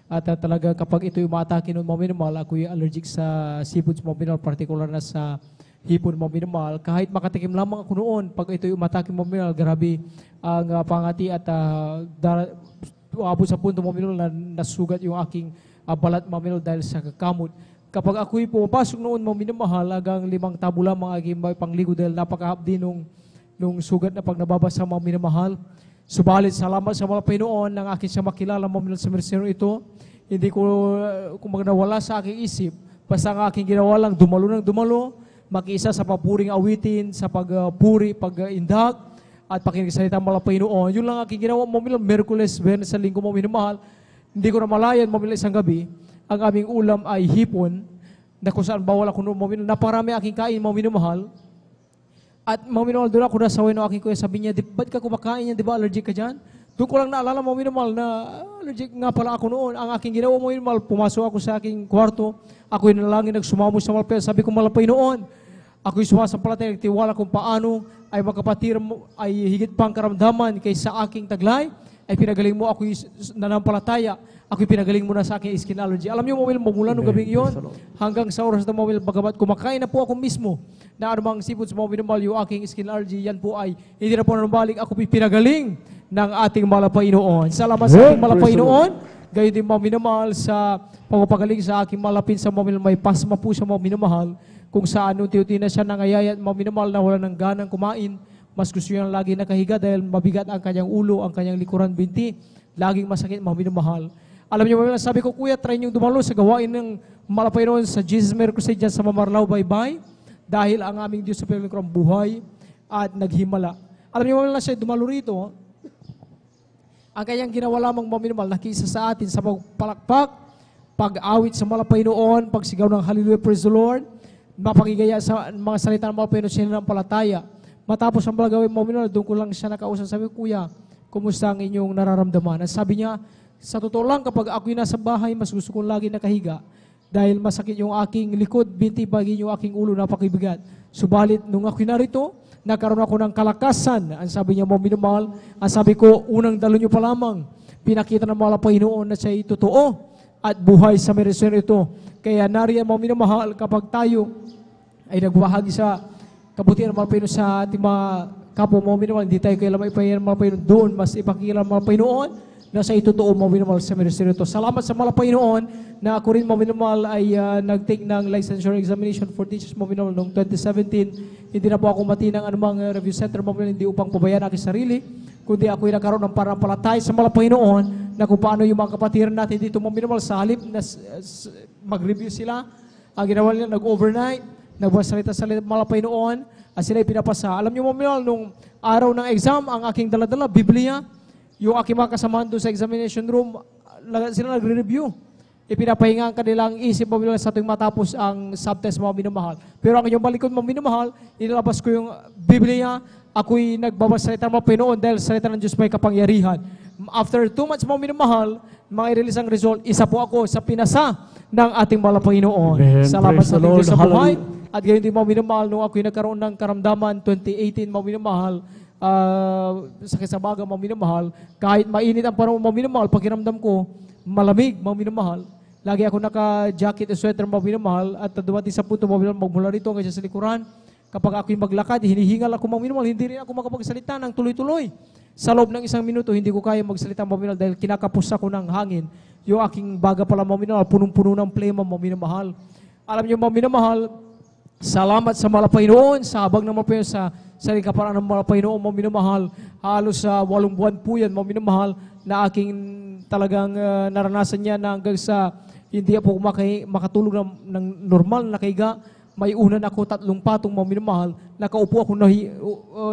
At talaga kapag ito'y umatake ng mga minamahal, ako yung allergic sa seafoods, mga minamahal, particular na sa hipon, mga minamahal. Kahit makatikim lamang ako noon, pag ito'y umatake, mga minamahal, grabe ang pangati at abot sa punto, mga minamahal, na nasugat yung aking balat, mga minamahal, dahil sa kakamot. Kapag ako'y pumapasok noon, mga minamahal, hanggang 5 tabo lamang aking pangligo dahil napakahap din nung sugat na pag nababasa, mga minamahal. Subalit, salamat sa mga Panginoon ng aking siya makilala, mga minamahal, sa mersero ito. Hindi ko, kung nawala sa aking isip, basta ang aking ginawa lang, dumalo ng dumalo, makiisa sa papuring awitin, sa pagpuri, pag-indak, at pakingsalita mga Panginoon. Yun lang aking ginawa, mga minamahal, Merkules, Biyernes, sa linggo, mga minamahal. Hindi ko na malayan, mga minamahal, isang gabi. Ang aming ulam ay hipon, na kung saan bawal ako noon, mga minamahal. Naparami aking kain, mga minamahal. At mga minamahal, doon ako nasaway ng aking kuya. Sabi niya, ba't ka kumakain yan? Di ba allergic ka dyan? Doon ko lang naalala, mga minamahal, na allergic nga pala ako noon. Ang aking ginawa, mga minamahal, pumasok ako sa aking kwarto. Ako'y nalangin, nagsumamo sa malapit. Sabi ko, malapay noon. Ako'y sumasampalataya, nagtiwala kung paano ay magkapatid mo ay higit pang karamdaman kaysa aking taglay. Ay pinagaling mo, ako'y nanampalataya. Ako'y pinagaling mo na sa aking skin allergy. Alam niyo, mga mula nung gabing yon hanggang sa oras na mga bagamat kumakain na po ako mismo na anumang seafoods, mga minamahal, yung aking skin allergy, yan po ay hindi na po nanubalik. Ako pinagaling ng ating mahal na Panginoon. Salamat sa ating mahal na Panginoon. Gayon din, mga minamahal, sa pagpapagaling sa aking malapin sa mga minamahal. May pasma po sa mga minamahal kung saan unti-unti na siya nangayayat, mga minamahal, na wala ng ganang kumain. Mas gusto niya lagi nakahiga dahil mabigat ang kanyang ulo, ang kanyang likuran binti. Laging masakit, mga minamahal. Alam niyo, sabi ko, kuya, try niyong dumalo sa gawain ng mahal na Panginoon sa Jesus Miracle Crusade dyan sa Mamarlao, Baybay. dahil ang aming Diyos sa Pilipino buhay at naghimala. Alam niyo wala siya dumalo rito, ang kanyang ginawa lamang mga minamahal, nakisa sa atin sa pagpalakpak, pag-awit sa Panginoon, pagsigaw ng Hallelujah, praise the Lord, mapakigaya sa mga salita ng mga Panginoon, sinanampalataya. Matapos ang gawin mga minamahal, doon ko lang siya nakausap. Sabi ko, Kuya, kumusta ang inyong nararamdaman? Sabi niya, sa totoo lang, kapag ako'y nasa bahay, mas gusto kong lagi nakahiga dahil masakit yung aking likod, binti pagi yung aking ulo, napakibigat. Subalit, nung ako'y narito, nagkaroon ako ng kalakasan. Ang sabi niya, mga minamahal, ang sabi ko, unang dalo niyo pa lamang, pinakita ng mga Panginoon na siya'y totoo at buhay sa meresyon ito. Kaya nariyan, mga minamahal, kapag tayo ay nagbahagi sa kabutihan ng mga Panginoon sa ating mga kapwa mga minamahal, hindi tayo kailangan ipahiyan ng mga Panginoon doon, mas ipakilala ng mga Panginoon na sa itotoo mga minamahal sa meresyon ito. Salamat sa mga Panginoon na ako rin mga minamahal ay nag-take ng licensure examination for teachers mga minamahal noong 2017. Hindi na po ako mati ng anumang review center mga minamahal, hindi upang pabayaan aking sarili, kundi ako'y nagkaroon ng parampalatay sa mga Panginoon na kung paano yung mga kapatiran natin dito mga minamahal sa halip na mag-review sila. Ang ginawa nila, nag-overnight, nagbasalita-salita mga Panginoon at sila pinapasa. Alam niyo mga minamahal, nung araw ng exam, ang aking daladala, Biblia, yung aking mga kasamahan doon sa examination room, sila nagre-review. Ipinapahinga ang kanilang isip mga minamahal sa tuwing matapos ang subtest mga minamahal. Pero ang inyong balikod mga minamahal, inilabas ko yung Biblia, ako'y nagbabasalita ng mga Panginoon dahil salita ng Diyos may kapangyarihan. After 2 months mga minamahal, mga i-release ang result, isa po ako sa pinasa ng ating mga Panginoon. Amen. Salamat Praise sa the ating Lord. Diyos sa buhay. Hallelujah. At gayon din mga minamahal, nung ako'y nagkaroon ng karamdaman 2018 mga minamahal, sakit sa baga mga minamahal, kahit mainit ang panahon mga minamahal, pakiramdam ko, malamig mga minamahal. Lagi ako naka-jacket at sweater mga minamahal at dumating sa punto mga minamahal, magmula rito hanggang sa likuran. Kapag ako'y maglakad, hinihingal ako mga minamahal, hindi rin ako makapagsalita ng tuloy-tuloy. Sa loob ng 1 minuto, hindi ko kaya magsalita mga minamahal dahil kinakapos ako ng hangin. Yung aking baga pala mga minamahal, punong-puno ng plema mga minamahal. Alam niyo mga minamahal, salamat sa mga Panginoon, sa habang ng mga Panginoon, sa kaparaan ng mga Panginoon, mga minamahal. Halos sa 8 buwan po yan, mga minamahal, na aking talagang naranasan niya na hanggang sa hindi ako makatulog ng normal na nakahiga. May unan ako 3 patong mga minamahal, nakaupo ako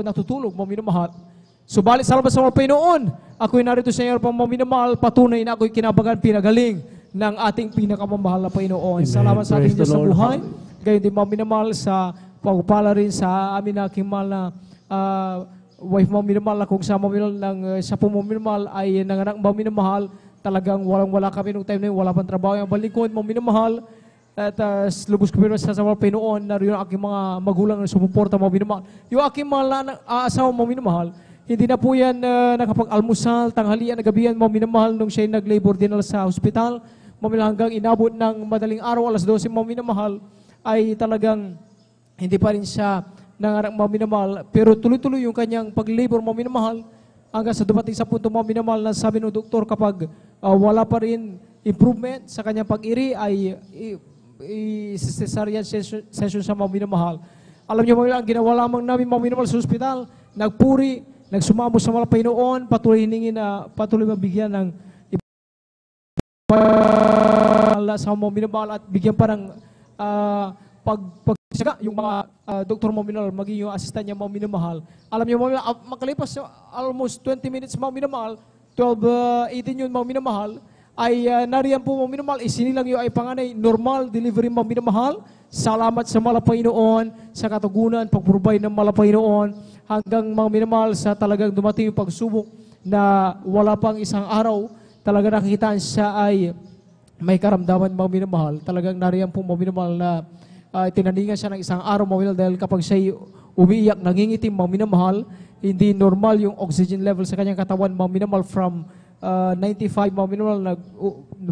natutulog mga minamahal. Subalit salamat sa mga Panginoon, ako'y narito sa inyo pang mga minamahal, patunay na ako'y kinabagan, pinagaling ng ating pinakamamahal na Panginoon. Salamat sa ating Diyos sa buhay. Gayon din mga minamahal sa pagpapala rin sa amin na aking mahal na wife mga minamahal na kung sa mga minamahal ng sa mga minamahal ay nanganak mga minamahal, talagang walang-wala kami nung time na yun, wala pang trabaho yung balikod mga minamahal. At lubos ko pero sa mga Panginoon na rin yung aking mga magulang na sumuporta mga minamahal. Yung aking mga asawa mga minamahal, hindi na po yan nakapag-almusal, tanghalian, gabihan mga minamahal nung siya nag-labor dinala sa hospital. Mga hanggang inabot ng madaling araw, alas 12 mga minamahal, ay talagang hindi pa rin siya nanganak mga minamahal. Pero tuloy-tuloy yung kanyang pag-labor mga minamahal hanggang sa dumating sa punto mga minamahal na sabi ng doktor kapag wala pa rin improvement sa kanyang pag-iri ay cesarean session sa mga minamahal. Alam niyo mga ang ginawa lamang namin mga minamahal sa ospital, nagpuri, nagsumamo sa mga Panginoon, patuloy hiningin na patuloy mabigyan ng sa mga minamahal at bigyan pa ng pagsaga yung mga doktor mga minamahal, maging yung assistant niya mga minamahal. Alam niyo mga minamahal, makalipas almost 20 minutes mga minamahal, 12:18 yun mga minamahal, ay nariyan po mga minamahal, isinilang yung ay panganay, normal delivery mga minamahal. Salamat sa mga Panginoon, sa katugunan, pag-provide ng mga Panginoon, hanggang mga minamahal sa talagang dumating yung pagsubok na wala pang isang araw, talaga nakikitaan siya ay may karamdaman mga minamahal. Talagang nariyan po mga minamahal na tinaningan siya ng isang araw mga minamahal dahil kapag siya umiiyak, nangingitim mga minamahal, hindi normal yung oxygen level sa kanyang katawan mga minamahal from 95 mga minamahal,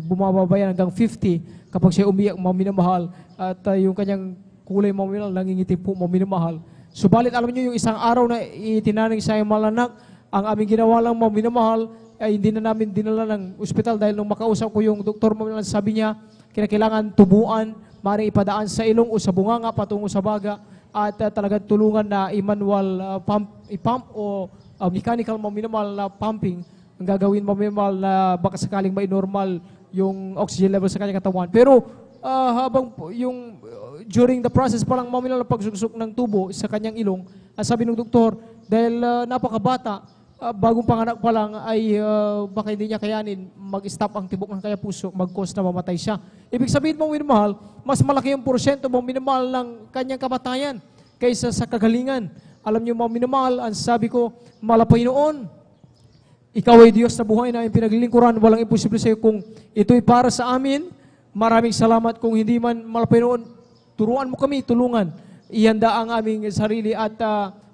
bumababa yan hanggang 50 kapag siya umiyak mga minamahal at yung kanyang kulay mga minamahal, nangingitim po mga minamahal. Subalit alam niyo yung isang araw na itinaning siya yung malanak, ang aming ginawa lang mga minamahal, ay hindi na namin dinala ng ospital dahil nung makausap ko yung doktor mo, sabi niya, kinakailangan tubuan, maaaring ipadaan sa ilong o sa bunganga patungo sa baga at talagang tulungan na manual pump o mechanical minimal na pumping ang gagawin minimal na baka sakaling may normal yung oxygen level sa kanyang katawan. Pero habang yung during the process pa lang maminal ng pagsuksok ng tubo sa kanyang ilong, sabi ng doktor, dahil napakabata, bagong panganak pa lang ay baka hindi niya kayanin mag-stop ang tibok ng kaya puso, mag-cause na mamatay siya. Ibig sabihin mong minamahal, mas malaki ang porsyento mong minamahal ng kanyang kamatayan kaysa sa kagalingan. Alam niyo mga minamahal, ang sabi ko, malapay noon, ikaw ay Diyos na buhay na pinaglilingkuran, walang imposible sa iyo. Kung ito'y para sa amin, maraming salamat. Kung hindi man malapay noon, turuan mo kami, tulungan. Ihanda ang aming sarili at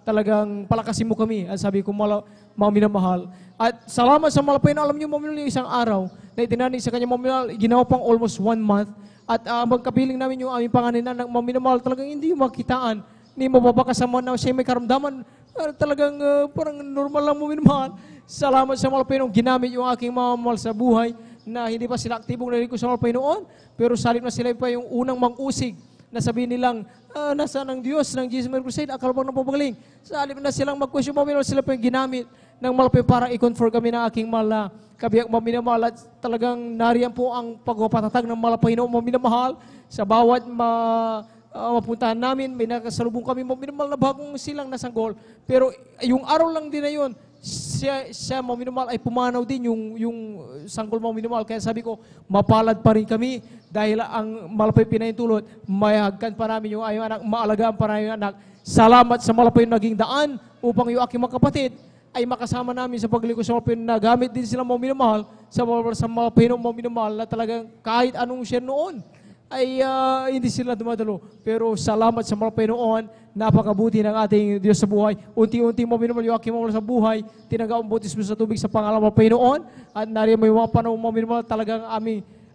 talagang palakasin mo kami. Ang sabi ko, mga minamahal. At salamat sa malapay na alam niyo, maminal yung isang araw na itinanig sa kanya maminal, ginawa pang almost 1 month. At magkapiling namin yung aming panganinan ng maminamahal, talagang hindi yung makitaan, hindi mababakasama na siya may karamdaman. Talagang parang normal lang maminamahal. Salamat sa malapay nung ginamit yung aking mamamahal sa buhay na hindi pa sila aktibong narinig ko sa malapay noon, pero salip na sila pa yung unang mang-usig na sabihin nilang, nasaan ang Diyos ng Jesus Mary Crusade, akala bang napapagaling. Salip na silang mag-question, maminamahal sila pa yung ginamit ng malapay para i-confirm kami ng aking mahal na kabiyak maminamahal at talagang nariyan po ang pagpapatatag ng malapay noong maminamahal sa bawat mapuntahan namin, may nakasalubong kami maminamahal na bagong silang nasanggol. Pero yung araw lang din na yun, siya maminamahal ay pumanaw din yung sanggol maminamahal. Kaya sabi ko, mapalad pa rin kami dahil ang malapay pinahintulot, mayagkan pa namin yung ayong anak, maalagaan pa namin yung anak. Salamat sa malapay naging daan upang yung aking mga kapatid ay makasama namin sa paglingkod sa malapay na gamit din sila maminamahal sa malapay ng maminamahal na talagang kahit anong siya noon ay hindi sila dumadalo. Pero salamat sa malapay noon, napakabuti ng ating Diyos sa buhay. Unti-unti maminamahal yung aking maminamahal sa buhay, tinanggap ang bautismo sa tubig sa pangalan malapay noon, at nariyan mo yung mga panahon maminamahal, talagang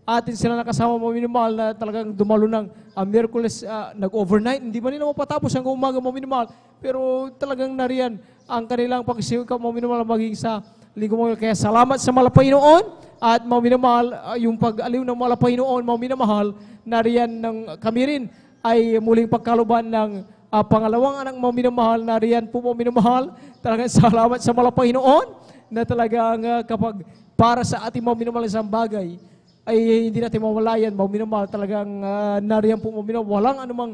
atin sila nakasama maminamahal na talagang dumalo ng Miyerkules, nag-overnight, hindi man nila mapatapos hanggang umaga maminamahal, pero talagang nariyan ang kanilang pagsisikap maminamahal maging sa linggo mo. Kaya salamat sa malapay noon at maminamahal, yung pag-aliw ng malapay noon, maminamahal, nariyan ng kami rin ay muling pagkaluban ng pangalawang anak maminamahal, nariyan po maminamahal. Talagang salamat sa malapay noon na talagang kapag para sa ating maminamahal isang bagay, ay hindi natin mawalayan, maminamahal, talagang nariyan po maminamahal. Walang anumang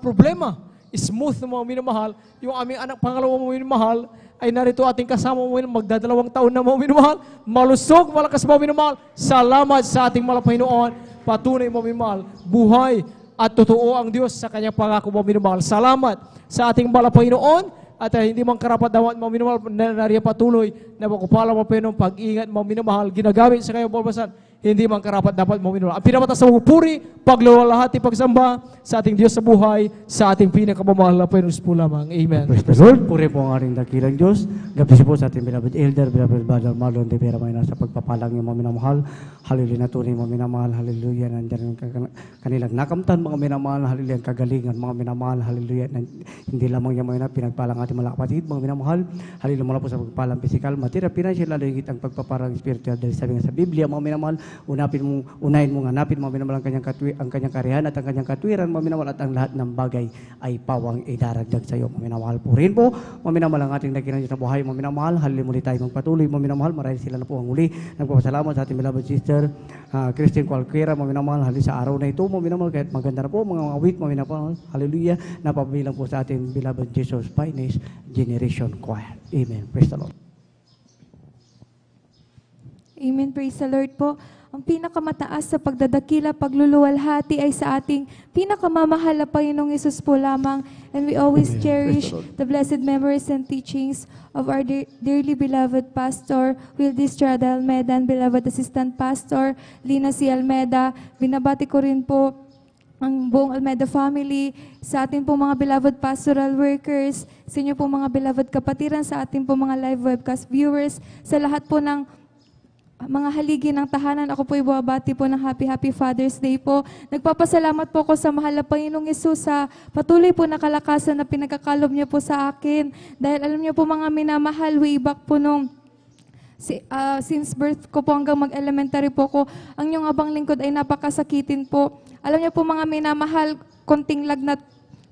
problema. Smooth na maminamahal. Yung aming anak pangalawang maminamahal ay narito ating kasama maminamahal, magdadalawang taon na maminamahal. Malusog, malakas maminamahal. Salamat sa ating malapay noon. Patunay maminamahal. Buhay at totoo ang Diyos sa kanyang pangako maminamahal. Salamat sa ating malapay noon at hindi man karapat dapat maminamahal na nariyan patuloy na makupala maminamahal, pag-ingat maminamahal, ginagamit sa kanyang balbasan. Hindi man karapat dapat maminamahal. Ang pinamataas na pupuri, pagluwalhati, pagsamba sa ating Diyos sa buhay, sa ating pinakamamahal na Panginoon po lamang. Amen. Praise the Lord. Puri po ang aring dakilang Diyos. Gabisi po sa ating beloved elder, beloved brother Marlon de Vera may nasa pagpapalang yung mga minamahal. Hallelujah na tunay mga minamahal. Hallelujah. Nandiyan yung kanilang nakamtan mga minamahal. Hallelujah. Kagalingan mga minamahal. Hallelujah. Hindi lamang yung mga pinagpalang ating mga kapatid, mga minamahal. Hallelujah. Mula po sa pagpapalang physical, material, financial, lalo higit ang pagpaparang spiritual. Dahil sabi nga sa Biblia, mga minamahal, unahin mong hanapin mga minamahal ang kanyang karihan at ang kanyang katwiran mga minamahal, at ang lahat ng bagay ay pawang idaragdag sa iyo mga minamahal. Purin po mga minamahal ang ating nakikinig sa buhay mga minamahal. Hallelujah, muli tayo magpatuloy mga minamahal. Marahil sila na po ang uli. Nagpapasalamat sa ating beloved sister Christine Cualquiera mga minamahal. Hallelujah, sa araw na ito mga minamahal, kahit maganda na po mga awit mga minamahal. Hallelujah, napabilang po sa ating beloved Jesus Finest Generation Choir. Amen. Praise the Lord. Amen. Praise the Lord po. Ang pinakamataas sa pagdadakila, pagluluwalhati ay sa ating pinakamamahal na Panginoong Hesus po lamang. And we always cherish the blessed memories and teachings of our dearly beloved Pastor Wildis Strada Almeda and beloved Assistant Pastor Lina C. Almeda. Binabati ko rin po ang buong Almeda family, sa ating po mga beloved pastoral workers, sa inyo po mga beloved kapatiran, sa ating po mga live webcast viewers, sa lahat po ng mga haligi ng tahanan, ako po ibabati po ng Happy Father's Day po. Nagpapasalamat po ako sa mahal na Panginoong Hesus sa patuloy po na kalakasan na pinagkakalob niya po sa akin. Dahil alam niyo po mga minamahal, way back po nung since birth ko po hanggang mag-elementary po ko, ang inyong abang lingkod ay napakasakitin po. Alam niyo po mga minamahal, konting lagnat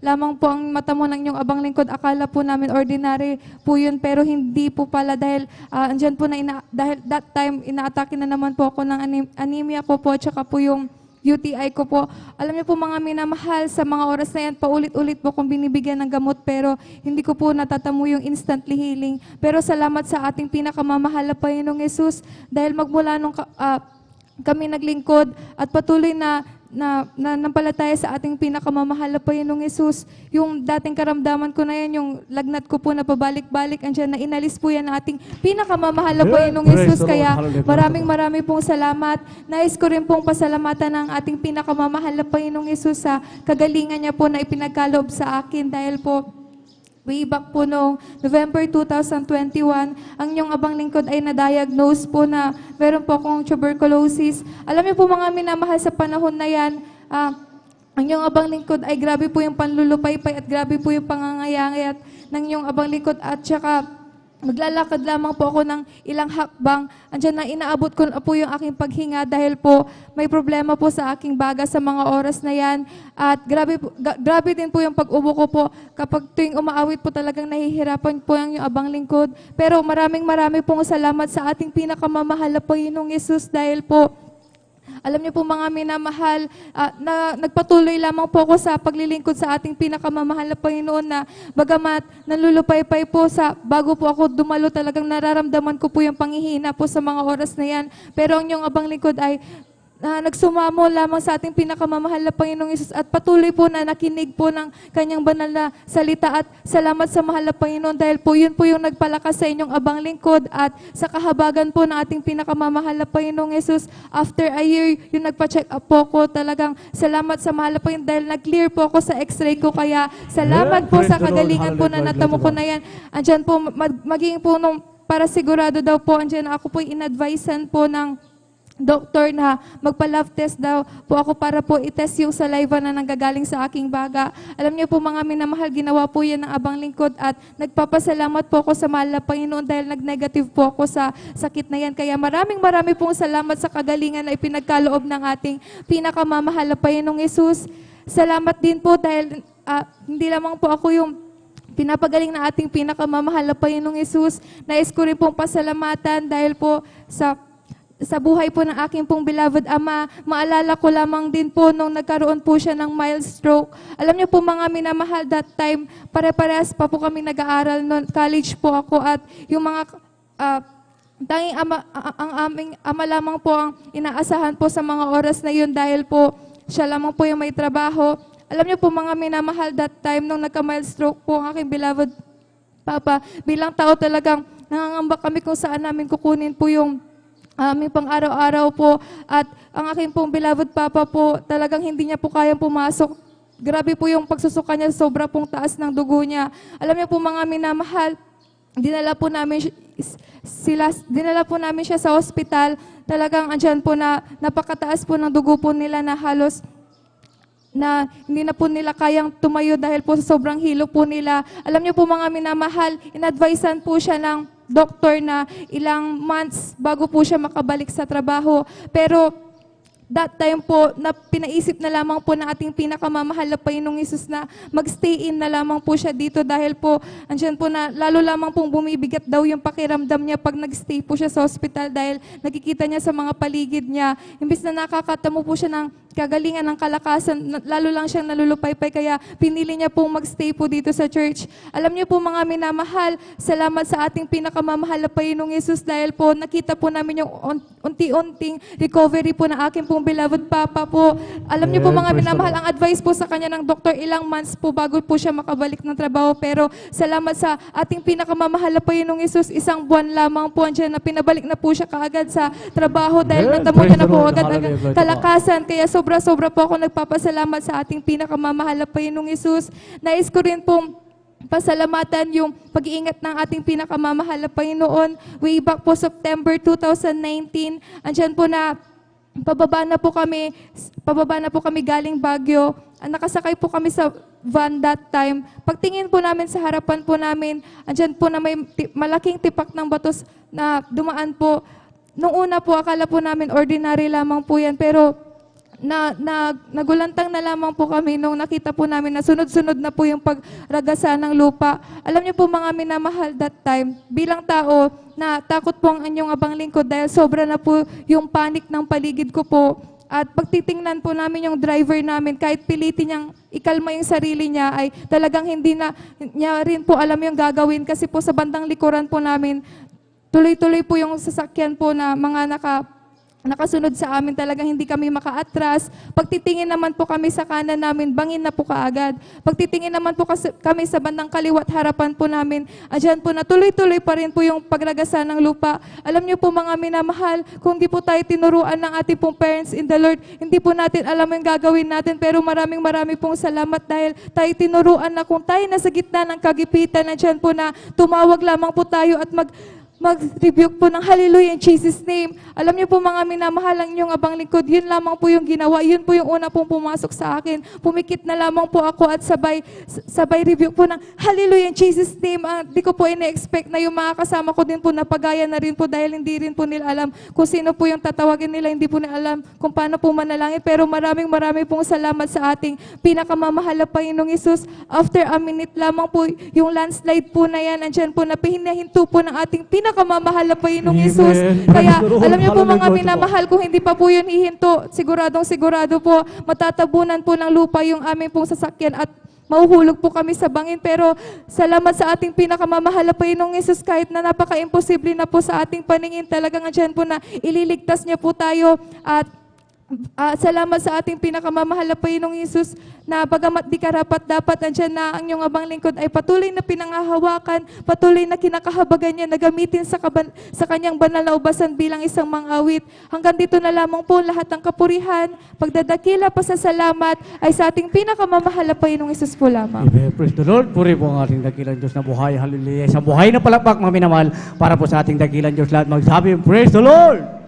lamang po ang mata mo ng inyong abang lingkod. Akala po namin ordinary po yun, pero hindi po pala dahil andyan po dahil that time inaatake na naman po ako ng anemia ko po, tsaka po yung UTI ko po. Alam niyo po mga minamahal, sa mga oras na yan, paulit-ulit po kung binibigyan ng gamot pero hindi ko po natatamo yung instantly healing. Pero salamat sa ating pinakamamahal na Panginoong Yesus dahil magmula nung kami naglingkod at patuloy na nampalataya sa ating pinakamamahal na Panginoong Yesus. Yung dating karamdaman ko na yan, yung lagnat ko po na pabalik-balik, andyan na inalis po yan ng ating pinakamamahal na Panginoong Yesus. Kaya maraming pong salamat. Nais ko rin pong pasalamatan ng ating pinakamamahal na Panginoong Yesus sa kagalingan niya po na ipinagkaloob sa akin dahil po way back po noong November 2021, ang inyong abang lingkod ay na-diagnose po na meron po akong tuberculosis. Alam niyo po mga minamahal sa panahon na yan, ang inyong abang lingkod ay grabe po yung panlulupaypay at grabe po yung pangangayangayat ng inyong abang lingkod at saka maglalakad lamang po ako ng ilang hakbang. Andiyan na inaabot ko na po yung aking paghinga dahil po may problema po sa aking baga sa mga oras na yan. At grabe din po yung pag-ubo ko po. Kapag tuwing umaawit po talagang nahihirapan po yung abang lingkod. Pero maraming pong salamat sa ating pinakamamahal na Panginoong Yesus dahil po alam niyo po mga minamahal, na nagpatuloy lamang po ako sa paglilingkod sa ating pinakamamahal na Panginoon na bagamat nanlulupaypay po bago po ako dumalo talagang nararamdaman ko po yung panghihina po sa mga oras na yan. Pero ang inyong abang lingkod ay nagsumamo lamang sa ating pinakamamahal na Panginoong Yesus at patuloy po na nakinig po ng kanyang banal na salita at salamat sa mahal na Panginoon dahil po yun po yung nagpalakas sa inyong abang lingkod at sa kahabagan po ng ating pinakamamahal na Panginoong Yesus. After a year, yung nagpa-check up po ko, talagang salamat sa mahal na Panginoon dahil nag-clear po ako sa x-ray ko kaya salamat po sa kagalingan po na natamo ko na yan. Andyan po, maging po nung para sigurado daw po, andyan ako po in-advisean po ng doktor na magpa-lab test daw po ako para po i-test yung saliva na nanggagaling sa aking baga. Alam niyo po mga minamahal, ginawa po yan ng abang lingkod at nagpapasalamat po ako sa mahal na Panginoon dahil nag-negative po ako sa sakit na yan. Kaya maraming pong salamat sa kagalingan na ipinagkaloob ng ating pinakamamahal na Panginoong Yesus. Salamat din po dahil hindi lamang po ako yung pinapagaling na ating pinakamamahal na Panginoong Yesus. Nais ko rin pong pasalamatan dahil po sa buhay po ng aking pong beloved ama, maalala ko lamang din po nung nagkaroon po siya ng mild stroke. Alam niyo po mga minamahal, that time, pare-parehas pa po kami nag-aaral noon. College po ako at yung mga tanging ang aming ama lamang po ang inaasahan po sa mga oras na yun dahil po siya lamang po yung may trabaho. Alam niyo po mga minamahal, that time nung nagka-mild stroke po ang aking beloved papa, bilang tao talagang nangangamba kami kung saan namin kukunin po yung aming pang araw-araw po at ang aking pong beloved papa po talagang hindi niya po kayang pumasok. Grabe po yung pagsusuka niya, sobra pong taas ng dugo niya. Alam niyo po mga minamahal, dinala po namin siya sa ospital. Talagang andyan po na napakataas po ng dugo po nila na halos na hindi na po nila kayang tumayo dahil po sa sobrang hilo po nila. Alam niyo po mga minamahal, in-advisean po siya ng doktor na ilang months bago po siya makabalik sa trabaho. Pero that time po, na pinaisip na lamang po ng ating pinakamamahal na Panginoong Hesus na mag-stay in na lamang po siya dito dahil po, andyan po na lalo lamang pong bumibigat daw yung pakiramdam niya pag nag-stay po siya sa hospital dahil nakikita niya sa mga paligid niya. Imbis na nakakatamo po siya ng kagalingan ng kalakasan, lalo lang siyang nalulupaypay kaya pinili niya pong mag-stay po dito sa church. Alam niyo po mga minamahal, salamat sa ating pinakamamahal na Panginoong Hesus dahil po nakita po namin yung unti-unting recovery po ng aking pong beloved papa po. Alam niyo po mga minamahal, ang advice po sa kanya ng doktor, ilang months po bago po siya makabalik ng trabaho. Pero salamat sa ating pinakamamahal na Panginoong Hesus, isang buwan lamang po andyan na pinabalik na po siya kaagad sa trabaho dahil natamo niya na po agad kalakasan. Kaya sobra-sobra po ako nagpapasalamat sa ating pinakamamahal na Panginoong Hesus. Nais ko rin pong pasalamatan yung pag-iingat ng ating pinakamamahal na Panginoon. Way back po September 2019, andyan po na pababa na po kami galing Baguio. Nakasakay po kami sa van that time. Pagtingin po namin sa harapan po namin, andyan po na may malaking tipak ng batos na dumaan po. Nung una po, akala po namin ordinary lamang po yan, pero nagulantang na lamang po kami nung nakita po namin na sunod-sunod na po yung pagragasa ng lupa. Alam niyo po mga minamahal, that time, bilang tao, na takot po ang inyong abang lingkod dahil sobra na po yung panic ng paligid ko po. At pagtitingnan po namin yung driver namin, kahit pilitin niyang ikalma yung sarili niya, ay talagang hindi na niya rin po alam yung gagawin kasi po sa bandang likuran po namin, tuloy-tuloy po yung sasakyan po na mga nakasunod sa amin, talagang hindi kami makaatras. Pagtitingin naman po kami sa kanan namin, bangin na po kaagad. Pagtitingin naman po kami sa bandang kaliwat harapan po namin, andyan po na tuloy-tuloy pa rin po yung pagragasa ng lupa. Alam niyo po mga minamahal, kung di po tayo tinuruan ng ating pong parents in the Lord, hindi po natin alam yung gagawin natin, pero maraming pong salamat dahil tayo tinuruan na kung tayo nasa gitna ng kagipitan, andyan po na tumawag lamang po tayo at mag-rebuke po ng hallelujah in Jesus' name. Alam niyo po mga minamahal, ang inyong abang lingkod, yun lamang po yung ginawa. Yun po yung una pong pumasok sa akin. Pumikit na lamang po ako at sabay rebuke po ng hallelujah in Jesus' name. Di ko po ina-expect na yung mga kasama ko din po napagaya na rin po dahil hindi rin po nila alam kung sino po yung tatawagin nila. Hindi po nila alam kung paano po manalangin. Pero maraming pong salamat sa ating pinakamamahal na Panginoong Hesus. After a minute lamang po yung landslide po na yan, andyan po na pinahinto po ng ating pinakamamahal na Panginoong Hesus. Kaya alam niyo po mga minamahal, kung hindi pa po yun hihinto, sigurado po matatabunan po ng lupa yung aming pong sasakyan at mahuhulog po kami sa bangin. Pero salamat sa ating pinakamamahal na Panginoong Hesus, kahit na napaka-imposible na po sa ating paningin, talagang andyan po na ililigtas niya po tayo. At salamat sa ating pinakamamahal na Panginoong Hesus na bagamat di karapat-dapat, andyan na ang iyong abang lingkod ay patuloy na pinangahawakan, patuloy na kinakahabagan niya na gamitin sa kanyang banal na ubasan bilang isang mangawit. Hanggang dito na lamang po lahat ng kapurihan, pagdadakila, pasasalamat ay sa ating pinakamamahal na Panginoong Hesus po lamang. Amen. Praise the Lord. Puri po ang ating dakilang Diyos na buhay. Hallelujah. Sa buhay na palakpak, mga minamahal, para po sa ating dakilang Diyos lahat magsabi, praise the Lord!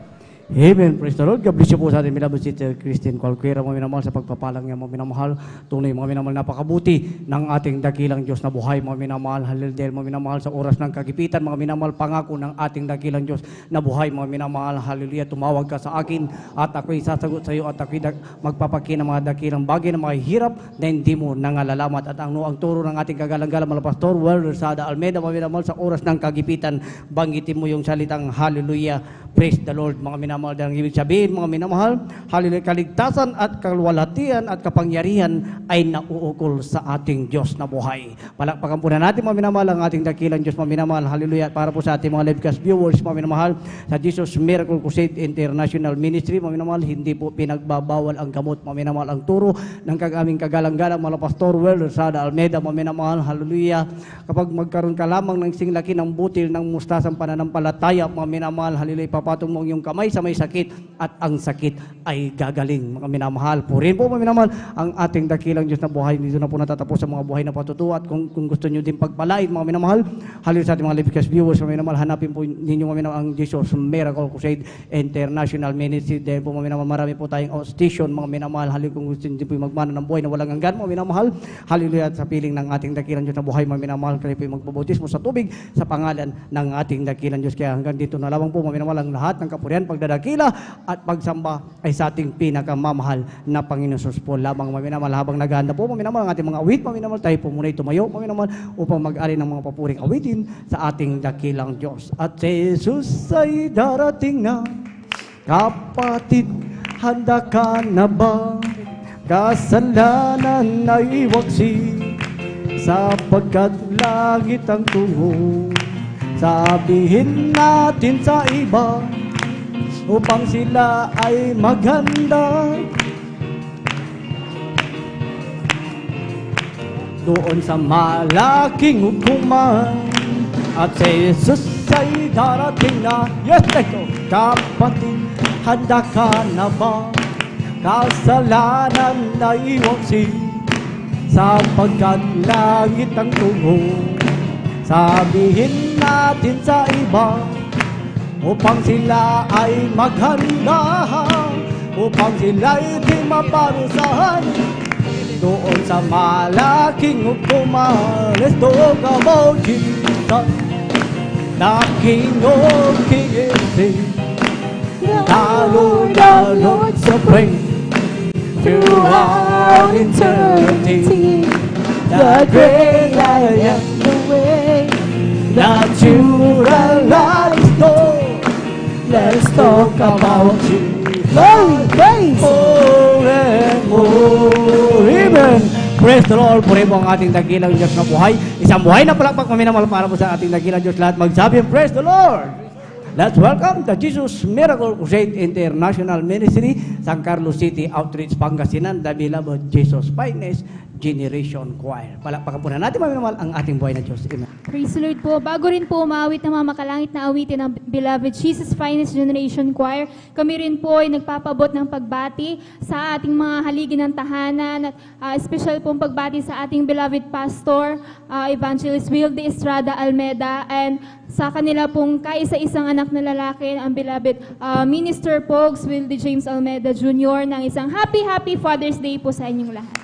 Amen. Praise the Lord. God bless you po sa ating minamahal Sister Christine Cualquiera, mga minamahal, sa pagpapalang niya, mga minamahal. Tunay, mga minamahal, napakabuti ng ating dakilang Diyos na buhay, mga minamahal. Hallelujah, mga minamahal, sa oras ng kagipitan, mga minamahal, pangako ng ating dakilang Diyos na buhay, mga minamahal. Hallelujah, tumawag ka sa akin at ako'y sasagot sa iyo at ako'y magpapakin ng mga dakilang bagay na mga hirap na hindi mo nangalalamat. At ang turo ng ating kagalang-galang mga pastor, Well Rosada Almeida, mga minamahal, sa oras ng kagipitan, banggitin mo yung salitang hallelujah. Praise the Lord, mga minamahal. Dahil ibig sabihin, mga minamahal, hallelujah, kaligtasan at kalwalhatian at kapangyarihan ay nauukol sa ating Diyos na buhay. Palakpakan po na natin, mga minamahal, ang ating dakilang Diyos, mga minamahal. Hallelujah. Para po sa ating mga livecast viewers, mga minamahal, sa Jesus Miracle Crusade International Ministry, mga minamahal, hindi po pinagbabawal ang gamot, mga minamahal. Ang turo ng aming kagalang-galang mga pastor, Well Rosada Almeida, mga minamahal. Hallelujah. Kapag magkaroon ka lamang ng singlaki ng butil ng mustasang pananampalataya, mga minamahal, hallelujah, papatong mo yung kamay sa may sakit at ang sakit ay gagaling, mga minamahal. Purin po, mga minamahal, ang ating dakilang Diyos na buhay. Dito na po natatapos sa mga buhay na patutuwa. At kung gusto nyo din pagpalain, mga minamahal, hallelujah, sa ating mga livecast viewers, mga minamahal, hanapin po ninyo, mga minamahal, ang Jesus Miracle Crusade International Ministry. Dahil po, mga minamahal, marami po tayong station, mga minamahal, hallelujah, kung gusto nyo po magmana ng buhay na walang hanggan, mga minamahal, hallelujah, sa piling ng ating dakilang Diyos na buhay, mga minamahal, kayo po magbabautismo sa tubig sa pangalan ng ating dakilang Diyos. Kaya hanggang dito na lamang po, mga minamahal, ang lahat ng kapurihan, pagdadakila at pagsamba ay sa ating pinakamamahal na Panginoon Sus po lamang, mga minamahal. Habang naghahanda po, mga minamahal, ang ating mga awit, mga minamahal, tayo po muna tumayo, mga minamahal, upang mag-ari ng mga papuring awitin sa ating dakilang Diyos. At si Jesus ay darating na, kapatid, handa ka na ba? Kasalanan ay waksi, sapagkat langit ang tungo. Sabihin natin sa iba, upang sila ay maghanda. Doon sa malaking hukuman, at si Jesus ay darating na. Yes, ito, kapatid, handa ka na ba? Kasalanan na iwaksi, sapagkat langit ang tungo. Sabihin natin sa iba, upang sila ay maghanda, upang sila ay di maparusahan. Doon sa malaking hukuman, let's talk about Jesus, the King of Kings, the Lord supreme, throughout eternity, the great I am, the way, the true and life. Let's talk about you. Glory, praise. Praise the Lord. Puri po ang ating dakilang Diyos na buhay. Isang buhay na palakpak maminamahal para po sa ating dakilang Diyos. Lahat magsabi, praise the Lord. Let's welcome the Jesus Miracle Crusade International Ministry, San Carlos City Outreach, Pangasinan, the beloved Jesus Finest Generation Choir. Palakpakan po na natin maminamahal ang ating buhay na Diyos. Amen. Praise the Lord po. Bago rin po umawit ng mga makalangit na awitin ng Beloved Jesus Finest Generation Choir, kami rin po ay nagpapabot ng pagbati sa ating mga haligi ng tahanan at special pong pagbati sa ating beloved pastor, Evangelist Will de Estrada Almeda, and sa kanila pong kaisa-isang anak na lalaki, ang beloved Minister Pogs Will de James Almeda Jr. ng isang happy Father's Day po sa inyong lahat.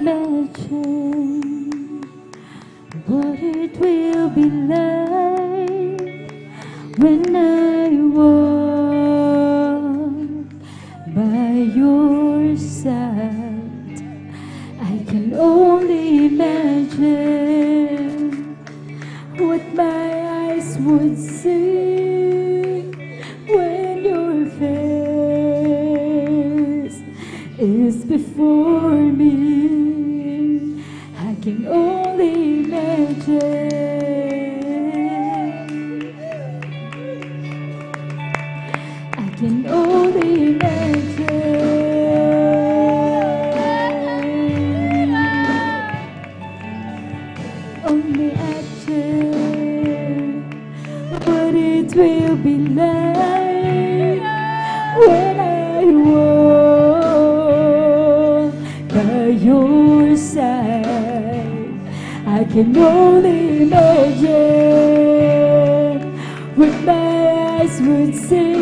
imagine what it will be like when I walk by your side. I can only imagine what my eyes would see when your face is before me. I can only imagine. I can only imagine. Only imagine what it will be like when I walk by your side. I can only imagine what my eyes would see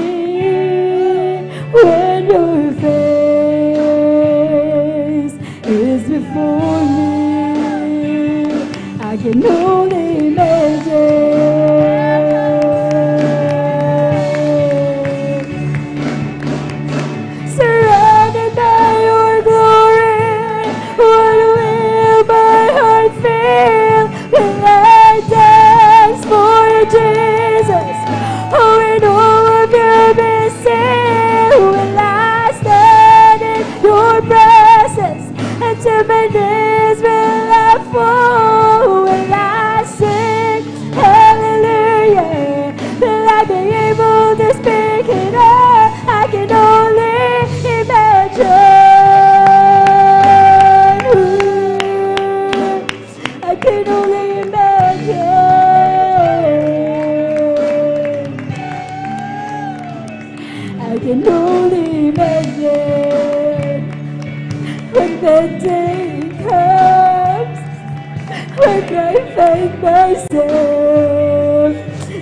when your face is before me. I can only imagine. Surrounded by your glory, what will my heart feel when I dance for you, Jesus? Oh, in all of your blessing, will I stand in your presence, and to my knees will I fall, will I sing hallelujah? Will I be able to speak it all? I can only imagine. I can only imagine. I can only imagine when the day comes when I find myself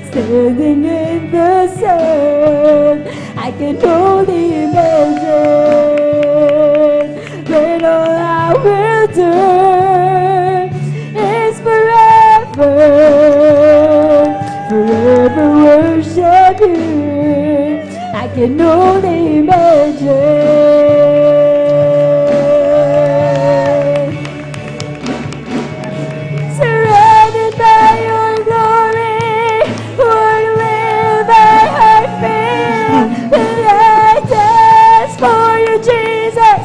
standing in the sun. I can only imagine when all I will do is forever worship you. I can only imagine. Surrounded by your glory, what will my heart feel? Will I dance for you, Jesus?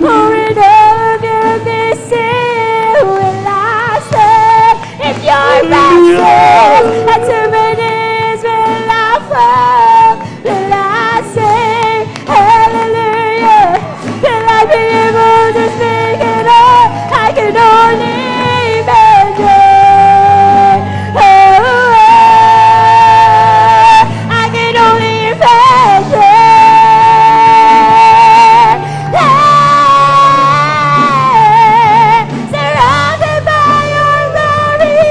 Or in all of your blessing, will I stand in your presence? And to my knees will I fall? Will I sing hallelujah? Will I be able to speak it all? I can only imagine. Oh, I can only imagine. Surrounded by your glory,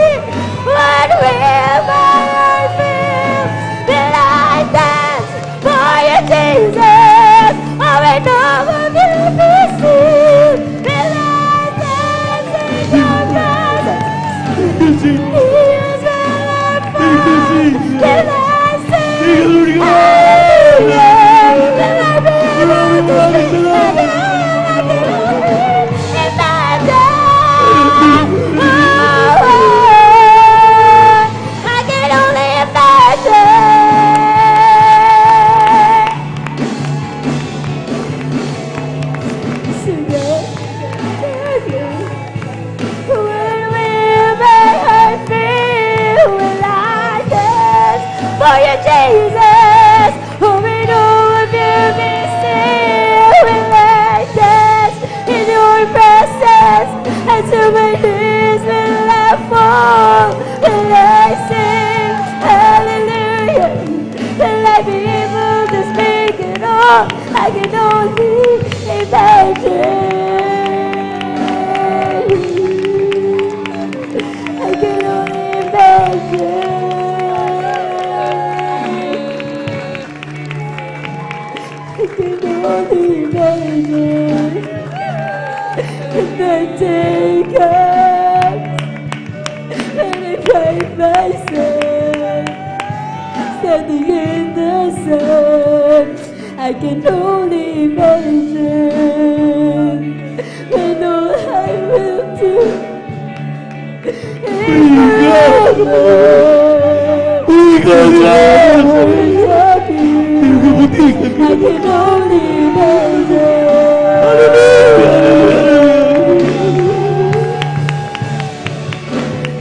what will my heart feel? Will I dance for you, Jesus? Oh, and all of you be seen. Will I dance in your presence? Years will I fall. Will I sing hallelujah? Will I be able to sing I can only when will my heart feel? Will I dance for you, Jesus? Oh, in all of your blessing, will I dance in your presence? And to my knees will I fall? Will I sing hallelujah? Will I be able to speak it all? I can only imagine. I can only imagine. I can only imagine. I can only imagine when all I will do is I can only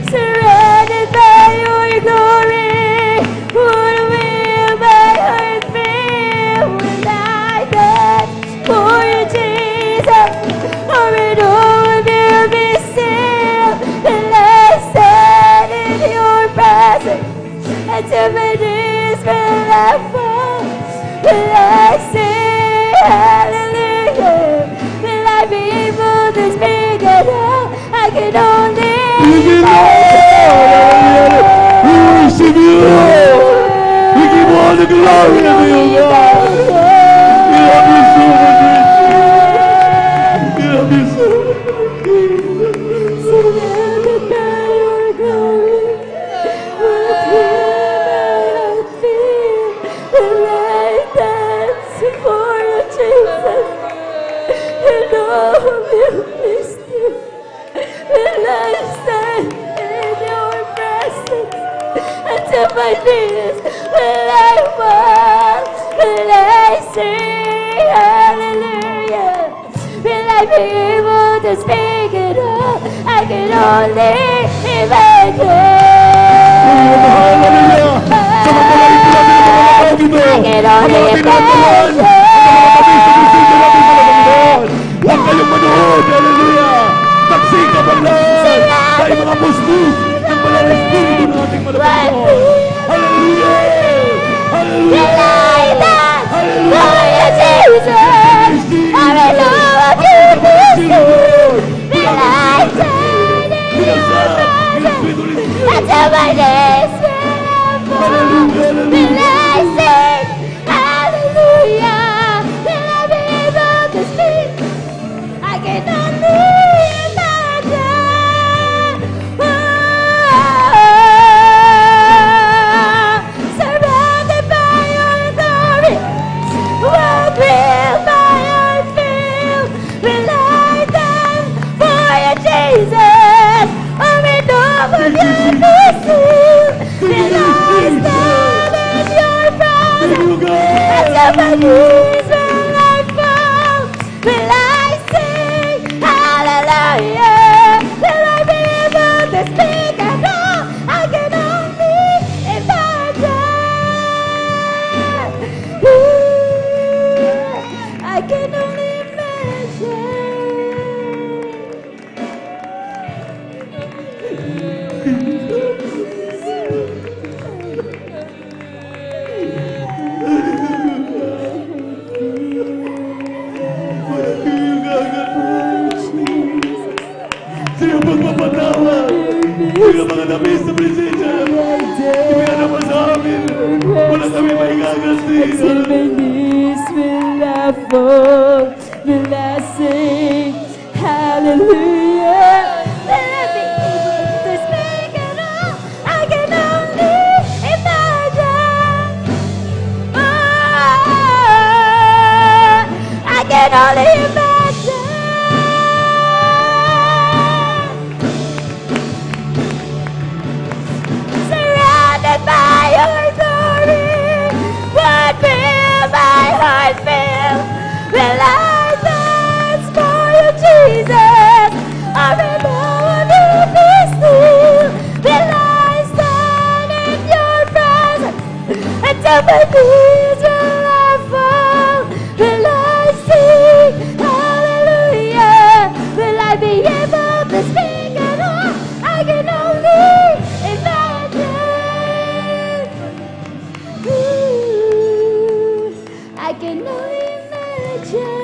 surrounded by your glory, what will my heart feel when I dance for you, Jesus? Or it all will be still and I stand in your presence. Until my knees will I fall, will I say hallelujah? Will I be able to speak at all? I can only We worship you. We give all the glory to you, God. We love you so much. We love you so much. surrounded by your glory. What will my heart feel when I dance for you, Jesus? And all will be still when I stand in your presence. Until my knees will I fall, will I sing hallelujah? Will I be able to speak it all? I can only imagine. I can only imagine. Huwag kayong manood, hallelujah! Tagsing ka man lang sa mga musmus ng malang espiritu ng ating malapit Diyos. Hallelujah! Hallelujah! Hallelujah, Jesus! Hallelujah, Jesus! Will I stand in your presence? Until my days will fall, will I sing hallelujah? Will I be able to speak? I can only imagine. Surrounded by your glory, what will my heart feel? Will I dance for you, Jesus? Or in all of your pursuit? Will I stand in your presence? Until my knees will I fall? Will I sing hallelujah? Will I be able to speak at all? I can only imagine. I can only Sa'yo pagpapatawad. Sa'yo mga nabis sa presensya naman. Ibigyan naman sa amin. Wala kami maigaganti. Until my knees will I fall, will I sing hallelujah? Will I be able to speak at all? I can only imagine. I can only imagine. Surrounded by your glory, what will my heart feel? Will I dance for you, Jesus? Or will all will be still? Will I stand in your presence until my knees will I fall? Will I sing hallelujah? Will I be able to speak at all? I can only imagine. I can only imagine.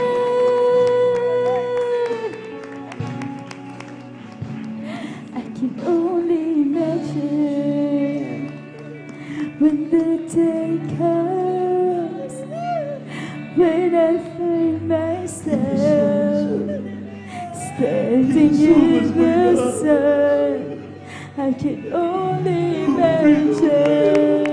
I can only imagine when the day comes when I find myself standing in the sun. I can only imagine.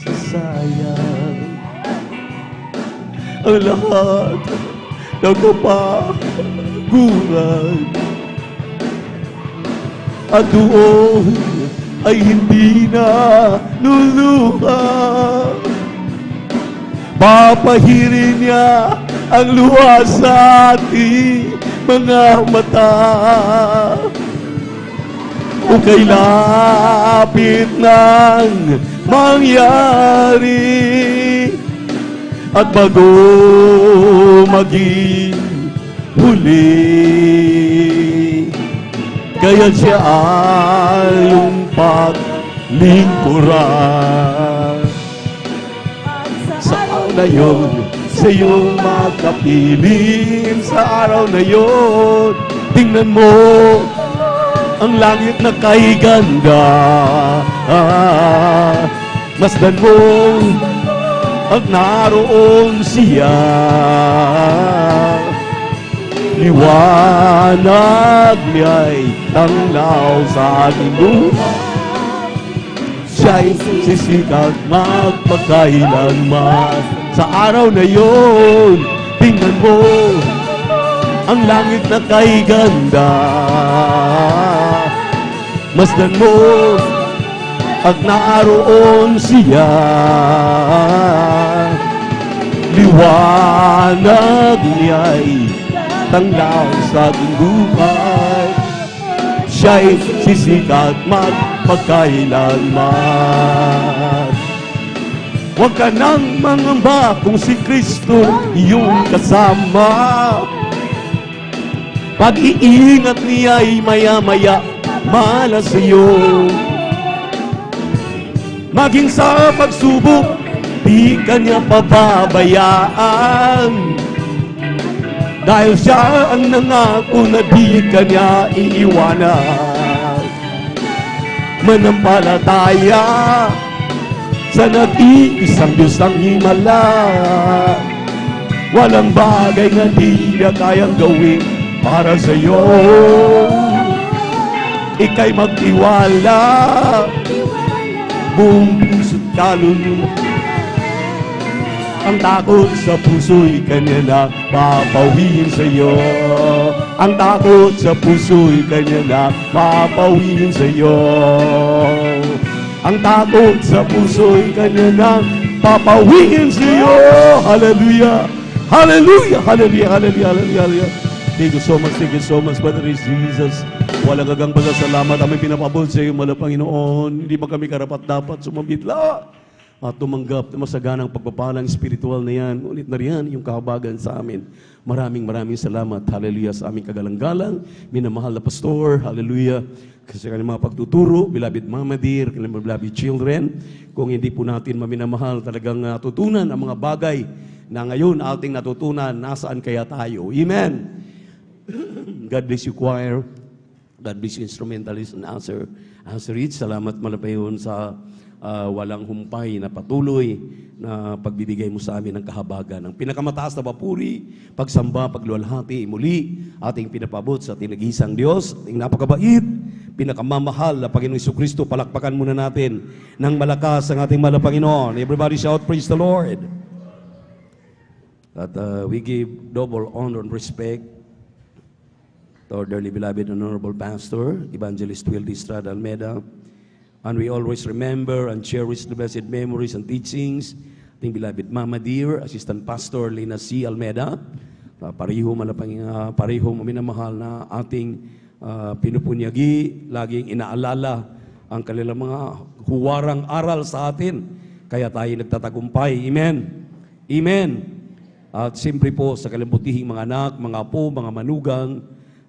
Sasayang ang lahat ng kapaguran at doon ay hindi na luluha. Papahirin niya ang luha sa ating mga mata. Kung kay lapit nang mangyari at bago maging huli, kaya siya ayong paglingkuran. Sa araw na yun, sa iyong makapiling, sa araw na yun, tingnan mo ang langit na kay ganda. Masdan mo at naroon siya. Liwanag niya'y tanglaw sa ating buhay. Siya'y sisikat magpagkailanman. Sa araw na yun, tingnan mo ang langit na kay ganda. Masdan mo at naroon siya. Liwanag niya'y tanglaw sa ating buhay. Siya'y sisikat magpagkailanman. Huwag ka nang mangamba kung si Kristo iyong kasama. Pag-iingat niya'y maya-maya malas sa iyo. Maging sa pagsubok, di ka niya pababayaan. Dahil siya ang nangako na di ka niya iiwanan. Manampalataya sa nag-iisang Diyos ang himala. Walang bagay na di niya kayang gawin para sa iyo. Ika'y magtiwala, buong puso't kaluluwa. Ang takot sa puso'y kanya na papawiin sa iyo. Ang takot sa puso'y kanya na papawiin sa iyo. Ang takot sa puso'y kanya na papawiin sa iyo. Hallelujah! Hallelujah! Hallelujah! Hallelujah! Hallelujah! Thank you so much, Brother Jesus. Walang gagang pasasalamat aming pinapabot sa iyo, mahal na Panginoon. Hindi man kami karapat-dapat sumambitla at tumanggap na masaganang pagpapalang spiritual na yan. Ngunit na riyan yung kahabagan sa amin. Maraming salamat. Hallelujah sa aming kagalang-galang. Minamahal na pastor. Hallelujah. Kasi kanyang mga pagtuturo, beloved Mama Dear, kanyang beloved children. Kung hindi po natin maminamahal, talagang natutunan ang mga bagay na ngayon ating natutunan, nasaan kaya tayo. Amen. God bless you, choir. God bless you, instrumentalist and answer it. Salamat malapayon sa walang humpay na patuloy na pagbibigay mo sa amin ng kahabagan. Ang pinakamataas na papuri, pagsamba, pagluwalhati, muli ating pinapabot sa ating nag-iisang Diyos, ating napakabait, pinakamamahal na Panginoong Jesucristo. Palakpakan muna natin ng malakas ang ating mahal na Panginoon. Everybody shout, praise the Lord. That we give double honor and respect to our dearly beloved and honorable pastor, Evangelist Wildy Estrada Almeida. And we always remember and cherish the blessed memories and teachings ating beloved Mama Dear, Assistant Pastor Lina C. Almeida. Pareho minamahal na ating pinupunyagi, laging inaalala ang kanilang mga huwarang aral sa atin. Kaya tayo nagtatagumpay. Amen. Amen. At siyempre po sa kalambutihing mga anak, mga apo, mga manugang,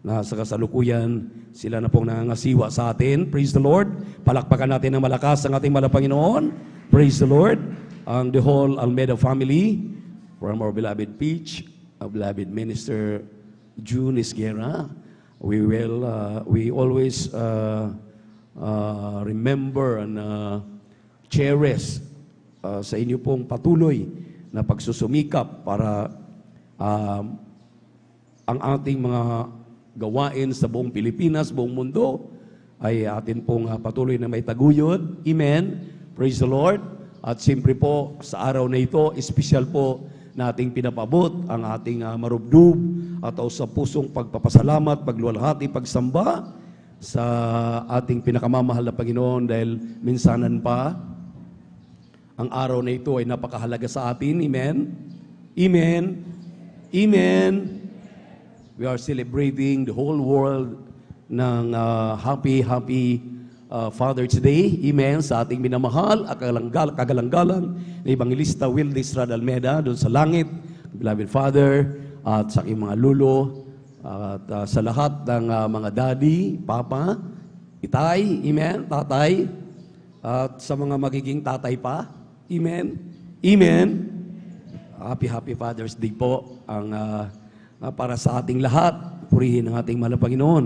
na sa kasalukuyan, sila na pong nangangasiwa sa atin. Praise the Lord. Palakpakan natin ng malakas ang ating mahal na Panginoon. Praise the Lord. Ang the whole Almeida family, from our beloved Peach, our beloved Minister June Esguerra, we always remember and cherish sa inyo pong patuloy na pagsusumikap para ang ating mga gawain sa buong Pilipinas, buong mundo ay atin pong patuloy na may taguyod. Amen. Praise the Lord. At siyempre po, sa araw na ito, espesyal po nating pinapabot ang ating marubdub at sa pusong pagpapasalamat, pagluwalhati, pagsamba sa ating pinakamamahal na Panginoon dahil minsanan pa, ang araw na ito ay napakahalaga sa atin. Amen. Amen. Amen. We are celebrating the whole world ng happy Father's Day. Amen. Sa ating minamahal at kagalang-galang na Evangelista Wildes Radalmeda doon sa langit, beloved Father, at sa aking mga lulo, at sa lahat ng mga daddy, papa, itay, amen, tatay, at sa mga magiging tatay pa, amen, amen. Happy Father's Day po ang para sa ating lahat. Purihin ang ating mahal na Panginoon.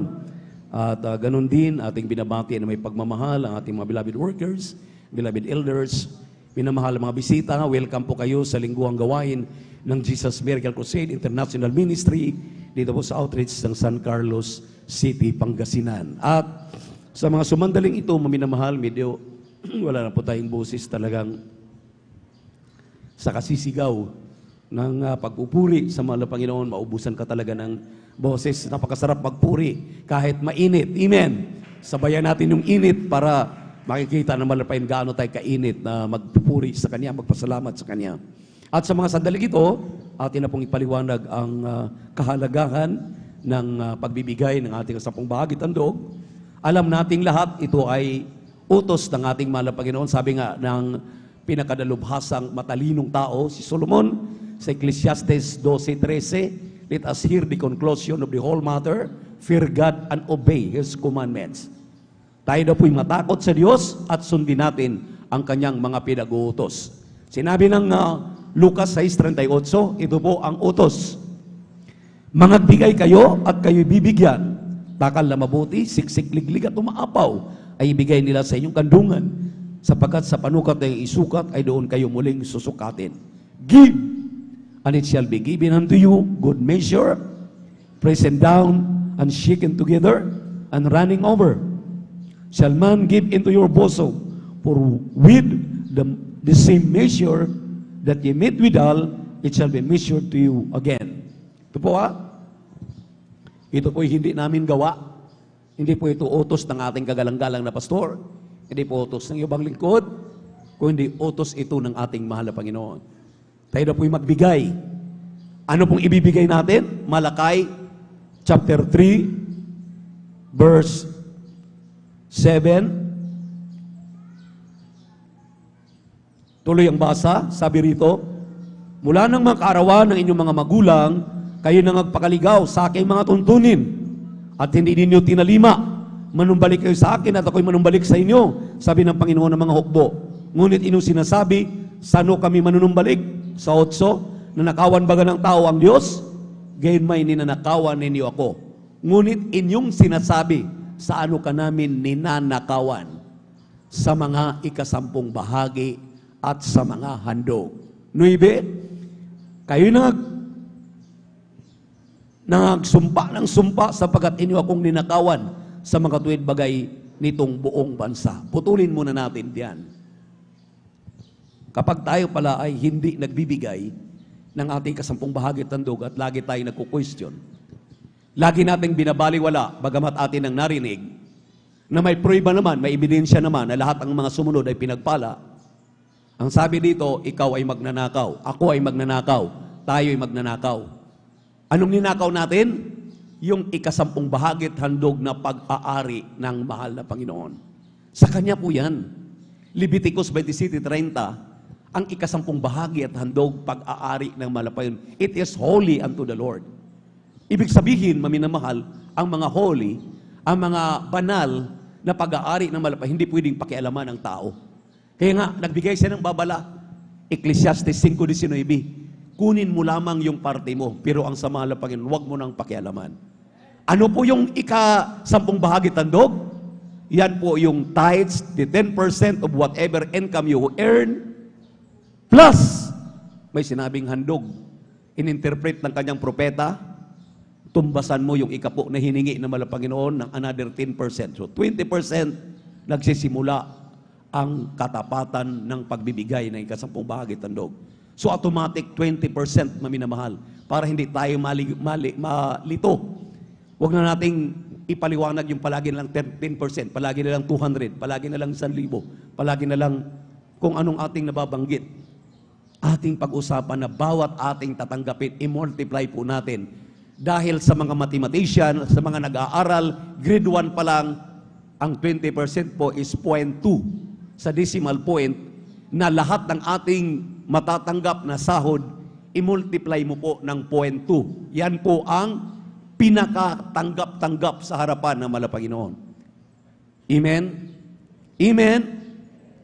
At ganun din, ating binabati na may pagmamahal ang ating mga beloved workers, beloved elders, minamahal mga bisita. Welcome po kayo sa lingguhang gawain ng Jesus Miracle Crusade International Ministry dito po sa outreach ng San Carlos City, Pangasinan. At sa mga sumandaling ito, maminamahal, medyo wala na po tayong boses, talagang sa kasisigaw ng pagpupuri sa mahal na Panginoon, maubusan ka talaga ng boses. Napakasarap magpuri kahit mainit. Amen. Sabayan natin yung init para makikita na mahal na Panginoon gaano tayo kainit na magpupuri sa Kanya, magpasalamat sa Kanya. At sa mga sandaling ito, atin na pong ipaliwanag ang kahalagahan ng pagbibigay ng ating 10 bahagi tandog. Alam nating lahat, ito ay utos ng ating mahal na Panginoon. Sabi nga ng pinakadalubhasang matalinong tao, si Solomon, sa Ecclesiastes 12:13, let us hear the conclusion of the whole matter, fear God and obey His commandments. Tayo na po'y matakot sa Diyos at sundin natin ang Kanyang mga pinag-uutos. Sinabi ng Lucas 6:38, ito po ang utos. Mangagbigay kayo at kayo'y bibigyan. Takal na mabuti, siksik, liglig at umaapaw ay ibigay nila sa inyong kandungan, sapagkat sa panukat na isukat ay doon kayo muling susukatin. Give, and it shall be given unto you, good measure, pressed down and shaken together, and running over. Shall man give into your bosom, for with the same measure that ye meet withal, it shall be measured to you again. Ito po ito po hindi namin gawa. Hindi po ito utos ng ating kagalang-galang na pastor. Hindi po utos ng ibang lingkod, kundi utos ito ng ating mahal na Panginoon. Tayo na po'y magbigay. Ano pong ibibigay natin? Malakay, chapter 3, verse 7. Tuloy ang basa, sabi rito, mula ng mga kaarawan ng inyong mga magulang, kayo nang nagpakaligaw sa aking mga tuntunin, at hindi ninyo tinalima. Manumbalik kayo sa akin at ako'y manumbalik sa inyo, sabi ng Panginoon ng mga hukbo. Ngunit inyong sinasabi, sano kami manunumbalik? Sa 8, nanakawan baga ng tao ang Diyos? Gayon may ninanakawan ninyo ako. Ngunit inyong sinasabi, sa ano ka namin ninanakawan? Sa mga 10 bahagi at sa mga handog. 9, kayo nagsumpa ng sumpa sapagkat inyo akong ninakawan sa mga tuwid bagay nitong buong bansa. Putulin muna natin diyan. Kapag tayo pala ay hindi nagbibigay ng ating 10 bahagi tandog at lagi tayo nagko-question, lagi nating binabaliwala, bagamat atin ang narinig, na may prueba naman, may ebidensya naman na lahat ng mga sumunod ay pinagpala. Ang sabi dito, ikaw ay magnanakaw, ako ay magnanakaw, tayo ay magnanakaw. Anong ninakaw natin? Yung 10 bahagi at handog na pag-aari ng mahal na Panginoon. Sa Kanya po yan. Leviticus 27:30, ang 10 bahagi at handog pag-aari ng mahal na Panginoon. It is holy unto the Lord. Ibig sabihin, maminamahal, ang mga holy, ang mga banal na pag-aari ng mahal na Panginoon, hindi pwedeng pakialaman ng tao. Kaya nga, nagbigay siya ng babala. Ecclesiastes 5:19, kunin mo lamang yung parte mo, pero ang sa mahal na Panginoon, huwag mo nang pakialaman. Ano po yung 10 bahagi tandog? Yan po yung tithes, the 10% of whatever income you earn, plus, may sinabing handog. In-interpret ng kanyang propeta, tumbasan mo yung ikapo na hiningi ng mahal na Panginoon ng another 10%. So 20% nagsisimula ang katapatan ng pagbibigay ng ikasampung bahagi tandog. So automatic 20% maminamahal para hindi tayo malito. Huwag na nating ipaliwanag yung palagi na lang 10%, palagi na lang 200, palagi na lang 1,000, palagi na lang kung anong ating nababanggit. Ating pag-usapan na bawat ating tatanggapin, i-multiply po natin. Dahil sa mga mathematician, sa mga nag-aaral, grade 1 pa lang, ang 20% po is 0.2 sa decimal point na lahat ng ating matatanggap na sahod, i-multiply mo po ng 0.2. Yan po ang pinakatanggap-tanggap sa harapan ng mahal na Panginoon. Amen? Amen?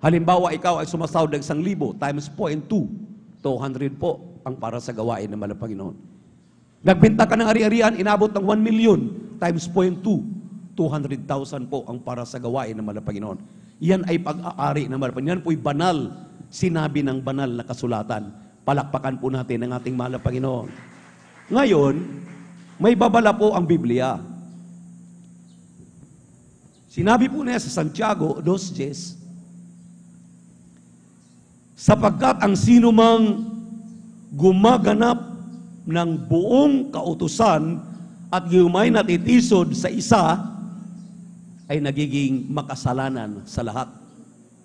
Halimbawa, ikaw ay sumasahod ng 1,000 times 0.2, 200 po ang para sa gawain ng mahal na Panginoon. Nagbenta ka ng ari-arian, inabot ng 1 million times 0.2, 200,000 po ang para sa gawain ng mahal na Panginoon. Yan ay pag-aari ng mahal na Panginoon. Yan po'y banal, sinabi ng banal na kasulatan. Palakpakan po natin ang ating mahal na Panginoon. Ngayon, may babala po ang Biblia. Sinabi po niya sa Santiago 2:10, sapagkat ang sinumang gumaganap ng buong kautusan at gumay natitisod sa isa ay nagiging makasalanan sa lahat.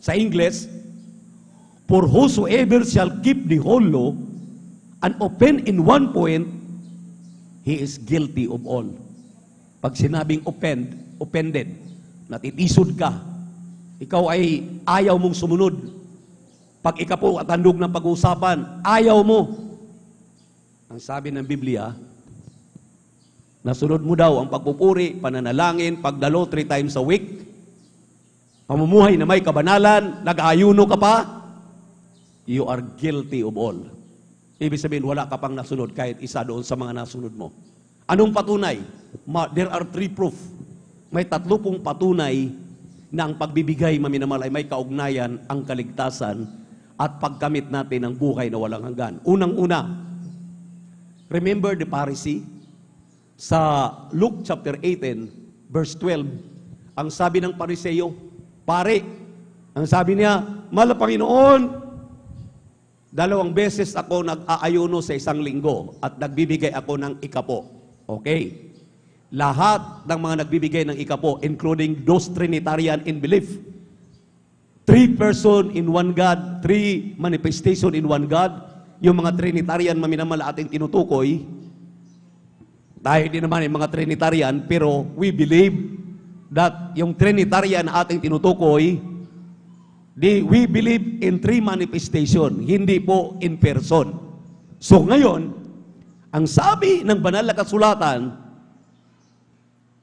Sa English, for whosoever shall keep the whole law and offend in one point, he is guilty of all. Pag sinabing offended, natitisod ka, ikaw ay ayaw mong sumunod. Pag ikaw po at handog ng pag-uusapan, ayaw mo. Ang sabi ng Biblia, nasunod mo daw ang pagpupuri, pananalangin, pagdalo 3 times a week, pamumuhay na may kabanalan, nag-ayuno ka pa, you are guilty of all. Ibig sabihin, wala ka pang nasunod kahit isa doon sa mga nasunod mo. Anong patunay? There are 3 proof. May 3 pong patunay na ang pagbibigay maminamahal ay may kaugnayan ang kaligtasan at pagkamit natin ng buhay na walang hanggan. Unang-una, remember the Pharisee? Sa Luke chapter 18, verse 12, ang sabi ng Pariseo, pare, ang sabi niya, mahal na Panginoon, 2 beses ako nag-aayuno sa 1 linggo at nagbibigay ako ng ikapo. Okay. Lahat ng mga nagbibigay ng ikapo, including those Trinitarian in belief. 3 person in one God, 3 manifestation in one God. Yung mga Trinitarian maminamahal ating tinutukoy, tayo din naman yung mga Trinitarian, pero we believe that yung Trinitarian na ating tinutukoy, we believe in 3 manifestation, hindi po in person. So ngayon, ang sabi ng banal na kasulatan,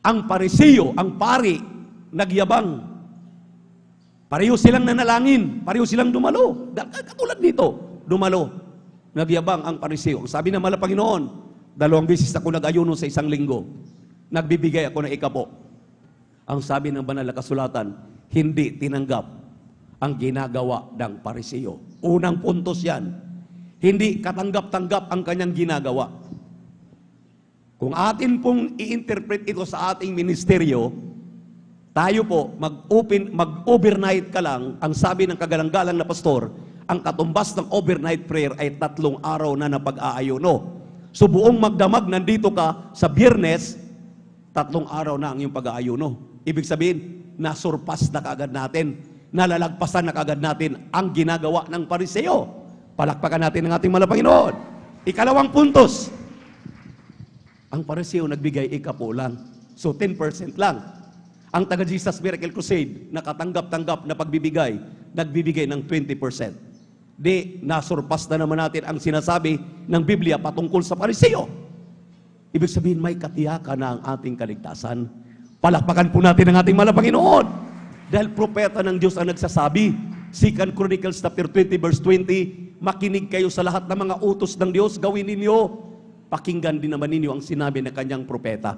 ang Pariseo, ang pari, nagyabang. Pareho silang nanalangin, pareho silang dumalo. Katulad dito, dumalo. Nagyabang ang Pariseo. Ang sabi ng mahal na Panginoon, 2 beses ako nag-ayuno sa 1 linggo. Nagbibigay ako ng ikapo. Ang sabi ng banal na kasulatan, hindi tinanggap ang ginagawa ng Pariseo. Unang puntos yan. Hindi katanggap-tanggap ang kanyang ginagawa. Kung atin pong i-interpret ito sa ating ministeryo, tayo po, mag-overnight ka lang, ang sabi ng kagalang-galang na pastor, ang katumbas ng overnight prayer ay 3 araw na napag-aayuno. So buong magdamag, nandito ka sa Biyernes, 3 araw na ang iyong pag-aayuno. Ibig sabihin, nasurpas na kaagad natin, nalalagpasan na kaagad natin ang ginagawa ng Pariseo. Palakpakan natin ang ating mahal na Panginoon. Ikalawang puntos, ang Pariseo nagbigay ikapo lang. So 10% lang. Ang taga Jesus Miracle Crusade, nakatanggap-tanggap na pagbibigay, nagbibigay ng 20%. Di, nasurpas na naman natin ang sinasabi ng Biblia patungkol sa Pariseo. Ibig sabihin, may katiyakan na ang ating kaligtasan. Palakpakan po natin ang ating mahal na Panginoon. Dahil propeta ng Diyos ang nagsasabi, 2 Chronicles chapter 20 verse 20, makinig kayo sa lahat ng mga utos ng Diyos, gawin ninyo. Pakinggan din naman ninyo ang sinabi ng kanyang propeta.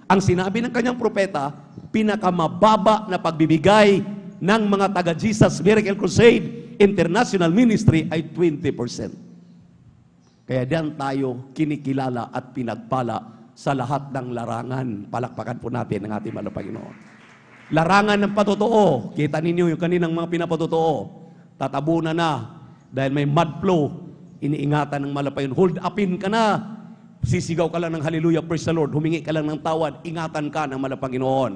Ang sinabi ng kanyang propeta, pinakamababa na pagbibigay ng mga taga Jesus Miracle Crusade International Ministry ay 20%. Kaya diyan tayo kinikilala at pinagpala sa lahat ng larangan. Palakpakan po natin ang ating mahal na Panginoon. Larangan ng patotoo. Kita ninyo yung kaninang mga pinapatotoo. Tatabunan na dahil may mud flow. Iniingatan ng mahal na Panginoon. Hold upin ka na. Sisigaw ka lang ng hallelujah, praise the Lord. Humingi ka lang ng tawad. Ingatan ka ng mahal na Panginoon.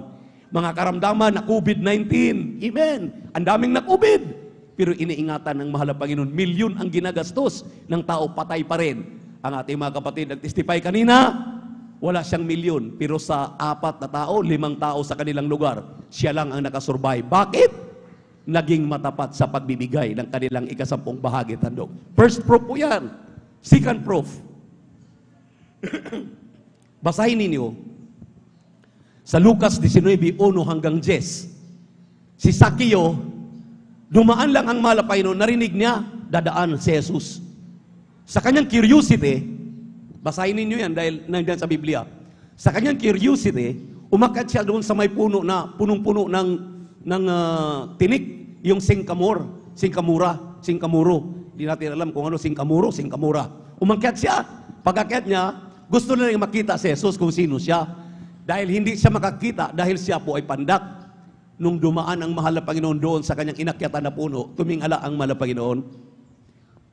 Mga karamdaman na COVID-19. Amen. Ang daming na COVID. Pero iniingatan ng mahal na Panginoon. Milyon ang ginagastos ng tao, patay pa rin. Ang ating mga kapatid nag-testify kanina, wala siyang milyon. Pero sa 4 na tao, 5 tao sa kanilang lugar, siya lang ang nakasurvive. Bakit? Naging matapat sa pagbibigay ng kanilang ikasampung bahagi tandog. First proof po yan. Second proof. Basahin ninyo sa Lucas 19:1 hanggang 10. Si Sakeo, dumaan lang ang mahal na Panginoon, narinig niya, dadaan si Jesus. Sa kanyang curiosity, basahin ninyo yan dahil nandiyan sa Biblia. Sa kanyang curiosity, umakyat siya doon sa may puno na punong-puno ng tinik, yung singkamuro. Hindi natin alam kung ano singkamura. Umakyat siya. Pag-akyat niya, gusto na rin makita si Jesus kung sino siya. Dahil hindi siya makakita, dahil siya po ay pandak. Nung dumaan ang mahal na Panginoon doon sa kanyang inakyatan na puno, tumingala ang mahal na Panginoon.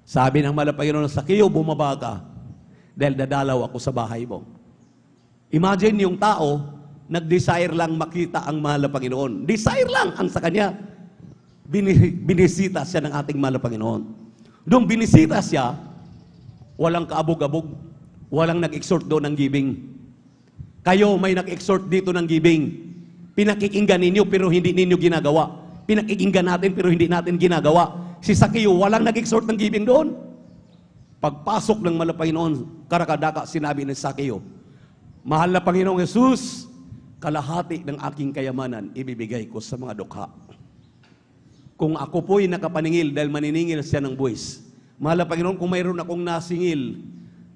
Sabi ng mahal na Panginoon, Sakeo, bumaba ka dahil dadalaw ako sa bahay mo. Imagine yung tao, nag-desire lang makita ang mahal na Panginoon. Desire lang ang sa kanya. Binisita siya ng ating mahal na Panginoon. Doon binisita siya, walang kaabog-abog, walang nag-exhort doon ng giving. Kayo may nag-exhort dito ng giving. Pinakikinggan ninyo pero hindi ninyo ginagawa. Pinakikinggan natin pero hindi natin ginagawa. Si Sakeo, walang nag-exhort ng giving doon. Pagpasok ng mahal na Panginoon, karakadaka sinabi ni Sakeo, Mahal na Panginoong Jesus, kalahati ng aking kayamanan ibibigay ko sa mga dukha. Kung ako po'y nakapaningil dahil maniningil siya ng buwis, mahal na Panginoon, kung mayroon akong nasingil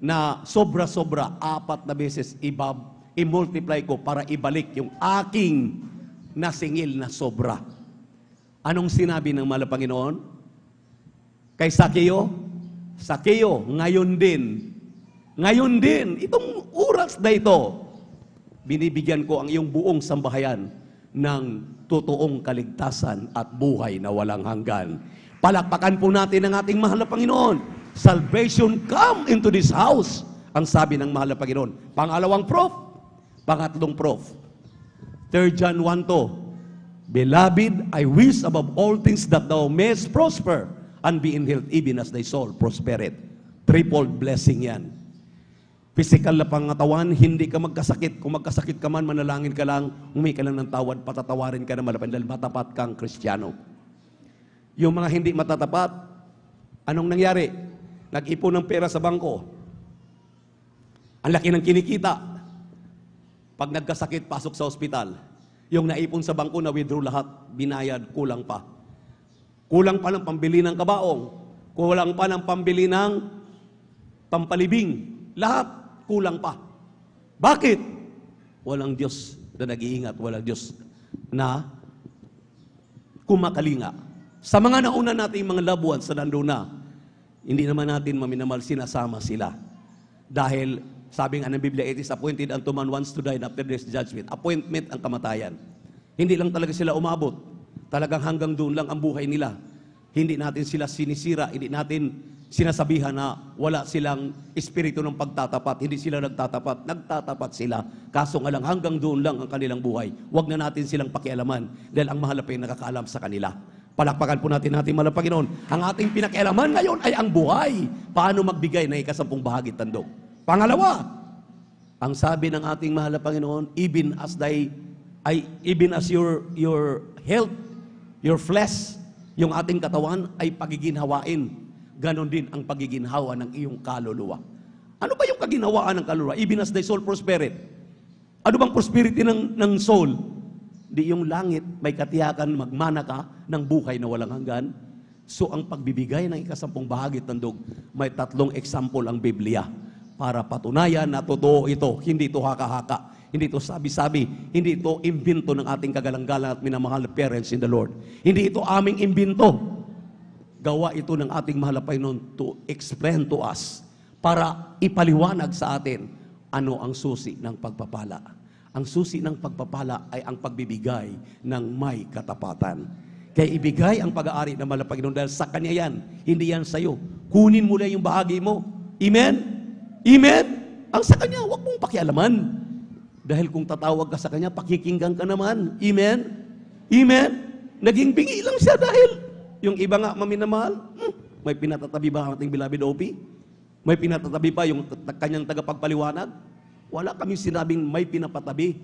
na sobra-sobra, 4 na beses i-multiply ko para ibalik yung aking nasingil na sobra. Anong sinabi ng mahal na Panginoon? Kay Sakeo, Sakeo, ngayon din, itong oras na ito, binibigyan ko ang iyong buong sambahayan ng totoong kaligtasan at buhay na walang hanggan. Palakpakan po natin ang ating mahal na Panginoon. Salvation come into this house, ang sabi ng mahal na Panginoon. Pangalawang proof, pangatlong proof. 3 John 1:2, Beloved, I wish above all things that thou mayest prosper and be in health even as thy soul prospereth. Triple blessing yan. Physical na pangatawan, hindi ka magkasakit. Kung magkasakit ka man, manalangin ka lang, humingi ka lang ng tawad, patatawarin ka na malapan dahil matapat kang Kristiyano. Yung mga hindi matatapat, anong nangyari? Nag-ipon ng pera sa bangko. Ang laki ng kinikita. Pag nagkasakit, pasok sa ospital. Yung naipon sa bangko, na-withdraw lahat, binayad, kulang pa. Kulang pa ng pambili ng kabaong. Kulang pa ng pambili ng pampalibing. Lahat, kulang pa. Bakit? Walang Diyos na nag-iingat, walang Diyos na kumakalinga. Sa mga nauna nating mga loved ones na nandun na, hindi naman natin maminamal, sinasama sila. Dahil, sabi nga ng Biblia, it is appointed unto man once to die and after this judgment. Appointment ang kamatayan. Hindi lang talaga sila umabot. Talagang hanggang doon lang ang buhay nila. Hindi natin sila sinisira, hindi natin sinasabihan na wala silang espiritu ng pagtatapat. Hindi sila nagtatapat. Nagtatapat sila. Kaso nga lang, hanggang doon lang ang kanilang buhay. Huwag na natin silang pakialaman dahil ang mahal na pa yung nakakaalam sa kanila. Palakpakan po natin mahal na Panginoon. Ang ating pinakialaman ngayon ay ang buhay. Paano magbigay ng ikasampung bahagi tandog? Pangalawa, ang sabi ng ating mahal na Panginoon, even as your health, your flesh, yung ating katawan ay pagiginhawain. Ganon din ang pagiginhawa ng iyong kaluluwa. Ano ba yung kaginhawaan ng kaluluwa? Even as thy soul prospereth. Ano bang prosperity ng soul? Di yung langit, may katiyakan, magmana ka ng buhay na walang hanggan. So ang pagbibigay ng ikasampung bahagi tandog, may 3 example ang Biblia para patunayan na totoo ito. Hindi ito haka-haka. Hindi ito sabi-sabi. Hindi ito imbento ng ating kagalang-galang at minamahal na parents in the Lord. Hindi ito aming imbento. Gawa ito ng ating mahal na Panginoon to explain to us, para ipaliwanag sa atin Ano ang susi ng pagpapala? Ang susi ng pagpapala ay ang pagbibigay ng may katapatan. Kaya ibigay ang pag-aari ng mahal na Panginoon dahil sa Kanya yan, hindi yan sa'yo. Kunin mo lang yung bahagi mo. Amen? Amen? Ang sa Kanya, huwag mong pakialaman. Dahil kung tatawag ka sa Kanya, pakikinggan ka naman. Amen? Amen? Naging bingi lang siya dahil yung iba nga maminamahal, may pinatatabi ba ang ating beloved OP? May pinatatabi pa yung kanyang tagapagpaliwanag? Wala kami sinabing may pinapatabi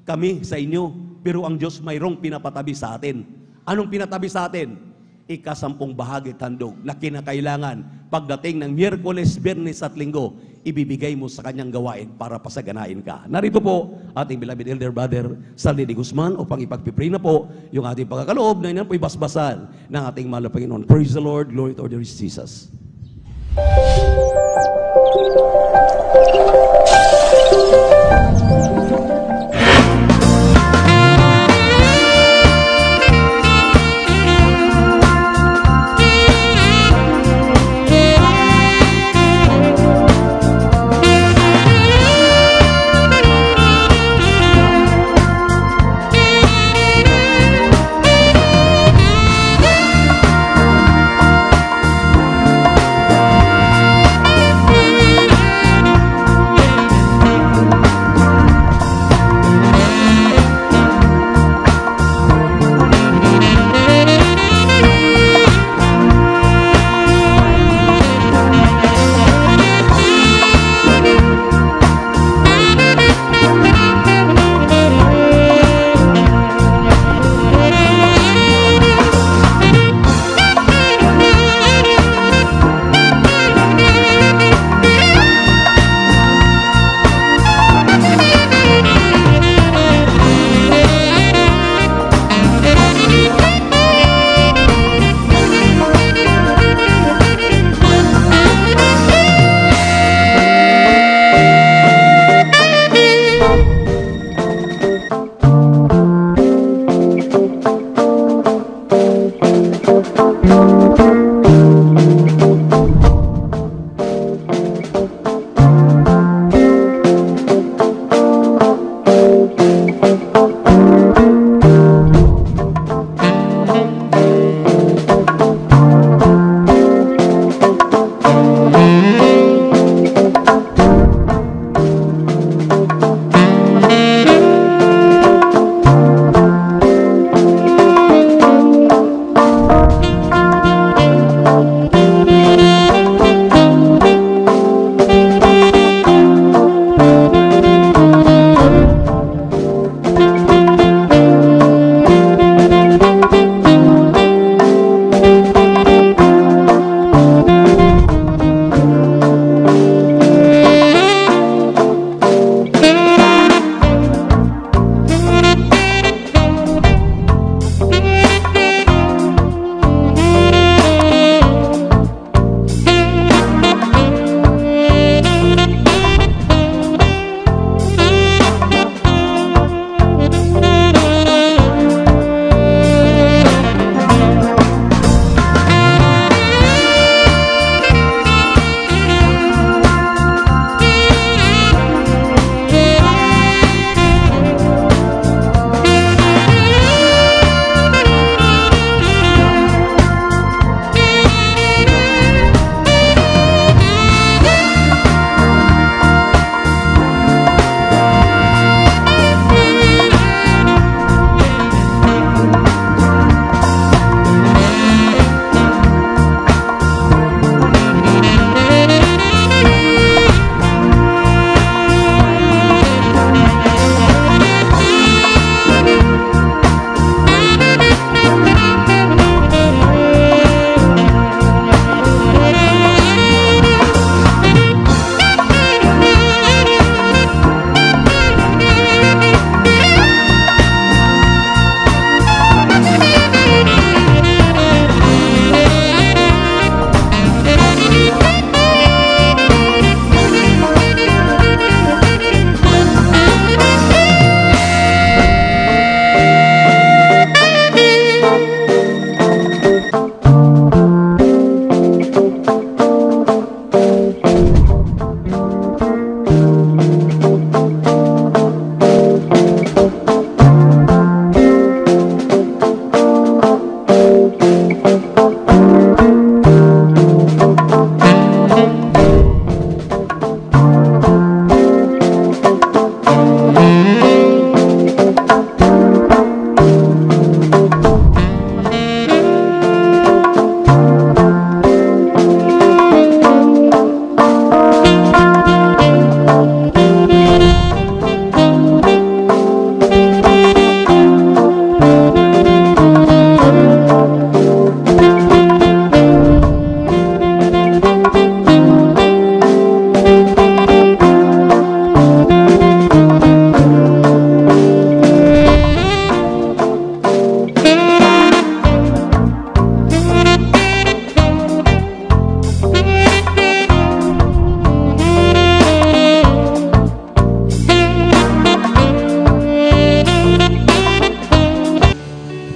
kami sa inyo, pero ang Diyos mayroong pinapatabi sa atin. Anong pinatabi sa atin? Ika-10 bahagi tandog na kinakailangan pagdating ng Miyerkules, Biyernes at Linggo, ibibigay mo sa kanyang gawain para pasaganain ka. Narito po ating beloved elder brother Saldi de Guzman upang ipagpipray na po yung ating pagkakaloob na yan po ibasbasan ng ating mahal na Panginoon. Praise the Lord, glory to the Lord Jesus.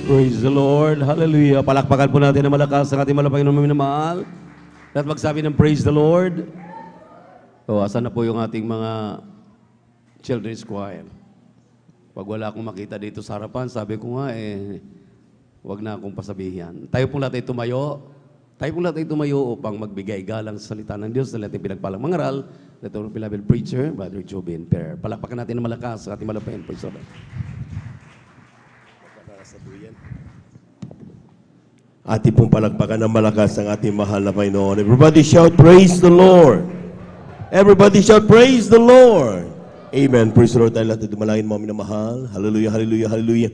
Praise the Lord. Hallelujah. Palakpakan po natin na malakas ang ating malapangin na minamahal. At magsabi ng praise the Lord. O, asan na po yung ating mga children's choir? Pag wala akong makita dito sa harapan, sabi ko nga, wag na akong pasabihan. Tayo pong lahat ay tumayo. Tayo pong lahat ay tumayo upang magbigay galang sa salita ng Diyos na ating pinagpalang mangaral. Ito ang beloved preacher, Brother Jobin Per. Palakpakan natin na malakas ang ating malapangin. Praise the Lord. Ating pong palakpakan ng malakas ang ating mahal na Panginoon. Everybody shout, praise the Lord. Everybody shout, praise the Lord. Amen. Praise the Lord. Tayo lahat ay dumalangin mga minamahal. Hallelujah, hallelujah, hallelujah.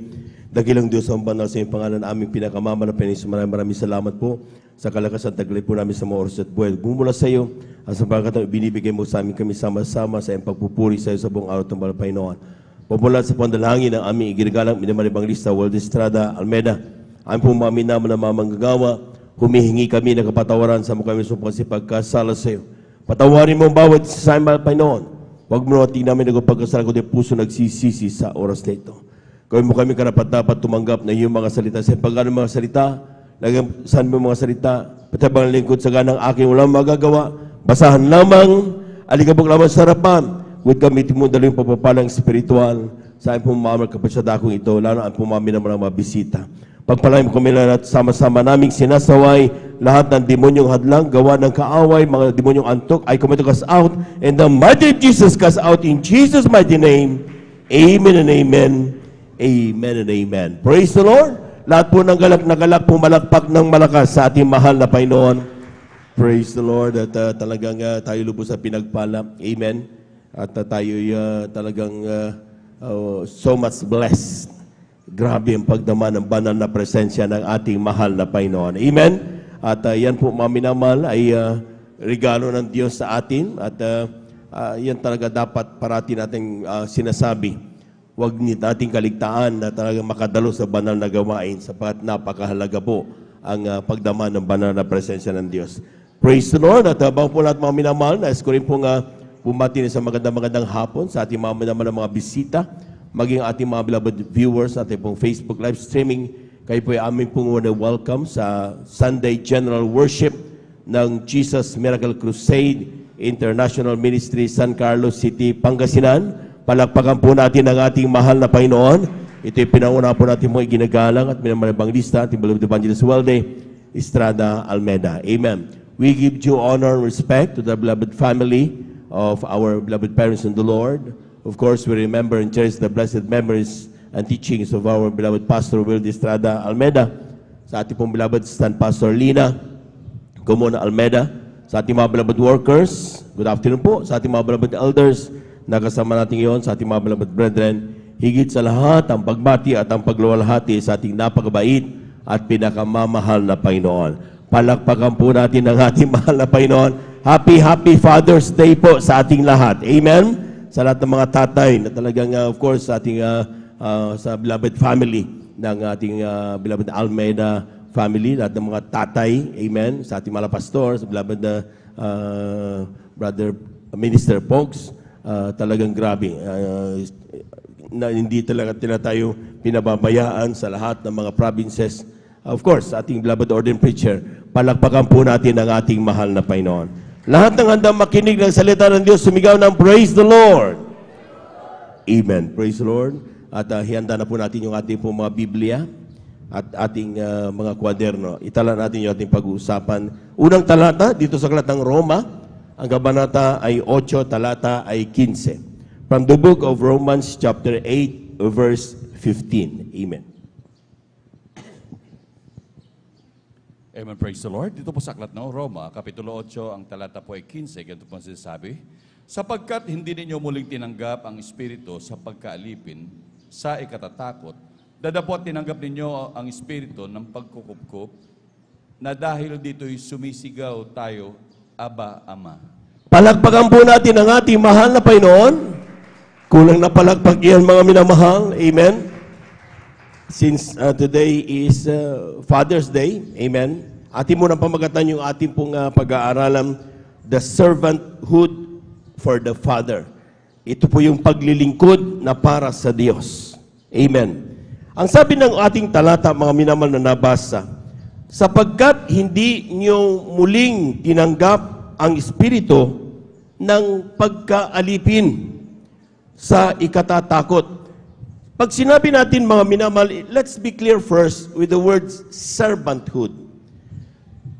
Dakilang Diyos ang banal sa iyong pangalan, aming pinakamama na Panginoon. Maraming salamat po sa kalakasan taglay po namin sa mga oras at buhay. Bumula sa iyo, ang sa pagkatang binibigay mo sa amin kami sama-sama sa iyong pagpupuri sa iyo sa buong araw ng banal Panginoon. Pumula sa pandalangin ng aming igirigalang minamalibang lista, World Estrada, Almeida. Ang pong mga minamang na mamanggagawa, humihingi kami ng kapatawaran sa mga kami sa pagkasala sa iyo. Patawarin mo ang bawat isa sa amin, Panginoon. Huwag mo natin namin nagpagkasala kundi puso nagsisisi sa oras na ito. Gawin mo kami karapat-dapat tumanggap na iyong mga salita. Sa pagkano mga salita, saan mo mga salita, patabang lingkod sa ganang aking walang magagawa, basahan lamang, aligabok lamang sa harapan, huwag gamitin mo dalawang papapalang spiritual sa aking pumamal kapasyadakong ito, lalo ang pumami ng mga bisita. Pagpalain mo kami lahat, sama-sama naming sinasaway lahat ng demonyong hadlang, gawa ng kaaway, mga demonyong antok, I command to cast out, and the mighty Jesus cast out in Jesus' mighty name. Amen and amen. Amen and amen. Praise the Lord. Lahat po ng galak na galak, pumalakpak ng malakas sa ating mahal na Panginoon. Praise the Lord. At talagang tayo lubos sa pinagpala. Amen. At tayo talagang so much blessed. Grabe ang pagdama ng banal na presensya ng ating mahal na Panginoon. Amen. At yan po mga minamahal ay regalo ng Diyos sa atin. At yan talaga dapat parati nating sinasabi. Huwag nating kaligtaan na talagang makadalo sa banal na gawain sapagat napakahalaga po ang pagdama ng banal na presensya ng Diyos. Praise the Lord. At habang po lahat mga minamahal, nais ko rin pong bumati sa magandang hapon sa ating mga minamahal na mga bisita, maging ating mga beloved viewers, ating pong Facebook live streaming. Kayo po ay aming pong welcome sa Sunday General Worship ng Jesus Miracle Crusade International Ministry, San Carlos City, Pangasinan. Palakpakan po natin ang ating mahal na Panginoon. Ito'y pinauna po natin mga ginagalang at minamalibang lista, ating beloved evangelist Walde Estrada Almeida. Amen. We give due honor and respect to the beloved family of our beloved parents in the Lord. Of course, we remember and cherish the blessed memories and teachings of our beloved Pastor Wilde Estrada Almeida, sa ating pong beloved Stand Pastor Lina Gomona Almeida, sa ating mga beloved workers, good afternoon po, sa ating mga beloved elders, nakasama natin ngayon, sa ating mga beloved brethren, higit sa lahat, ang pagbati at ang pagluwalhati sa ating napakabait at pinakamamahal na Panginoon. Palakpakan po natin ang ating mahal na Panginoon. Happy Father's Day po sa ating lahat. Amen? Sa lahat ng mga tatay na talagang, of course, sa ating sa beloved family ng ating beloved Almeida family, lahat ng mga tatay, amen, sa ating mga pastor, sa beloved Brother Minister Pogs, talagang grabe. Na hindi talaga tayo pinababayaan sa lahat ng mga provinces. Of course, ating beloved ordained preacher, palakpakan po natin ang ating mahal na Panginoon. Lahat ng handang makinig ng salita ng Diyos, sumigaw ng praise the Lord. Amen. Praise the Lord. At hihanda na po natin yung ating mga Biblia at ating mga kwaderno. Itala natin yung ating pag-uusapan. Unang talata dito sa aklat ng Roma, ang kabanata ay 8, talata ay 15. From the book of Romans chapter 8, verse 15. Amen. Amen, praise the Lord. Dito po sa aklat ng Roma, Kapitulo 8, ang talata po ay 15, ganito po sinasabi, sapagkat hindi ninyo muling tinanggap ang Espiritu sa pagkaalipin sa ikatatakot, dadapot tinanggap ninyo ang Espiritu ng pagkukupkup, na dahil dito'y sumisigaw tayo, Aba, Ama. Palakpakan po natin ang ating mahal na Panginoon. Kulang na palakpak iyan mga minamahal. Amen. Since today is Father's Day, amen, atin mo nang pamagatan yung ating pong pag-aaralan, the servanthood for the Father. Ito po yung paglilingkod na para sa Diyos. Amen. Ang sabi ng ating talata, mga minamahal na nabasa, sapagkat hindi niyo muling tinanggap ang espiritu ng pagkaalipin sa ikatatakot. Pag sinabi natin, mga minamahal, let's be clear first with the words servanthood.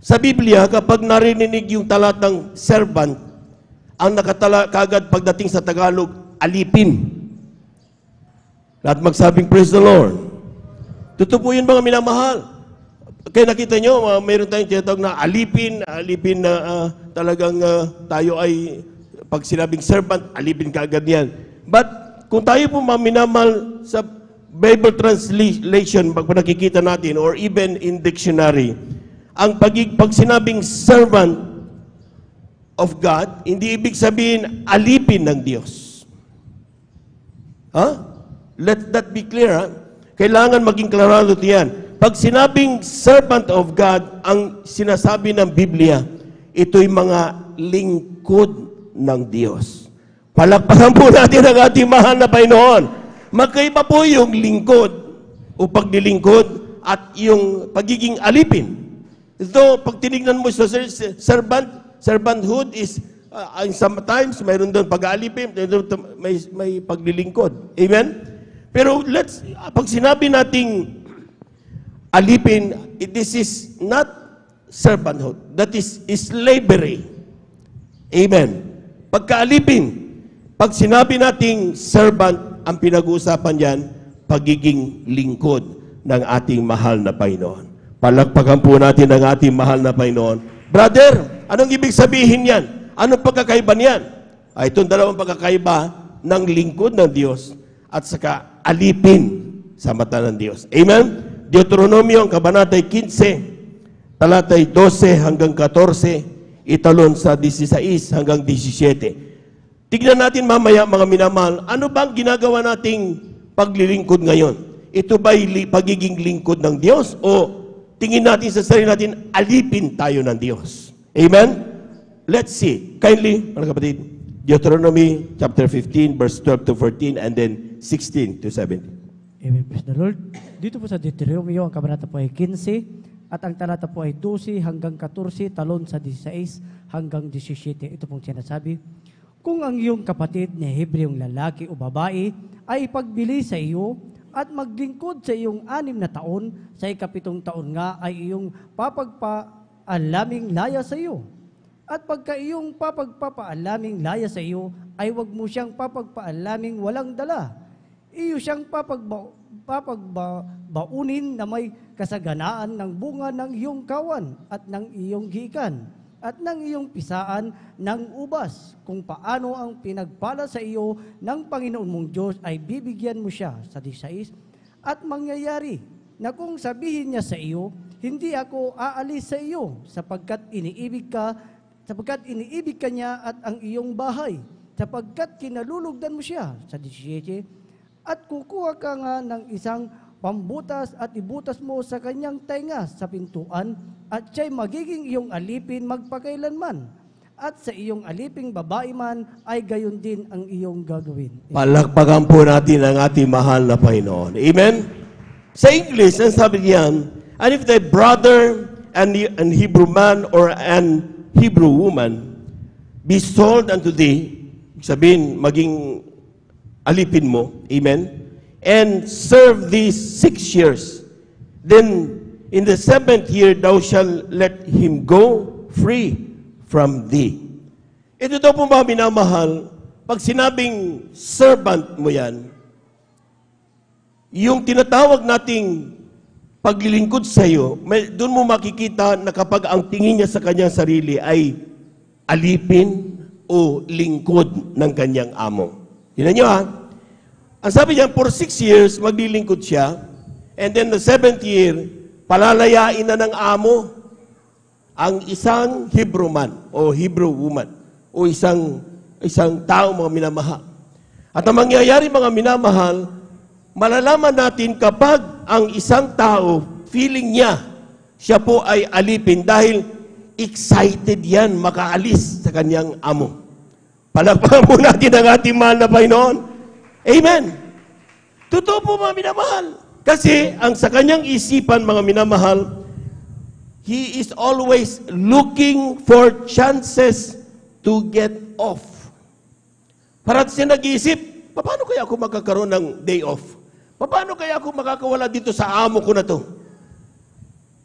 Sa Biblia, kapag narinig yung talatang servant, ang nakatala kagad pagdating sa Tagalog, alipin. Lahat magsabing, praise the Lord. Totoo po yun, mga minamahal. Kaya nakita nyo, mayroon tayong tinatawag na alipin na talagang tayo ay, pag sinabing servant, alipin kaagad yan. But, kung tayo po, mga minamahal, sa Bible translation, pag nakikita natin, or even in dictionary, ang pag sinabing servant of God, hindi ibig sabihin alipin ng Diyos. Let that be clear. Kailangan maging klarado yan. Pag sinabing servant of God, ang sinasabi ng Biblia, ito'y mga lingkod ng Diyos. Palakpakan po natin ang ating mahal na Panginoon. Magkaiba po yung lingkod o paglilingkod at yung pagiging alipin. Ito, pag tinignan mo sa servanthood is, sometimes, mayroon doon pag-aalipin, may paglilingkod. Amen? Pero pag sinabi nating alipin, this is not servanthood. That is slavery. Amen? Pagkaalipin, pag sinabi nating servant, ang pinag-uusapan yan, pagiging lingkod ng ating mahal na Panginoon. Palakpakan po natin ang ating mahal na Panginoon. Brother, anong ibig sabihin yan? Anong pagkakaiba niyan? Itong dalawang pagkakaiba ng lingkod ng Diyos at saka alipin sa mata ng Diyos. Amen? Deuteronomio, ang kabanatay 15, talatay 12 hanggang 14, italon sa 16 hanggang 17. Tignan natin mamaya, mga minamahal, ano bang ginagawa nating paglilingkod ngayon? Ito ba'y pagiging lingkod ng Diyos o tingin natin sa sarili natin, alipin tayo ng Diyos? Amen? Let's see. Kindly, mga kapatid, Deuteronomy chapter 15, verse 12 to 14, and then 16 to 17. Amen. Praise the Lord. Dito po sa Deuteronomio, ang kabanata po ay 15, at ang talata po ay 12 hanggang 14, talon sa 16 hanggang 17. Ito pong sinasabi, kung ang iyong kapatid na Hebreong lalaki o babae ay pagbili sa iyo at maglingkod sa iyong 6 na taon, sa 7 taon nga ay iyong papagpaalaming laya sa iyo. At pagka iyong papagpapaalaming laya sa iyo, ay wag mo siyang papagpaalaming walang dala. Iyo siyang papagbaunin na may kasaganaan ng bunga ng iyong kawan at ng iyong gikan at ng iyong pisaan ng ubas. Kung paano ang pinagpala sa iyo ng Panginoon mong Diyos ay bibigyan mo siya sa 16. At mangyayari na kung sabihin niya sa iyo, hindi ako aalis sa iyo sapagkat iniibig ka niya at ang iyong bahay, sapagkat kinalulugdan mo siya sa 17. At kukuha ka nga ng isang pambutas at ibutas mo sa kanyang tenga sa pintuan, at siya'y magiging iyong alipin magpakailanman. At sa iyong aliping babae man, ay gayon din ang iyong gagawin. Palakpakan po natin ang ating mahal na Panginoon. Amen? Sa English, ang sabi niyan, and if thy brother and Hebrew man or an Hebrew woman be sold unto thee, sabihin, maging alipin mo, amen, and serve thee 6 years, then in the 7th year thou shalt let him go free from thee. Ito daw po mga minamahal, pag sinabing servant mo yan, yung tinatawag nating paglilingkod sa iyo, doon mo makikita na kapag ang tingin niya sa kanyang sarili ay alipin o lingkod ng kanyang amo. Yun nyo ha? Ang sabi niya, for 6 years, maglilingkod siya, and then the 7th year, palalayain na ng amo ang isang Hebrew man o Hebrew woman o isang tao, mga minamahal. At ang mangyayari, mga minamahal, malalaman natin kapag ang isang tao, feeling niya, siya po ay alipin dahil excited yan makaalis sa kanyang amo. Palakpakan po natin ang ating mahal na Panginoon. Amen. Totoo po, mga minamahal. Kasi ang sa kanyang isipan, mga minamahal, he is always looking for chances to get off. Parang siya nag-iisip, paano kaya ako magkakaroon ng day off? Paano kaya ako makakawala dito sa amo ko na to?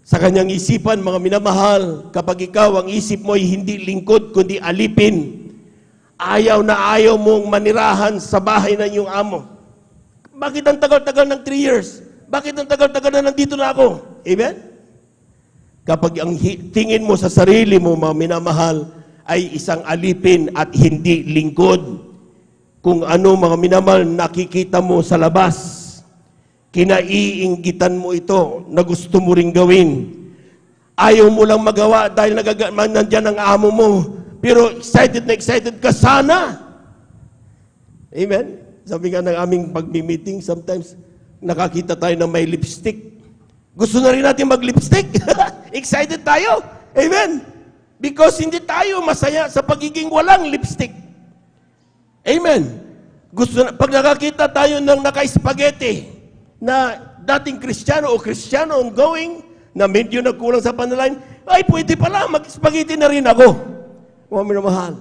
Sa kanyang isipan, mga minamahal, kapag ikaw ang isip mo ay hindi lingkod, kundi alipin, ayaw na ayaw mong manirahan sa bahay ng iyong amo. Bakit ang tagal-tagal ng 3 years? Bakit ang tagal-tagal na nandito na ako? Amen? Kapag ang tingin mo sa sarili mo, mga minamahal, ay isang alipin at hindi lingkod. Kung ano, mga minamahal, nakikita mo sa labas, kinaiinggitan mo ito na gusto mo ring gawin. Ayaw mo lang magawa dahil nandyan ang amo mo. Pero excited na excited ka sana. Amen? Sabi nga ng aming pag-meeting, sometimes nakakita tayo na may lipstick. Gusto na rin natin mag-lipstick. Excited tayo. Amen? Because hindi tayo masaya sa pagiging walang lipstick. Amen? Pag nakakita tayo ng naka-spaghetti na dating Kristiyano o Kristiyano ongoing, na medyo nagkulang sa panalain, ay pwede pala, mag-spaghetti na rin ako. Mga minamahal.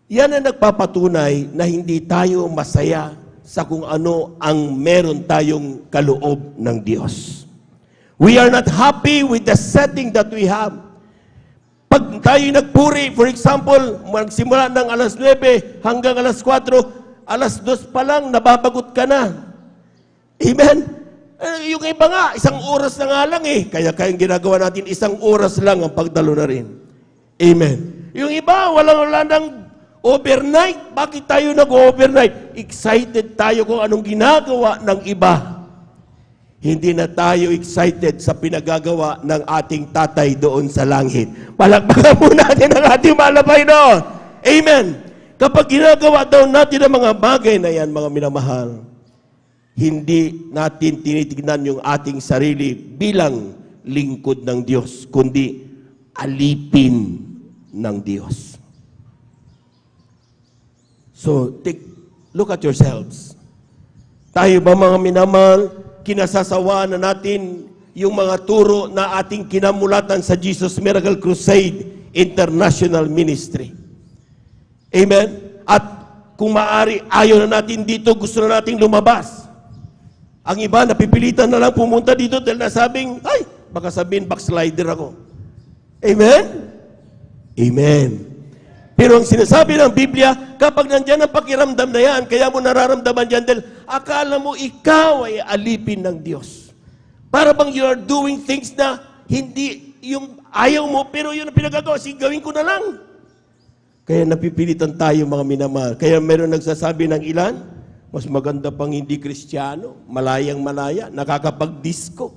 Yan ang nagpapatunay na hindi tayo masaya sa kung ano ang meron tayong kaloob ng Diyos. We are not happy with the setting that we have. Pag tayo nagpuri, for example, magsimula ng alas 9 hanggang alas 4, alas 2 pa lang, nababagot ka na. Amen? Yung iba nga, 1 oras na nga lang eh. Kaya kayang ginagawa natin, 1 oras lang ang pagdalo na rin. Amen. Yung iba, wala nang overnight. Bakit tayo nag-overnight? Excited tayo kung anong ginagawa ng iba. Hindi na tayo excited sa pinagagawa ng ating tatay doon sa langit. Palakpakan po natin ang ating malapay doon. Amen. Kapag ginagawa daw natin ang mga bagay na yan, mga minamahal, hindi natin tinitignan yung ating sarili bilang lingkod ng Diyos, kundi alipin ng Diyos. So, look at yourselves. Tayo ba, mga minamahal, kinasasawaan na natin yung mga turo na ating kinamulatan sa Jesus Miracle Crusade International Ministry? Amen? At kung maaari, ayaw na natin dito, gusto na nating lumabas. Ang iba, napipilitan na lang pumunta dito dahil nasabing, ay, baka sabihin, backslider ako. Amen? Amen. Pero ang sinasabi ng Biblia, kapag nandyan ang pakiramdam na yan, kaya mo nararamdaman yan dahil akala mo ikaw ay alipin ng Diyos. Para bang you are doing things na hindi yung ayaw mo, pero yun ang pinagagawa, sige, gawin ko na lang. Kaya napipilitan tayo, mga minamahal. Kaya meron nagsasabi ng ilan, mas maganda pang hindi Kristiyano, malayang-malaya, nakakapag-disco.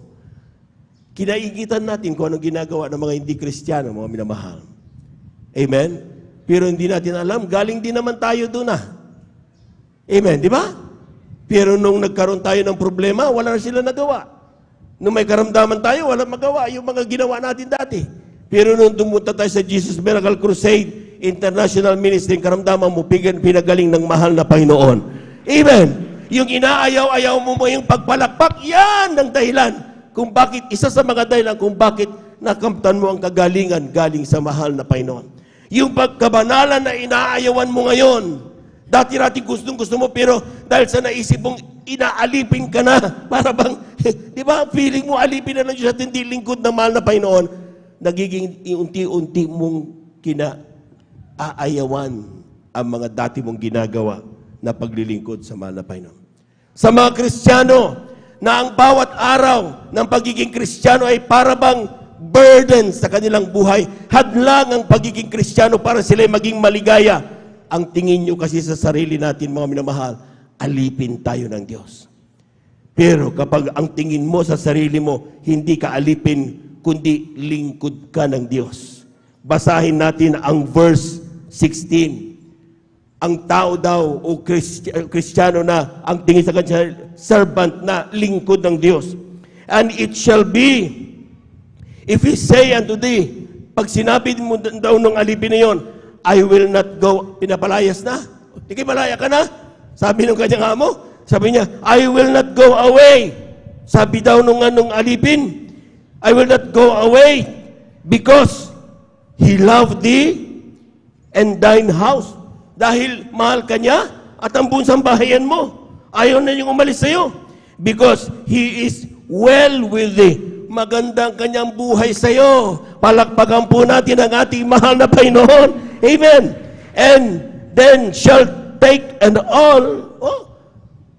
Kinaigitan natin kung anong ginagawa ng mga hindi Kristiyano, mga minamahal. Amen? Pero hindi natin alam, galing din naman tayo doon ah. Amen, di ba? Pero nung nagkaroon tayo ng problema, wala na sila nagawa. Nung may karamdaman tayo, wala magawa yung mga ginawa natin dati. Pero nung dumunta tayo sa Jesus Miracle Crusade International Ministry, karamdaman mo, pinagaling ng mahal na Panginoon. Amen. Yung inaayaw-ayaw mo yung pagpalakpak, yan ang dahilan kung bakit, isa sa mga dahilan kung bakit nakamtan mo ang kagalingan galing sa mahal na Panginoon. Yung pagkabanalan na inaayawan mo ngayon, dati natin gustong-gusto mo, pero dahil sa naisip mong inaalipin ka na, para bang, di ba, feeling mo alipin na ng Diyos at hindi lingkod ng mahal na Panginoon, nagiging unti-unti mong kinaayawan ang mga dati mong ginagawa na paglilingkod sa mahal na Panginoon. Sa mga Kristiyano, na ang bawat araw ng pagiging Kristiyano ay para bang burden sa kanilang buhay, hadlang ang pagiging Kristiyano para sila maging maligaya. Ang tingin nyo kasi sa sarili natin, mga minamahal, alipin tayo ng Diyos. Pero kapag ang tingin mo sa sarili mo, hindi ka alipin, kundi lingkod ka ng Diyos. Basahin natin ang verse 16. Ang tao daw o Kristiyano na ang tingin sa kanya, servant na lingkod ng Diyos. And it shall be, if he say unto thee, pag sinabi mo daw nung alipin na yun, I will not go, pinapalayas na. Hindi malaya ka na. Sabi ng kanyang amo, sabi niya, I will not go away Sabi daw nung alipin, I will not go away because he loved thee and thine house. Dahil mahal ka niya at ang buong sambahayan mo. Ayaw na niyang umalis sa'yo. Because he is well with thee. Magandang kanyang buhay sa'yo. Palakpakan po natin ang ating mahal na Panginoon. Amen. And then shall take and all.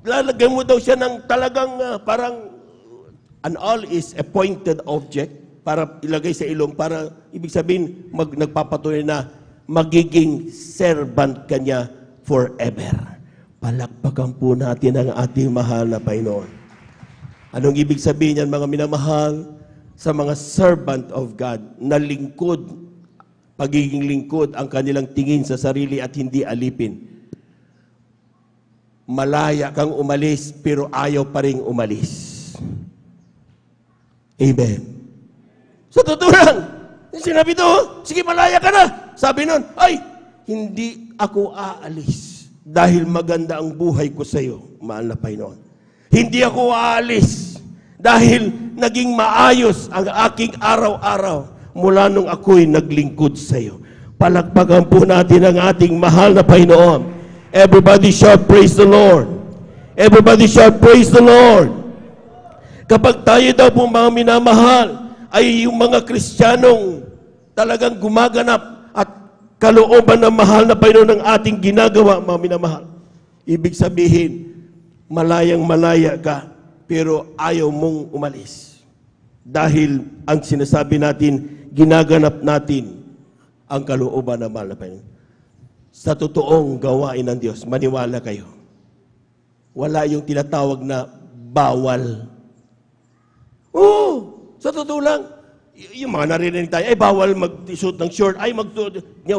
Lalagyan mo daw siya ng talagang parang an all is a pointed object para ilagay sa ilong para ibig sabihin nagpapatuloy na magiging servant kanya forever. Palakpakan po natin ang ating mahal na Panginoon. Anong ibig sabihin yan mga minamahal? Sa mga servant of God na lingkod, pagiging lingkod ang kanilang tingin sa sarili at hindi alipin. Malaya kang umalis pero ayaw pa rin umalis. Amen. Sa totoo lang, sinabi to, sige malaya ka na. Sabi nun, ay, hindi ako aalis dahil maganda ang buhay ko sa iyo, mahal na Panginoon. Hindi ako aalis dahil naging maayos ang aking araw-araw mula nung ako'y naglingkod sa iyo. Palakpakan po natin ang ating mahal na Panginoon. Everybody shout, praise the Lord. Everybody shout, praise the Lord. Kapag tayo daw po mga minamahal, ay yung mga Kristiyanong talagang gumaganap at kalooban ng mahal na Panginoon ng ating ginagawa, mga minamahal. Ibig sabihin, malayang-malaya ka, pero ayaw mong umalis. Dahil ang sinasabi natin, ginaganap natin ang kalooban ng mahal na Panginoon. Sa totoong gawain ng Diyos, maniwala kayo. Wala yung tinatawag na bawal. Sa totoo lang, yung mga narinig tayo, ay bawal mag-suit ng short, ay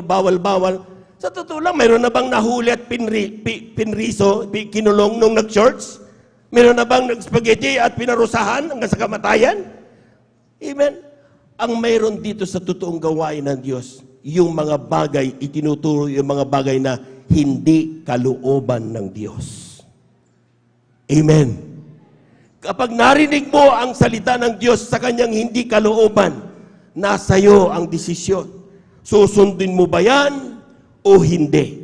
bawal-bawal. Sa totoo lang, mayroon na bang nahuli at pinriso, kinulong nung nag-shorts? Mayroon na bang nag-spaghetti at pinarusahan hanggang sa kamatayan? Amen. Ang mayroon dito sa totoong gawain ng Diyos, yung mga bagay, itinuturo yung mga bagay na hindi kalooban ng Diyos. Amen. Kapag narinig mo ang salita ng Diyos sa kanyang hindi kalooban, nasa iyo ang desisyon. Susundin mo ba yan o hindi?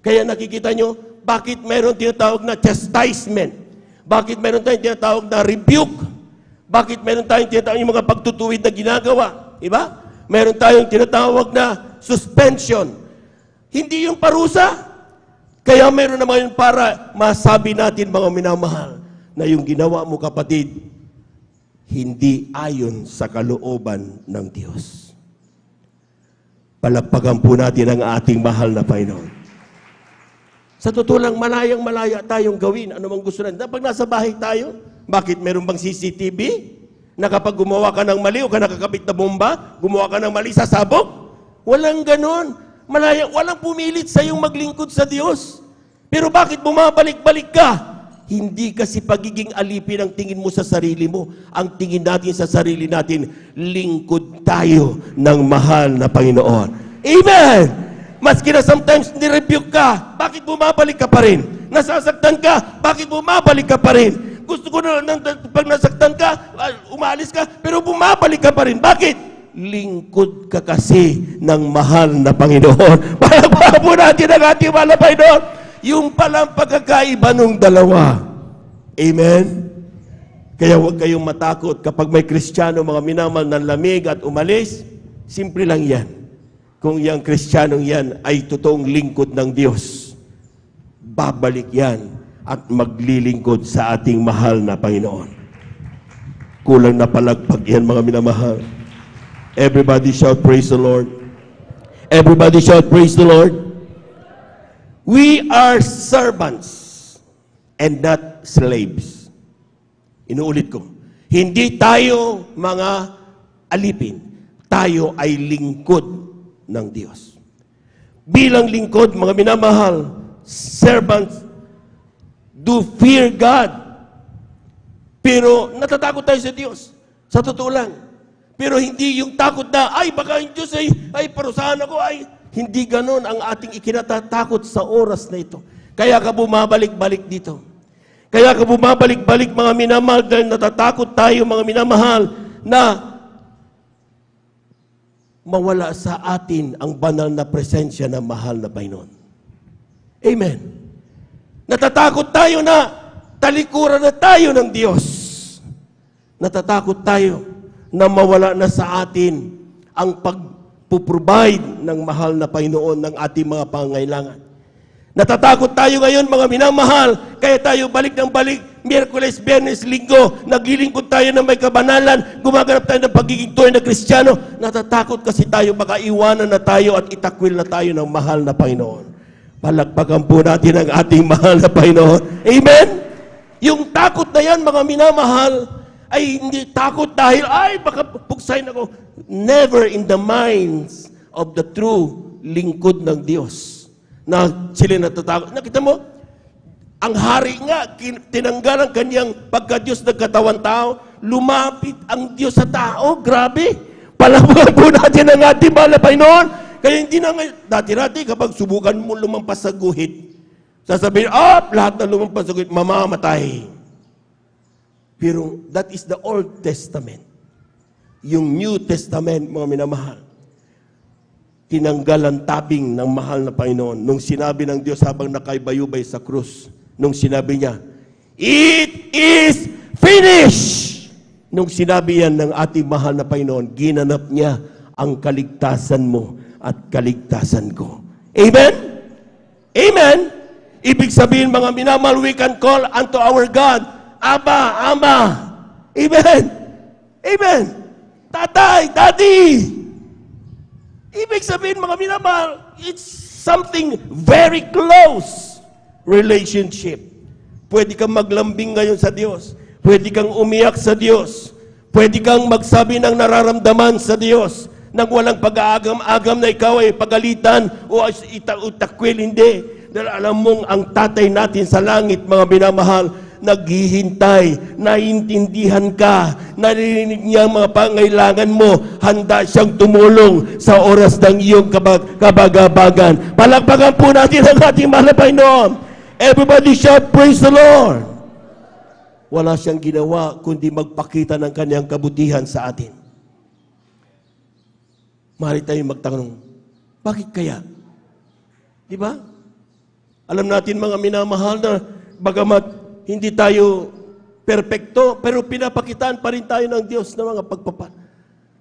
Kaya nakikita nyo, bakit mayroon tinatawag na chastisement? Bakit mayroon tayong tinatawag na rebuke? Bakit mayroon tayong tinatawag yung mga pagtutuwid na ginagawa? Diba? Mayroon tayong tinatawag na suspension. Hindi yung parusa. Kaya mayroon naman yun para masabi natin mga minamahal na yung ginawa mo kapatid, hindi ayon sa kalooban ng Diyos. Palakpakan po natin ang ating mahal na Panginoon. Sa totoo lang, malayang-malaya tayong gawin. Ano mang gusto natin. Pag nasa bahay tayo, bakit meron bang CCTV? Na kapag gumawa ka ng mali o ka nakakabit na bomba, gumawa ka ng mali, sasabog? Walang ganon. Walang pumilit sa iyong maglingkod sa Diyos. Pero bakit bumabalik-balik ka? Hindi kasi pagiging alipin ang tingin mo sa sarili mo. Ang tingin natin sa sarili natin, lingkod tayo ng mahal na Panginoon. Amen! Maski na sometimes nirebuke ka, bakit bumabalik ka pa rin? Nasasaktan ka, bakit bumabalik ka pa rin? Gusto ko na, pag nasaktan ka, umalis ka, pero bumabalik ka pa rin. Bakit? Lingkod ka kasi ng mahal na Panginoon. Palakpakan po natin ang ating mahal na Panginoon. Yung palang pagkakaiba nung dalawa. Amen? Kaya huwag kayong matakot kapag may Kristiyano mga minamal ng lamig at umalis, simple lang yan. Kung yung Kristiyanong yan ay totoong lingkod ng Diyos, babalik yan at maglilingkod sa ating mahal na Panginoon. Kulang na palagpag yan mga minamahal. Everybody shout, praise the Lord. Everybody shout, praise the Lord. We are servants and not slaves. Inuulit ko. Hindi tayo mga alipin. Tayo ay lingkod ng Diyos. Bilang lingkod, mga minamahal, servants, do fear God. Pero natatakot tayo sa Diyos. Sa totoo lang. Pero hindi yung takot na, ay baka yung Diyos ay parusahan ako, hindi ganon ang ating ikinatatakot sa oras na ito. Kaya ka bumabalik-balik dito. Kaya ka bumabalik-balik mga minamahal dahil natatakot tayo mga minamahal na mawala sa atin ang banal na presensya ng mahal na Panginoon. Amen. Natatakot tayo na talikuran na tayo ng Diyos. Natatakot tayo na mawala na sa atin ang pagpuprovide ng mahal na Panginoon ng ating mga pangangailangan. Natatakot tayo ngayon mga minamahal, kaya tayo balik ng balik, Miyerkules, Biyernes, Linggo, naglilingkod tayo ng may kabanalan, gumaganap tayo ng pagiging tunay na Kristiyano. Natatakot kasi tayo, baka iwanan na tayo at itakwil na tayo ng mahal na Panginoon. Palakpakan po natin ang ating mahal na Panginoon. Amen? Yung takot na yan mga minamahal, ay hindi takot dahil, ay baka puksain ako. Never in the minds of the true lingkod ng Diyos na sila natatakot. Nakita mo, ang hari nga, tinanggal ang kanyang pagka-Diyos ng katawan tao, lumapit ang Diyos sa tao. Grabe. Palakpakan po natin ang ating mahal na Panginoon. Kaya hindi na ngayon, dati-dati kapag subukan mo lumampas sa guhit, sasabihin, lahat na lumampas sa guhit, mamamatay. Pero that is the Old Testament. Yung New Testament, mga minamahal, tinanggal ang tabing ng mahal na Panginoon. Nung sinabi ng Diyos habang nakaibayubay sa krus, nung sinabi niya, "It is finished!" Nung sinabi yan ng ating mahal na Panginoon, ginanap niya ang kaligtasan mo at kaligtasan ko. Amen? Amen? Ibig sabihin, mga minamahal, we can call unto our God, Abba, Ama. Amen? Amen? Tatay, Daddy. Ibig sabihin, mga minamahal, it's something very close relationship. Pwede kang maglambing ngayon sa Diyos. Pwede kang umiyak sa Diyos. Pwede kang magsabi ng nararamdaman sa Diyos nang walang pag-aagam-agam na ikaw ay pagalitan o itakwil, hindi. Dahil alam mong ang tatay natin sa langit, mga minamahal, naghihintay, naiintindihan ka, narinig niya ang mga pangailangan mo, handa siyang tumulong sa oras ng iyong kabagabagan. Palakpakan po natin ang ating mahal na Panginoon. Everybody shout, praise the Lord. Wala siyang ginawa kundi magpakita ng kanyang kabutihan sa atin. Maaari tayong magtanong, bakit kaya? Di ba? Alam natin mga minamahal na bagamat hindi tayo perpekto, pero pinapakitaan pa rin tayo ng Diyos ng mga pagpapala.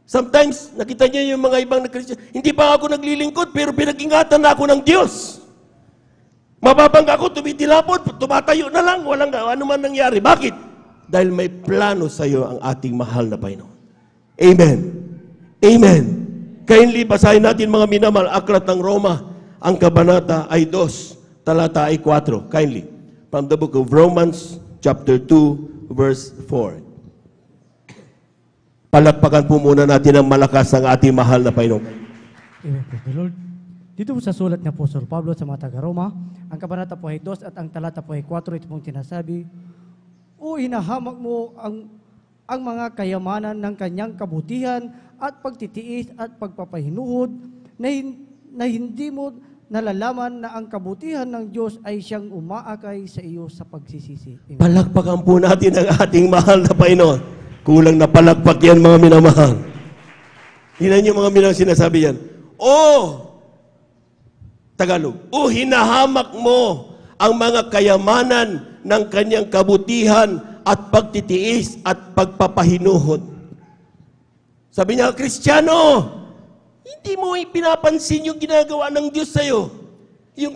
Sometimes, nakita niyo yung mga ibang na Christian, hindi pa ako naglilingkod, pero pinag-ingatan na ako ng Diyos. Mababangga ako, tumitilapon, tumatayo na lang, walang ano man nangyari. Bakit? Dahil may plano sa iyo ang ating mahal na Panginoon. Amen. Amen. Kindly, basahin natin mga minamahal, aklat ng Roma, ang kabanata ay 2, talata ay 4. Kindly. From the book of Romans, chapter 2, verse 4. Palakpakan po muna natin ang malakas ang ating mahal na Panginoon. Amen, praise the Lord. Dito po sa sulat ni Apostol Pablo sa mga taga-Roma, ang kabanata po ay 2 at ang talata po ay 4, ito pong tinasabi, "O hinahamak mo ang mga kayamanan ng kanyang kabutihan at pagtitiis at pagpapahinuhod na hindi mo nalalaman na ang kabutihan ng Diyos ay siyang umaakay sa iyo sa pagsisisi." Amen. Palakpakan po natin ang ating mahal na Panginoon. Kulang na palakpak yan, mga minamahal. Hinan niyo mga minamahal, sinasabi yan. Tagalog, hinahamak mo ang mga kayamanan ng kanyang kabutihan at pagtitiis at pagpapahinuhod. Sabi niya, Kristiyano, hindi mo pinapansin yung ginagawa ng Diyos sa'yo. Yung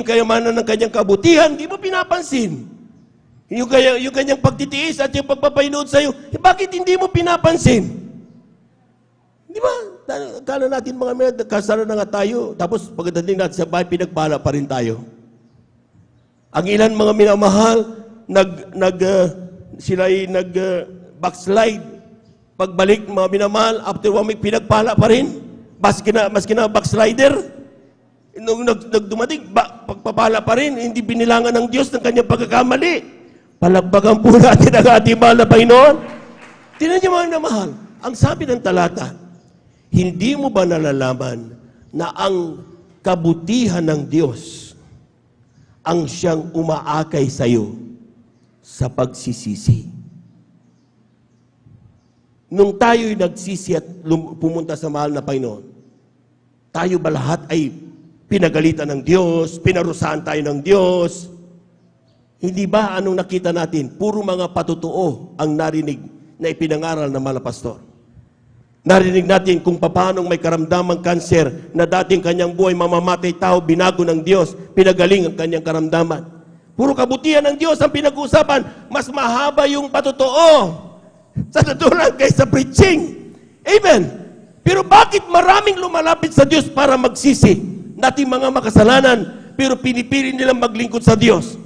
kayamanan ng kanyang kabutihan, hindi mo pinapansin. Yung kanyang pagtitiis at yung pagpapahinuhod sa'yo, bakit hindi mo pinapansin? Di ba? Kala natin mga kasara na nga tayo, tapos pagdating natin sa bahay, pinagpala pa rin tayo. Ang ilan mga minamahal, sila'y backslide. Pagbalik mga minamahal, after 1 week, pinagpala pa rin. Maski na backslider. Nung nagdumating, pagpapala pa rin, hindi binilangan ng Diyos ng kanyang pagkakamali. Palakpakan po natin ang ating mahal na Panginoon. Tingnan niyo mga minamahal, ang sabi ng talata, hindi mo ba nalalaman na ang kabutihan ng Diyos ang siyang umaakay sa iyo sa pagsisisi. Nung tayo'y nagsisi at pumunta sa mahal na Panginoon, tayo ba lahat ay pinagalitan ng Diyos, pinarusahan tayo ng Diyos? Hindi ba anong nakita natin? Puro mga patutuo ang narinig na ipinangaral ng mga pastor. Narinig natin kung paano may karamdamang kanser na dating kanyang buhay mamamatay tao, binago ng Diyos, pinagaling ang kanyang karamdaman. Puro kabutihan ng Diyos ang pinag-uusapan. Mas mahaba yung patutuo sa natulang kaysa preaching. Amen. Pero bakit maraming lumalapit sa Diyos para magsisi? Nating mga makasalanan, pero pinipili nilang maglingkod sa Diyos.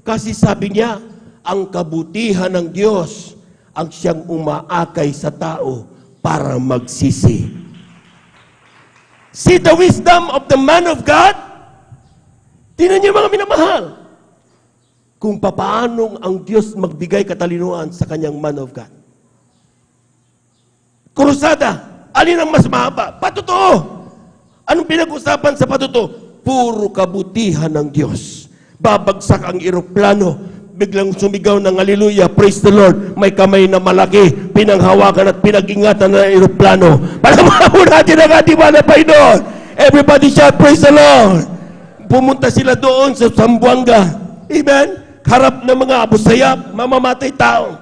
Kasi sabi niya, ang kabutihan ng Diyos ang siyang umaakay sa tao para magsisi. See the wisdom of the man of God? Tingnan niyo mga minamahal. Kung papaanong ang Diyos magbigay katalinuhan sa kanyang man of God. Krusada, alin ang mas mahaba? Patutuo. Anong pinag-usapan sa patutuo? Puro kabutihan ng Diyos. Babagsak ang eroplano, biglang sumigaw ng hallelujah, praise the Lord, may kamay na malaki, pinanghawakan at pinag-ingatan ng eroplano. Palamahan mo natin ang ating mahal na Panginoon. Everybody shout, praise the Lord. Pumunta sila doon sa Zamboanga. Amen? Harap ng mga abusayap, mamamatay tao.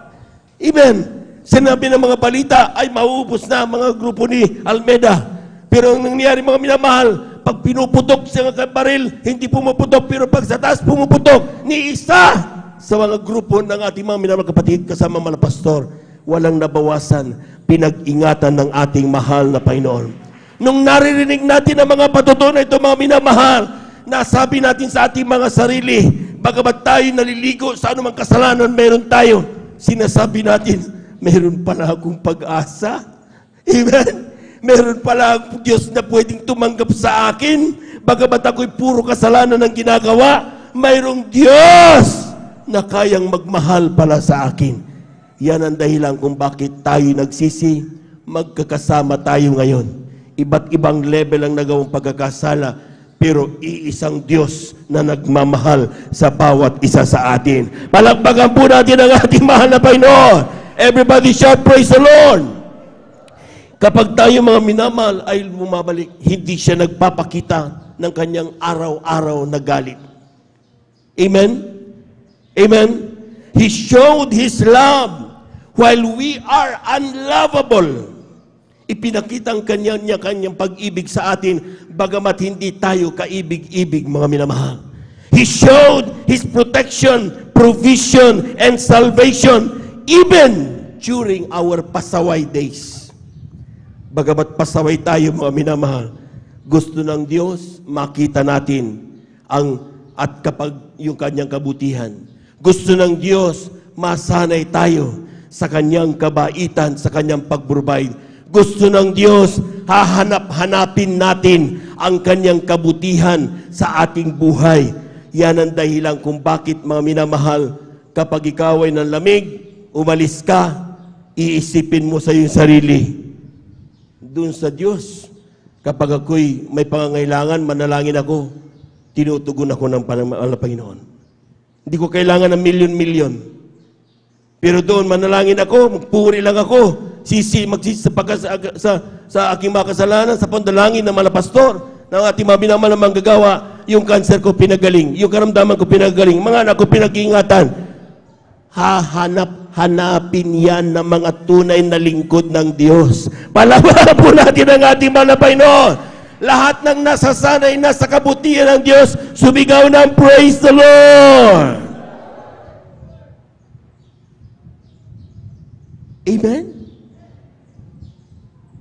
Amen? Sinabi ng mga balita ay mauubos na mga grupo ni Almeida. Pero ang nangyari mga minamahal, pag pinuputok sa baril, hindi pumuputok, pero pag sa taas pumuputok, ni isa sa mga grupo ng ating mga minamahal kapatid kasama mga pastor, walang nabawasan, pinag-ingatan ng ating mahal na Panginoon. Nung naririnig natin ang mga patutuo na ito mga minamahal, nasabi natin sa ating mga sarili, bagamat tayo naliligo sa anumang kasalanan meron tayo, sinasabi natin, meron pala akong pag-asa. Amen? Meron pala ang Diyos na pwedeng tumanggap sa akin. Bagamat ako'y puro kasalanan ang ginagawa, mayroong Diyos na kayang magmahal pala sa akin. Yan ang dahilan kung bakit tayo nagsisi, magkakasama tayo ngayon. Iba't ibang level ang nagawang pagkakasala, pero iisang Diyos na nagmamahal sa bawat isa sa atin. Palakpakan po natin ang ating mahal na Panginoon. Everybody shout, praise the Lord. Kapag tayo mga minamahal ay bumabalik, hindi siya nagpapakita ng kanyang araw-araw na galit. Amen? Amen? He showed His love while we are unlovable. Ipinakita ang kanyang pag-ibig sa atin, bagamat hindi tayo kaibig-ibig mga minamahal. He showed His protection, provision, and salvation even during our pasaway days. Bagamat pasaway tayo mga minamahal, gusto ng Diyos makita natin at kapag yung kanyang kabutihan. Gusto ng Diyos masanay tayo sa kanyang kabaitan, sa kanyang pag-provide. Gusto ng Diyos hahanap-hanapin natin ang kanyang kabutihan sa ating buhay. Yan ang dahilan kung bakit mga minamahal, kapag ikaw ay nanlamig, umalis ka, iisipin mo sa iyong sarili, doon sa Diyos, kapag ako'y may pangangailangan, manalangin ako, tinutugon ako ng Panginoon. Hindi ko kailangan ng milyon-milyon. Pero doon, manalangin ako, magpuri lang ako, magsisi sa aking mga kasalanan, sa pandalangin ng mga pastor, ng ating mga minamahal na manggagawa, yung cancer ko pinagaling, yung karamdaman ko pinagaling, mga anak ko pinag-iingatan. Hanapin yan ng mga tunay na lingkod ng Diyos. Palawalan po natin ang ating mahal na Panginoon. Lahat ng nasasanay na sa kabutihan ng Diyos, sumigaw ng praise the Lord. Amen?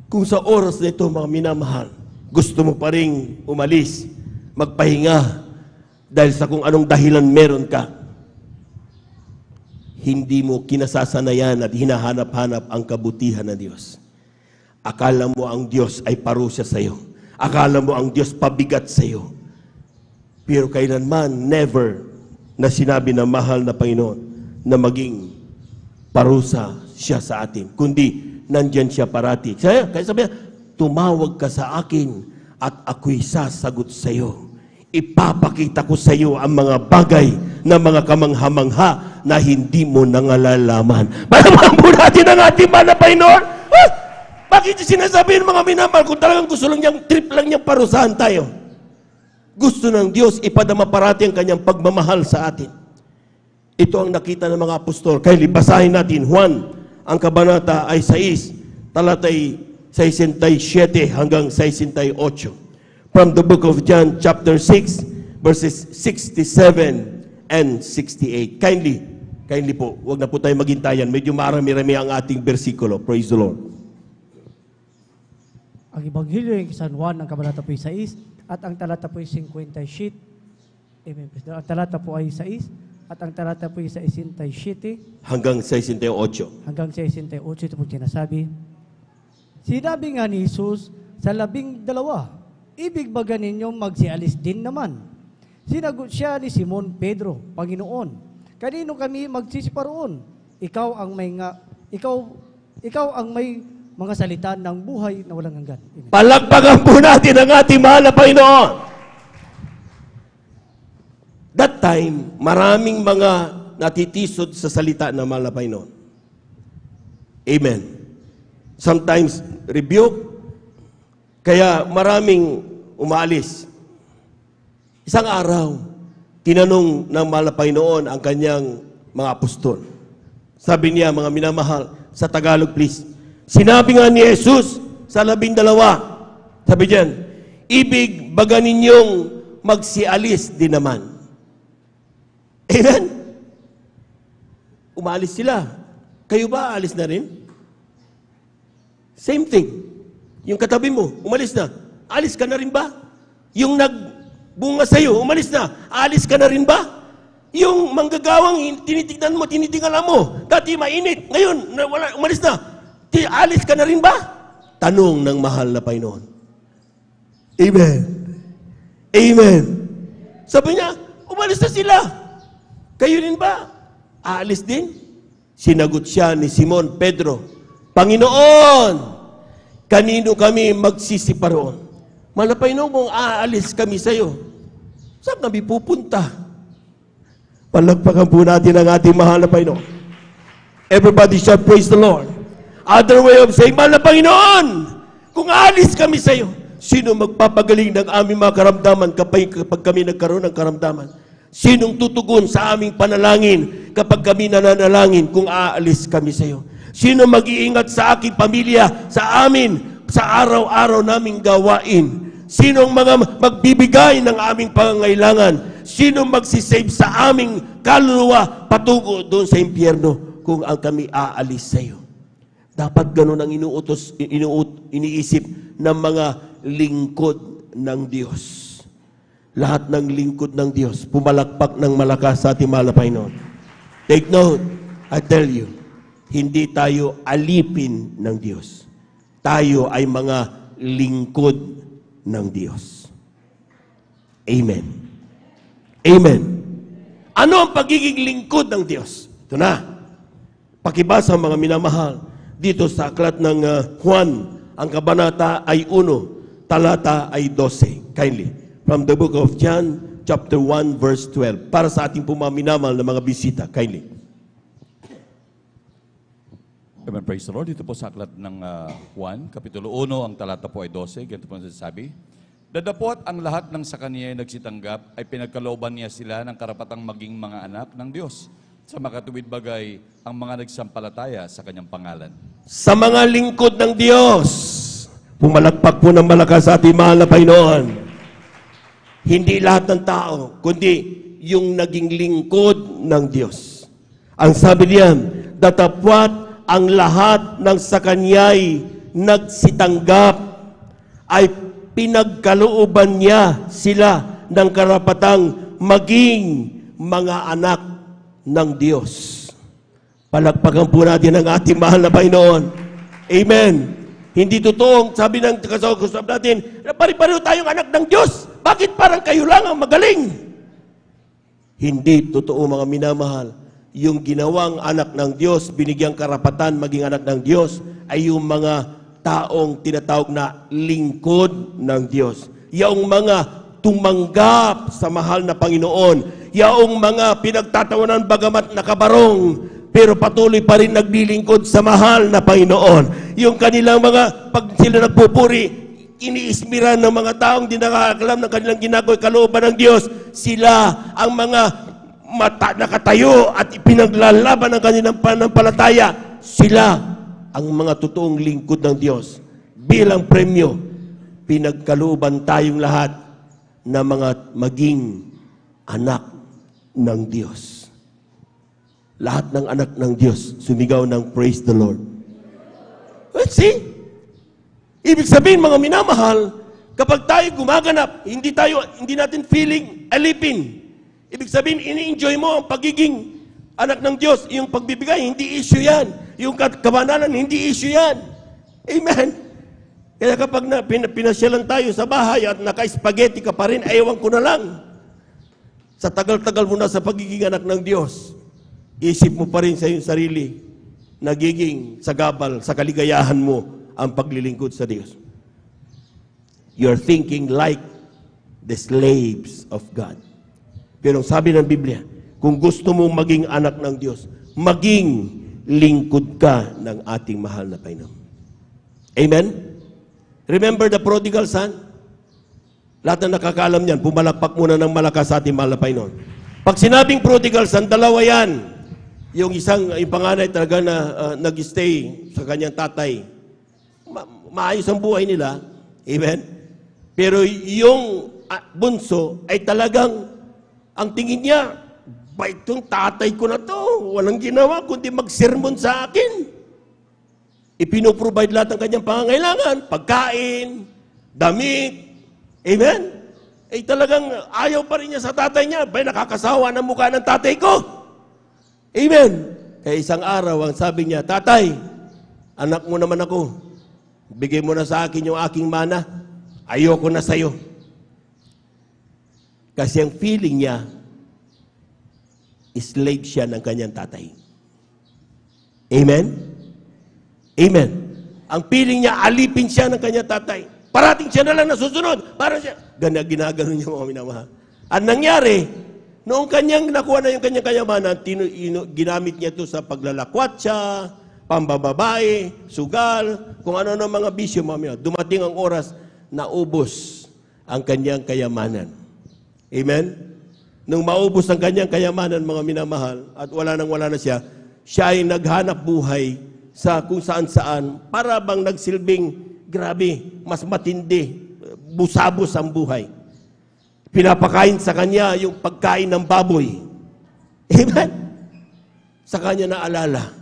Kung sa oras na ito, mga minamahal, gusto mo pa rin umalis, magpahinga, dahil sa kung anong dahilan meron ka, hindi mo kinasasanayan at hinahanap-hanap ang kabutihan ng Diyos. Akala mo ang Diyos ay parusa sa iyo. Akala mo ang Diyos pabigat sa iyo. Pero kailanman, never na sinabi ng mahal na Panginoon na maging parusa siya sa atin. Kundi, nandyan siya parati. Kaya sabi niya, tumawag ka sa akin at ako'y sasagot sa iyo. ipapakita ko sa iyo ang mga bagay na mga kamangha-mangha na hindi mo nangalalaman. Palamahan po natin ang ating mahal na Panginoon. Bakit sinasabihin mga minamahal kung talagang gusto lang niyang trip lang niyang parusahan tayo? Gusto ng Diyos ipadama parati ang kanyang pagmamahal sa atin. Ito ang nakita ng mga apostol. Kaya libasahin natin, Juan, ang kabanata ay 6, talatay 67 hanggang 68. From the book of John, chapter 6, verses 67 and 68. Kindly po, huwag na po tayo maghintayan. Medyo marami-rami ang ating bersikulo. Praise the Lord. Ang Ebanghelyo ng San Juan, ang kabanata po ay 6, at ang talata po ay 57. Amen. Ang talata po ay 6, at ang talata po ay 67. Hanggang 68. Hanggang 68, ito po sinasabi. Sinabi nga ni Jesus sa 12, ibig ba ninyong magsialis din naman? Sinagot siya ni Simon Pedro, Panginoon, kanino kami magsisiparoon? Ikaw ang may mga salita ng buhay na walang hanggan. Amen. Palakpakan po natin ang ating mahal na Panginoon. That time, maraming mga natitisod sa salita ng mahal na Panginoon. Amen. Sometimes, rebuke. Kaya maraming umaalis. Isang araw, tinanong ng mahal na Panginoon ang kanyang mga apostol. Sabi niya, mga minamahal, sa Tagalog please, sinabi nga ni Jesus sa 12, sabi diyan, ibig baga ninyong magsialis din naman. Amen? Umalis sila. Kayo ba alis na rin? Same thing. Yung katabi mo, umalis na. Alis ka na rin ba? Yung nagbunga sa'yo, umalis na. Alis ka na rin ba? Yung manggagawang tinitignan mo, tinitingala mo, dati mainit, ngayon, umalis na. Alis ka na rin ba? Tanong ng mahal na Panginoon. Amen. Amen. Sabi niya, umalis na sila. Kayo rin ba? Aalis din? Sinagot siya ni Simon Pedro, Panginoon, kanino kami magsisiparoon? Mahal na Panginoon, kung aalis kami sa iyo, saan kami pupunta? Palagpakan po natin ang ating mahal na Panginoon. Everybody should praise the Lord. Other way of saying, mahal na Panginoon, kung aalis kami sa iyo, sino magpapagaling ng aming mga karamdaman kapag kami nagkaroon ng karamdaman? Sinong tutugon sa aming panalangin kapag kami nananalangin kung aalis kami sa iyo? Sino mag-iingat sa aking pamilya, sa amin, sa araw-araw naming gawain? Sinong mga magbibigay ng aming pangangailangan? Sinong magsisave sa aming kaluluwa patungo doon sa impyerno kung ang kami aalis sa iyo? Dapat ganun ang iniisip ng mga lingkod ng Diyos. Lahat ng lingkod ng Diyos, pumalakpak ng malakas sa ating mahal na Panginoon. Take note, I tell you, hindi tayo alipin ng Diyos. Tayo ay mga lingkod ng Diyos. Amen. Amen. Ano ang pagiging lingkod ng Diyos? Ito na. Pakibasa mga minamahal. Dito sa aklat ng Juan, ang kabanata ay 1, talata ay 12. Kindly. From the book of John, chapter 1, verse 12. Para sa ating minamahal na mga bisita. Kindly. Amen, praise the Lord. Dito po sa aklat ng Juan, kapitulo 1, ang talata po ay 12. Ganito po nasasabi. Dadapot ang lahat ng sa kanya nagsitanggap ay pinagkalooban niya sila ng karapatang maging mga anak ng Diyos. Sa makatuwid bagay ang mga nagsampalataya sa kanyang pangalan. Sa mga lingkod ng Diyos, pumalakpak po ng malakas sa ating mahal na Panginoon. Hindi lahat ng tao, kundi yung naging lingkod ng Diyos. Ang sabi niya, datapwat ang lahat ng sa kanya'y nagsitanggap ay pinagkalooban niya sila ng karapatang maging mga anak ng Diyos. Palakpakan po natin ang ating mahal na Panginoon. Amen. Hindi totoong, sabi ng kasawag-kasawag natin, pari-pareho tayong anak ng Diyos. Bakit parang kayo lang ang magaling? Hindi totoo mga minamahal. Yung ginawang anak ng Diyos, binigyang karapatan maging anak ng Diyos, ay yung mga taong tinatawag na lingkod ng Diyos. Yung mga tumanggap sa mahal na Panginoon. Yaong mga pinagtatawanan bagamat nakabarong, pero patuloy pa rin naglilingkod sa mahal na Panginoon. Yung kanilang mga, pag sila nagpupuri, iniismiran ng mga taong di nakakalam ng kanilang ginagawa kalooban ng Diyos. Sila ang mga nakatayo at ipinaglalaban ng kanilang pananampalataya. Sila ang mga totoong lingkod ng Diyos. Bilang premyo, pinagkalooban tayong lahat na mga maging anak ng Diyos. Lahat ng anak ng Diyos sumigaw ng praise the Lord. Let's see? Ibig sabihin, mga minamahal, kapag tayo gumaganap, hindi natin feeling alipin. Ibig sabihin, ini-enjoy mo ang pagiging anak ng Diyos. Yung pagbibigay, hindi issue yan. Yung kabanalan, hindi issue yan. Amen. Kaya kapag pinasyalan tayo sa bahay at naka-spaghetti ka pa rin, ewan ko na lang. Sa tagal-tagal mo na sa pagiging anak ng Diyos, isip mo pa rin sa iyong sarili, nagiging sagabal sa kaligayahan mo ang paglilingkod sa Diyos. You're thinking like the slaves of God. Pero sabi ng Biblia, kung gusto mong maging anak ng Diyos, maging lingkod ka ng ating mahal na Panginoon. Amen? Remember the prodigal son? Lahat na nakakaalam niyan, pumalakpak muna ng malakas sa ating mahal na Panginoon. Pag sinabing prodigal son, dalawa yan. Yung panganay talaga na nag-stay sa kanyang tatay. Maayos ang buhay nila. Amen? Pero yung bunso ay talagang ang tingin niya, ba itong tatay ko na to? Walang ginawa kundi mag-sermon sa akin. Ipinoprovide lahat ng kanyang pangangailangan. Pagkain, damit. Amen? Eh talagang ayaw pa rin niya sa tatay niya. Ba, nakakasawa ng mukha ng tatay ko. Amen? Kaya isang araw, ang sabi niya, tatay, anak mo naman ako. Bigay mo na sa akin yung aking mana. Ayoko na sa'yo. Kasi ang feeling niya, slave siya ng kanyang tatay. Amen? Amen. Ang feeling niya, alipin siya ng kanyang tatay. Parating siya na lang nasusunod. Para siya. Ginagano niya mga minamahal. Ang nangyari, noong kanyang nakuha na yung kanyang kayamanan, ginamit niya ito sa paglalakwat siya, pambababae, sugal, kung ano ng mga bisyo, mga minamahal. Dumating ang oras na ubos ang kanyang kayamanan. Amen? Nung maubos ang kanyang kayamanan, mga minamahal, at wala na siya, siya ay naghanap buhay sa kung saan-saan, para bang nagsilbing, grabe, mas matindi, busabos ang buhay. Pinapakain sa kanya yung pagkain ng baboy. Amen? Sa kanya naalala,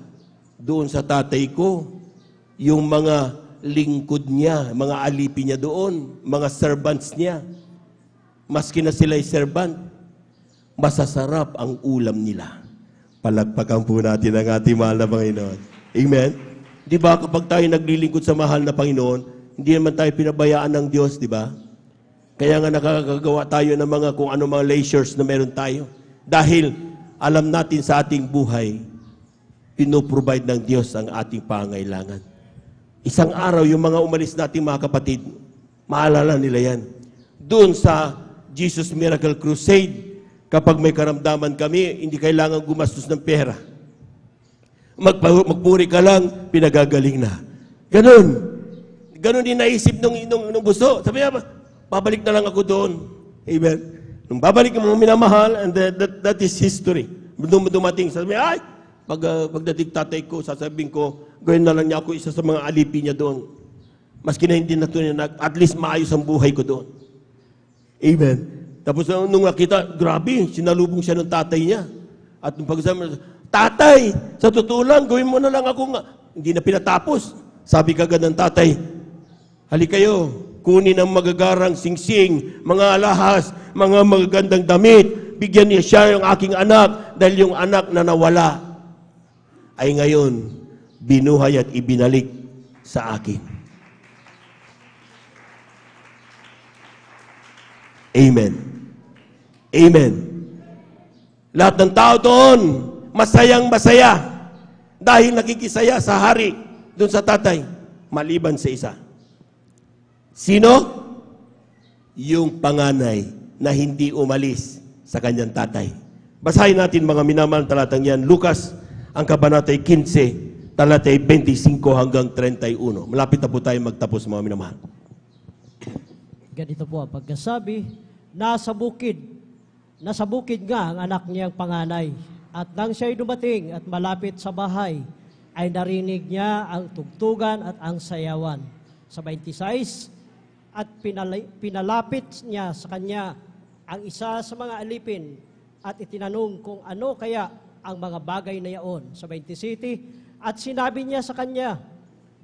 doon sa tatay ko, yung mga lingkod niya, mga alipin niya doon, mga servants niya, maski na sila'y servant, masasarap ang ulam nila. Palagpakan po natin ang ating mahal na Panginoon. Amen? Di ba kapag tayo naglilingkod sa mahal na Panginoon, hindi naman tayo pinabayaan ng Diyos, di ba? Kaya nga nakakagawa tayo ng mga kung ano mga leisures na meron tayo. Dahil alam natin sa ating buhay, pinoprovide ng Diyos ang ating pangailangan. Isang araw, yung mga umalis nating mga kapatid, maalala nila yan. Doon sa Jesus Miracle Crusade, kapag may karamdaman kami, hindi kailangan gumastos ng pera. Magpuri ka lang, pinagagaling na. Ganun. Ganun din naisip nung gusto. Sabi niya, babalik na lang ako doon. Amen. Nung babalik yung mga minamahal, and that is history. Dumating, sabi niya, ay, pagdating tatay ko, sasabihin ko, gawin na lang niya ako isa sa mga alipin niya doon. Maski na hindi na ito niya, at least maayos ang buhay ko doon. Amen. Tapos nung nakita, grabe, sinalubong siya ng tatay niya. At nung pagsasabi, tatay, sa totoo lang, gawin mo na lang ako nga. Hindi na pinatapos. Sabi kagad ng tatay, hali kayo, kunin ang magagarang singsing, mga alahas, mga magagandang damit, bigyan niya siya yung aking anak, dahil yung anak na nawala, ay ngayon, binuhay at ibinalik sa akin. Amen. Amen. Lahat ng tao doon, masayang-masaya dahil nakikisaya sa hari doon sa tatay, maliban sa isa. Sino? yung panganay na hindi umalis sa kanyang tatay. Basahin natin mga minamahal talatang yan. Lucas, ang kabanatay 15, talatay 25 hanggang 31. Malapit na po tayo magtapos mga minamahal. Ganito po ang pagkasabi, nasa bukid nga ang anak niyang panganay. At nang siya'y dumating at malapit sa bahay, ay narinig niya ang tugtugan at ang sayawan. Sa 26, at pinalapit niya sa kanya ang isa sa mga alipin at itinanong kung ano kaya ang mga bagay na yaon. Sa 27, at sinabi niya sa kanya,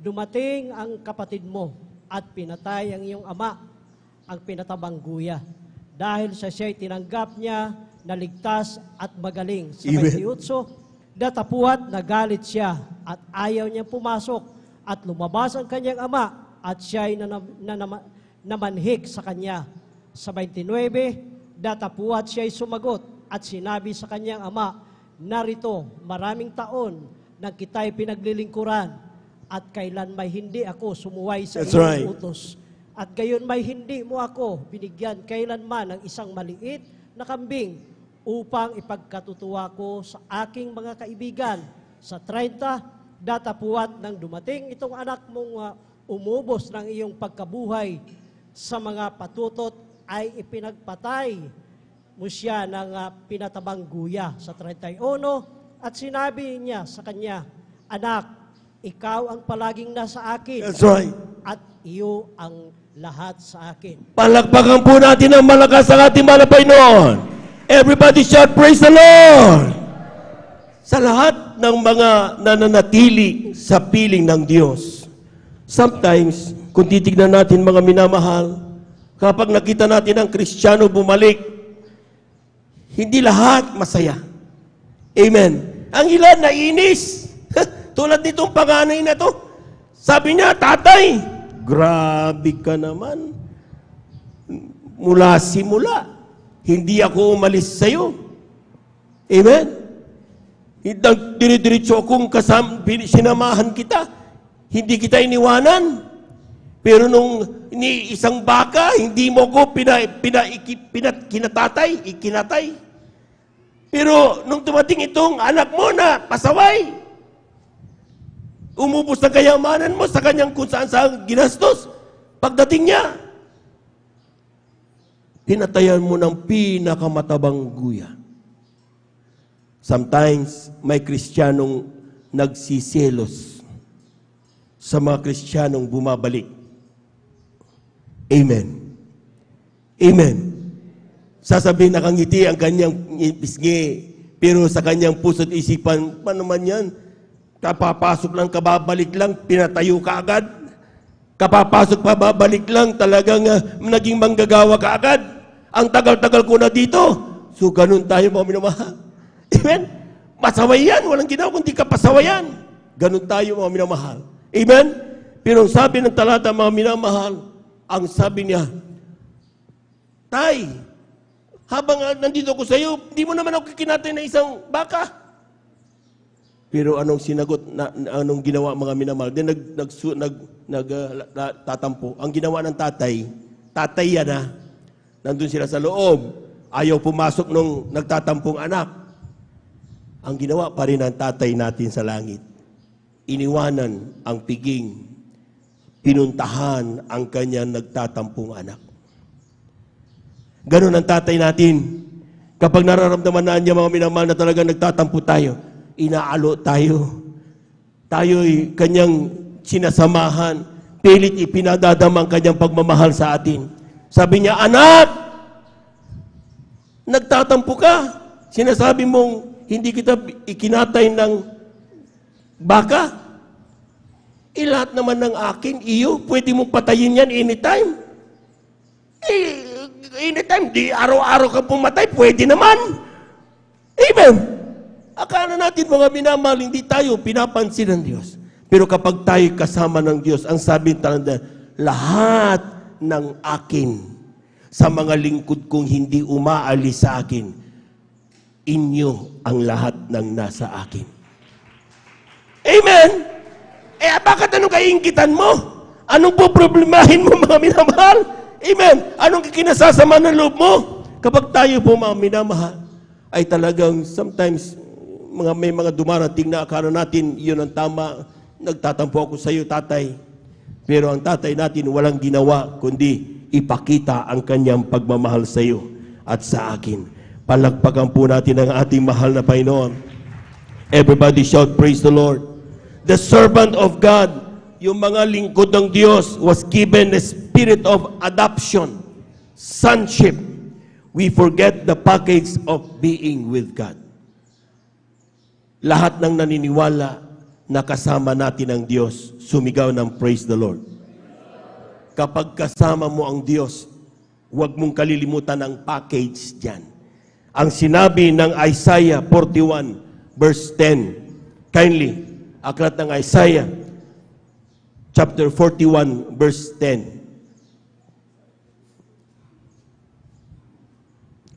dumating ang kapatid mo at pinatay ang iyong ama, ang pinatabang guya. Dahil sa siya'y tinanggap niya na ligtas at magaling. Sa 28, datapuat nagalit siya at ayaw niyang pumasok at lumabas ang kanyang ama at siya'y namanhik sa kanya. Sa 29, datapuat siya'y sumagot at sinabi sa kanyang ama, narito, maraming taon nang kita'y pinaglilingkuran at kailan may hindi ako sumuway sa iyong utos. At gayon may hindi mo ako binigyan kailanman ng isang maliit na kambing upang ipagkatutuwa ko sa aking mga kaibigan. Sa 30, datapuat nang dumating itong anak mong umubos ng iyong pagkabuhay sa mga patutot ay ipinagpatay mo siya ng pinatabang guya. Sa 31, at sinabi niya sa kanya, anak, ikaw ang palaging nasa akin. That's right. At iyo ang lahat sa akin. Palakpakan po natin ang malakas ang ating malapay noon. Everybody shout, praise the Lord! Sa lahat ng mga nananatili sa piling ng Diyos, sometimes, kung titignan natin mga minamahal, kapag nakita natin ang Kristiyano bumalik, hindi lahat masaya. Amen. Ang ilan nainis. Tulad nitong panganay na to. Sabi niya, tatay, grabe ka naman. Mula simula, hindi ako umalis sa'yo. Amen? Diri-diretso akong sinamahan kita. Hindi kita iniwanan. Pero nung isang baka, hindi mo ko ikinatay. Pero nung dumating itong anak mo na pasaway, umubos ng kayamanan mo sa kanyang kung saan ginastos. Pagdating niya, pinatayan mo ng pinakamatabang guya. Sometimes, may Kristiyanong nagsiselos sa mga Kristiyanong bumabalik. Amen. Amen. Sasabihin nakangiti ang kanyang pisngi, pero sa kanyang puso't isipan, paano man yan? Kapapasok lang, kababalik lang, pinatayo ka agad. Kapapasok, pababalik lang, talagang naging manggagawa ka agad. Ang tagal-tagal ko na dito. So, ganun tayo mga minamahal. Amen? Pasaway yan, walang ginawa kundi kapasawayan. Ganun tayo mga minamahal. Amen? Pero ang sabi ng talata mga minamahal, ang sabi niya, tay, habang nandito ako sa iyo, hindi mo naman ako kinatay na isang baka. Pero anong sinagot, anong ginawa mga minamahal? Then tatampo. Ang ginawa ng tatay yan na, nandun sila sa loob, ayaw pumasok nung nagtatampong anak. Ang ginawa pa rin ng tatay natin sa langit, iniwanan ang piging, pinuntahan ang kanyang nagtatampong anak. Ganon ang tatay natin. Kapag nararamdaman na niya mga minamahal na talaga nagtatampo tayo, inaalo tayo. Tayo'y kanyang sinasamahan, pilit ipinadadama ang kanyang pagmamahal sa atin. Sabi niya, anak, nagtatampo ka. Sinasabi mong hindi kita ikinatay ng baka. Lahat naman ng akin, iyo, pwede mong patayin yan anytime. Anytime, di araw-araw ka pumatay, pwede naman. Amen. Akala natin mga minamahal, hindi tayo pinapansin ng Diyos. Pero kapag tayo kasama ng Diyos, ang sabi ng lahat ng akin sa mga lingkod kong hindi umaalis sa akin, inyo ang lahat ng nasa akin. Amen. Bakit anong kainggitan mo? Anong po problemahin mo mga minamahal? Amen. Anong kinasasama ng loob mo? Kapag tayo po mga minamahal, ay talagang sometimes may mga dumarating na akala natin yun ang tama. Nagtatampo ako sa iyo, tatay. Pero ang tatay natin walang ginawa kundi ipakita ang kanyang pagmamahal sa iyo at sa akin. Palakpakan po natin ang ating mahal na Panginoon. Everybody shout, praise the Lord. The servant of God, yung mga lingkod ng Diyos, was given the spirit of adoption, sonship. We forget the package of being with God. Lahat ng naniniwala na kasama natin ang Diyos, sumigaw ng praise the Lord. Kapag kasama mo ang Diyos, huwag mong kalilimutan ang package dyan. Ang sinabi ng Isaiah 41 verse 10, kindly, aklat ng Isaiah chapter 41 verse 10.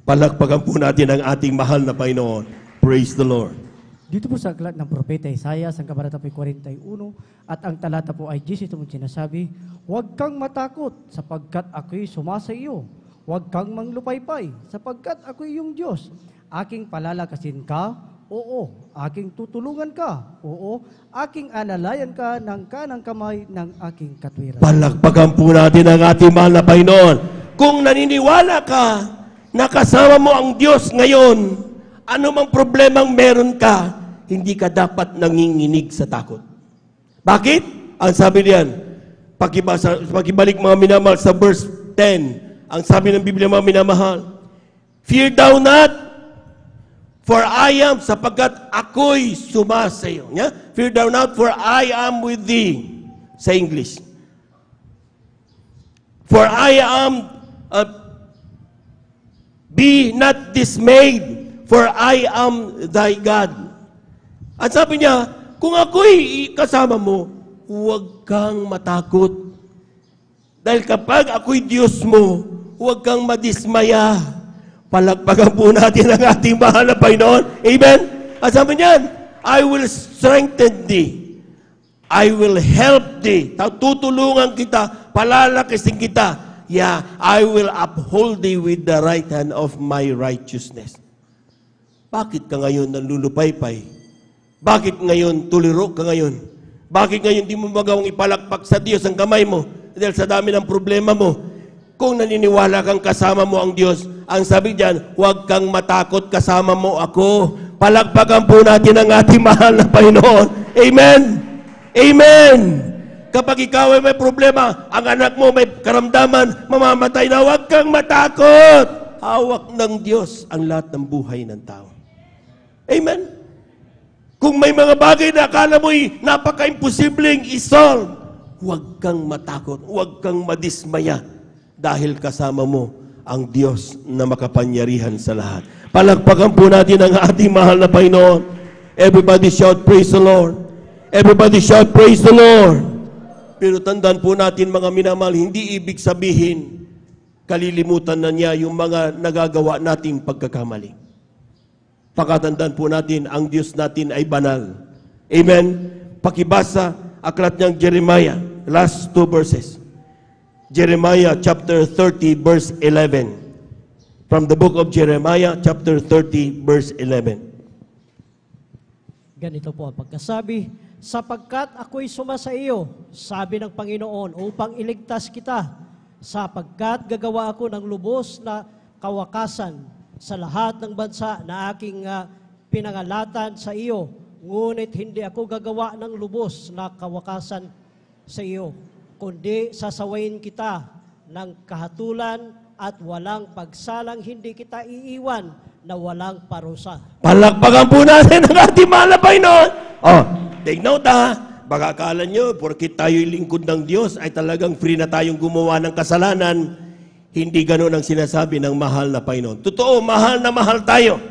Palakpakan po natin ang ating mahal na Panginoon. Praise the Lord. Dito po sa aklat ng Propeta Isaiah, sa kabanata po 41, at ang talata po ay 10, ito mo sinasabi, huwag kang matakot, sapagkat ako'y sumasa iyo. Huwag kang manglupaypay, sapagkat ako'y iyong Diyos. Aking palalakasin ka, oo. Aking tutulungan ka, oo. Aking alalayan ka ng kanang kamay ng aking katwiran. Palakpakan po natin ang ating mahal na Panginoon. Kung naniniwala ka na kasama mo ang Diyos ngayon, ano mang problemang meron ka, hindi ka dapat nanginginig sa takot. Bakit? Ang sabi niyan, pakibalik mga minamahal sa verse 10, ang sabi ng Biblia mga minamahal, fear thou not, for I am, sapagkat ako'y sumasayo. Yeah? Fear thou not, for I am with thee. Sa English. For I am, be not dismayed, for I am thy God. At sabi niya, kung ako'y kasama mo, huwag kang matakot. Dahil kapag ako'y Diyos mo, huwag kang madismaya. Palakpakan po natin ang ating mahal na Panginoon. Amen? At sabi niya, I will strengthen thee. I will help thee. Tutulungan kita, palalakisin kita. Yeah, I will uphold thee with the right hand of my righteousness. Bakit ka ngayon nanlulupaypay? Bakit ngayon tuliro ka ngayon? Bakit ngayon di mo magawang ipalakpak sa Diyos ang kamay mo? Dahil sa dami ng problema mo. Kung naniniwala kang kasama mo ang Diyos, ang sabi diyan, huwag kang matakot, kasama mo ako. Palakpakan po natin ang ating mahal na Panginoon. Amen! Amen! Kapag ikaw ay may problema, ang anak mo may karamdaman, mamamatay na, huwag kang matakot. Hawak ng Diyos ang lahat ng buhay ng tao. Amen? Kung may mga bagay na akala mo'y napaka-imposibleng isolve, huwag kang matakot, huwag kang madismaya dahil kasama mo ang Diyos na makapangyarihan sa lahat. Palakpakan po natin ang ating mahal na Panginoon. Everybody shout, praise the Lord. Everybody shout, praise the Lord. Pero tandaan po natin mga minamahal, hindi ibig sabihin kalilimutan na niya yung mga nagagawa nating pagkakamali. Pakatandaan po natin, ang Diyos natin ay banal. Amen? Pakibasa, aklat niyang Jeremiah, last 2 verses. Jeremiah chapter 30 verse 11. From the book of Jeremiah chapter 30 verse 11. Ganito po ang pagkasabi, sapagkat ako'y sumasa iyo, sabi ng Panginoon, upang iligtas kita, sapagkat gagawa ako ng lubos na kawakasan sa lahat ng bansa na aking pinangalatan sa iyo, ngunit hindi ako gagawa ng lubos na kawakasan sa iyo, kundi sasawayin kita ng kahatulan at walang pagsalang, hindi kita iiwan na walang parusa. Palakpakan po natin ang ating mahal na Panginoon. Oh, take note ha. Baka akala nyo, porkit tayo'y lingkod ng Diyos, ay talagang free na tayong gumawa ng kasalanan. Hindi ganoon ang sinasabi ng mahal na Panginoon. Totoo, mahal na mahal tayo.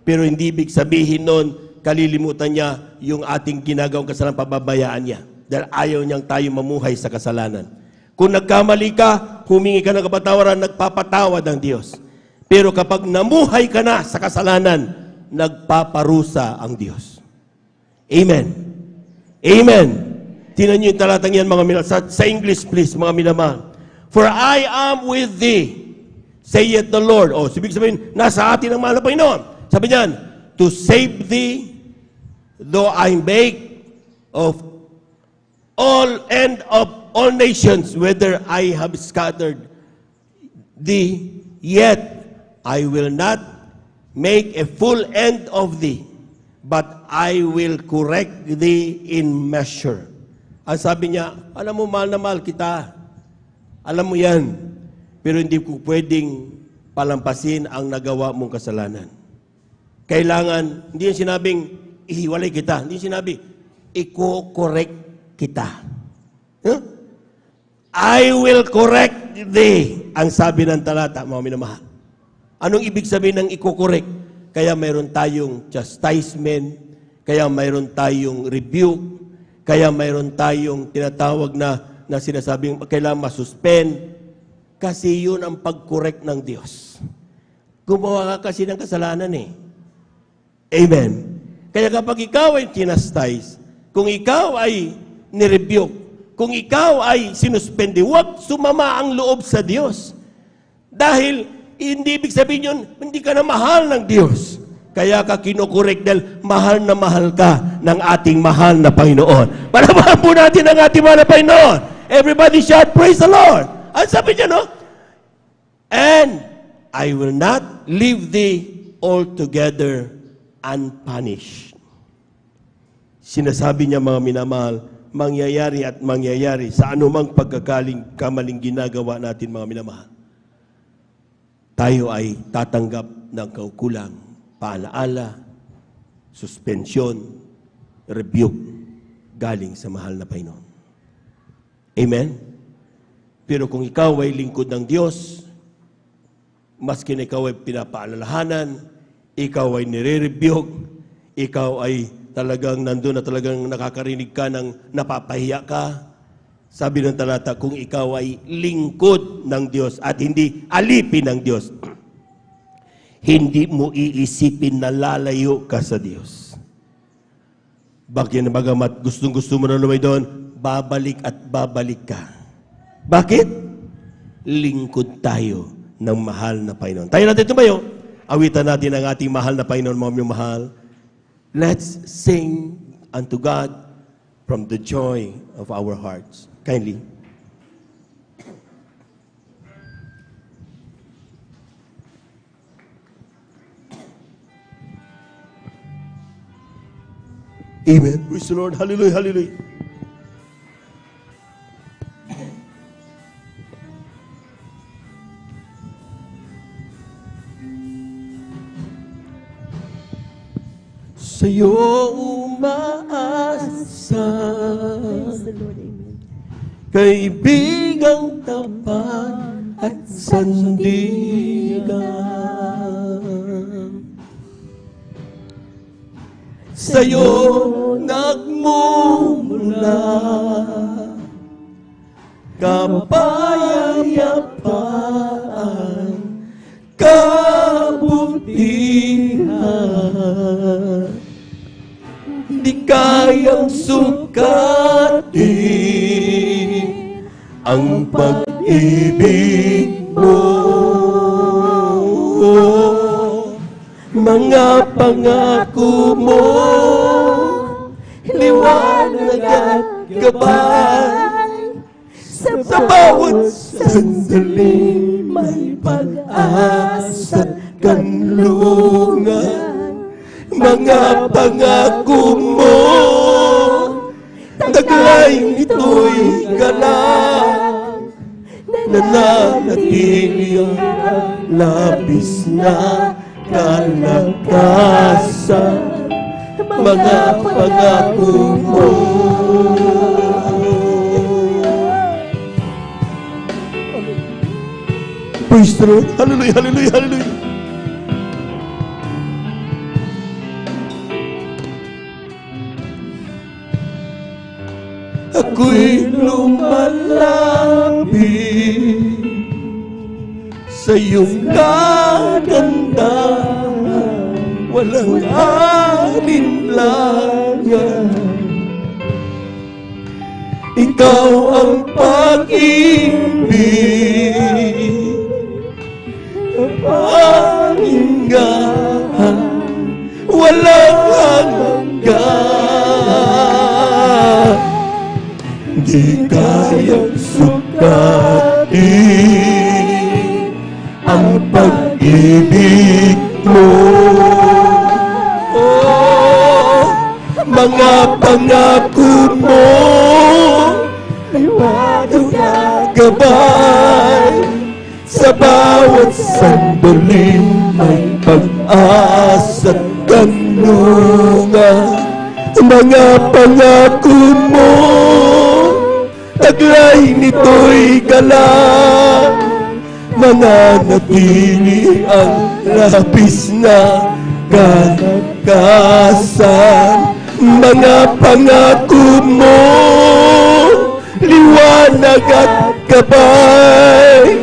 Pero hindi ibig sabihin noon, kalilimutan niya yung ating ginagawang kasalanan, pababayaan niya. Dahil ayaw niyang tayo mamuhay sa kasalanan. Kung nagkamali ka, humingi ka ng kapatawaran, nagpapatawad ang Diyos. Pero kapag namuhay ka na sa kasalanan, nagpaparusa ang Diyos. Amen. Amen. Tingnan niyo yung talatang yan, mga minamahal. Sa English, please, mga minamahal. For I am with thee, saith the Lord. O, ibig sabihin, nasa atin ang mahal na Panginoon. Sabi niyan, to save thee, though I make of all end of all nations, whether I have scattered thee, yet I will not make a full end of thee, but I will correct thee in measure. Ang sabi niya, alam mo, mahal na mahal kita. Alam mo yan. Pero hindi ko pwedeng palampasin ang nagawa mong kasalanan. Kailangan, hindi yung sinabing, ihiwalay kita. Hindi yung sinabi, i-correct kita. Huh? I will correct thee. Ang sabi ng talata, mga minamahal. Anong ibig sabihin ng i-correct? Kaya mayroon tayong chastisement, kaya mayroon tayong rebuke, kaya mayroon tayong tinatawag na sinasabing kailangan masuspend. Kasi yun ang pag-correct ng Diyos. Gumawa ka kasi ng kasalanan eh. Amen. Kaya kapag ikaw ay kinastise, kung ikaw ay nirebuke, kung ikaw ay sinuspende, huwag sumama ang loob sa Diyos. Dahil hindi ibig sabihin yun, hindi ka na mahal ng Diyos. Kaya ka kinukorek dahil mahal na mahal ka ng ating mahal na Panginoon. Palabahan po natin ang ating mahal na Panginoon. Everybody shout, praise the Lord. Ang sabi niya, no? And I will not leave thee altogether unpunished. Sinasabi niya, mga minamahal, mangyayari at mangyayari sa anumang pagkakamaling ginagawa natin, mga minamahal. Tayo ay tatanggap ng kaukulang, paalaala, suspensyon, rebuke, galing sa mahal na Panginoon. Amen? Pero kung ikaw ay lingkod ng Diyos, maski na ikaw ay pinapaalalahanan, ikaw ay nire-rebuke, ikaw ay talagang nandun na talagang nakakarinig ka ng napapahiya ka, sabi ng talata, kung ikaw ay lingkod ng Diyos at hindi alipin ng Diyos, hindi mo iisipin na lalayo ka sa Diyos. Bakit? Bagamat gustong-gusto mo na lumay doon, babalik at babalik ka. Bakit? Lingkod tayo ng mahal na Panginoon. Tayo natin tumayo. Awitan natin ang ating mahal na Panginoon, mga mahal. Let's sing unto God from the joy of our hearts. Kindly. Amen. Praise the Lord. Hallelujah. Hallelujah. Sa'yo umaasa, kaibigang tapat at sandigan. Sa'yo nagmumula kapayapaan, kabutihan. Di kayang sukatin ang pag-ibig mo. Mga pangako mo, liwanag at gabay, sa bawat sandali may pag-asa at kanlungan. Mga pangako mo, taglay ito'y galang, nananatili ang labis na kalakasan. Mga pangako mo. Praise the Lord. Hallelujah, hallelujah, hallelujah. Ako'y lumalapit sa iyong kagandahan, walang alinlangan. Ikaw ang pag-ibig kayang sukatin ang pag-ibig mo. Oh, mga pangako mo ay walang gabay. Sa bawat sandali may pag-asa't kanlungan. Mga pangako mo, taglay nito'y galang. Mga natili ang labis na kalakasan. Mga pangako mo, liwanag at gabay.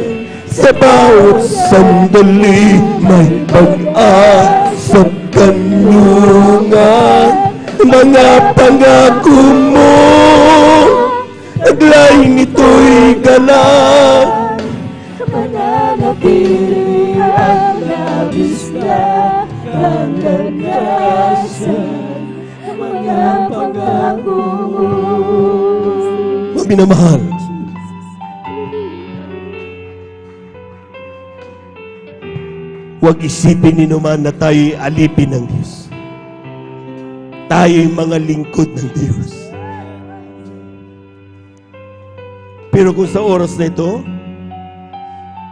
Sa bawat sandali may pag-asa't kanlungan. Mga pangako mo, taglay nito'y galang. Mananatili ang labis na kalakasan. Mga pangako mo. Minamahal, huwag isipin ni naman na tayo'y alipin ng Diyos. Tayo'y mga lingkod ng Diyos. Pero kung sa oras na ito,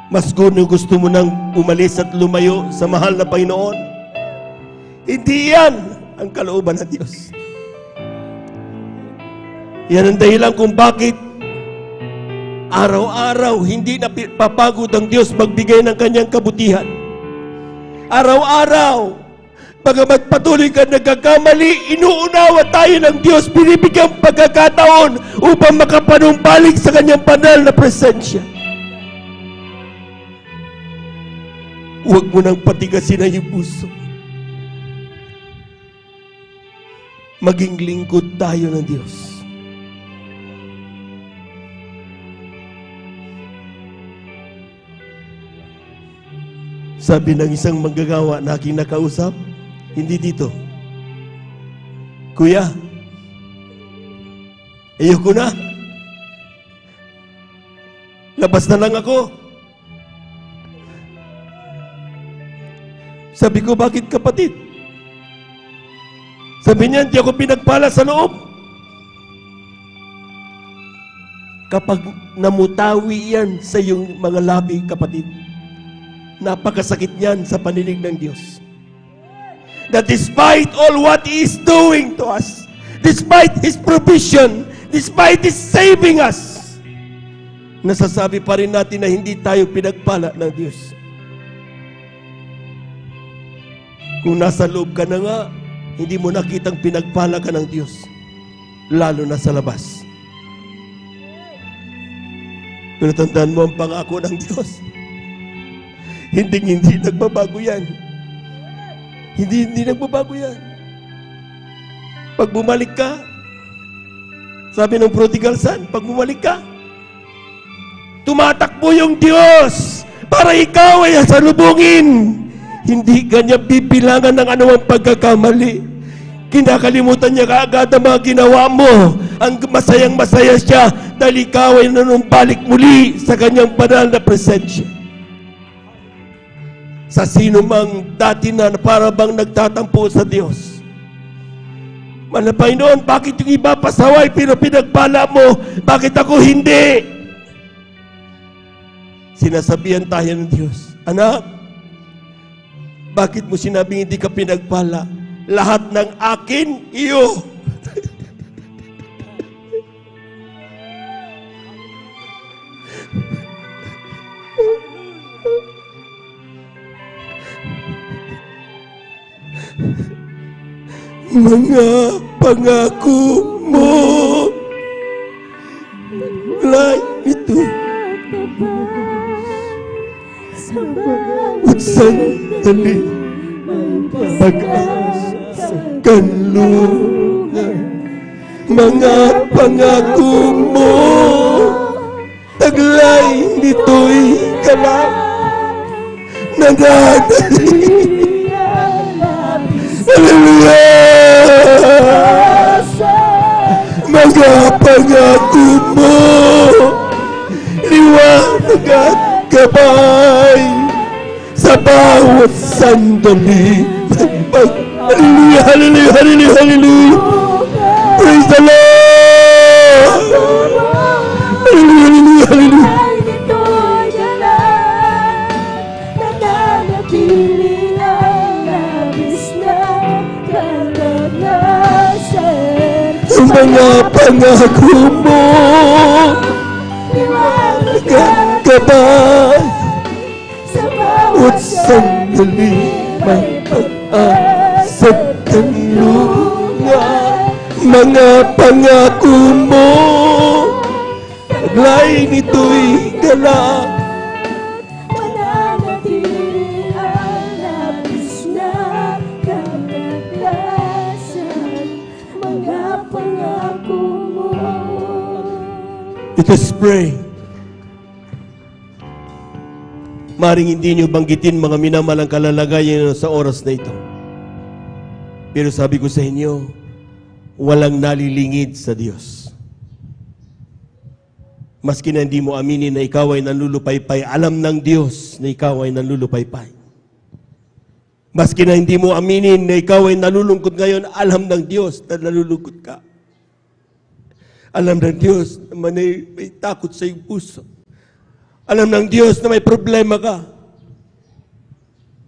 mas gusto mo nang umalis at lumayo sa mahal na Panginoon, hindi yan ang kalooban ng Diyos. Yan ang dahilan kung bakit araw-araw hindi napapagod ang Diyos magbigay ng kanyang kabutihan. Araw-araw, bagamat patuloy ka nagkakamali, inuunawa tayo ng Diyos, binibigyan pagkakataon upang makapanumbalik sa kanyang banal na presensya. Huwag mo nang patigasin ang iyong puso. Maging lingkod tayo ng Diyos. Sabi ng isang manggagawa na aking nakausap, hindi dito, Kuya, ayoko na. Labas na lang ako. Sabi ko, bakit kapatid? Sabi niya, hindi ako pinagpala sa loob. Kapag namutawi yan sa iyong mga labi, kapatid, napakasakit niyan sa paninig ng Diyos. That despite all what He is doing to us, despite His provision, despite His saving us, nasasabi pa rin natin na hindi tayo pinagpala ng Diyos. Kung nasa loob ka na nga, hindi mo nakitang pinagpala ka ng Diyos, lalo na sa labas. Pero tandaan mo ang pangako ng Diyos. Hindi nagbabago yan. Hindi nagbabago yan. Pag bumalik ka, sabi ng prodigal son, pag bumalik ka, tumatakbo yung Diyos para ikaw ay salubungin. Hindi kanya bibilangan ng anumang pagkakamali. Kinakalimutan niya kaagad ang mga ginawa mo. Ang masayang-masaya siya dahil ikaw ay nanumbalik muli sa kanyang banal na presensya. Sa sino mang dati na para bang nagtatampo sa Diyos. Mahal na Panginoon, bakit yung iba pasaway pero pinagpala mo? Bakit ako hindi? Sinasabihan tayo ng Diyos, anak, bakit mo sinabing hindi ka pinagpala? Lahat ng akin, iyo. Mga pangako mo, lahat ito. At sandali, pag-asa, kanlungan. Mga pangako mo, taglay nito'y kalang nananali. Hallelujah! Mga pangako mo, gagabay sa bawat sandali. Hallelujah, hallelujah, hallelujah, hallelujah. Praise the Lord. Hallelujah, hallelujah, hallelujah. Ang mga pangako mo gagabay sa bawat sandali. May pag-asa'y kanlungan. Mga pangako mo taglay nito'y galak. Mananatili ang labis na kalagasan. Mga pangako mo. Let us pray. Maring hindi nyo banggitin mga minamalang kalalagayan sa oras na ito. Pero sabi ko sa inyo, walang nalilingid sa Diyos. Maski na hindi mo aminin na ikaw ay nanlulupaypay, alam ng Diyos na ikaw ay nanlulupaypay. Maski na hindi mo aminin na ikaw ay nalulungkot ngayon, alam ng Diyos na nalulungkot ka. Alam ng Diyos na may takot sa iyong puso. Alam ng Diyos na may problema ka.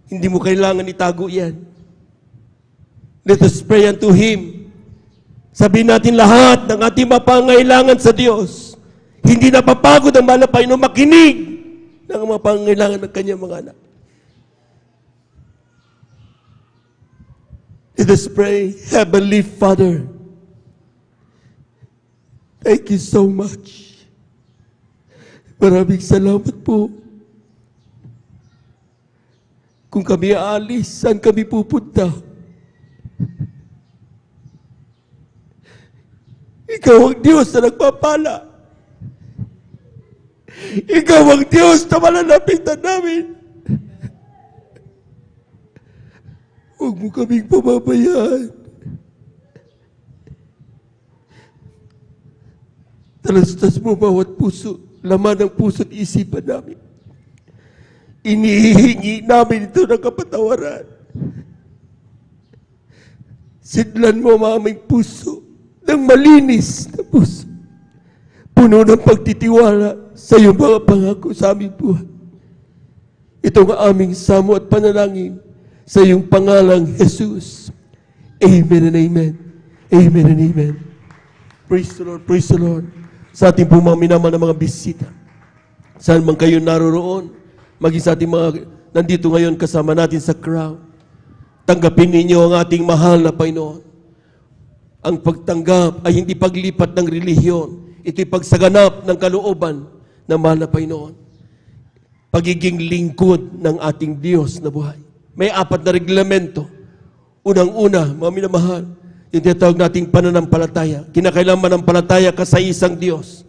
Hindi mo kailangan itago yan. Let us pray unto Him. Sabihin natin lahat ng ating mapangailangan sa Diyos. Hindi napapagod ang malapay na makinig ng mga pangailangan ng kanyang mga anak. Let us pray. Heavenly Father, thank you so much. Maraming salamat po. Kung kami aalis, saan kami pupunta? Ikaw ang Diyos na nagpapala. Ikaw ang Diyos na malalapitan namin. Huwag mo kaming pababayaan. Talastas mo bawat puso, laman ng puso at isipan namin. Inihihingi namin ito ng kapatawaran. Sidlan mo ang aming puso ng malinis na puso. Puno ng pagtitiwala sa iyong mga pangako sa aming buhay. Ito ang aming samo at panalangin sa iyong pangalang Jesus. Amen and amen. Amen and amen. Praise the Lord, praise the Lord. Sa ating po mga minamahal na mga bisita, saan man kayo naroroon, maging sa ating mga nandito ngayon kasama natin sa crowd, tanggapin ninyo ang ating mahal na Panginoon. Ang pagtanggap ay hindi paglipat ng relihiyon. Ito'y pagsaganap ng kalooban ng mahal na Panginoon. Pagiging lingkod ng ating Diyos na buhay. May 4 na reglamento. Unang-una, mga minamahal, yung tinatawag nating pananampalataya. Kinakailangan manampalataya ka sa isang Diyos.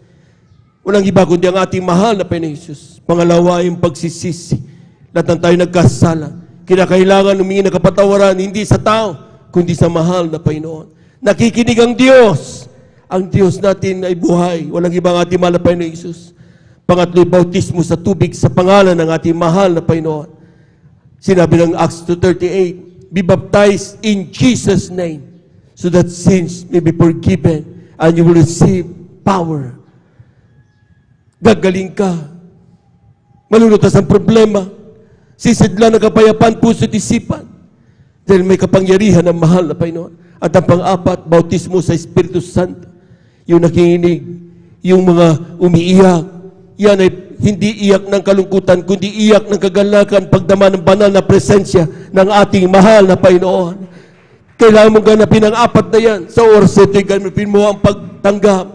Walang iba kundi ang ating mahal na Panginoon Jesus. Pangalawa ay yung pagsisisi. Lahat ng tayo nagkasala. Kinakailangan humingi ng kapatawaran, hindi sa tao, kundi sa mahal na Panginoon. Nakikinig ang Diyos. Ang Diyos natin ay buhay. Walang ibang ating mahal na Panginoon Jesus. Pangatlo, bautismo sa tubig sa pangalan ng ating mahal na Panginoon. Sinabi ng Acts 2:38, be baptized in Jesus' name so that sins may be forgiven and you will receive power. Gagaling ka. Malulutas ang problema. Sisidlan ng kapayapaan, puso at isipan. Dahil may kapangyarihan ng mahal na Panginoon. At ang pang-4, bautismo sa Espiritu Santo. Yung nakikinig, yung mga umiiyak, yan ay hindi iyak ng kalungkutan, kundi iyak ng kagalakan, pagdama ng banal na presensya ng ating mahal na Panginoon. Kailangan mong ganapin ang 4 na yan. Sa oras ito, ganapin mo ang pagtanggap.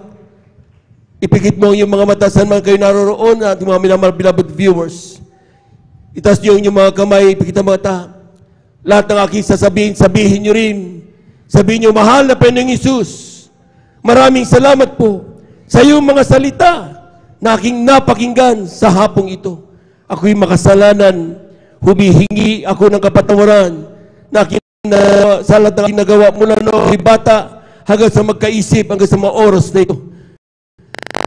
Ipikit mo ang iyong mga mata saan man kayo naroroon, at mga minamahal beloved viewers. Itaas niyo ang inyong mga kamay, ipikit ang mata. Lahat ng aking sasabihin, sabihin niyo rin. Sabihin niyo, mahal na Panginoong Hesus, maraming salamat po sa iyong mga salita na aking napakinggan sa hapong ito. Ako'y makasalanan, humihingi ako ng kapatawaran na aking sa lahat ng aking nagawa mula noong bata hanggang sa magkaisip, hanggang sa mga oras na ito.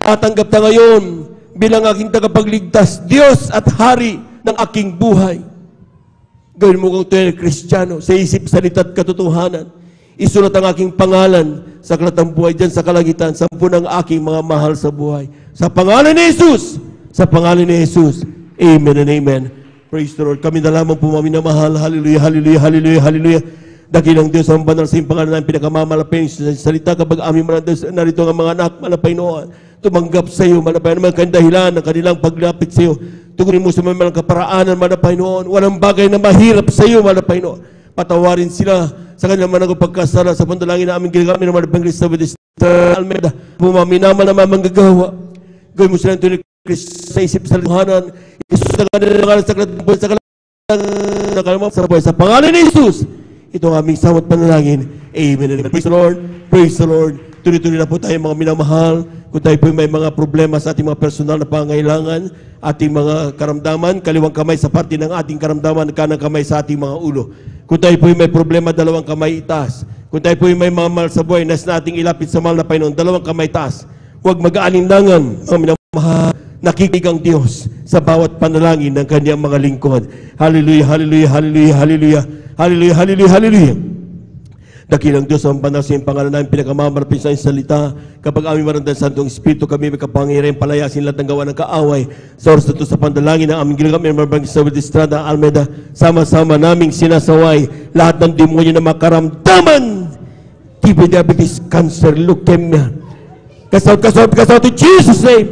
Tatanggap na ngayon bilang aking tagapagligtas, Diyos at Hari ng aking buhay. Gawin mo kung tunay na Kristiyano sa isip, salita at katotohanan. Isulat ang aking pangalan sa aklat ng buhay dyan sa kalangitan, sa ng aking mga mahal sa buhay. Sa pangalan ni Jesus! Sa pangalan ni Jesus. Amen and amen. Praise the Lord. Kami na lamang po minamahal. Hallelujah, hallelujah, hallelujah, hallelujah. Dakilang Diyos ang banal sa iyong pangalan namin pinakamamalapin sa salita kapag aming narito ang mga anak, malapay noon. Tumanggap sa iyo, malapay naman kandahilan ng kanilang paglapit sa iyo. Tugunin mo sa mga kaparaanan, malapay noon. Walang bagay na mahirap sa iyo, malapay noon. Patawarin sila sa kanilang manang pagkasala sa pandalangin na aming ginagamit ng malapay Kristo with Almeida. Pumaminamal na manggagawa. Gawin mo sila ng tuloy Kristo sa isip sa luhanan. Isus na kanilang sa buhay. Sa pangalan ni Jesus, ito ang aming samot panalangin. Amen. Praise the Lord. Praise the Lord. Tuloy-tuloy na po tayo mga minamahal. Kung tayo po may mga problema sa ating mga personal na pangangailangan, ating mga karamdaman, kaliwang kamay sa parte ng ating karamdaman, kanang kamay sa ating mga ulo. Kung tayo po may problema, dalawang kamay itaas. Kung tayo po may mga mahal sa buhay, nas nating ilapit sa mahal na Panginoon, dalawang kamay itaas. Huwag mag-aalinlangan, mga minamahal. Nakikinig ang Diyos sa bawat panalangin ng kanyang mga lingkod. Hallelujah, hallelujah, hallelujah, hallelujah, hallelujah, hallelujah, hallelujah. Dakilang Diyos ang banal sa iyong pangalan namin pinakamamalapit sa iyong salita. Kapag aming marandan sa Santong Espiritu, kami may kapangyarihan palayasin lahat ng gawa ng kaaway. Sa oras na ito sa pandalangin ng aming ginagamit, Marbang Isabel Estrada, Almeida, sama-sama naming sinasaway lahat ng demonyo na makaramdaman. TB, diabetes, cancer, leukemia. Kasawat in Jesus' name.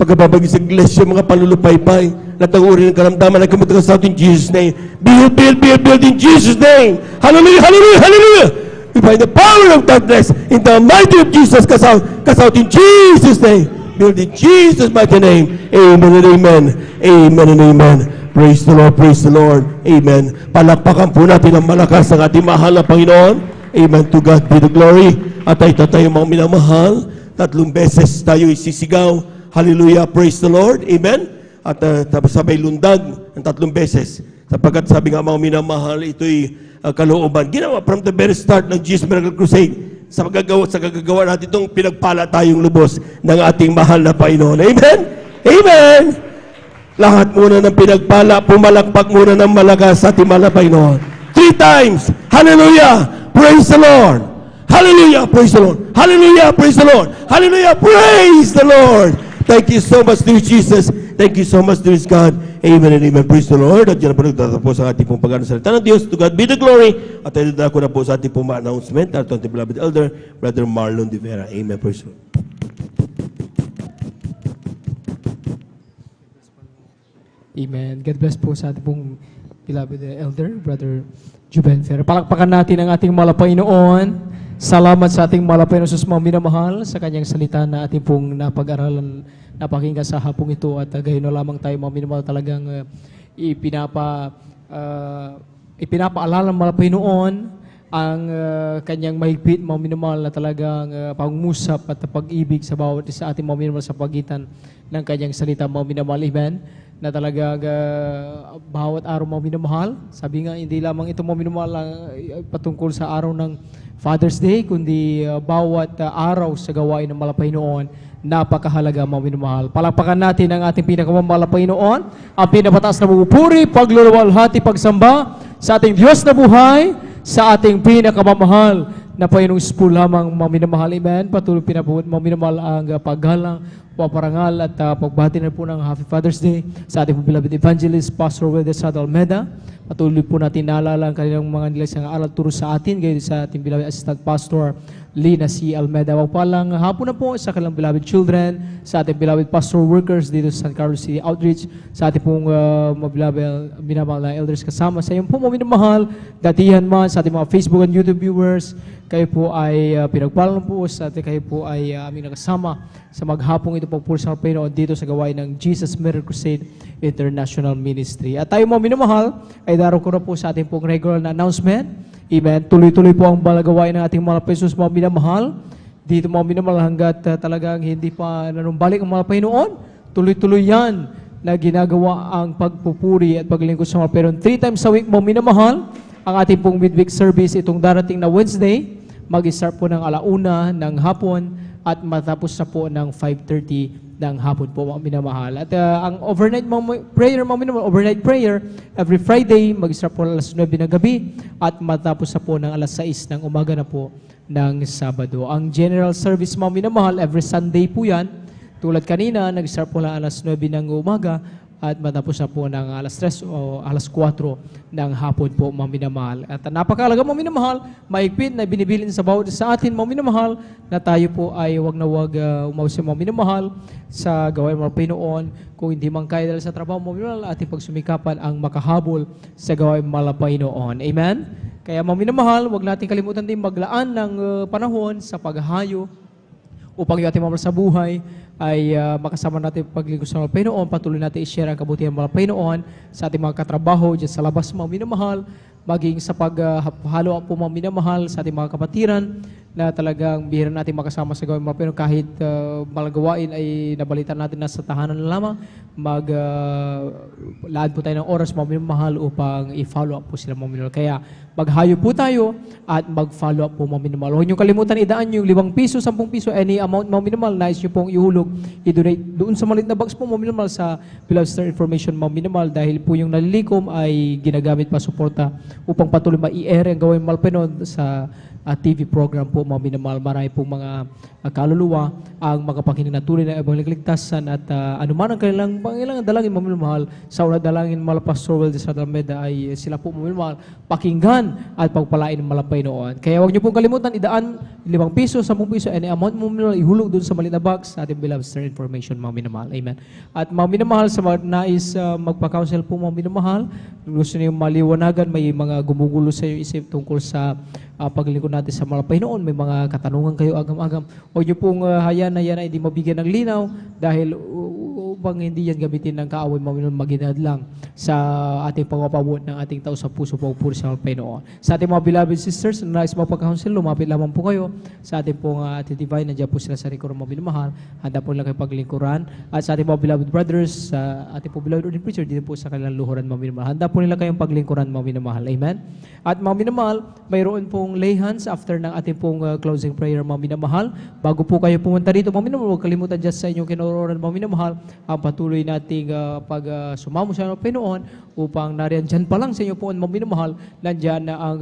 Pagkababagi sa iglesia, mga palulupaypay, lahat ng uri ng karamdaman ay kumutakas sa in Jesus' name. Be healed in Jesus' name. Hallelujah, hallelujah, hallelujah. We find the power of darkness in the mighty of Jesus. Cast out in Jesus' name. Build in Jesus' mighty name. Amen and amen. Amen and amen. Praise the Lord, praise the Lord. Amen. Palakpakan po natin ang malakas ng ating mahal na Panginoon. Amen. To God be the glory. At tayo mga minamahal. 3 beses tayo isisigaw. Hallelujah, praise the Lord. Amen. At sabay lundag ng 3 beses. Sapagkat sabi nga mga minamahal, ito'y kalooban. Ginawa from the very start ng Jesus Miracle Crusade. Sa kagagawa natin itong pinagpala tayong lubos ng ating mahal na Panginoon. Amen. Amen. Lahat muna ng pinagpala, pumalakpak muna ng malakas sa ating mahal na Panginoon. 3 times. Hallelujah. Praise the Lord. Hallelujah. Praise the Lord. Hallelujah. Praise the Lord. Hallelujah. Praise the Lord. Thank you so much, dear Jesus. Thank you so much, dear God. Amen and amen. Praise the Lord. At yan na po nagtatapos ang ating pong pag-anasalita ng Diyos. To God be the glory. At tayo na ko na po sa ating pong announcement. At ating beloved elder, Brother Marlon de Vera. Amen. Praise the Lord. Amen. God bless po sa ating pong beloved elder, Brother Juben Ferrer. Palakpakan natin ang ating mahal na Panginoon. Salamat sa ating mahal na Panginoon sa mga minamahal sa kanyang salita na ating pong napag-aralan, napakinggan sa hapong ito at gayon na lamang tayo mga minamahal talagang ipinapaalala ng mahal na Panginoon ang kanyang mahigpit mga minamahal na talagang pangungusap at pag-ibig sa bawat isa ating mga minamahal sa pagitan ng kanyang salita mga minamahal. Amen. Na talaga bawat araw mga minamahal. Sabi nga, hindi lamang ito mga minamahal patungkol sa araw ng Father's Day, kundi bawat araw sa gawain ng mahal na Panginoon, napakahalaga mga minamahal. Palakpakan natin ang ating pinakamamahal na Panginoon, ang pinapataas na pupuri, pagluluwalhati, pagsamba sa ating Diyos na buhay, sa ating pinakamamahal na Panginoong Spool lamang mga minamahal. Amen. Patuloy pinabuhat mga minamahal ang paggalang, paparangal at pagbati na po ng Happy Father's Day sa ating beloved evangelist, Pastor Wilder Sada Almeida. Patuloy po natin naalala ang kanilang mga nilagsang aral turo sa atin, gayon sa ating beloved Assistant Pastor Lina C. Almeida. Palang hapon na po sa kanilang beloved children, sa ating beloved pastor workers dito sa San Carlos City Outreach, sa ating pong beloved minamahal na elders kasama sa iyong po mga minamahal, datihan man sa ating mga Facebook and YouTube viewers. Kayo po ay pinagpalang po sa ating kayo po ay aming nakasama sa maghapong ito pagpuro sa Panginoon dito sa gawain ng Jesus Miracle Crusade International Ministry. At tayo mga minamahal ay daraw ko na po sa ating pong regular na announcement. Amen. Tuloy-tuloy po ang balagawain ng ating mga Pesos mga minamahal. Dito mga minamahal hanggat talagang hindi pa nanumbalik ang mga Panginoon. Tuloy-tuloy yan na ginagawa ang pagpupuri at paglingkod sa mga Panginoon. 3 times a week mga minamahal ang ating pong midweek service itong darating na Wednesday. Mag-start po ng 1:00 ng hapon at matapos na po ng 5:30 ng hapon po, mga minamahal. At ang overnight prayer, mga minamahal, overnight prayer, every Friday, mag-start po alas 9 ng gabi at matapos na po ng alas 6 ng umaga na po ng Sabado. Ang general service, mga minamahal, every Sunday po yan. Tulad kanina, nag-start po lang alas 9 ng umaga at matapos na po ng alas 3 o alas 4 ng hapon po, mga minamahal. At napakalaga, mga minamahal, maigpit na binibilin sa bawat sa atin, mga minamahal, na tayo po ay wag na wag umawsi, mga minamahal, sa gawain mga Pinoon. Kung hindi man kaya dahil sa trabaho, mga minamahal, ating pagsumikapan ang makahabol sa gawain mga Pinoon. Amen? Kaya, mga minamahal, wag natin kalimutan din maglaan ng panahon sa paghahayo upang yung ating mga sa buhay ay makasama natin paglingkod sa mga Pinoon. Patuloy natin i-share ang kabutihan ng mga Pinoon sa ating mga katrabaho dyan sa labas, mga minamahal, maging sa paghalo po, mga minamahal, sa ating mga kapatiran na talagang bihira natin makasama sa gawin mga Pinoon kahit malagawain ay nabalitan natin na sa tahanan na lamang. Laan po tayo ng oras, mga minamahal, upang i-follow up po sila, mga minamahal. Kaya maghayo po tayo at mag-follow up po, mga minamahal. Huwag niyo kalimutan, idaan yung 5 piso, 10 piso, any amount, mga minamahal, nais niyo pong ihulog, i-donate doon sa maliit na box po, mga minamahal, sa Beloved Star Information, mga minamahal, dahil po yung nalilikom ay ginagamit pa suporta upang patuloy ma-i-air ang gawin mga Pinoon sa TV program po, mga minamahal. Marami pong mga kaluluwa ang makapakinig na tunay na ebangheliktasan at anuman ang kanilang pangailangan dalangin, mga minamahal. Sa una dalangin mga Pastor Weldes sa Dalmeda ay sila po, mga minamahal, pakinggan at pagpalain ng malapay noon. Kaya huwag niyo pong kalimutan, idaan 5 piso, 10 piso, any amount, mga minamahal, ihulog doon sa maliit na box sa ating Beloved Star Information, mga minamahal. Amen. At mga minamahal, sa mga nais magpa-counsel po, mga minamahal, gusto niyo maliwanagan, may mga gumugulo sa iyo isip tungkol sa paglingkod natin sa malapay noon, may mga katanungan kayo agam-agam, huwag niyo pong hayaan na yan ay hindi mabigyan ng linaw dahil upang hindi yan gamitin ng kaaway, maginad lang sa ating pangapabot ng ating tao sa puso po sa malapay noon. Sa ating mga beloved sisters na nais magpa-counsel, lumapit lamang po kayo sa ating pong ating divine, nandiyan po sila sa record ng mga minamahal, handa po lang kayo paglingkuran. At sa ating mga beloved brothers, sa ating po beloved ordinary preacher, dito po sa kanilang luhuran, mga minamahal, handa po nila kayong paglingkuran, mga minamahal. Amen? At mga minamahal, mayroon pong lay hands after ng ating pong closing prayer, mga minamahal. Bago po kayo pumunta dito, mga minamahal, huwag kalimutan dyan sa inyong kinororan, mga minamahal, ang patuloy nating sumamo sa Pinoon upang nariyan dyan pa lang sa inyo po, mga minamahal, nandyan na ang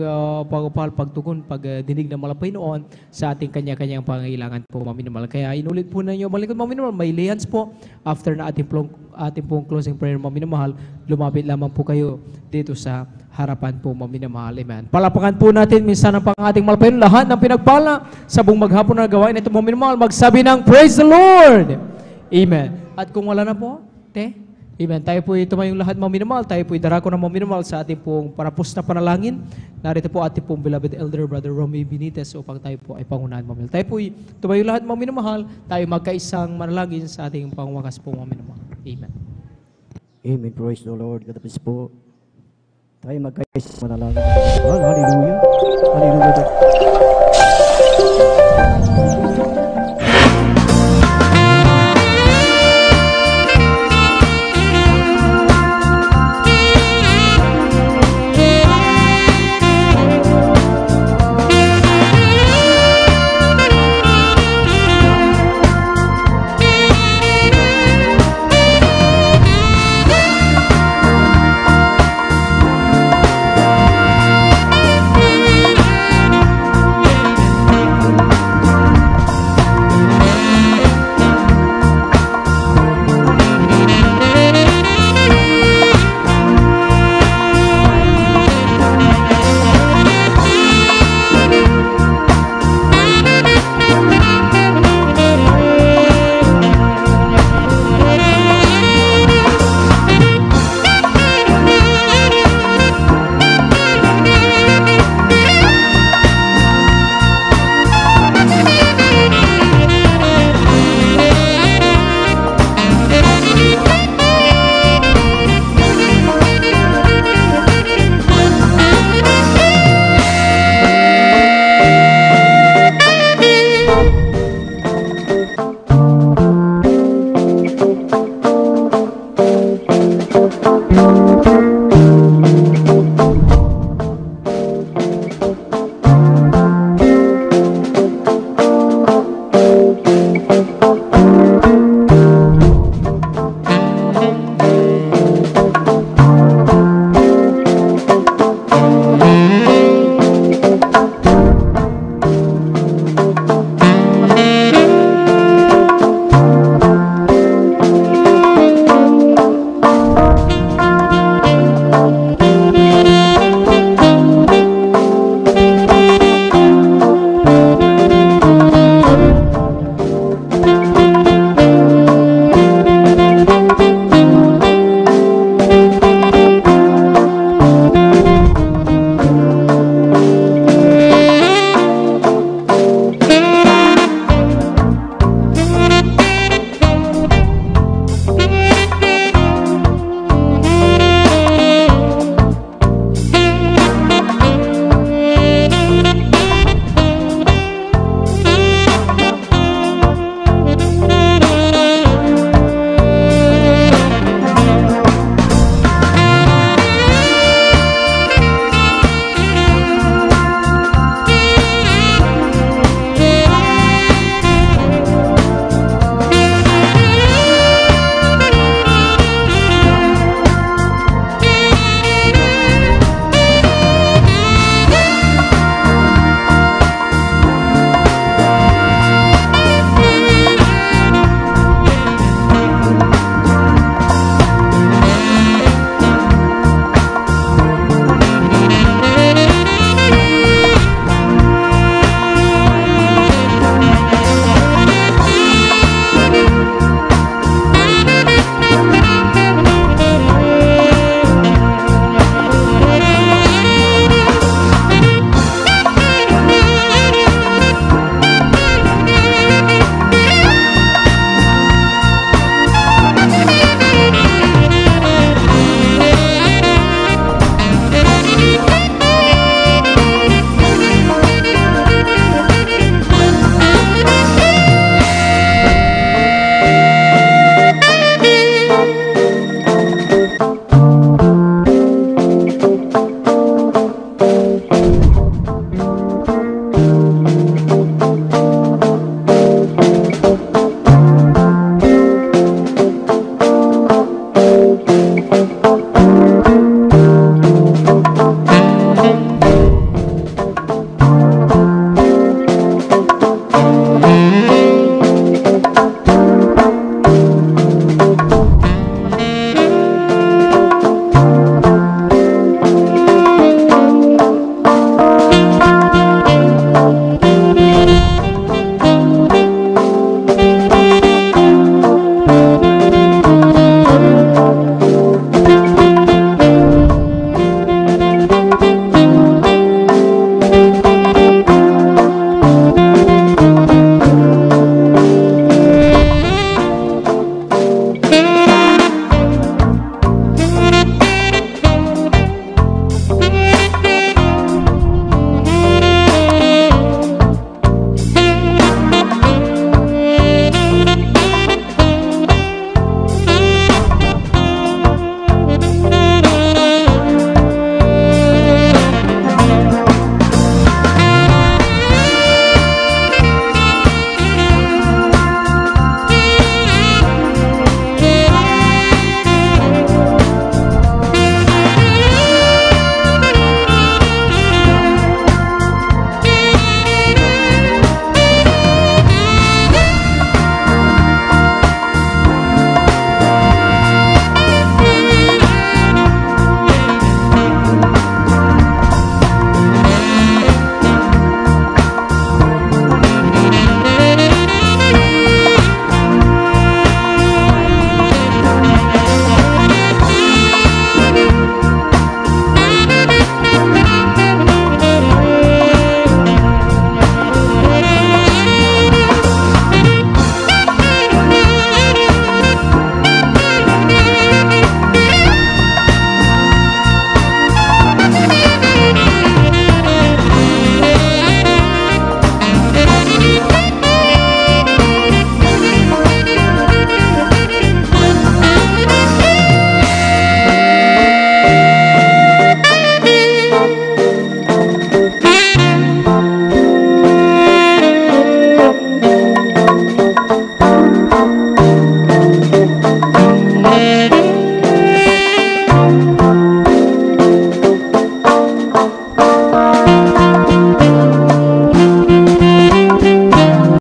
pagpapahal, pagtugon, pagdinig ng malapay noon sa ating kanya-kanyang pangailangan po, mga minamahal. Kaya inulit po na inyo, mga minamahal, may lay hands po after na ating pong closing prayer, mga minamahal. Lumapit lamang po kayo dito sa harapan po, mga minamahal. Amen. Palapakan po natin minsan ang ating malapay lahat ng pinagpala sa buong maghapon na gawain ito, mga minamahal, magsabi ng Praise the Lord! Amen. At kung wala na po, amen. Tayo po tumayong lahat, mga minamahal. Tayo po idarako ng mga minamahal sa ating pong parapos na panalangin. Narito po ating pong beloved elder brother Romy Benitez upang tayo po ay pangunahan, mga minamahal. Tayo po tumayong lahat, mga minamahal. Tayo magkaisang manalangin sa ating pangwakas po, mga minamahal. Amen. Amen. Praise the Lord. God bless po. Tayo magkaisang manalangin. Hallelujah. Hallelujah.